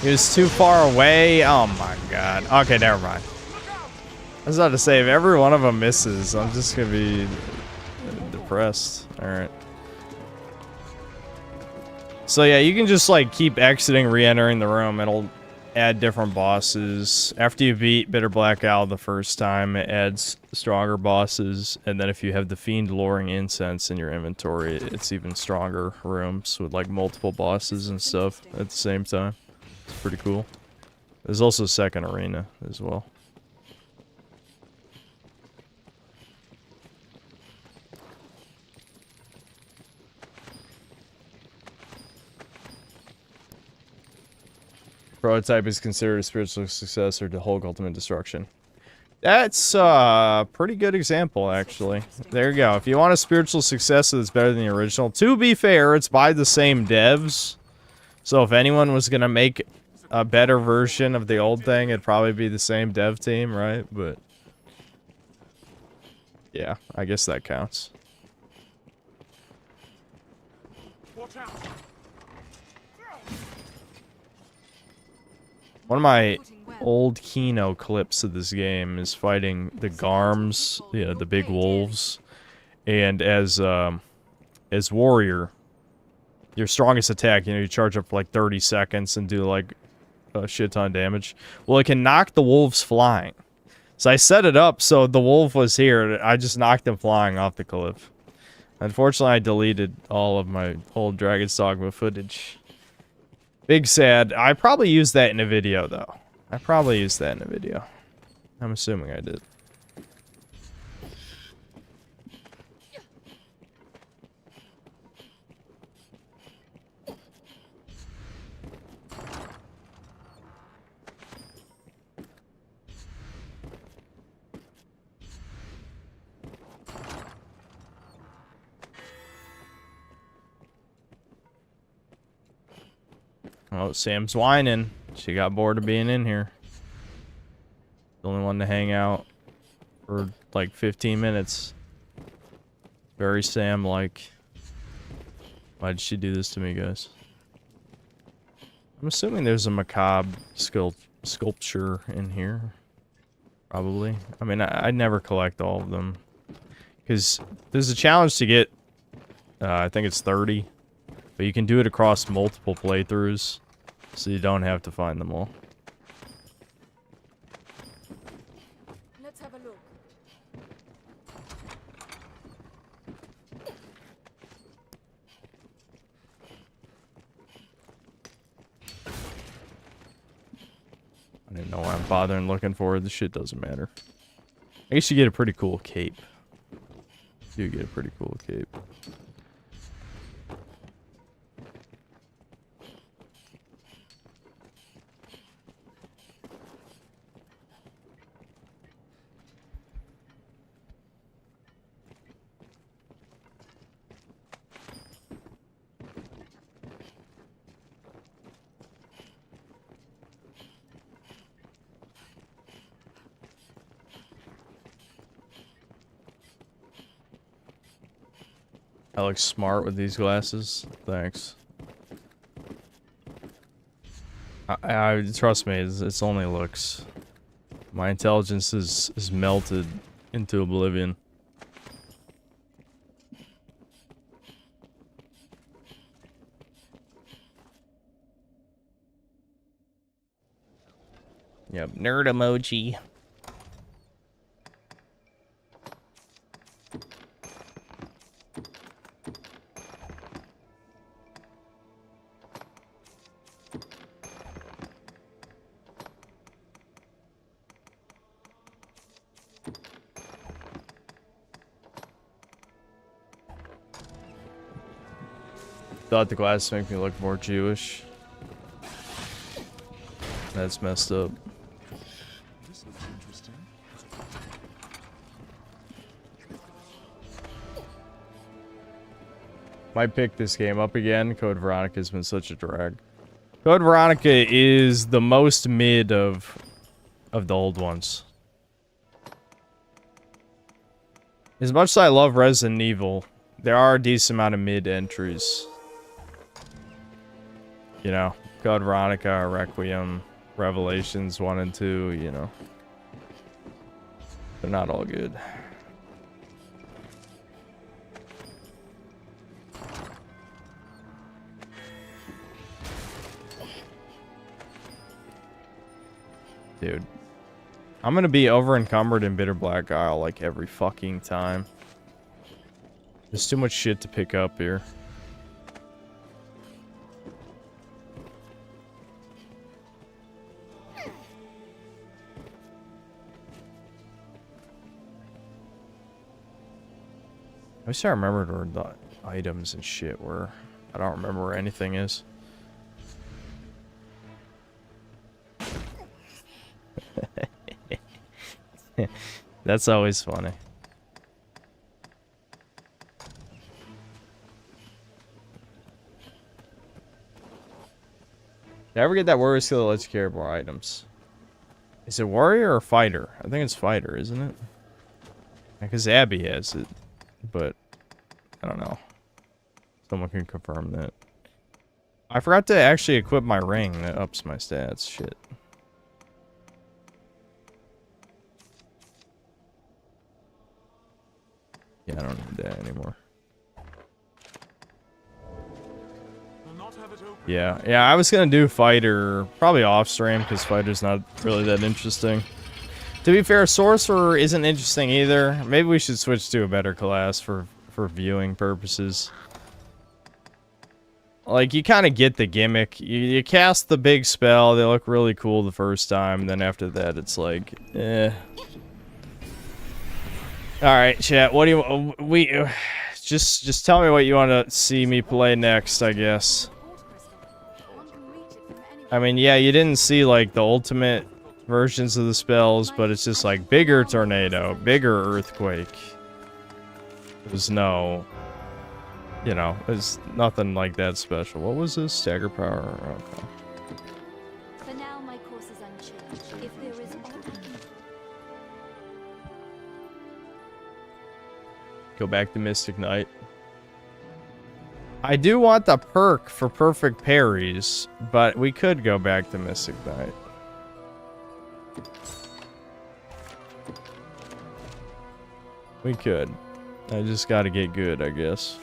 He was too far away. Oh my god. Okay, never mind. I was about to say, if every one of them misses, I'm just gonna be depressed. Alright. So yeah, you can just like keep exiting, re-entering the room. It'll add different bosses. After you beat Bitter Black Owl the first time, it adds stronger bosses. And then if you have the Fiend Luring Incense in your inventory, it's even stronger rooms with like multiple bosses and stuff at the same time. It's pretty cool. There's also a second arena as well. Prototype is considered a spiritual successor to Hulk Ultimate Destruction. That's a pretty good example, actually. There you go. If you want a spiritual successor that's better than the original, to be fair, it's by the same devs. So if anyone was going to make a better version of the old thing, it'd probably be the same dev team, right? But yeah, I guess that counts. Watch out. One of my old Kino clips of this game is fighting the Garms, the big wolves, and as Warrior, your strongest attack, you know, you charge up for like 30 seconds and do like a shit ton of damage. Well, it can knock the wolves flying. So I set it up so the wolf was here. I just knocked him flying off the cliff. Unfortunately, I deleted all of my old Dragon's Dogma footage. Big sad. I probably used that in a video, though. I probably used that in a video. I'm assuming I did. Oh, Sam's whining. She got bored of being in here. The only one to hang out for like 15 minutes. Very Sam-like. Why did she do this to me, guys? I'm assuming there's a macabre sculpture in here. Probably. I mean, I never collect all of them. Because there's a challenge to get, I think it's 30. But you can do it across multiple playthroughs. So you don't have to find them all. Let's have a look. I didn't know why I'm bothering looking for it. This shit doesn't matter. I guess you get a pretty cool cape. You get a pretty cool cape. I look smart with these glasses. Thanks. I trust me, it's only looks. My intelligence is melted into oblivion. Yep, nerd emoji. Thought the glasses make me look more Jewish. That's messed up. This looks interesting. Might pick this game up again. Code Veronica has been such a drag. Code Veronica is the most mid of the old ones. As much as I love Resident Evil, there are a decent amount of mid entries. You know, Code Veronica, Requiem, Revelations 1 and 2, you know. They're not all good. Dude. I'm gonna be over encumbered in Bitter Black Isle like every fucking time. There's too much shit to pick up here. I wish I remembered where the items and shit were. I don't remember where anything is. That's always funny. Did I ever get that warrior skill that lets you carry more items? Is it warrior or fighter? I think it's fighter, isn't it? Because Abby has it. But I don't know. Someone can confirm that. I forgot to actually equip my ring that ups my stats. Shit. Yeah, I don't need that anymore. Yeah, I was gonna do fighter, probably off stream, because fighter's not really that interesting. To be fair, sorcerer isn't interesting either. Maybe we should switch to a better class for viewing purposes. Like, you kind of get the gimmick. You cast the big spell, they look really cool the first time, then after that it's like, eh. Alright, chat, what do you... Just tell me what you want to see me play next, I guess. I mean, yeah, you didn't see, like, the ultimate versions of the spells, but it's just, like, bigger tornado, bigger earthquake. There's no... You know, there's nothing like that special. What was this? Stagger power? Okay. For now, my course is unchanged. If there is aught I can do. Go back to Mystic Knight. I do want the perk for perfect parries, but we could go back to Mystic Knight. We could. I just gotta get good, I guess.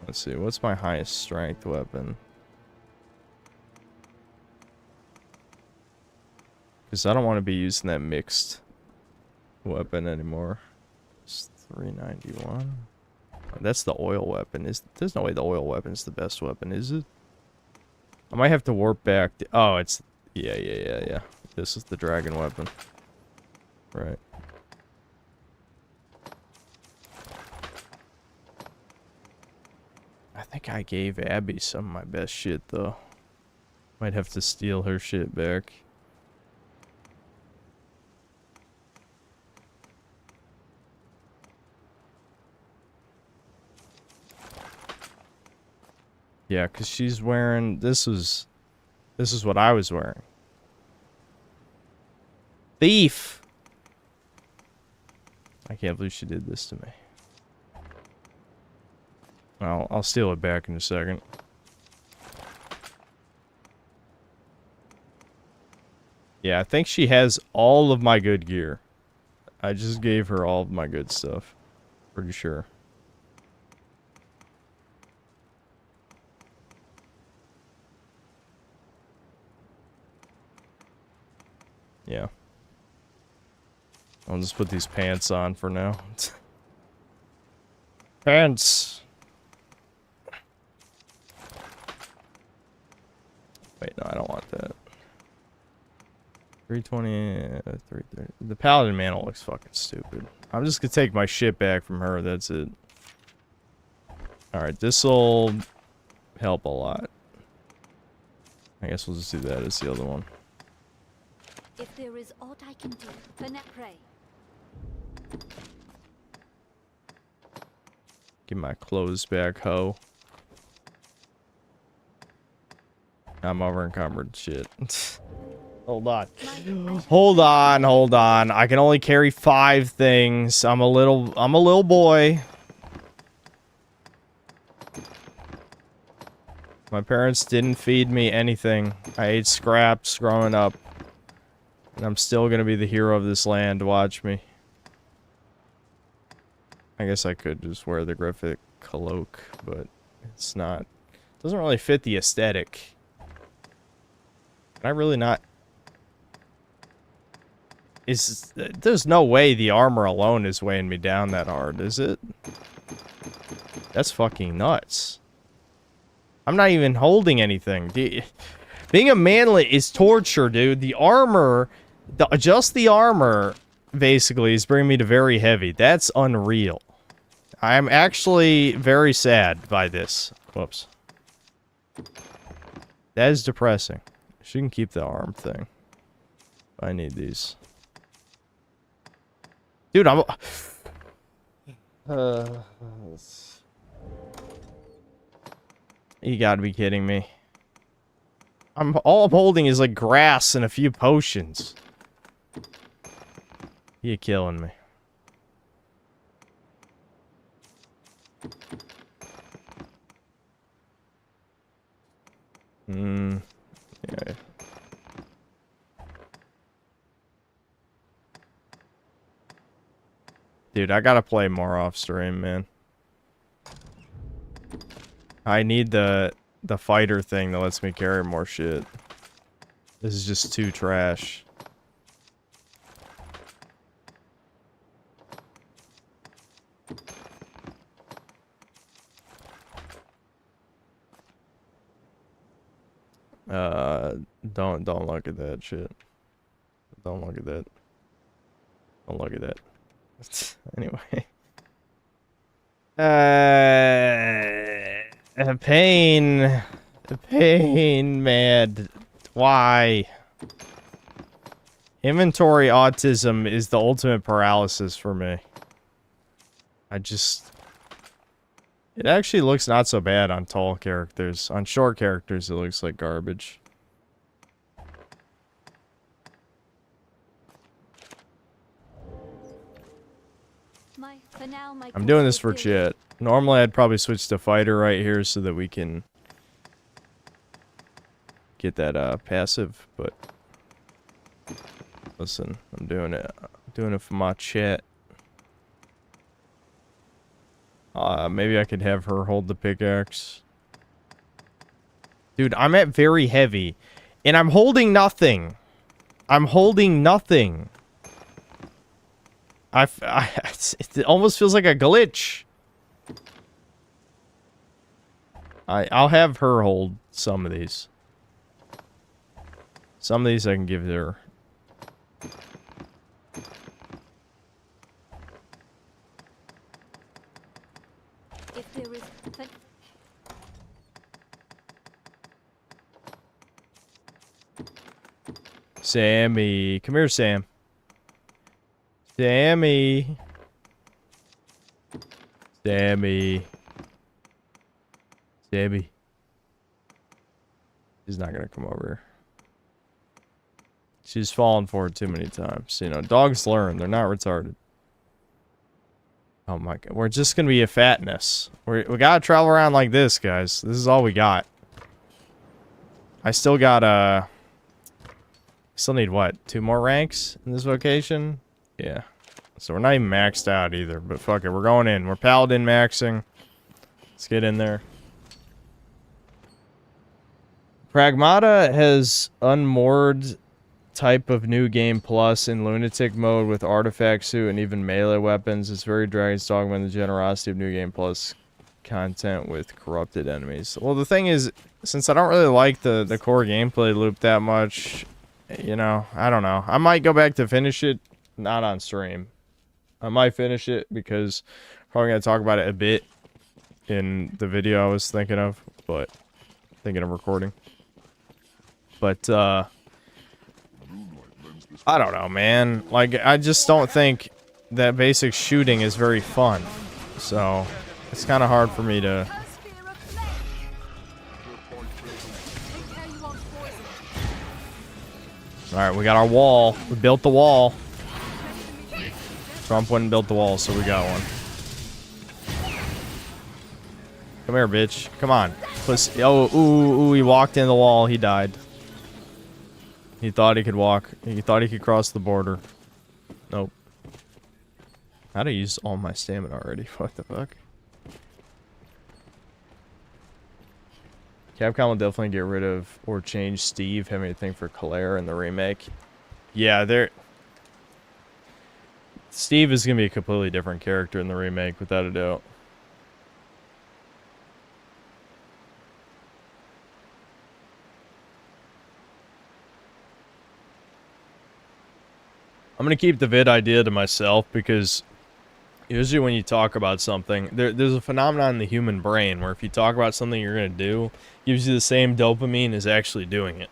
Let's see, what's my highest strength weapon? Because I don't want to be using that mixed weapon anymore. It's 391. Oh, that's the oil weapon. There's no way the oil weapon is the best weapon, is it? I might have to warp back. Oh, it's... Yeah. This is the dragon weapon. Right. I think I gave Abby some of my best shit, though. Might have to steal her shit back. Yeah, because she's wearing... This is what I was wearing. Thief! I can't believe she did this to me. I'll steal it back in a second. Yeah, I think she has all of my good gear. I just gave her all of my good stuff. Pretty sure. Yeah. I'll just put these pants on for now. Pants! Wait, no, I don't want that. 320, 330. The paladin mantle looks fucking stupid. I'm just gonna take my shit back from her, that's it. Alright, this'll help a lot. I guess we'll just do that as the other one. If there is aught I can do, Finette pray. Get my clothes back, ho. I'm over encumbered. Shit. Hold on. Hold on. I can only carry 5 things. I'm a little boy. My parents didn't feed me anything. I ate scraps growing up. And I'm still gonna be the hero of this land. Watch me. I guess I could just wear the Griffith cloak, but it's not... It doesn't really fit the aesthetic. Can I really not... There's no way the armor alone is weighing me down that hard, is it? That's fucking nuts. I'm not even holding anything. Being a manlet is torture, dude. The armor... just the armor, basically, is bringing me to very heavy. That's unreal. I'm actually very sad by this. Whoops. That is depressing. She can keep the arm thing. I need these. Dude, I'm... You gotta be kidding me. All I'm holding is like grass and a few potions. You're killing me. Yeah. Dude, I gotta play more off stream, man. I need the fighter thing that lets me carry more shit. This is just too trash. Don't look at that shit. Don't look at that. Don't look at that. Anyway. Pain. Pain, man. Why? Inventory autism is the ultimate paralysis for me. It actually looks not so bad on tall characters. On short characters, it looks like garbage. I'm doing this for chat. Normally, I'd probably switch to fighter right here so that we can get that passive, but listen, I'm doing it. I'm doing it for my chat. Maybe I could have her hold the pickaxe. Dude, I'm at very heavy, and I'm holding nothing. I'm holding nothing. It almost feels like a glitch. I'll have her hold some of these. Some of these I can give her. If there is Sammy, come here, Sam. Sammy. Sammy. Sammy. She's not gonna come over here. She's fallen for it too many times. You know, dogs learn. They're not retarded. Oh my god. We're just gonna be a fatness. We gotta travel around like this, guys. This is all we got. I still got, still need what? 2 more ranks in this vocation? Yeah. So we're not even maxed out either, but fuck it. We're going in. We're paladin maxing. Let's get in there. Pragmata has unmoored type of new game plus in lunatic mode with artifact suit and even melee weapons. It's very Dragon's Dogma and the generosity of new game plus content with corrupted enemies. Well, the thing is, since I don't really like the core gameplay loop that much, you know, I don't know. I might go back to finish it, not on stream. I might finish it because I'm probably going to talk about it a bit in the video I was thinking of, but thinking of recording. But, I don't know, man. Like, I just don't think that basic shooting is very fun. So, it's kind of hard for me to... Alright, we got our wall. We built the wall. Trump went and built the wall, so we got one. Come here, bitch. Come on. Oh, ooh, he walked in the wall. He died. He thought he could walk. He thought he could cross the border. Nope. How'd I use all my stamina already? What the fuck? Capcom will definitely get rid of or change Steve having a thing for Claire in the remake. Yeah, Steve is going to be a completely different character in the remake, without a doubt. I'm going to keep the vid idea to myself because usually when you talk about something, there's a phenomenon in the human brain where if you talk about something you're going to do, it gives you the same dopamine as actually doing it.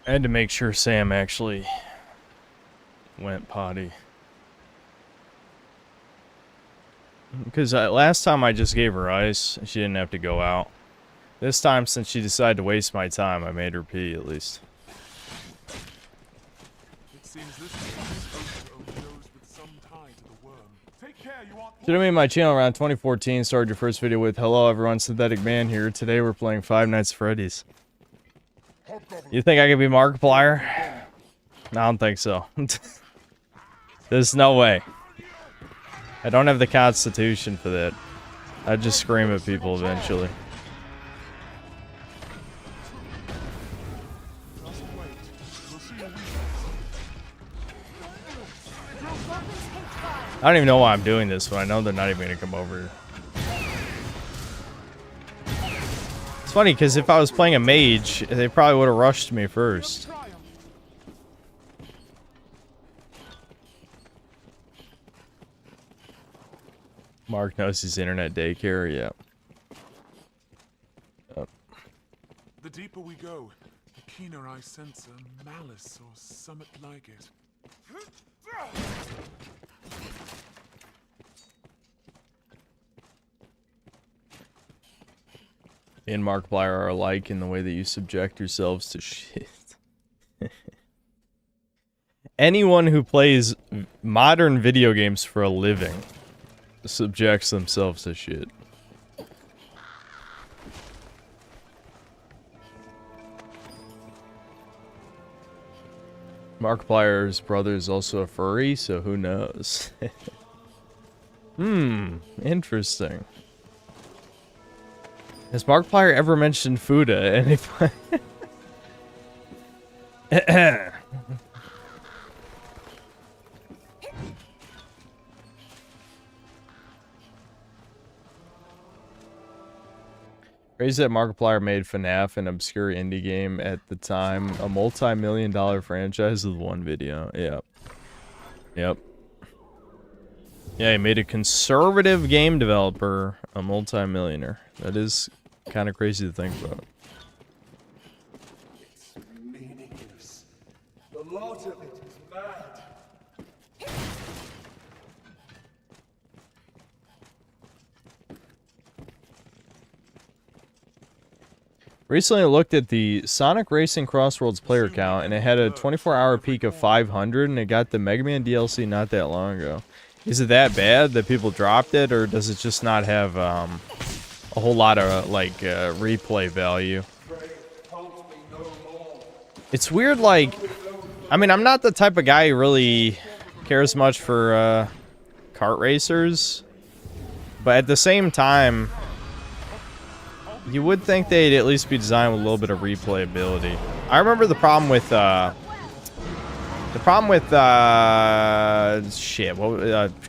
I had to make sure Sam actually went potty. Because last time I just gave her ice, she didn't have to go out. This time, since she decided to waste my time, I made her pee at least. It seems this goes with some tie to the worm. Take care, you want. Should have made my channel around 2014. Started your first video with "Hello everyone, Synthetic Man here. Today we're playing Five Nights at Freddy's." You think I could be Markiplier? I don't think so. There's no way. I don't have the constitution for that. I'd just scream at people eventually. I don't even know why I'm doing this, but I know they're not even gonna come over here. It's funny, because if I was playing a mage, they probably would have rushed me first. Mark knows his internet daycare, yeah. The deeper we go, the keener I sense a malice or something like it. And Markiplier are alike in the way that you subject yourselves to shit. Anyone who plays modern video games for a living subjects themselves to shit. Markiplier's brother is also a furry, so who knows? Interesting. Has Markiplier ever mentioned Fuda at any point? Crazy that Markiplier made FNAF, an obscure indie game at the time, a multi-million-dollar franchise with one video. Yep. Yep. Yeah, he made a conservative game developer a multi-millionaire. That is kind of crazy to think about. It's meaningless. The lot of it is mad. Recently I looked at the Sonic Racing Crossworlds player count, and it had a 24-hour peak of 500, and it got the Mega Man DLC not that long ago. Is it that bad that people dropped it, or does it just not have a whole lot of like replay value? It's weird, like, I mean, I'm not the type of guy who really cares much for kart racers, but at the same time, you would think they'd at least be designed with a little bit of replayability. I remember the problem with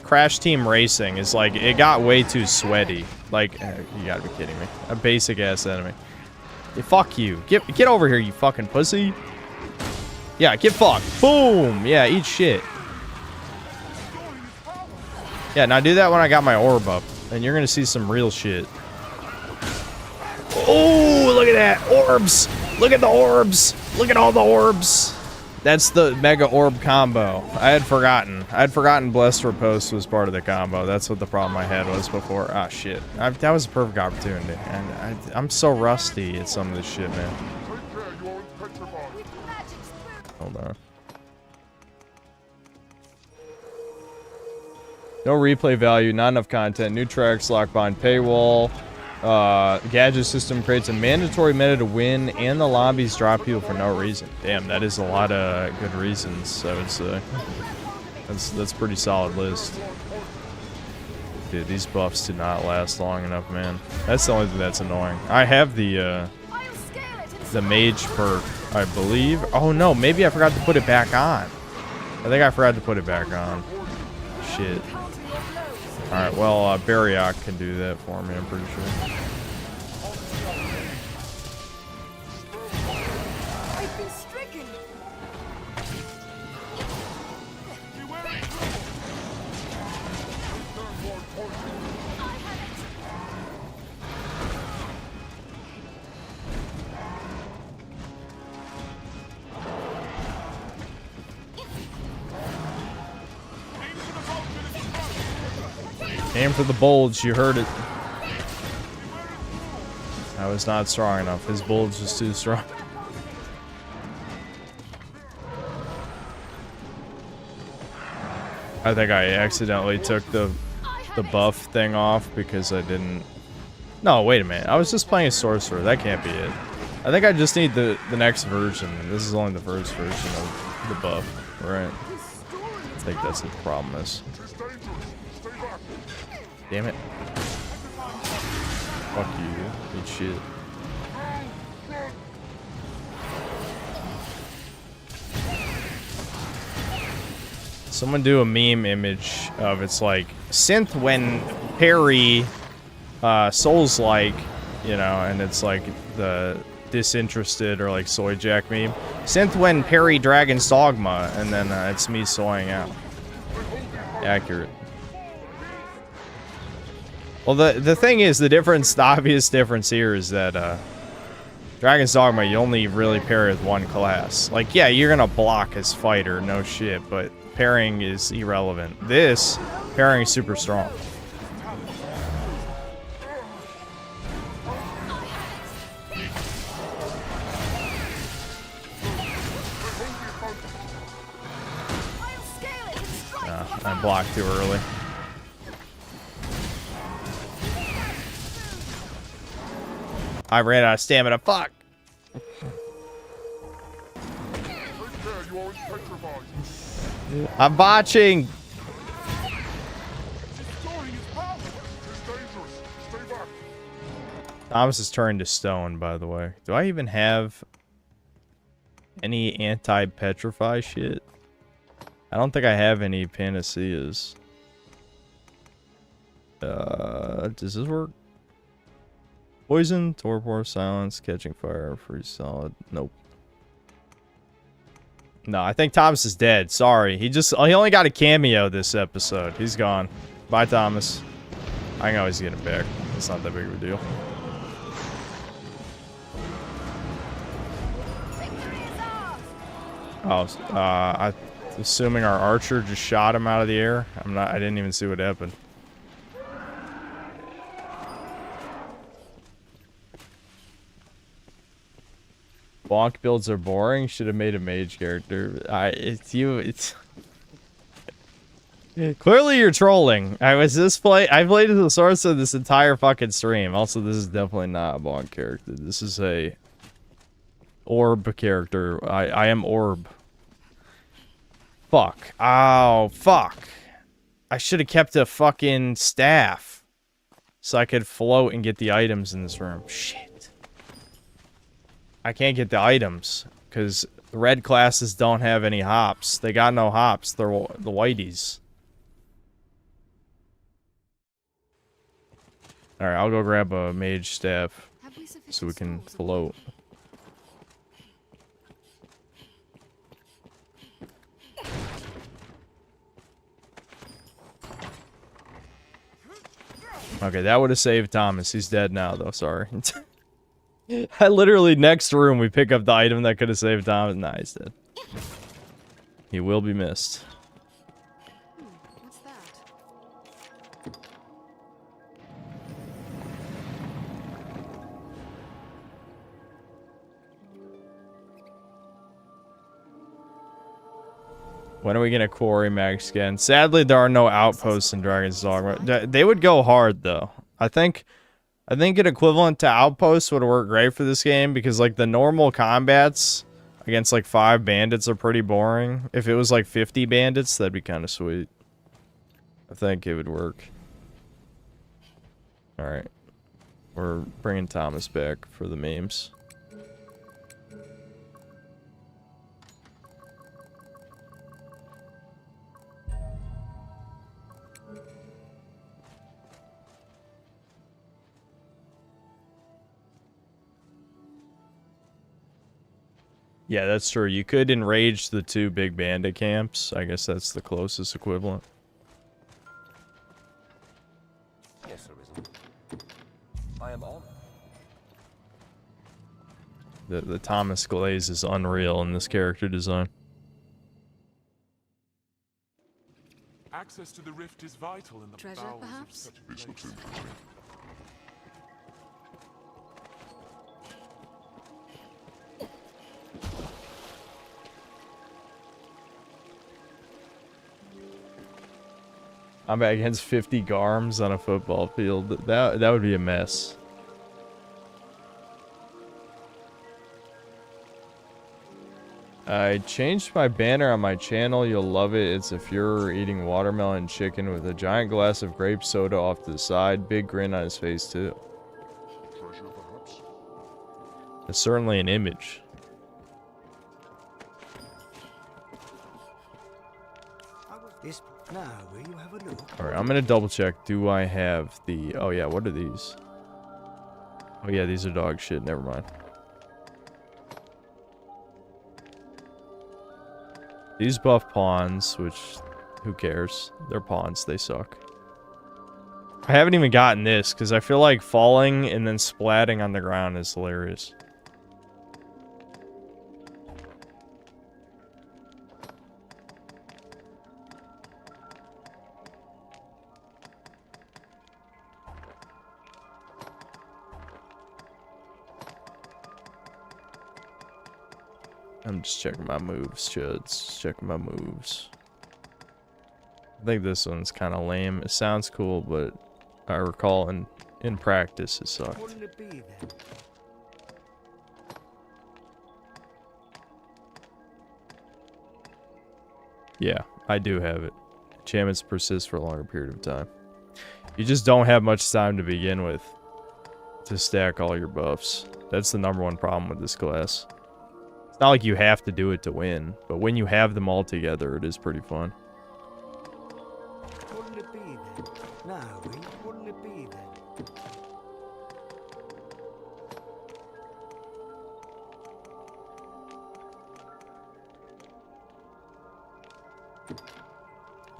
Crash Team Racing is like it got way too sweaty. Like, you gotta be kidding me. A basic ass enemy. Yeah, fuck you. Get over here, you fucking pussy. Yeah, get fucked. Boom. Yeah, eat shit. Yeah, now do that when I got my orb up, and you're gonna see some real shit. Oh, look at that. Orbs. Look at the orbs. Look at all the orbs. That's the mega orb combo. I had forgotten. I had forgotten Blessed Riposte was part of the combo. That's what the problem I had was before. Ah, shit. That was a perfect opportunity. And I'm so rusty at some of this shit, man. Hold on. No replay value, not enough content, new tracks, lock behind paywall. Gadget system creates a mandatory meta to win, and the lobbies drop people for no reason. Damn, that is a lot of good reasons, I would say. That's a pretty solid list. Dude, these buffs do not last long enough, man. That's the only thing that's annoying. I have the mage perk, I believe. Oh no, maybe I forgot to put it back on. I think I forgot to put it back on. Shit. Alright, well, Barriock can do that for me, I'm pretty sure. I've been stricken. Aim for the bulge, you heard it. I was not strong enough. His bulge was too strong. I think I accidentally took the buff thing off because I didn't... No, wait a minute. I was just playing a sorcerer. That can't be it. I think I just need the next version. This is only the first version of the buff, right? I think that's what the problem is. Damn it. Fuck you. Eat shit. Someone do a meme image of it's like synth when parry Souls-like, you know, and it's like the disinterested or like soy jack meme. Synth when parry Dragon's Dogma, and then it's me soying out. Accurate. Well, the thing is, the obvious difference here is that Dragon's Dogma, you only really parry with one class. Like, yeah, you're gonna block as fighter, no shit, but parrying is irrelevant. This, parrying is super strong. I blocked too early. I ran out of stamina. Fuck. I'm botching. Thomas is turned to stone, by the way. Do I even have any anti-petrify shit? I don't think I have any panaceas. Does this work? Poison, torpor, silence, catching fire, freeze solid. Nope. No, I think Thomas is dead. Sorry. He only got a cameo this episode. He's gone. Bye, Thomas. I can always get him back. It's not that big of a deal. Oh, I'm assuming our archer just shot him out of the air. I didn't even see what happened. Bonk builds are boring. Should have made a mage character. It's clearly you're trolling. I played as a sorcerer this entire fucking stream. Also, this is definitely not a Bonk character. This is a orb character. I am orb. Fuck. Oh, fuck. I should have kept a fucking staff so I could float and get the items in this room. Shit. I can't get the items because the red classes don't have any hops. They got no hops. They're the whiteys. Alright, I'll go grab a mage staff so we can float. Okay, that would have saved Thomas. He's dead now, though. Sorry. I literally, next room, we pick up the item that could have saved Thomas. Nah, he's dead. He will be missed. What's that? When are we gonna quarry max again? Sadly, there are no outposts in Dragon's Dogma. They would go hard, though. I think an equivalent to outposts would work great for this game because, like, the normal combats against, like, 5 bandits are pretty boring. If it was, like, 50 bandits, that'd be kind of sweet. I think it would work. Alright. We're bringing Thomas back for the memes. Yeah, that's true. You could enrage the 2 big bandit camps. I guess that's the closest equivalent. Yes, Arisen. I am on. The Thomas glaze is unreal in this character design. Access to the rift is vital in the Treasure, bowels perhaps? of such a place. This looks interesting. I'm back against 50 Garms on a football field. That would be a mess. I changed my banner on my channel. You'll love it. It's a Fuhrer eating watermelon chicken with a giant glass of grape soda off to the side. Big grin on his face, too. Treasure, perhaps? It's certainly an image. This now, will you have a look? Alright, I'm gonna double check. Do I have the... Oh, yeah, what are these? Oh, yeah, these are dog shit. Never mind. These buff pawns, which... Who cares? They're pawns. They suck. I haven't even gotten this, because I feel like falling and then splatting on the ground is hilarious. I'm just checking my moves, chuds. Checking my moves. I think this one's kind of lame. It sounds cool, but I recall in practice it sucked. Wouldn't it be then? Yeah, I do have it. Enchantments persist for a longer period of time. You just don't have much time to begin with to stack all your buffs. That's the number one problem with this class. It's not like you have to do it to win, but when you have them all together, it is pretty fun. Wouldn't it be then? Now, wouldn't it be then?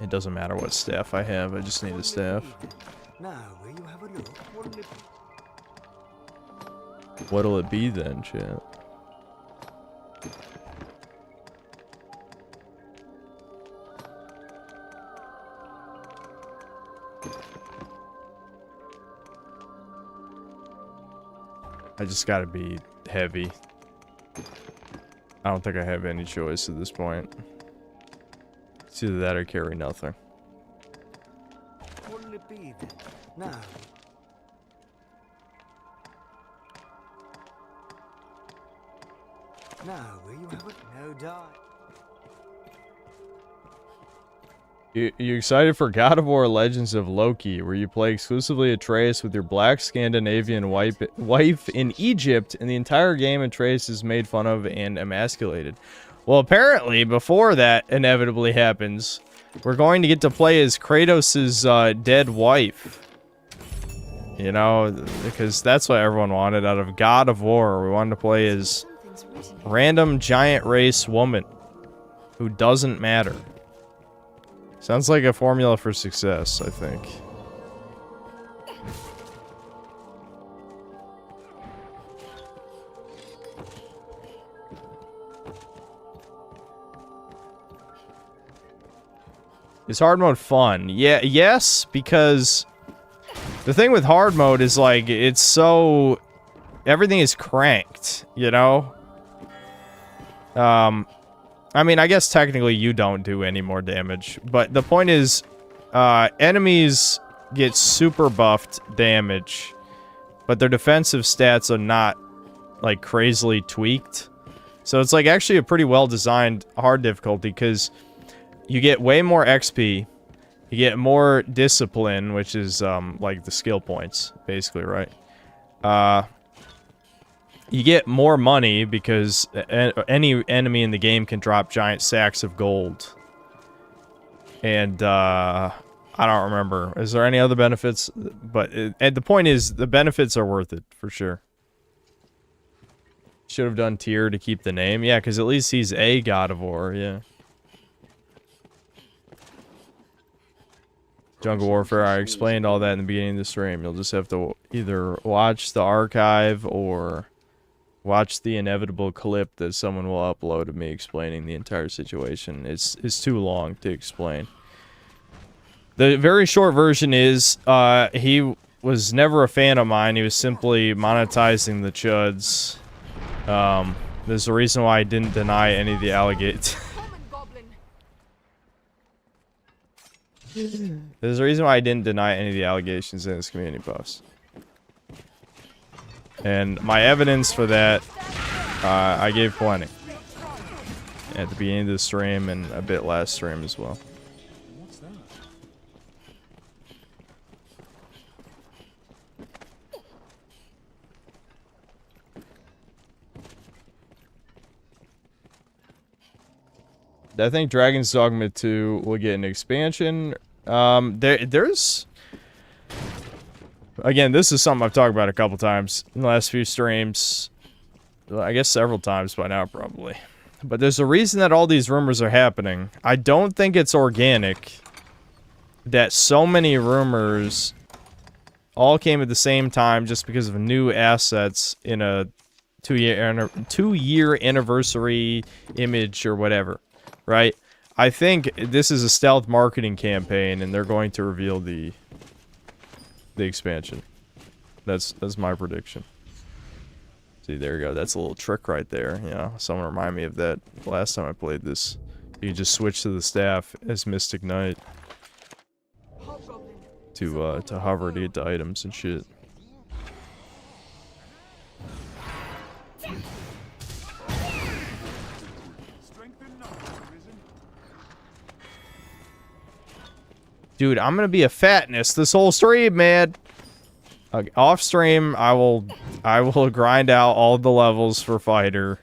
It doesn't matter what staff I have, I just need a staff. Now, will you have a look? Wouldn't it be? What'll it be then, chat? I just gotta be heavy. I don't think I have any choice at this point. It's either that or carry nothing. Wouldn't it be then? Now. Now, will you have it? No die. You excited for God of War Legends of Loki, where you play exclusively Atreus with your black Scandinavian wife in Egypt, and the entire game Atreus is made fun of and emasculated? Well, apparently, before that inevitably happens, we're going to get to play as Kratos' dead wife. You know, because that's what everyone wanted out of God of War. We wanted to play as random giant race woman who doesn't matter. Sounds like a formula for success, I think. Is hard mode fun? Yeah, yes, because the thing with hard mode is like it's so everything is cranked, you know? I mean, I guess technically you don't do any more damage, but the point is, enemies get super buffed damage, but their defensive stats are not, like, crazily tweaked. So it's, like, actually a pretty well-designed hard difficulty, because you get way more XP, you get more discipline, which is, like, the skill points, basically, right? You get more money because any enemy in the game can drop giant sacks of gold. And, I don't remember. Is there any other benefits? But the point is, the benefits are worth it, for sure. Should have done tier to keep the name. Yeah, because at least he's a God of War, yeah. Jungle Warfare, I explained all that in the beginning of the stream. You'll just have to either watch the archive or watch the inevitable clip that someone will upload of me explaining the entire situation. It's too long to explain. The very short version is he was never a fan of mine. He was simply monetizing the chuds. There's a reason why I didn't deny any of the allegations. There's a reason why I didn't deny any of the allegations in this community post. And my evidence for that, I gave plenty. At the beginning of the stream and a bit last stream as well. What's that? I think Dragon's Dogma 2 will get an expansion. There's... Again, this is something I've talked about a couple times in the last few streams. Well, I guess several times by now, probably. But there's a reason that all these rumors are happening. I don't think it's organic that so many rumors all came at the same time just because of new assets in a two-year anniversary image or whatever, right? I think this is a stealth marketing campaign, and they're going to reveal the expansion. That's my prediction. See, there you go. That's a little trick right there. You know, someone remind me of that last time I played this. You just switch to the staff as Mystic Knight to hover to get to items and shit. Dude, I'm gonna be a fatness this whole stream, man. Off stream, I will grind out all the levels for fighter.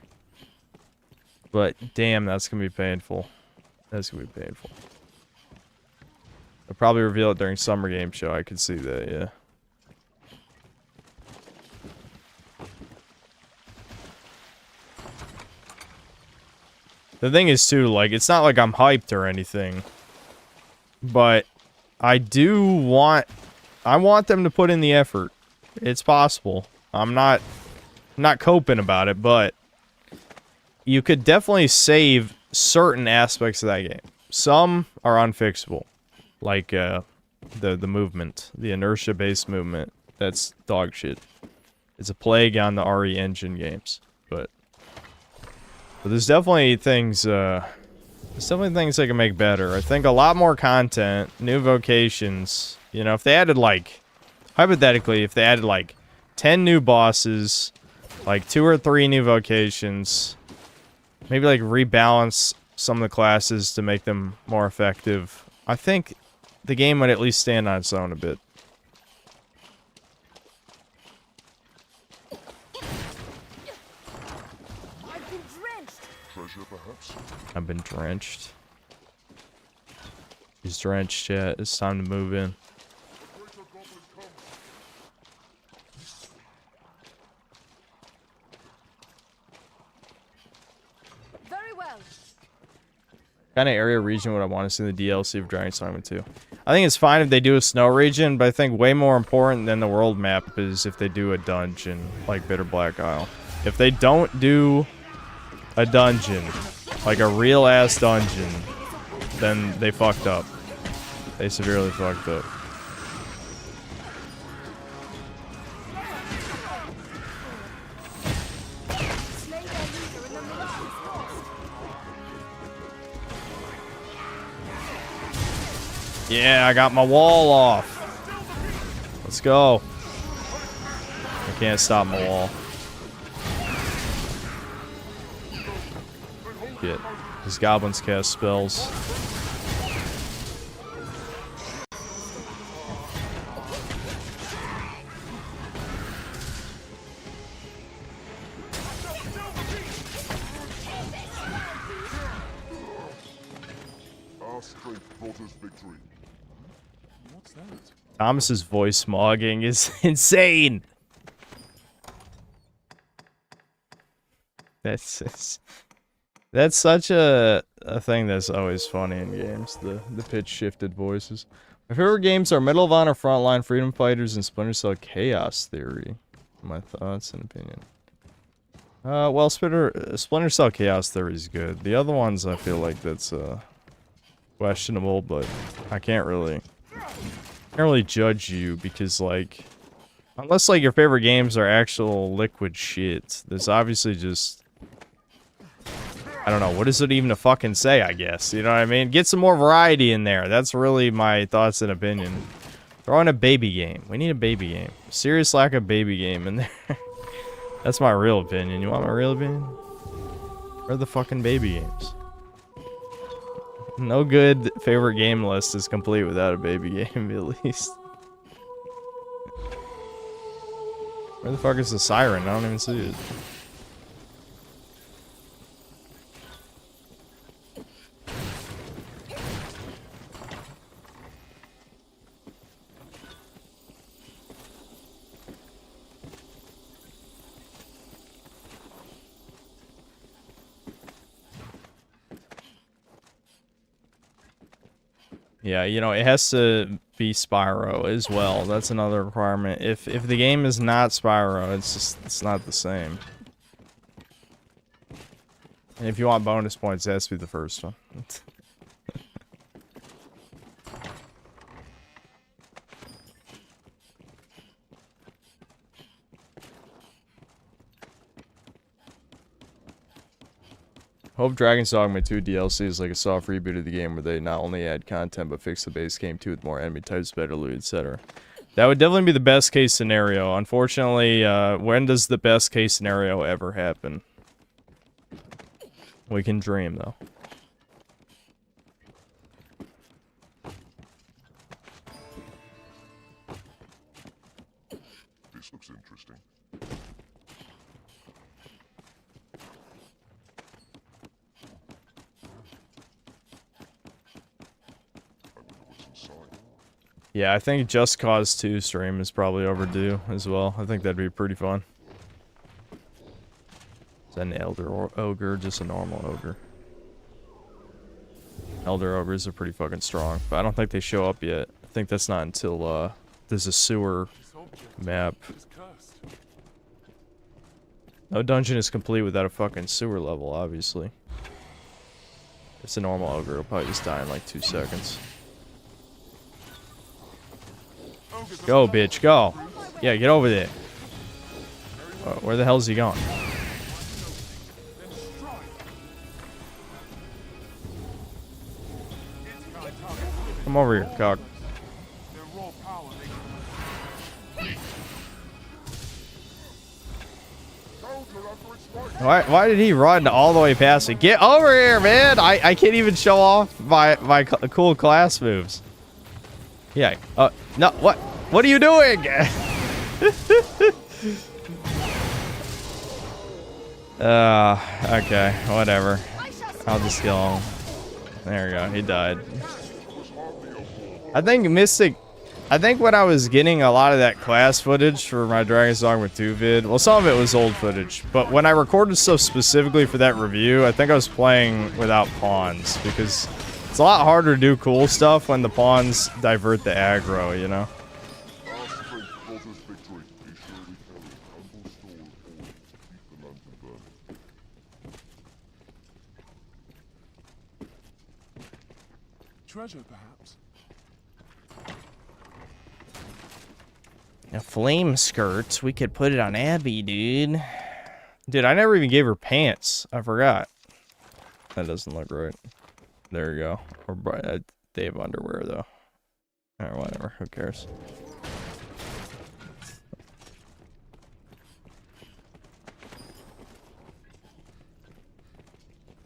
But damn, that's gonna be painful. That's gonna be painful. I'll probably reveal it during Summer Game Show. I could see that, yeah. The thing is too, like, it's not like I'm hyped or anything, but I want them to put in the effort. It's possible. I'm not coping about it, but you could definitely save certain aspects of that game. Some are unfixable, like the movement, the inertia-based movement. That's dog shit. It's a plague on the RE Engine games, but there's definitely things. There's definitely things they can make better. I think a lot more content, new vocations. You know, if they added, like, hypothetically, if they added, like, 10 new bosses, like, 2 or 3 new vocations, maybe, like, rebalance some of the classes to make them more effective, I think the game would at least stand on its own a bit. I've been drenched. He's drenched yet. It's time to move in. Very well. Kind of area region would I want to see in the DLC of Dragon's Dogma 2. I think it's fine if they do a snow region, but I think way more important than the world map is if they do a dungeon like Bitter Black Isle. If they don't do a dungeon, like a real ass dungeon, then they fucked up. They severely fucked up. Yeah, I got my wall off. Let's go. I can't stop my wall. Shit. These goblins cast spells. Our strength brought us victory. What's that? Thomas's voice smogging is insane. That's such a thing that's always funny in games, the pitch shifted voices. My favorite games are Medal of Honor Frontline, Freedom Fighters, and Splinter Cell Chaos Theory. My thoughts and opinion. Well, Splinter Cell Chaos Theory is good. The other ones I feel like that's questionable, but I can't really can't really judge you because, like, unless, like, your favorite games are actual liquid shit, there's obviously just... I don't know, what is it even to fucking say, I guess? You know what I mean? Get some more variety in there. That's really my thoughts and opinion. Throw in a baby game. We need a baby game. Serious lack of baby game in there. That's my real opinion. You want my real opinion? Where are the fucking baby games? No good favorite game list is complete without a baby game, at least. Where the fuck is the siren? I don't even see it. Yeah, you know, it has to be Spyro as well. That's another requirement. If the game is not Spyro, it's not the same. And if you want bonus points, it has to be the first one. Hope Dragon's Dogma 2 DLC is like a soft reboot of the game where they not only add content but fix the base game too with more enemy types, better loot, etc. That would definitely be the best case scenario. Unfortunately, when does the best case scenario ever happen? We can dream though. This looks interesting. Yeah, I think Just Cause 2 stream is probably overdue as well. I think that'd be pretty fun. Is that an Elder Ogre? Just a normal Ogre. Elder Ogres are pretty fucking strong, but I don't think they show up yet. I think that's not until, there's a sewer map. No dungeon is complete without a fucking sewer level, obviously. It's a normal Ogre, it'll probably just die in like 2 seconds. Go, bitch, go. Yeah, get over there. Where the hell is he going? Come over here, cock. Why did he run all the way past me? Get over here, man! I can't even show off my cool class moves. Yeah. No, what? What are you doing? Okay, whatever. I'll just kill him. There we go, he died. I think when I was getting a lot of that class footage for my Dragon's Dogma 2 vid, well, some of it was old footage, but when I recorded stuff specifically for that review, I think I was playing without pawns, because it's a lot harder to do cool stuff when the pawns divert the aggro, you know? Treasure, perhaps. A flame skirt. We could put it on Abby, dude. Dude, I never even gave her pants. I forgot. That doesn't look right. There you go. Or they have underwear though. Or whatever. Who cares?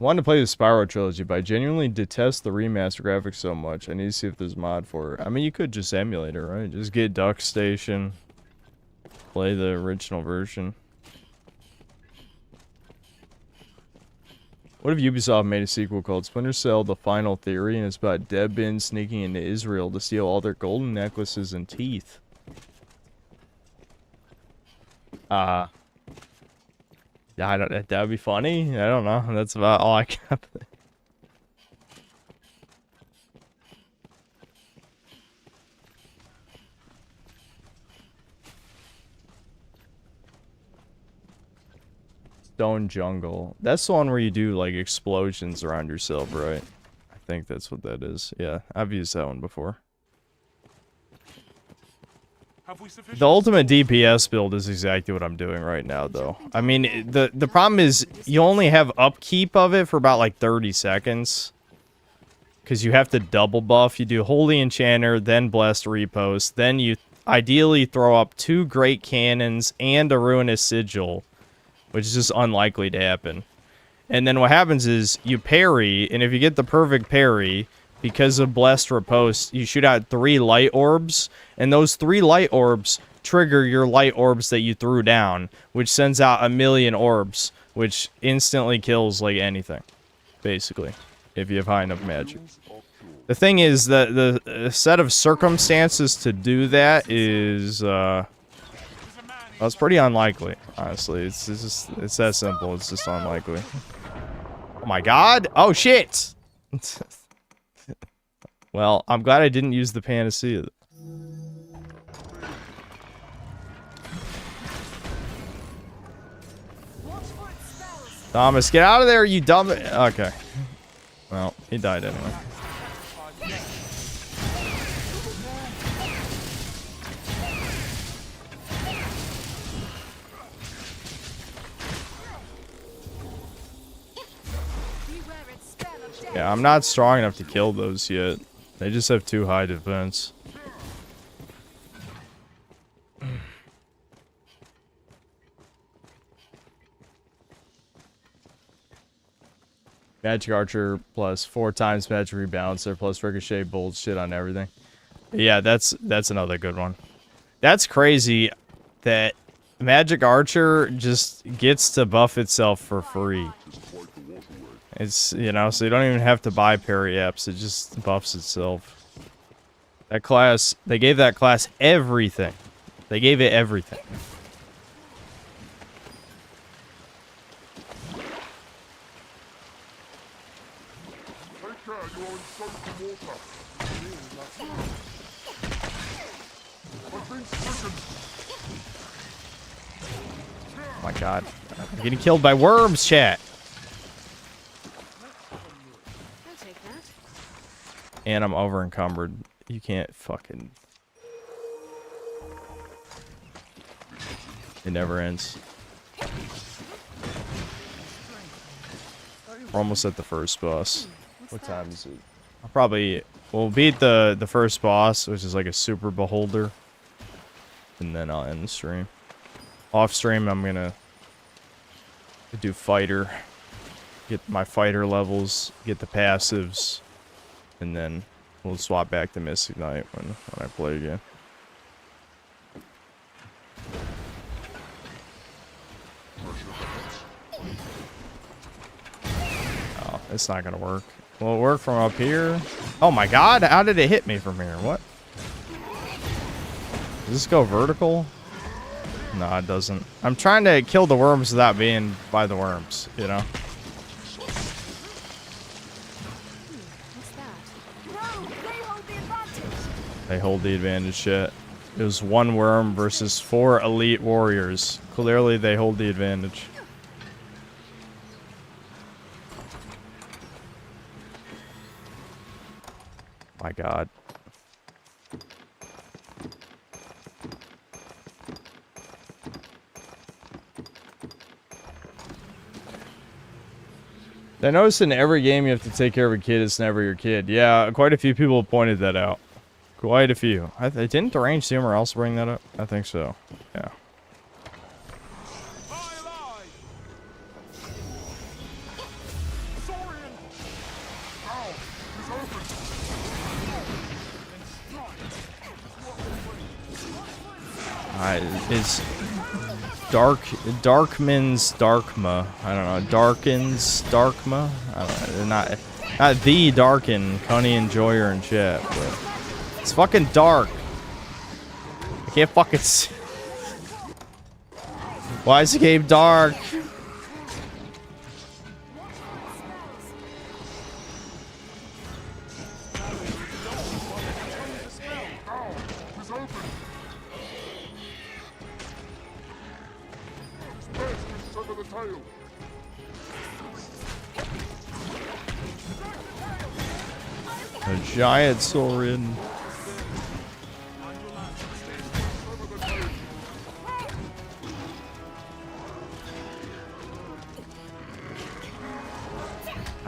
Wanted to play the Spyro trilogy, but I genuinely detest the remaster graphics so much. I need to see if there's a mod for it. I mean, you could just emulate it, right? Just get Duck Station, play the original version. What if Ubisoft made a sequel called Splinter Cell: The Final Theory, and it's about Deadbin sneaking into Israel to steal all their golden necklaces and teeth? That would be funny. I don't know. That's about all I got. Stone Jungle. That's the one where you do like explosions around yourself, right? I think that's what that is. Yeah, I've used that one before. The ultimate DPS build is exactly what I'm doing right now, though. I mean, the problem is you only have upkeep of it for about like 30 seconds. Because you have to double buff. You do Holy Enchanter, then Blessed Repost. Then you ideally throw up 2 Great Cannons and a Ruinous Sigil. Which is just unlikely to happen. And then what happens is you parry, and if you get the perfect parry, because of Blessed Repost, you shoot out 3 light orbs, and those 3 light orbs trigger your light orbs that you threw down, which sends out 1,000,000 orbs, which instantly kills like anything, basically, if you have high enough magic. The thing is that the set of circumstances to do that is, well, it's pretty unlikely, honestly. It's that simple. It's just unlikely. Oh my god! Oh shit! Well, I'm glad I didn't use the panacea. Thomas, get out of there, you dumb... Okay. Well, he died anyway. Yeah, I'm not strong enough to kill those yet. They just have too high defense. Magic Archer plus 4 times Magic Rebalancer plus Ricochet bullshit on everything. Yeah, that's another good one. That's crazy that Magic Archer just gets to buff itself for free. It's, you know, so you don't even have to buy parry apps. It just buffs itself. That class, they gave that class everything. They gave it everything. Oh my god. I'm getting killed by worms, chat. And I'm over encumbered. You can't fucking... It never ends. We're almost at the first boss. What time is it? I'll probably... We'll beat the first boss, which is like a super beholder. And then I'll end the stream. Off stream, I'm gonna do fighter. Get my fighter levels, get the passives. And then we'll swap back to Mystic Knight when I play again. Oh, it's not gonna work. Will it work from up here? Oh my god, how did it hit me from here? What? Does this go vertical? No, it doesn't. I'm trying to kill the worms without being by the worms, you know? They hold the advantage, shit. It was 1 worm versus 4 elite warriors. Clearly, they hold the advantage. My god. I noticed in every game you have to take care of a kid, it's never your kid. Yeah, quite a few people pointed that out. Quite a few. Didn't Deranged Humor else bring that up? I think so. Yeah. It's Darkman's Darkma. I don't know. Darken's Darkma. I don't know. Not the Darken, Coney Enjoyer in chat, but it's fucking dark. I can't fucking see. Why is the game dark? A giant Saurin.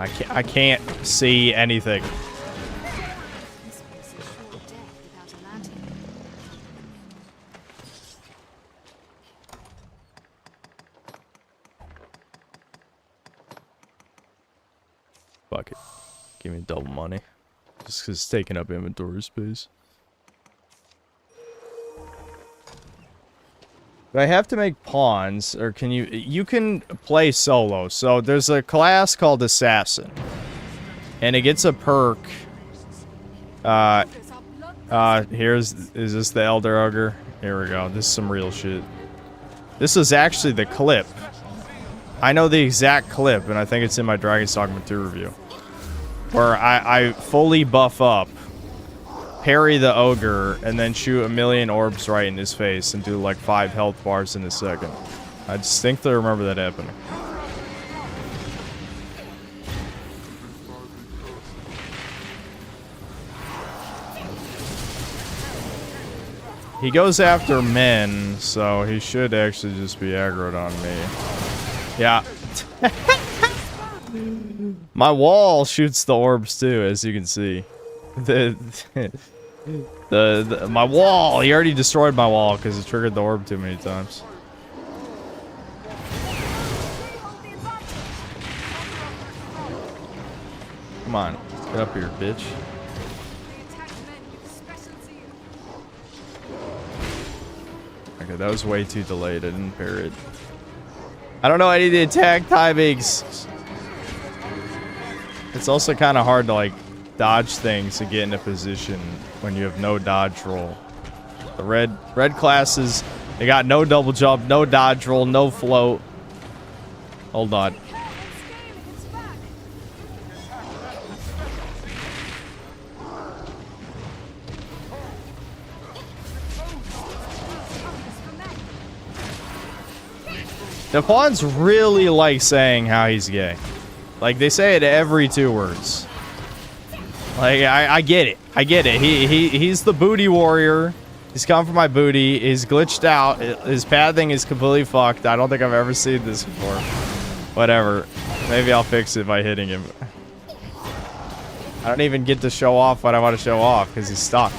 I can't see anything. Fuck it. Give me double money. Just because it's taking up inventory space. Do I have to make pawns, or can you... You can play solo. So there's a class called Assassin. And it gets a perk. Is this the Elder Ogre? Here we go. This is some real shit. This is actually the clip. I know the exact clip, and I think it's in my Dragon's Dogma 2 review. Where I fully buff up, parry the ogre, and then shoot a million orbs right in his face and do like 5 health bars in a second. I distinctly remember that happening. He goes after men, so he should actually just be aggroed on me. Yeah. My wall shoots the orbs too, as you can see. My wall! He already destroyed my wall because it triggered the orb too many times. Come on, get up here, bitch. Okay, that was way too delayed. I didn't parry it. I don't know any of the attack timings. It's also kind of hard to like dodge things to get into position when you have no dodge roll. The red classes, they got no double jump, no dodge roll, no float. Hold on. The pawns really like saying how he's gay. Like, they say it every 2 words. Like, I get it. I get it. He's the booty warrior. He's come for my booty. He's glitched out. His pathing is completely fucked. I don't think I've ever seen this before. Whatever. Maybe I'll fix it by hitting him. I don't even get to show off what I want to show off because he's stuck.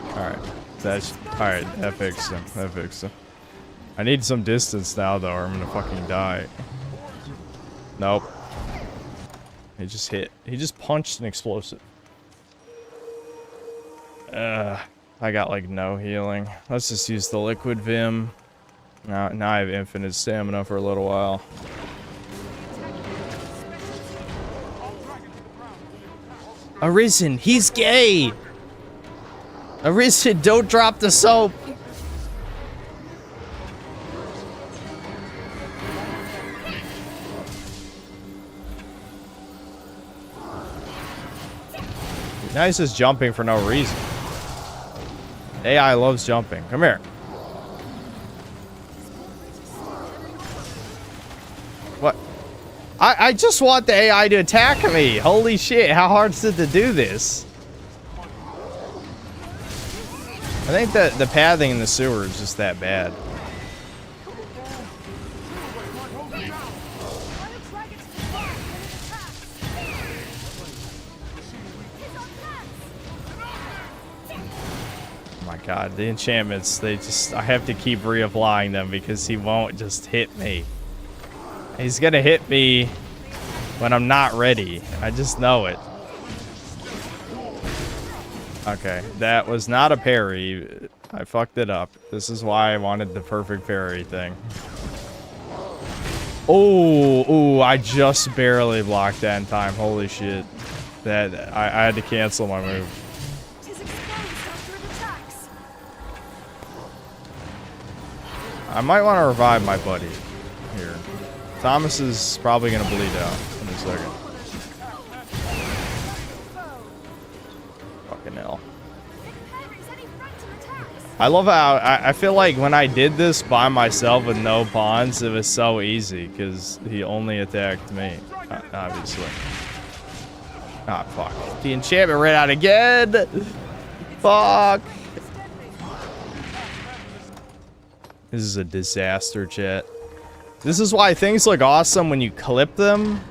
Alright. Alright, that fixed him. That fixed him. I need some distance now, though, or I'm gonna fucking die. Nope. He just hit. He just punched an explosive. I got, like, no healing. Let's just use the liquid Vim. Now I have infinite stamina for a little while. Arisen, he's gay! Arisen, don't drop the soap! Now he's just jumping for no reason. AI loves jumping. Come here. What? I just want the AI to attack me. Holy shit, how hard is it to do this? I think that the pathing in the sewer is just that bad. God, the enchantments, I have to keep reapplying them because he won't just hit me. He's gonna hit me when I'm not ready. I just know it. Okay, that was not a parry. I fucked it up. This is why I wanted the perfect parry thing. Oh, I just barely blocked that in time. Holy shit. I had to cancel my move. I might want to revive my buddy here. Thomas is probably going to bleed out in a second. Fucking hell. I love how I feel like when I did this by myself with no pawns, it was so easy because he only attacked me, obviously. Ah, fuck. The enchantment ran out again. Fuck. This is a disaster, chat. This is why things look awesome when you clip them.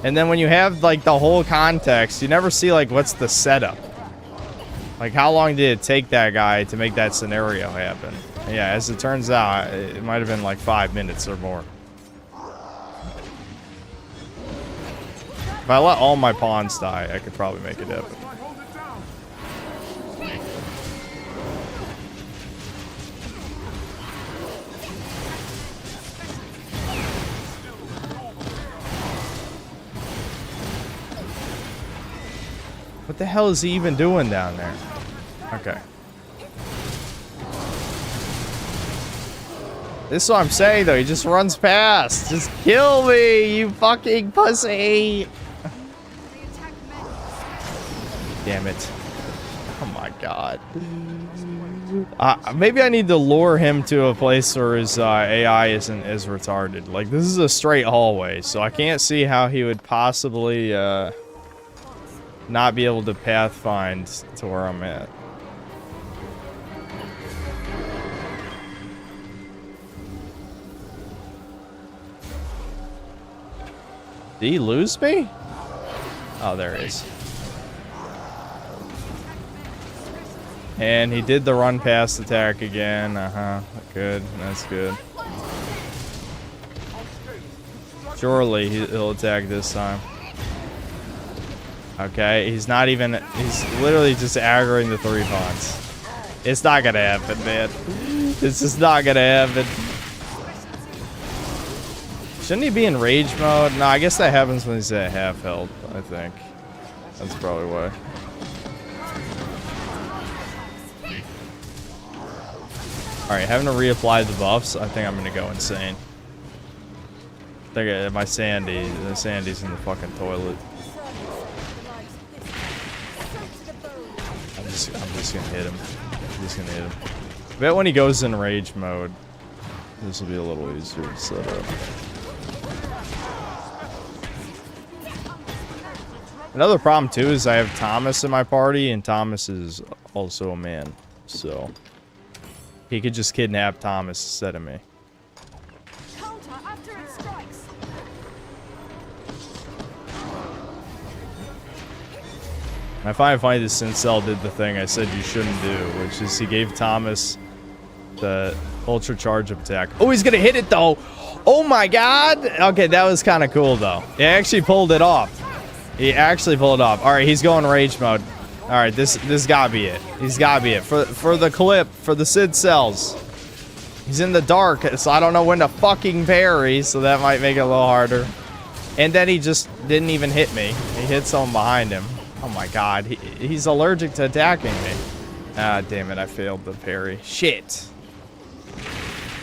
And then when you have, like, the whole context, you never see, like, what's the setup. Like, how long did it take that guy to make that scenario happen? Yeah, as it turns out, it might have been, like, 5 minutes or more. If I let all my pawns die, I could probably make it happen. What the hell is he even doing down there? Okay. This is what I'm saying, though. He just runs past. Just kill me, you fucking pussy. Damn it. Oh my god. Maybe I need to lure him to a place where his AI isn't as retarded. Like, this is a straight hallway, so I can't see how he would possibly not be able to pathfind to where I'm at. Did he lose me? Oh, there he is. And he did the run past attack again. Good. That's good. Surely he'll attack this time. Okay, he's not even... He's literally just aggroing the 3 pawns. It's not gonna happen, man. This is not gonna happen. Shouldn't he be in rage mode? No, I guess that happens when he's at half health, I think. That's probably why. Alright, having to reapply the buffs, I think I'm gonna go insane. I think my the Sandy's in the fucking toilet. I'm just gonna hit him. I'm just gonna hit him. I bet when he goes in rage mode, this will be a little easier to set up. Another problem too is I have Thomas in my party, and Thomas is also a man, so he could just kidnap Thomas instead of me. I find it funny that Sincel did the thing I said you shouldn't do, which is he gave Thomas the ultra charge up attack. Oh, he's gonna hit it though! Oh my god! Okay, that was kind of cool though. He actually pulled it off. He actually pulled it off. All right, he's going rage mode. All right, this gotta be it. He's gotta be it for the clip, for the Sid cells. He's in the dark, so I don't know when to fucking parry, so that might make it a little harder. And then he just didn't even hit me. He hit someone behind him. Oh my god, he's allergic to attacking me. Ah, damn it, I failed the parry. Shit.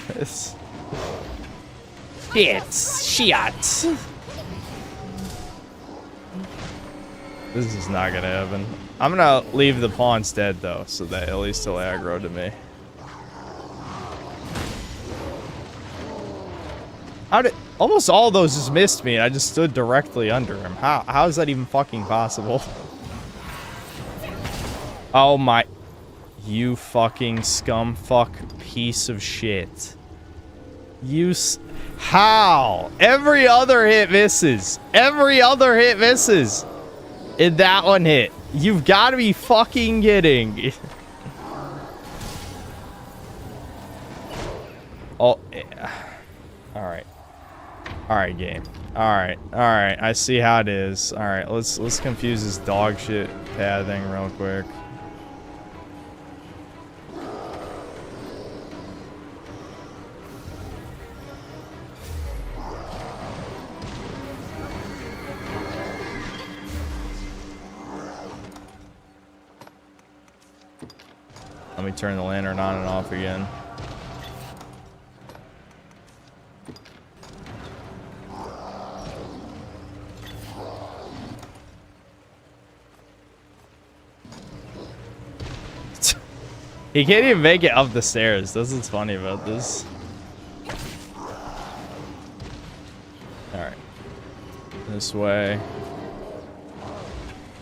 Shit. This is not gonna happen. I'm gonna leave the pawns dead though, so that at least he'll aggro to me. How did almost all those just missed me? I just stood directly under him. How is that even fucking possible? Oh my, you fucking scumfuck piece of shit. How? Every other hit misses. Every other hit misses. And that one hit. You've got to be fucking kidding. Oh, yeah. All right. All right, game. All right. All right. I see how it is. All right. Let's confuse this dog shit pathing real quick. Let me turn the lantern on and off again. He can't even make it up the stairs. That's what's funny about this. Alright. This way.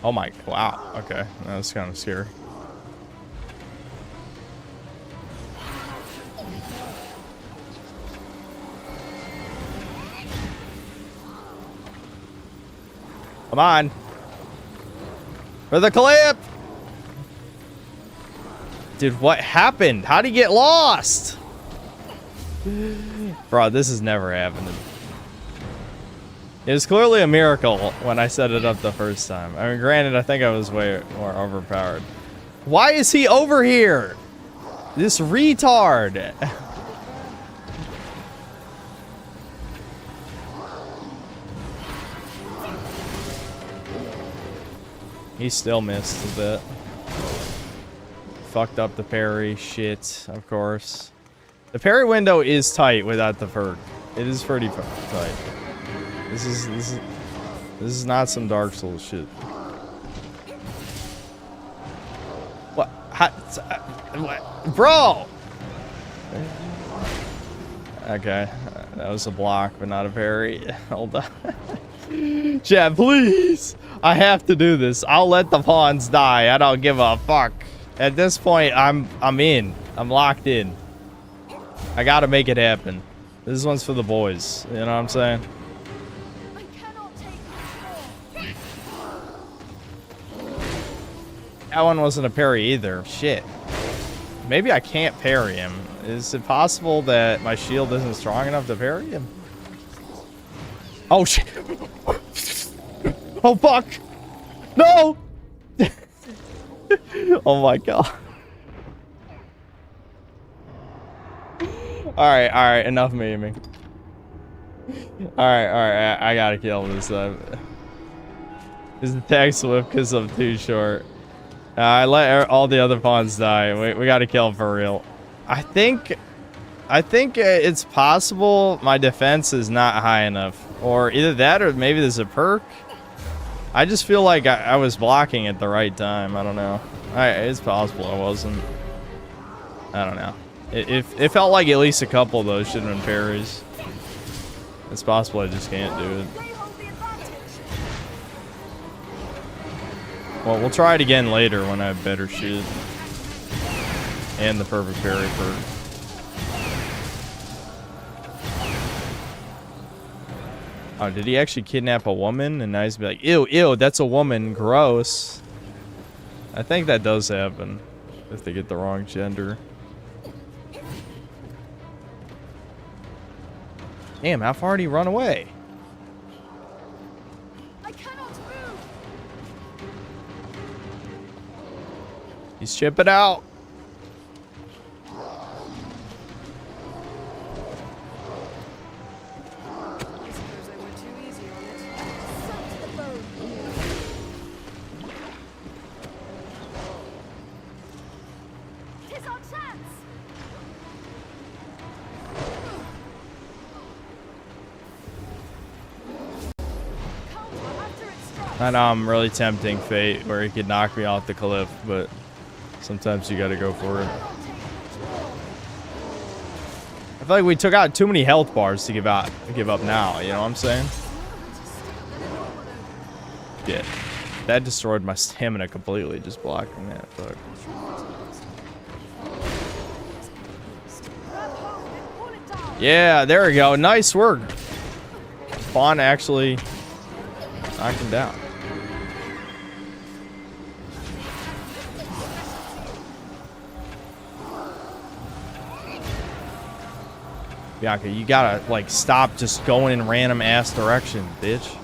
Oh my, wow. Okay, that's kind of scary. Come on. For the clip! Dude, what happened? How'd he get lost? Bro, this is never happening. It was clearly a miracle when I set it up the first time. I mean, granted, I think I was way more overpowered. Why is he over here? This retard. He still missed a bit. Fucked up the parry. Shit, of course. The parry window is tight without the perk. It is pretty tight. This is not some Dark Souls shit. What? What? Bro! Okay, that was a block, but not a parry. Hold on. Chat, please! I have to do this. I'll let the pawns die. I don't give a fuck. At this point, I'm in. I'm locked in. I gotta make it happen. This one's for the boys. You know what I'm saying? That one wasn't a parry either. Shit. Maybe I can't parry him. Is it possible that my shield isn't strong enough to parry him? Oh shit. Oh fuck. No. Oh my god. Alright, enough memeing. Alright, I gotta kill this time. His attack swift because I'm too short. I let all the other pawns die. We gotta kill him for real. I think it's possible my defense is not high enough. Or either that or maybe there's a perk. I just feel like I was blocking at the right time. I don't know. It's possible I wasn't. I don't know. It felt like at least a couple of those should have been parries. It's possible I just can't do it. Well, we'll try it again later when I have better shit. And the perfect parry perk. Oh, did he actually kidnap a woman? And now he's be like, ew, that's a woman, gross. I think that does happen if they get the wrong gender. Damn, how far did he run away? I cannot move. He's chipping out. I know I'm really tempting fate where he could knock me off the cliff, but sometimes you gotta go for it. I feel like we took out too many health bars to give up now, you know what I'm saying? Yeah. That destroyed my stamina completely, just blocking that. Fuck. Yeah, there we go. Nice work. Fawn actually knocked him down. Bianca, you gotta, like, stop just going in random ass direction, bitch.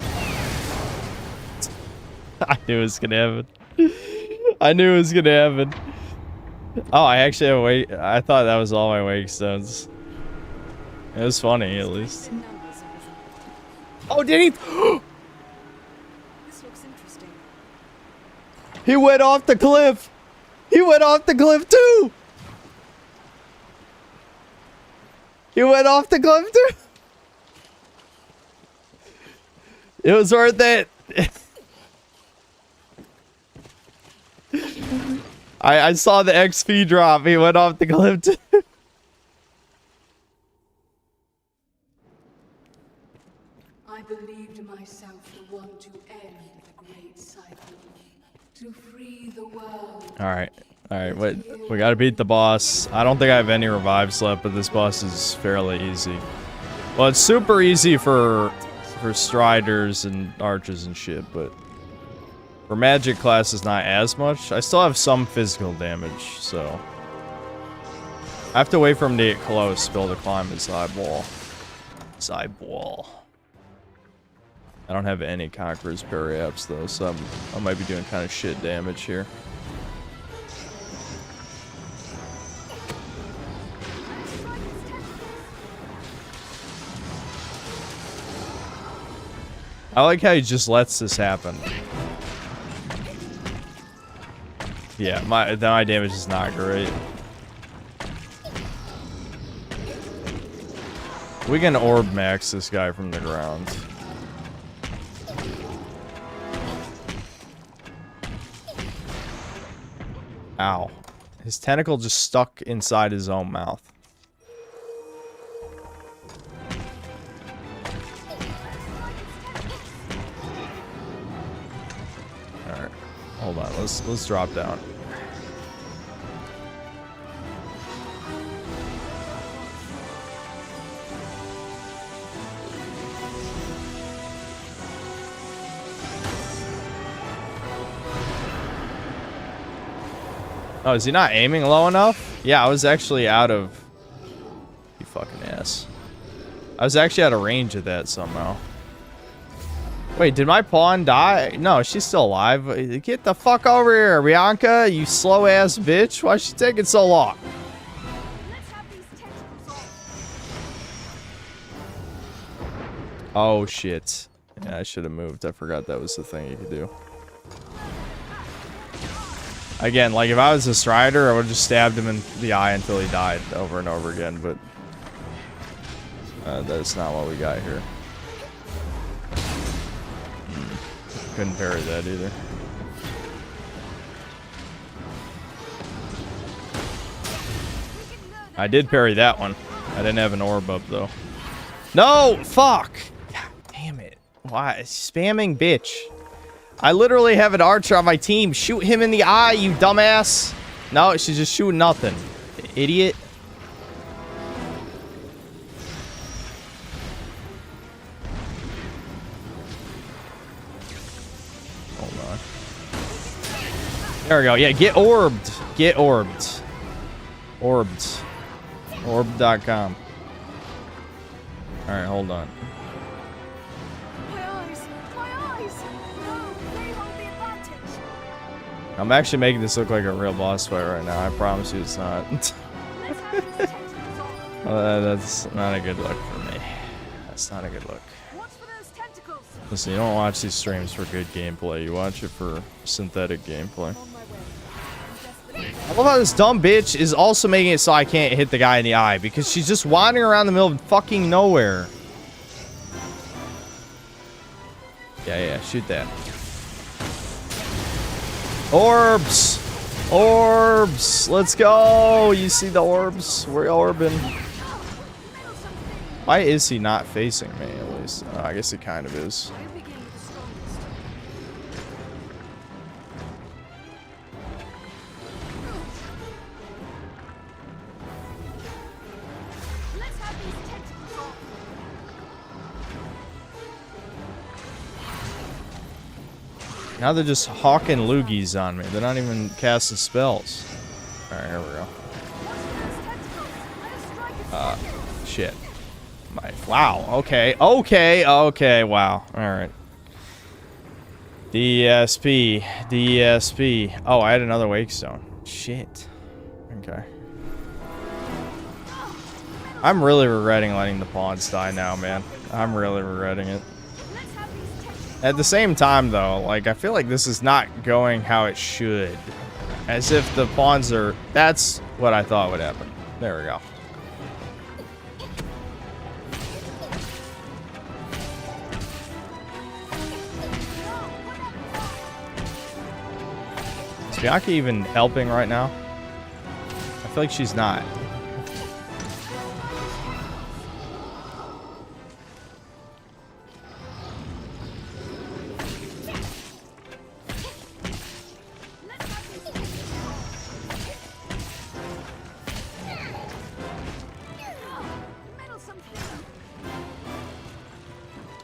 I knew it was gonna happen. I knew it was gonna happen. Oh, I actually have wake. I thought that was all my wake stones. It was funny, at least. Oh, did he? This looks interesting. He went off the cliff. He went off the cliff too. He went off the cliff too. It was worth it. I saw the XP drop. He went off the cliff too. I believed myself the one to end the great cycle, to free the world. All right, wait. We gotta beat the boss. I don't think I have any revives left, but this boss is fairly easy. Well, it's super easy for for striders and archers and shit, but for magic classes, not as much. I still have some physical damage, so I have to wait for him to get close to be able to climb his side wall. Side wall. I don't have any Conqueror's Parry apps though, so I might be doing kind of shit damage here. I like how he just lets this happen. Yeah, my damage is not great. We can orb max this guy from the ground. Ow. His tentacle just stuck inside his own mouth. Alright. Hold on. Let's drop down. Oh, is he not aiming low enough? Yeah, I was actually out of... You fucking ass. I was actually out of range of that somehow. Wait, did my pawn die? No, she's still alive. Get the fuck over here, Bianca, you slow ass bitch. Why is she taking so long? Oh shit. Yeah, I should have moved. I forgot that was the thing you could do. Again, like if I was a strider, I would have just stabbed him in the eye until he died over and over again, but that's not what we got here. Couldn't parry that either. I did parry that one. I didn't have an orb up though. No! Fuck! God damn it. Why? Spamming bitch. I literally have an archer on my team. Shoot him in the eye, you dumbass. No, she's just shooting nothing. Idiot. Hold on. There we go. Yeah, get orbed. Get orbed. Orbed. Orb.com. Alright, hold on. I'm actually making this look like a real boss fight right now. I promise you it's not. That's not a good look for me. That's not a good look. Listen, you don't watch these streams for good gameplay. You watch it for synthetic gameplay. I love how this dumb bitch is also making it so I can't hit the guy in the eye because she's just wandering around the middle of fucking nowhere. Yeah, shoot that. Orbs! Orbs! Let's go! You see the orbs? We're orbing. Why is he not facing me, at least? I guess he kind of is. Now they're just hawking loogies on me. They're not even casting spells. Alright, here we go. Shit. Wow, okay. Okay, wow. Alright. DSP. DSP. Oh, I had another wake stone. Shit. Okay. I'm really regretting letting the pawns die now, man. I'm really regretting it. At the same time, though, like, I feel like this is not going how it should. As if the pawns are... That's what I thought would happen. There we go. Is Bianca even helping right now? I feel like she's not.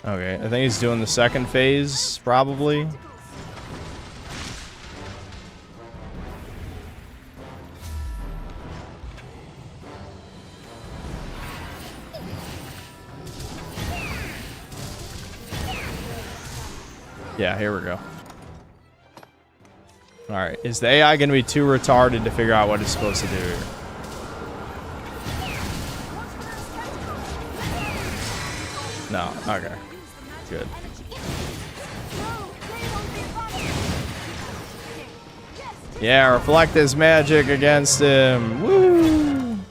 Okay, I think he's doing the second phase, probably. Yeah, here we go. Alright, is the AI gonna be too retarded to figure out what it's supposed to do here? No, okay. Good. Yeah, reflect his magic against him. Woo! Do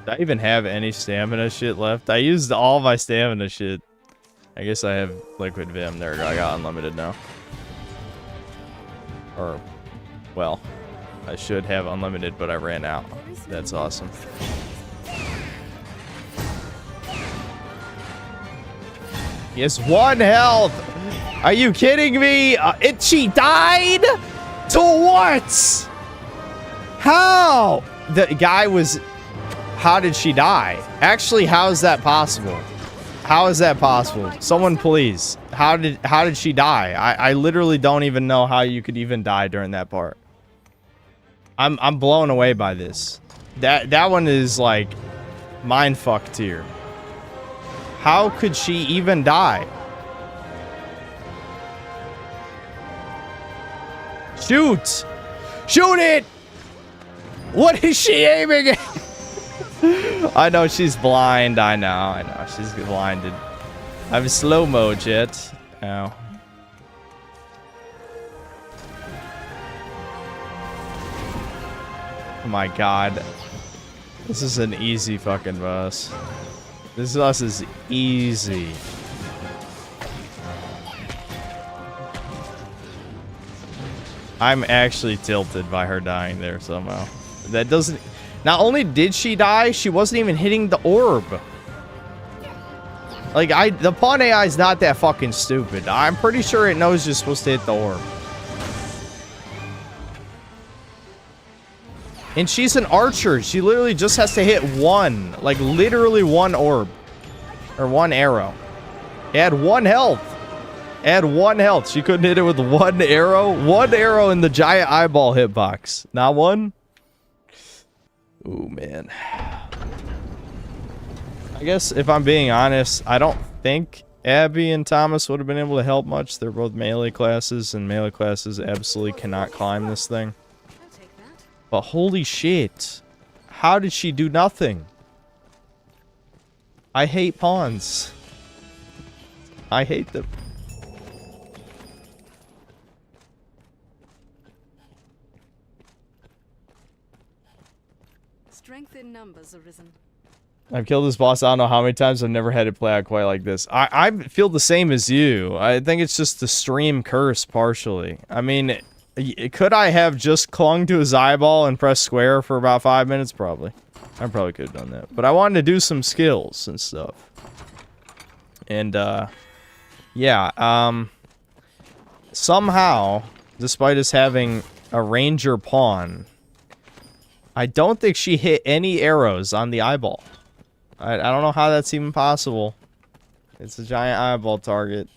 I even have any stamina shit left? I used all my stamina shit. I guess I have liquid vim. There we go. I got unlimited now. Or, well, I should have unlimited, but I ran out. That's awesome. He has 1 health. Are you kidding me? She died? To what? How? The guy was... How did she die? Actually, how is that possible? How is that possible? Someone please. How did she die? I literally don't even know how you could even die during that part. I'm blown away by this. That one is like mindfuck tier. How could she even die? Shoot! Shoot it! What is she aiming at? I know she's blind. I know. She's blinded. I'm slow-mo, Jet. Ow. Oh my god. This is an easy fucking boss. This boss is easy. I'm actually tilted by her dying there somehow. That doesn't... Not only did she die, she wasn't even hitting the orb. Like, the pawn AI is not that fucking stupid. I'm pretty sure it knows you're supposed to hit the orb. And she's an archer. She literally just has to hit one. Like, literally one orb. Or one arrow. Add 1 health. Add 1 health. She couldn't hit it with 1 arrow. 1 arrow in the giant eyeball hitbox. Not 1? Ooh, man. I guess if I'm being honest, I don't think Abby and Thomas would have been able to help much. They're both melee classes, and melee classes absolutely cannot climb this thing. But holy shit. How did she do nothing? I hate pawns. I hate them. Strength in numbers arisen. I've killed this boss I don't know how many times. I've never had it play out quite like this. I feel the same as you. I think it's just the stream curse partially. I mean, could I have just clung to his eyeball and pressed square for about 5 minutes? Probably. I probably could have done that. But I wanted to do some skills and stuff. And, yeah, somehow, despite us having a ranger pawn, I don't think she hit any arrows on the eyeball. I don't know how that's even possible. It's a giant eyeball target.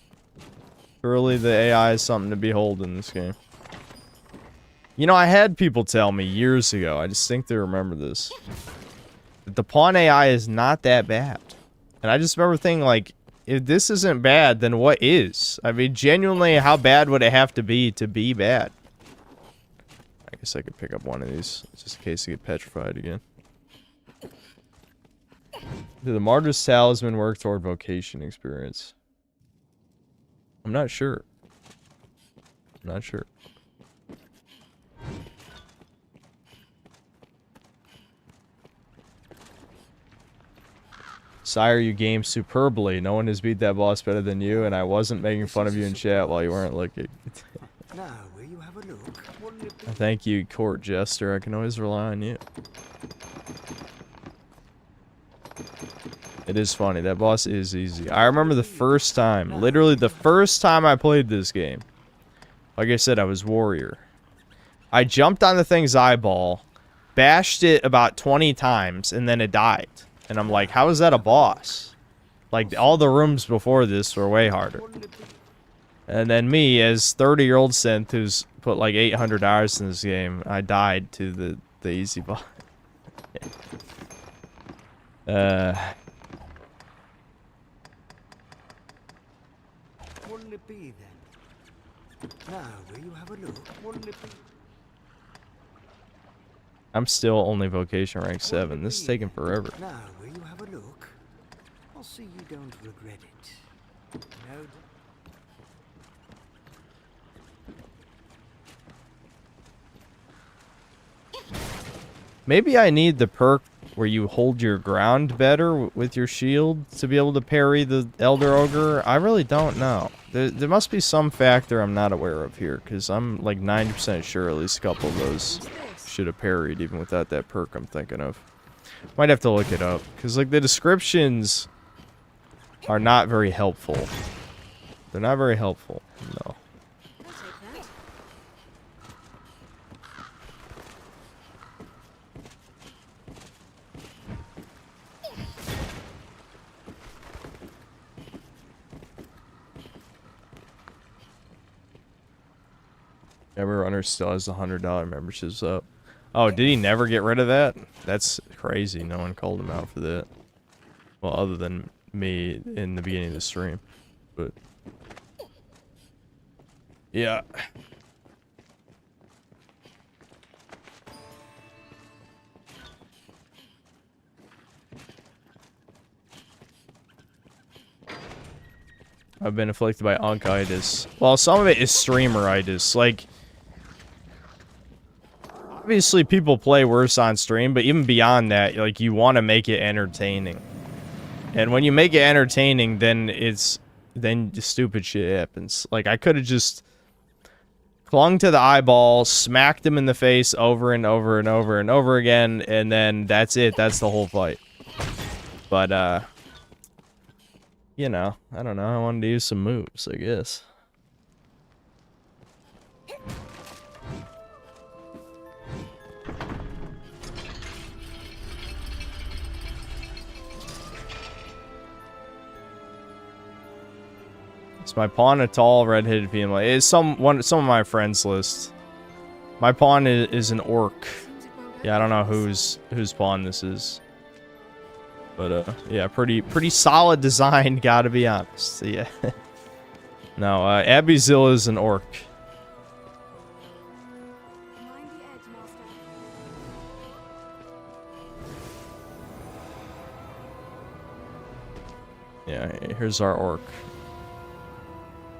Surely the AI is something to behold in this game. You know, I had people tell me years ago, I just think they remember this, that the pawn AI is not that bad. And I just remember thinking, like, if this isn't bad, then what is? I mean, genuinely, how bad would it have to be bad? I guess I could pick up one of these, just in case I get petrified again. Did the Martyr's Talisman work toward vocation experience? I'm not sure. I'm not sure. Sire, you game superbly. No one has beat that boss better than you, and I wasn't making fun of you in chat while you weren't looking. Now, will you have a look? Thank you, Court Jester. I can always rely on you. It is funny. That boss is easy. I remember the first time, literally the first time I played this game. Like I said, I was warrior. I jumped on the thing's eyeball, bashed it about 20 times, and then it died. And I'm like, how is that a boss? Like, all the rooms before this were way harder. And then me, as 30-year-old synth who's put like 800 hours in this game, I died to the easy boss. Wouldn't it be then? Now, will you have a look? Wouldn't it be? I'm still only vocation rank 7. This is taking forever. Now, will you have a look? I'll see you don't regret it. No. Maybe I need the perk where you hold your ground better with your shield to be able to parry the Elder Ogre. I really don't know. There must be some factor I'm not aware of here, because I'm like 90% sure at least a couple of those should have parried even without that perk I'm thinking of. Might have to look it up, because like the descriptions are not very helpful. They're not very helpful, no. Every runner still has $100 memberships up. Oh, did he never get rid of that? That's crazy. No one called him out for that. Well, other than me in the beginning of the stream. But yeah. I've been afflicted by onkitis. Well, some of it is streameritis. Like, obviously people play worse on stream, but even beyond that, like, you want to make it entertaining. And when you make it entertaining, then stupid shit happens. Like, I could have just clung to the eyeball, smacked him in the face over and over and over and over again, and then that's it. That's the whole fight. But, you know, I don't know. I wanted to use some moves, I guess. It's my pawn, a tall, red-headed female. It's some of my friends' list. My pawn is an orc. Yeah, I don't know whose pawn this is. But yeah, pretty solid design, gotta be honest. Yeah. No, Abizil is an orc. Yeah, here's our orc.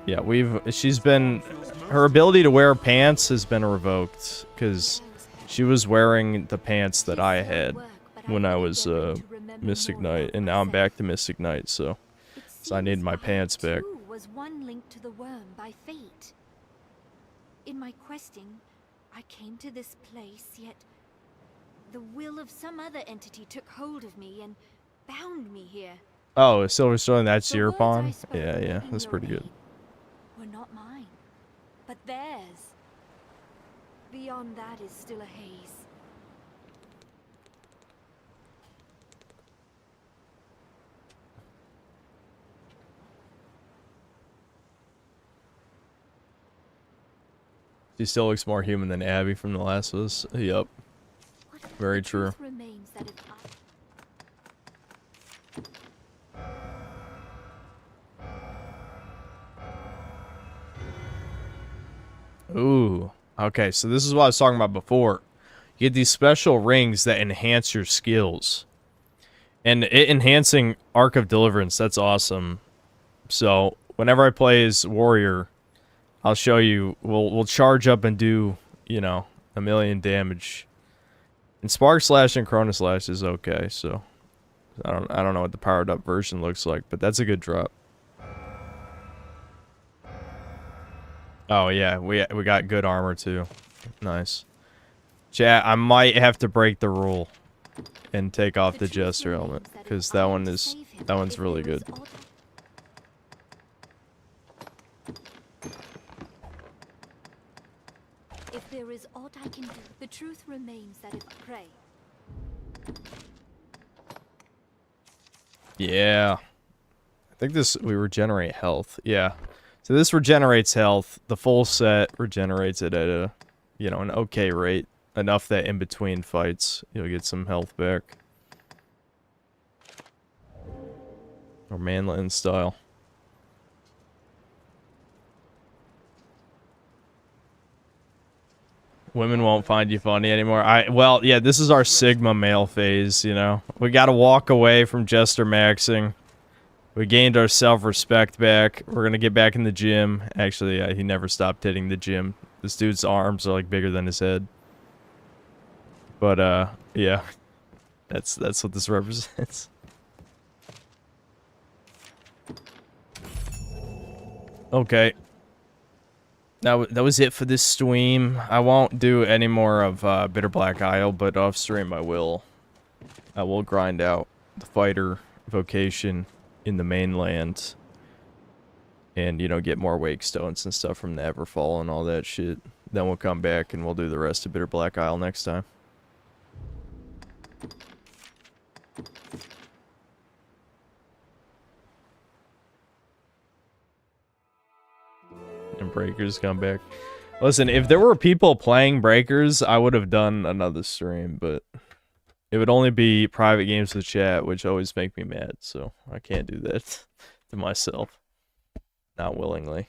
Yeah, her ability to wear pants has been revoked, because she was wearing the pants that I had when I was Mystic Knight, and now I'm back to Mystic Knight, so I need my pants back. Was one link to the worm by fate. In my questing, I came to this place, yet the will of some other entity took hold of me and bound me here. Oh, Silverstone, that's your pawn? Yeah, that's pretty good. Were not mine, but theirs. Beyond that is still a haze. She still looks more human than Abby from The Last of Us. Yup. Very true. Ooh. Okay, so this is what I was talking about before. You get these special rings that enhance your skills. And enhancing Arc of Deliverance, that's awesome. So, whenever I play as Warrior, I'll show you, we'll charge up and do, you know, 1,000,000 damage. And Spark Slash and Chrono Slash is okay, so I don't know what the powered up version looks like, but that's a good drop. Oh yeah, we got good armor too. Nice. Chat, I might have to break the rule and take off the Jester helmet, because that one's really good. If there is aught I can do, the truth remains that if pray. Yeah. think we regenerate health. Yeah. So this regenerates health. The full set regenerates it at a, you know, an okay rate. Enough that in between fights, you'll get some health back. Or Manlin style. Women won't find you funny anymore. Well, yeah, this is our Sigma male phase, you know. We gotta walk away from Jester maxing. We gained our self-respect back. We're gonna get back in the gym. Actually, he never stopped hitting the gym. This dude's arms are like bigger than his head. But yeah. That's what this represents. Okay. That was it for this stream. I won't do any more of Bitter Black Isle, but off stream I will. I will grind out the fighter vocation in the mainland. And, you know, get more wake stones and stuff from the Everfall and all that shit. Then we'll come back and we'll do the rest of Bitter Black Isle next time. And Breakers come back. Listen, if there were people playing Breakers, I would have done another stream, but it would only be private games with chat, which always make me mad, so I can't do that to myself. Not willingly.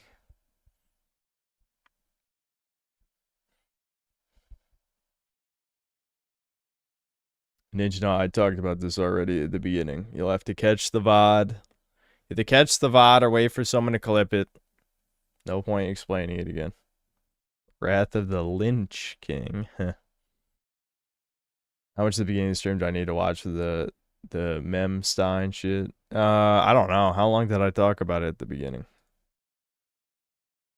Ninja, no, I talked about this already at the beginning. You'll have to catch the VOD. You have to catch the VOD or wait for someone to clip it. No point explaining it again. Wrath of the Lynch King. How much at the beginning of the stream do I need to watch for the Memstein shit? I don't know. How long did I talk about it at the beginning?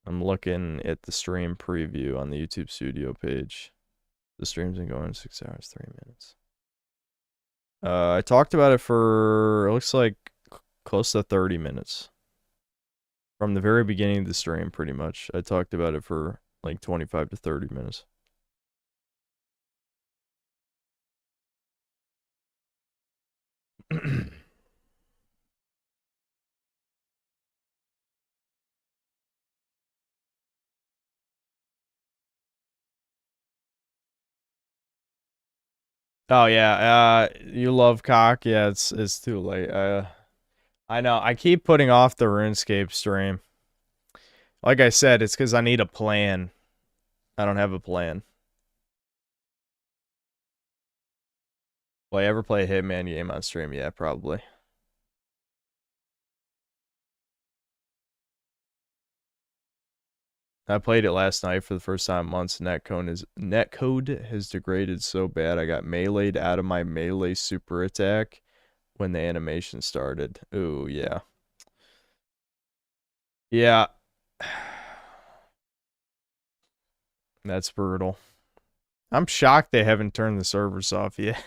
I'm looking at the stream preview on the YouTube studio page. The stream's been going 6 hours, 3 minutes. I talked about it for, it looks like, close to 30 minutes. From the very beginning of the stream, pretty much. I talked about it for like 25 to 30 minutes. Oh yeah, you love cock? Yeah, it's too late. I know. I keep putting off the RuneScape stream. Like I said, it's because I need a plan. I don't have a plan. Will I ever play a Hitman game on stream? Yeah, probably. I played it last night for the first time in months. Netcode has degraded so bad. I got meleeed out of my melee super attack when the animation started. Ooh, yeah. Yeah. That's brutal. I'm shocked they haven't turned the servers off yet.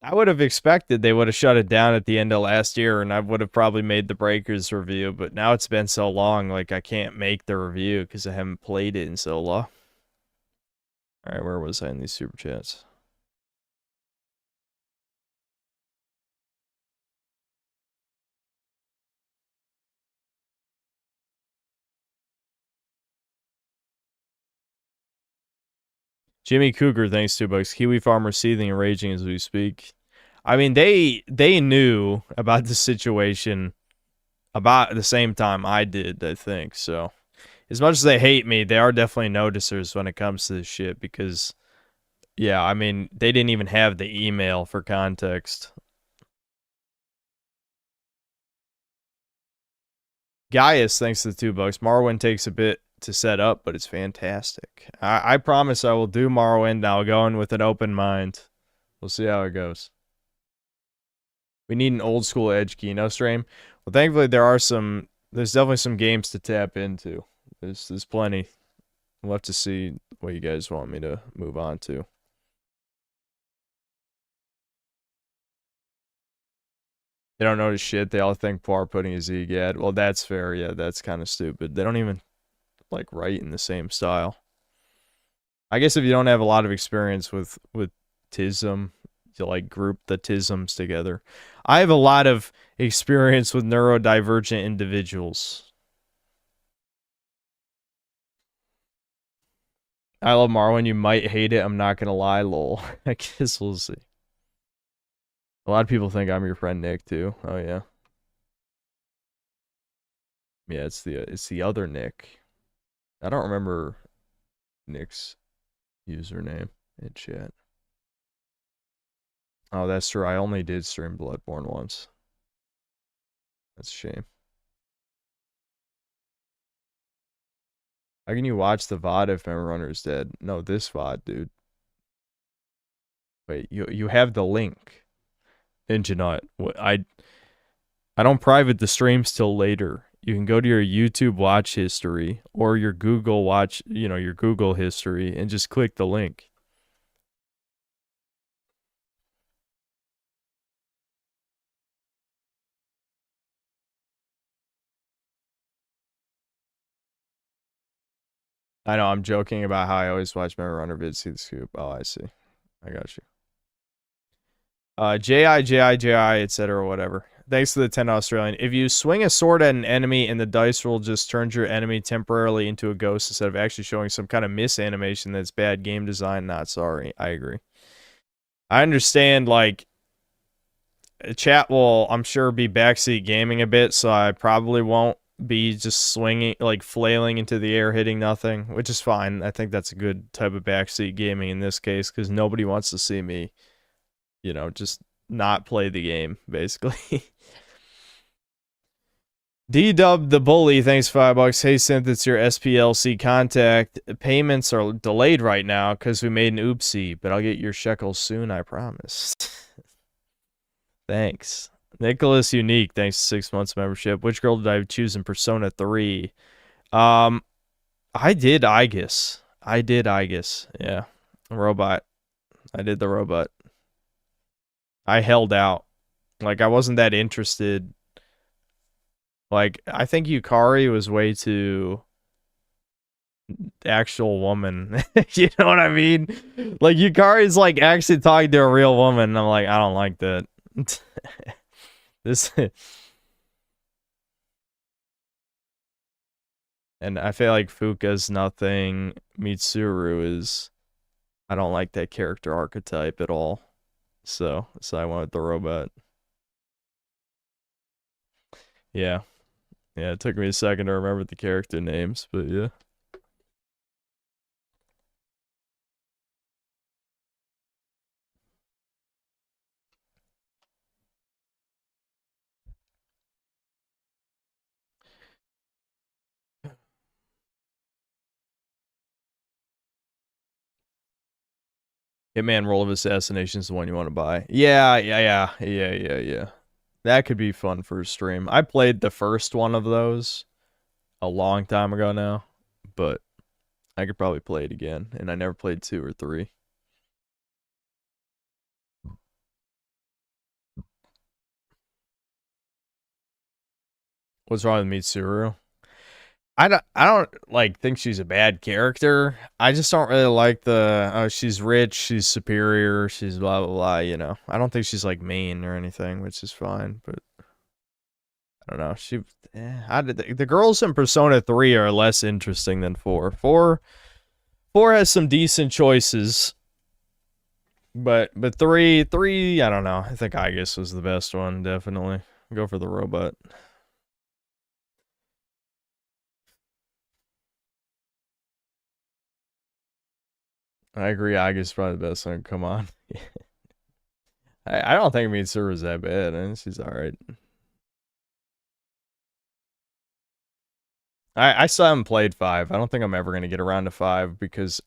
I would have expected they would have shut it down at the end of last year, and I would have probably made the Breakers review, but now it's been so long, like, I can't make the review because I haven't played it in so long. Alright, where was I in these super chats? Jimmy Cougar, thanks $2. Kiwi farmer seething and raging as we speak. I mean, they knew about the situation about the same time I did, I think. So, as much as they hate me, they are definitely noticers when it comes to this shit because, yeah, I mean, they didn't even have the email for context. Gaius, thanks to the $2. Morrowind takes a bit to set up, but it's fantastic. I promise I will do Morrowind. I'll go in with an open mind. We'll see how it goes. We need an old school Edge Kino stream. Well, thankfully there's definitely some games to tap into. There's plenty. We'll have to see what you guys want me to move on to. They don't notice shit. They all think Par putting a Z-Gad. Well, that's fair. Yeah, that's kind of stupid. They don't even, like, write in the same style. I guess if you don't have a lot of experience with TISM, to like group the tisms together. I have a lot of experience with neurodivergent individuals. I love Marlon. You might hate it. I'm not gonna lie, lol. I guess we'll see. A lot of people think I'm your friend Nick too. Oh yeah. Yeah, it's the other Nick. I don't remember Nick's username in chat. Oh, that's true. I only did stream Bloodborne once. That's a shame. How can you watch the VOD if Memory Runner's dead? No, this VOD, dude. Wait, you have the link. Did you not? I don't private the streams till later. You can go to your YouTube watch history or your Google watch, your Google history and just click the link. I know, I'm joking about how I always watch Memory Runner vids, see the scoop. Oh, I see. I got you. JI, etc. whatever. Thanks to the 10 Australian. If you swing a sword at an enemy and the dice roll just turns your enemy temporarily into a ghost instead of actually showing some kind of misanimation, that's bad game design. Not sorry. I agree. I understand, like, chat will, I'm sure, be backseat gaming a bit, so I probably won't be just swinging, like, flailing into the air, hitting nothing, which is fine. I think that's a good type of backseat gaming in this case, because nobody wants to see me, just not play the game, basically. D-Dub the Bully, thanks $5. Hey, Synth, it's your SPLC contact. Payments are delayed right now because we made an oopsie, but I'll get your shekels soon, I promise. Thanks. Nicholas Unique, thanks to 6 months membership. Which girl did I choose in Persona 3? I did Aegis. Yeah. Robot. I did the robot. I held out. Like, I wasn't that interested. Like, I think Yukari was way too actual woman. You know what I mean? Like, Yukari's like actually talking to a real woman. And I'm like, I don't like that. This and I feel like Fuka's nothing. Mitsuru is, I don't like that character archetype at all. So I went with the robot. Yeah. Yeah, it took me a second to remember the character names, but yeah. Hitman Roll of Assassination is the one you want to buy. Yeah. That could be fun for a stream. I played the first one of those a long time ago now, but I could probably play it again, and I never played 2 or 3. What's wrong with Mitsuru? I don't like think she's a bad character. I just don't really like the she's rich, she's superior, she's blah blah blah, I don't think she's like mean or anything, which is fine, but I don't know. The girls in Persona 3 are less interesting than 4. 4 has some decent choices. But 3 I don't know. I think Aegis was the best one, definitely. Go for the robot. I agree, Aegis is probably the best one. Come on. I don't think Mitsuru is that bad. I mean, she's alright. I still haven't played 5. I don't think I'm ever going to get around to 5 because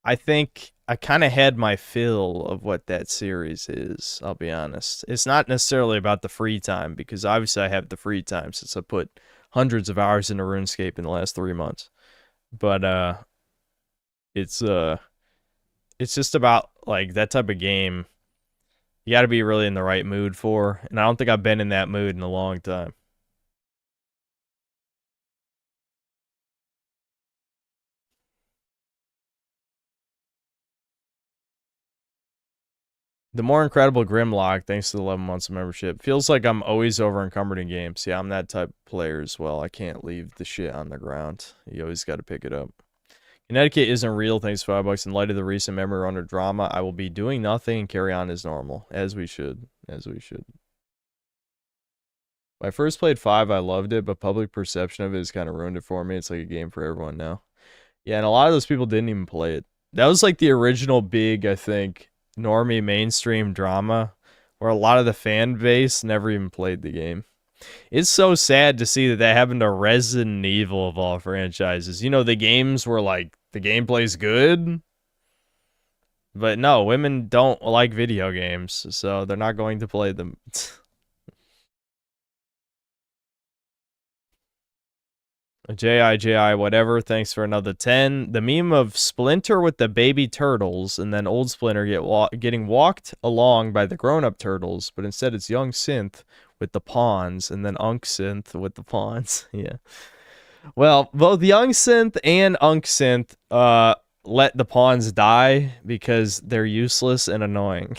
I think I kind of had my fill of what that series is, I'll be honest. It's not necessarily about the free time because obviously I have the free time since I put hundreds of hours into RuneScape in the last 3 months. But it's just about like that type of game you got to be really in the right mood for, and I don't think I've been in that mood in a long time. The more incredible Grimlock, thanks to the 11 months of membership. Feels like I'm always over encumbered in games. Yeah, I'm that type of player as well. I can't leave the shit on the ground. You always got to pick it up. Connecticut isn't real, thanks to $5. In light of the recent memory runner drama, I will be doing nothing and carry on as normal. As we should. As we should. When I first played 5, I loved it, but public perception of it has kind of ruined it for me. It's like a game for everyone now. Yeah, and a lot of those people didn't even play it. That was like the original big, I think, normie mainstream drama where a lot of the fan base never even played the game. It's so sad to see that that happened to Resident Evil of all franchises. You know, the games were like, the gameplay's good, but no, women don't like video games, so they're not going to play them. JI, whatever, thanks for another 10. The meme of Splinter with the baby turtles and then old Splinter getting walked along by the grown-up turtles, but instead it's young Synth with the pawns and then Unk Synth with the pawns. Yeah. Well, both young Synth and Unk Synth let the pawns die because they're useless and annoying.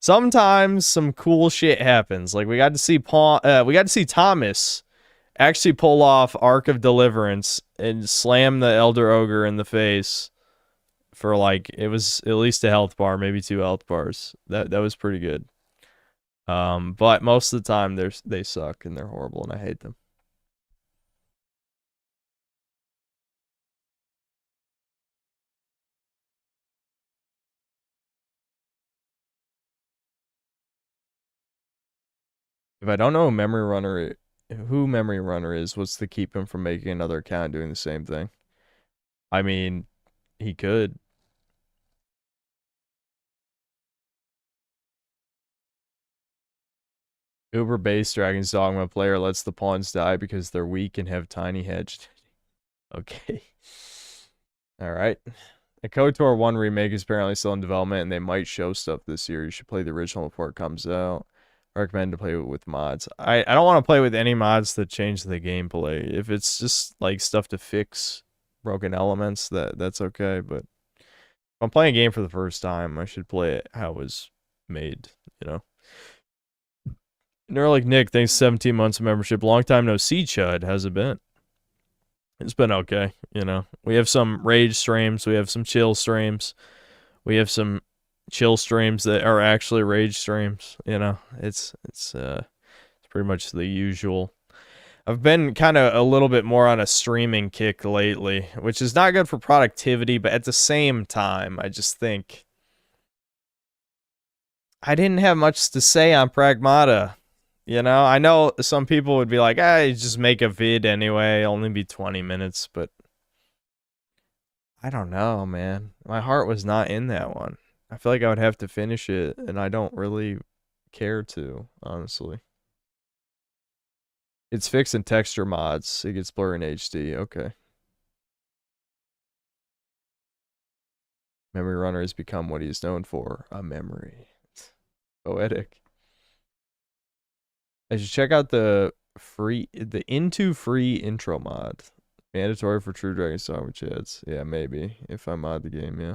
Sometimes some cool shit happens. Like we got to see Thomas actually pull off Arc of Deliverance and slam the Elder Ogre in the face for like, it was at least a health bar, maybe 2 health bars. That was pretty good. But most of the time they suck and they're horrible and I hate them. If I don't know who Memory Runner is, what's to keep him from making another account doing the same thing? I mean, he could. Uber base Dragon's Dogma player lets the pawns die because they're weak and have tiny hedged. Okay. Alright. A KOTOR 1 remake is apparently still in development and they might show stuff this year. You should play the original before it comes out. I recommend to play with mods. I don't want to play with any mods that change the gameplay. If it's just like stuff to fix broken elements, that's okay, but if I'm playing a game for the first time, I should play it how it was made, you know? Neuralic Nick, thanks 17 months of membership. Long time no see, Chud. How's it been? It's been okay, you know. We have some rage streams, we have some chill streams, we have some chill streams that are actually rage streams, you know. It's pretty much the usual. I've been kind of a little bit more on a streaming kick lately, which is not good for productivity, but at the same time, I just think I didn't have much to say on Pragmata. You know, I know some people would be like, just make a vid anyway, only be 20 minutes, but I don't know, man. My heart was not in that one. I feel like I would have to finish it, and I don't really care to, honestly. It's fixed in texture mods. It gets blurry in HD. Okay. Memory Runner has become what he is known for, a memory. Poetic. I should check out the Into Free intro mod. Mandatory for True Dragon Song with Chads. Yeah, maybe. If I mod the game, yeah.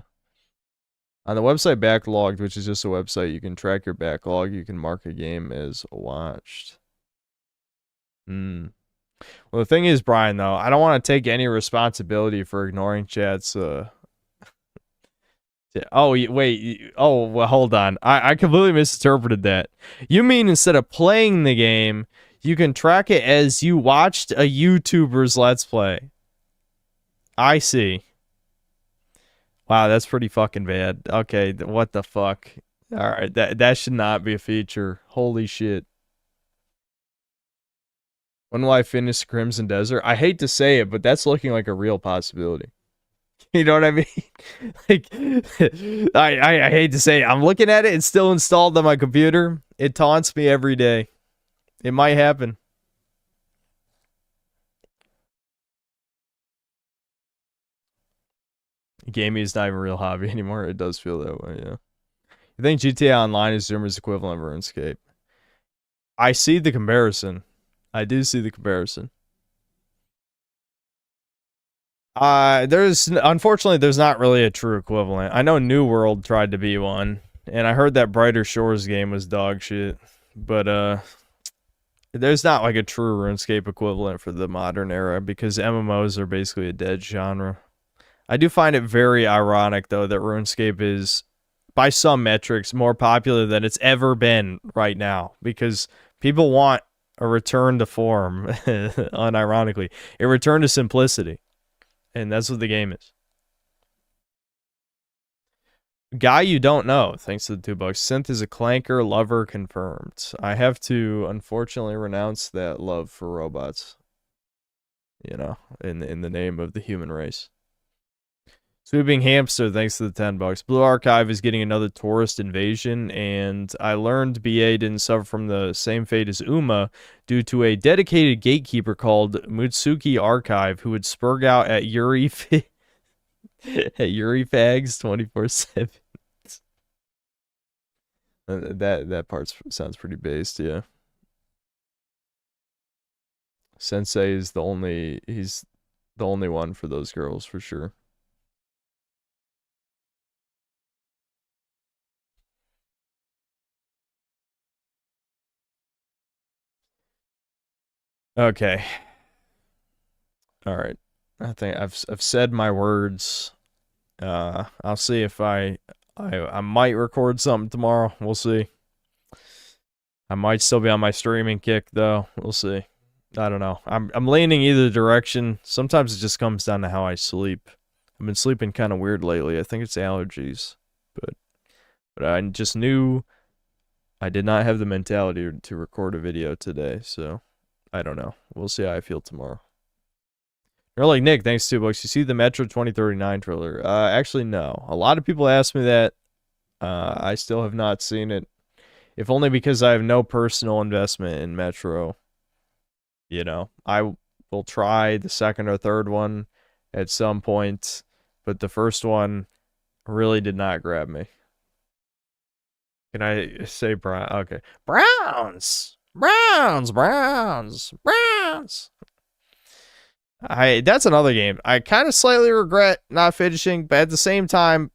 On the website Backlogged, which is just a website, you can track your backlog. You can mark a game as watched. Well, the thing is, Brian, though, I don't want to take any responsibility for ignoring chat's, Oh, wait. Oh, well, hold on. I completely misinterpreted that. You mean instead of playing the game, you can track it as you watched a YouTuber's Let's Play. I see. Wow, that's pretty fucking bad. Okay, what the fuck? Alright, that should not be a feature. Holy shit. When will I finish Crimson Desert? I hate to say it, but that's looking like a real possibility. You know what I mean? Like, I hate to say it. I'm looking at it. It's still installed on my computer. It taunts me every day. It might happen. Gaming is not even a real hobby anymore. It does feel that way, yeah. You think GTA Online is Zoomer's equivalent of RuneScape? I see the comparison. I do see the comparison. Unfortunately, there's not really a true equivalent. I know New World tried to be one, And I heard that Brighter Shores game was dog shit. But there's not like a true RuneScape equivalent for the modern era because MMOs are basically a dead genre. I do find it very ironic though that RuneScape is, by some metrics, more popular than it's ever been right now because people want a return to form, unironically. A return to simplicity. And that's what the game is. Guy you don't know, thanks to the $2. Synth is a clanker, lover confirmed. I have to, unfortunately, renounce that love for robots. You know, in the name of the human race. Swooping Hamster, thanks to the $10. Blue Archive is getting another tourist invasion, and I learned BA didn't suffer from the same fate as Uma due to a dedicated gatekeeper called Mutsuki Archive who would spurg out at Yuri at Yuri Fags 24/7. That part sounds pretty based, yeah. Sensei is he's the only one for those girls for sure. Okay. All right. I think I've said my words. I'll see if I might record something tomorrow. We'll see. I might still be on my streaming kick though. We'll see. I don't know. I'm leaning either direction. Sometimes it just comes down to how I sleep. I've been sleeping kind of weird lately. I think it's allergies, but I just knew I did not have the mentality to record a video today, so I don't know. We'll see how I feel tomorrow. You're like, Nick, thanks $2. You see the Metro 2039 trailer? Actually, no. A lot of people ask me that. I still have not seen it. If only because I have no personal investment in Metro. You know, I will try the second or third one at some point, but the first one really did not grab me. Can I say Brown? Okay. Browns! Browns! Browns! Browns! That's another game. I kind of slightly regret not finishing, but at the same time,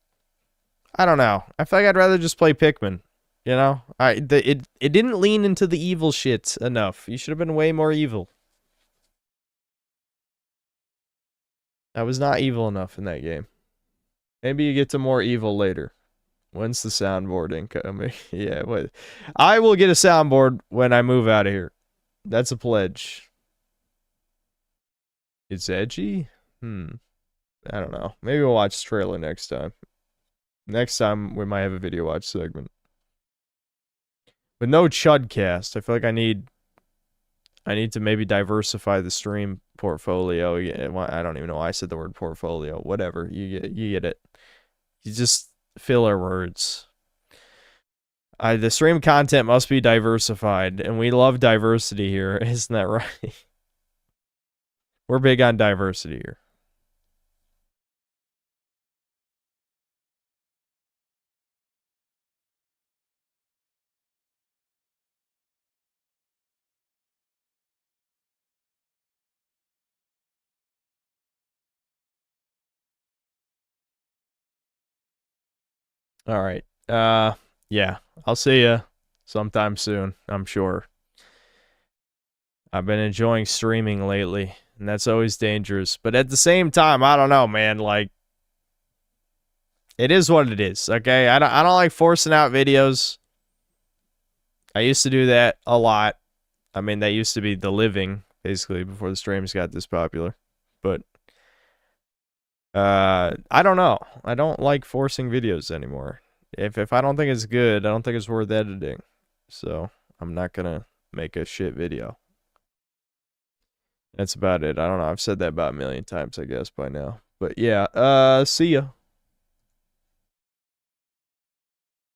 I don't know. I feel like I'd rather just play Pikmin. You know? It didn't lean into the evil shit enough. You should have been way more evil. I was not evil enough in that game. Maybe you get to more evil later. When's the soundboard incoming? Yeah, wait. I will get a soundboard when I move out of here. That's a pledge. It's edgy? I don't know. Maybe we'll watch the trailer next time. Next time we might have a video watch segment. But no Chudcast. I feel like I need to maybe diversify the stream portfolio. I don't even know why I said the word portfolio. Whatever. You get it. You just filler words. The stream content must be diversified, and we love diversity here. Isn't that right? We're big on diversity here. All right. Yeah. I'll see ya sometime soon, I'm sure. I've been enjoying streaming lately, and that's always dangerous. But at the same time, I don't know, man. Like, it is what it is, okay? I don't like forcing out videos. I used to do that a lot. I mean, that used to be the living, basically, before the streams got this popular. But I don't know. I don't like forcing videos anymore. If I don't think it's good, I don't think it's worth editing. So I'm not gonna make a shit video. That's about it. I don't know. I've said that about a million times, I guess, by now. But yeah, see ya.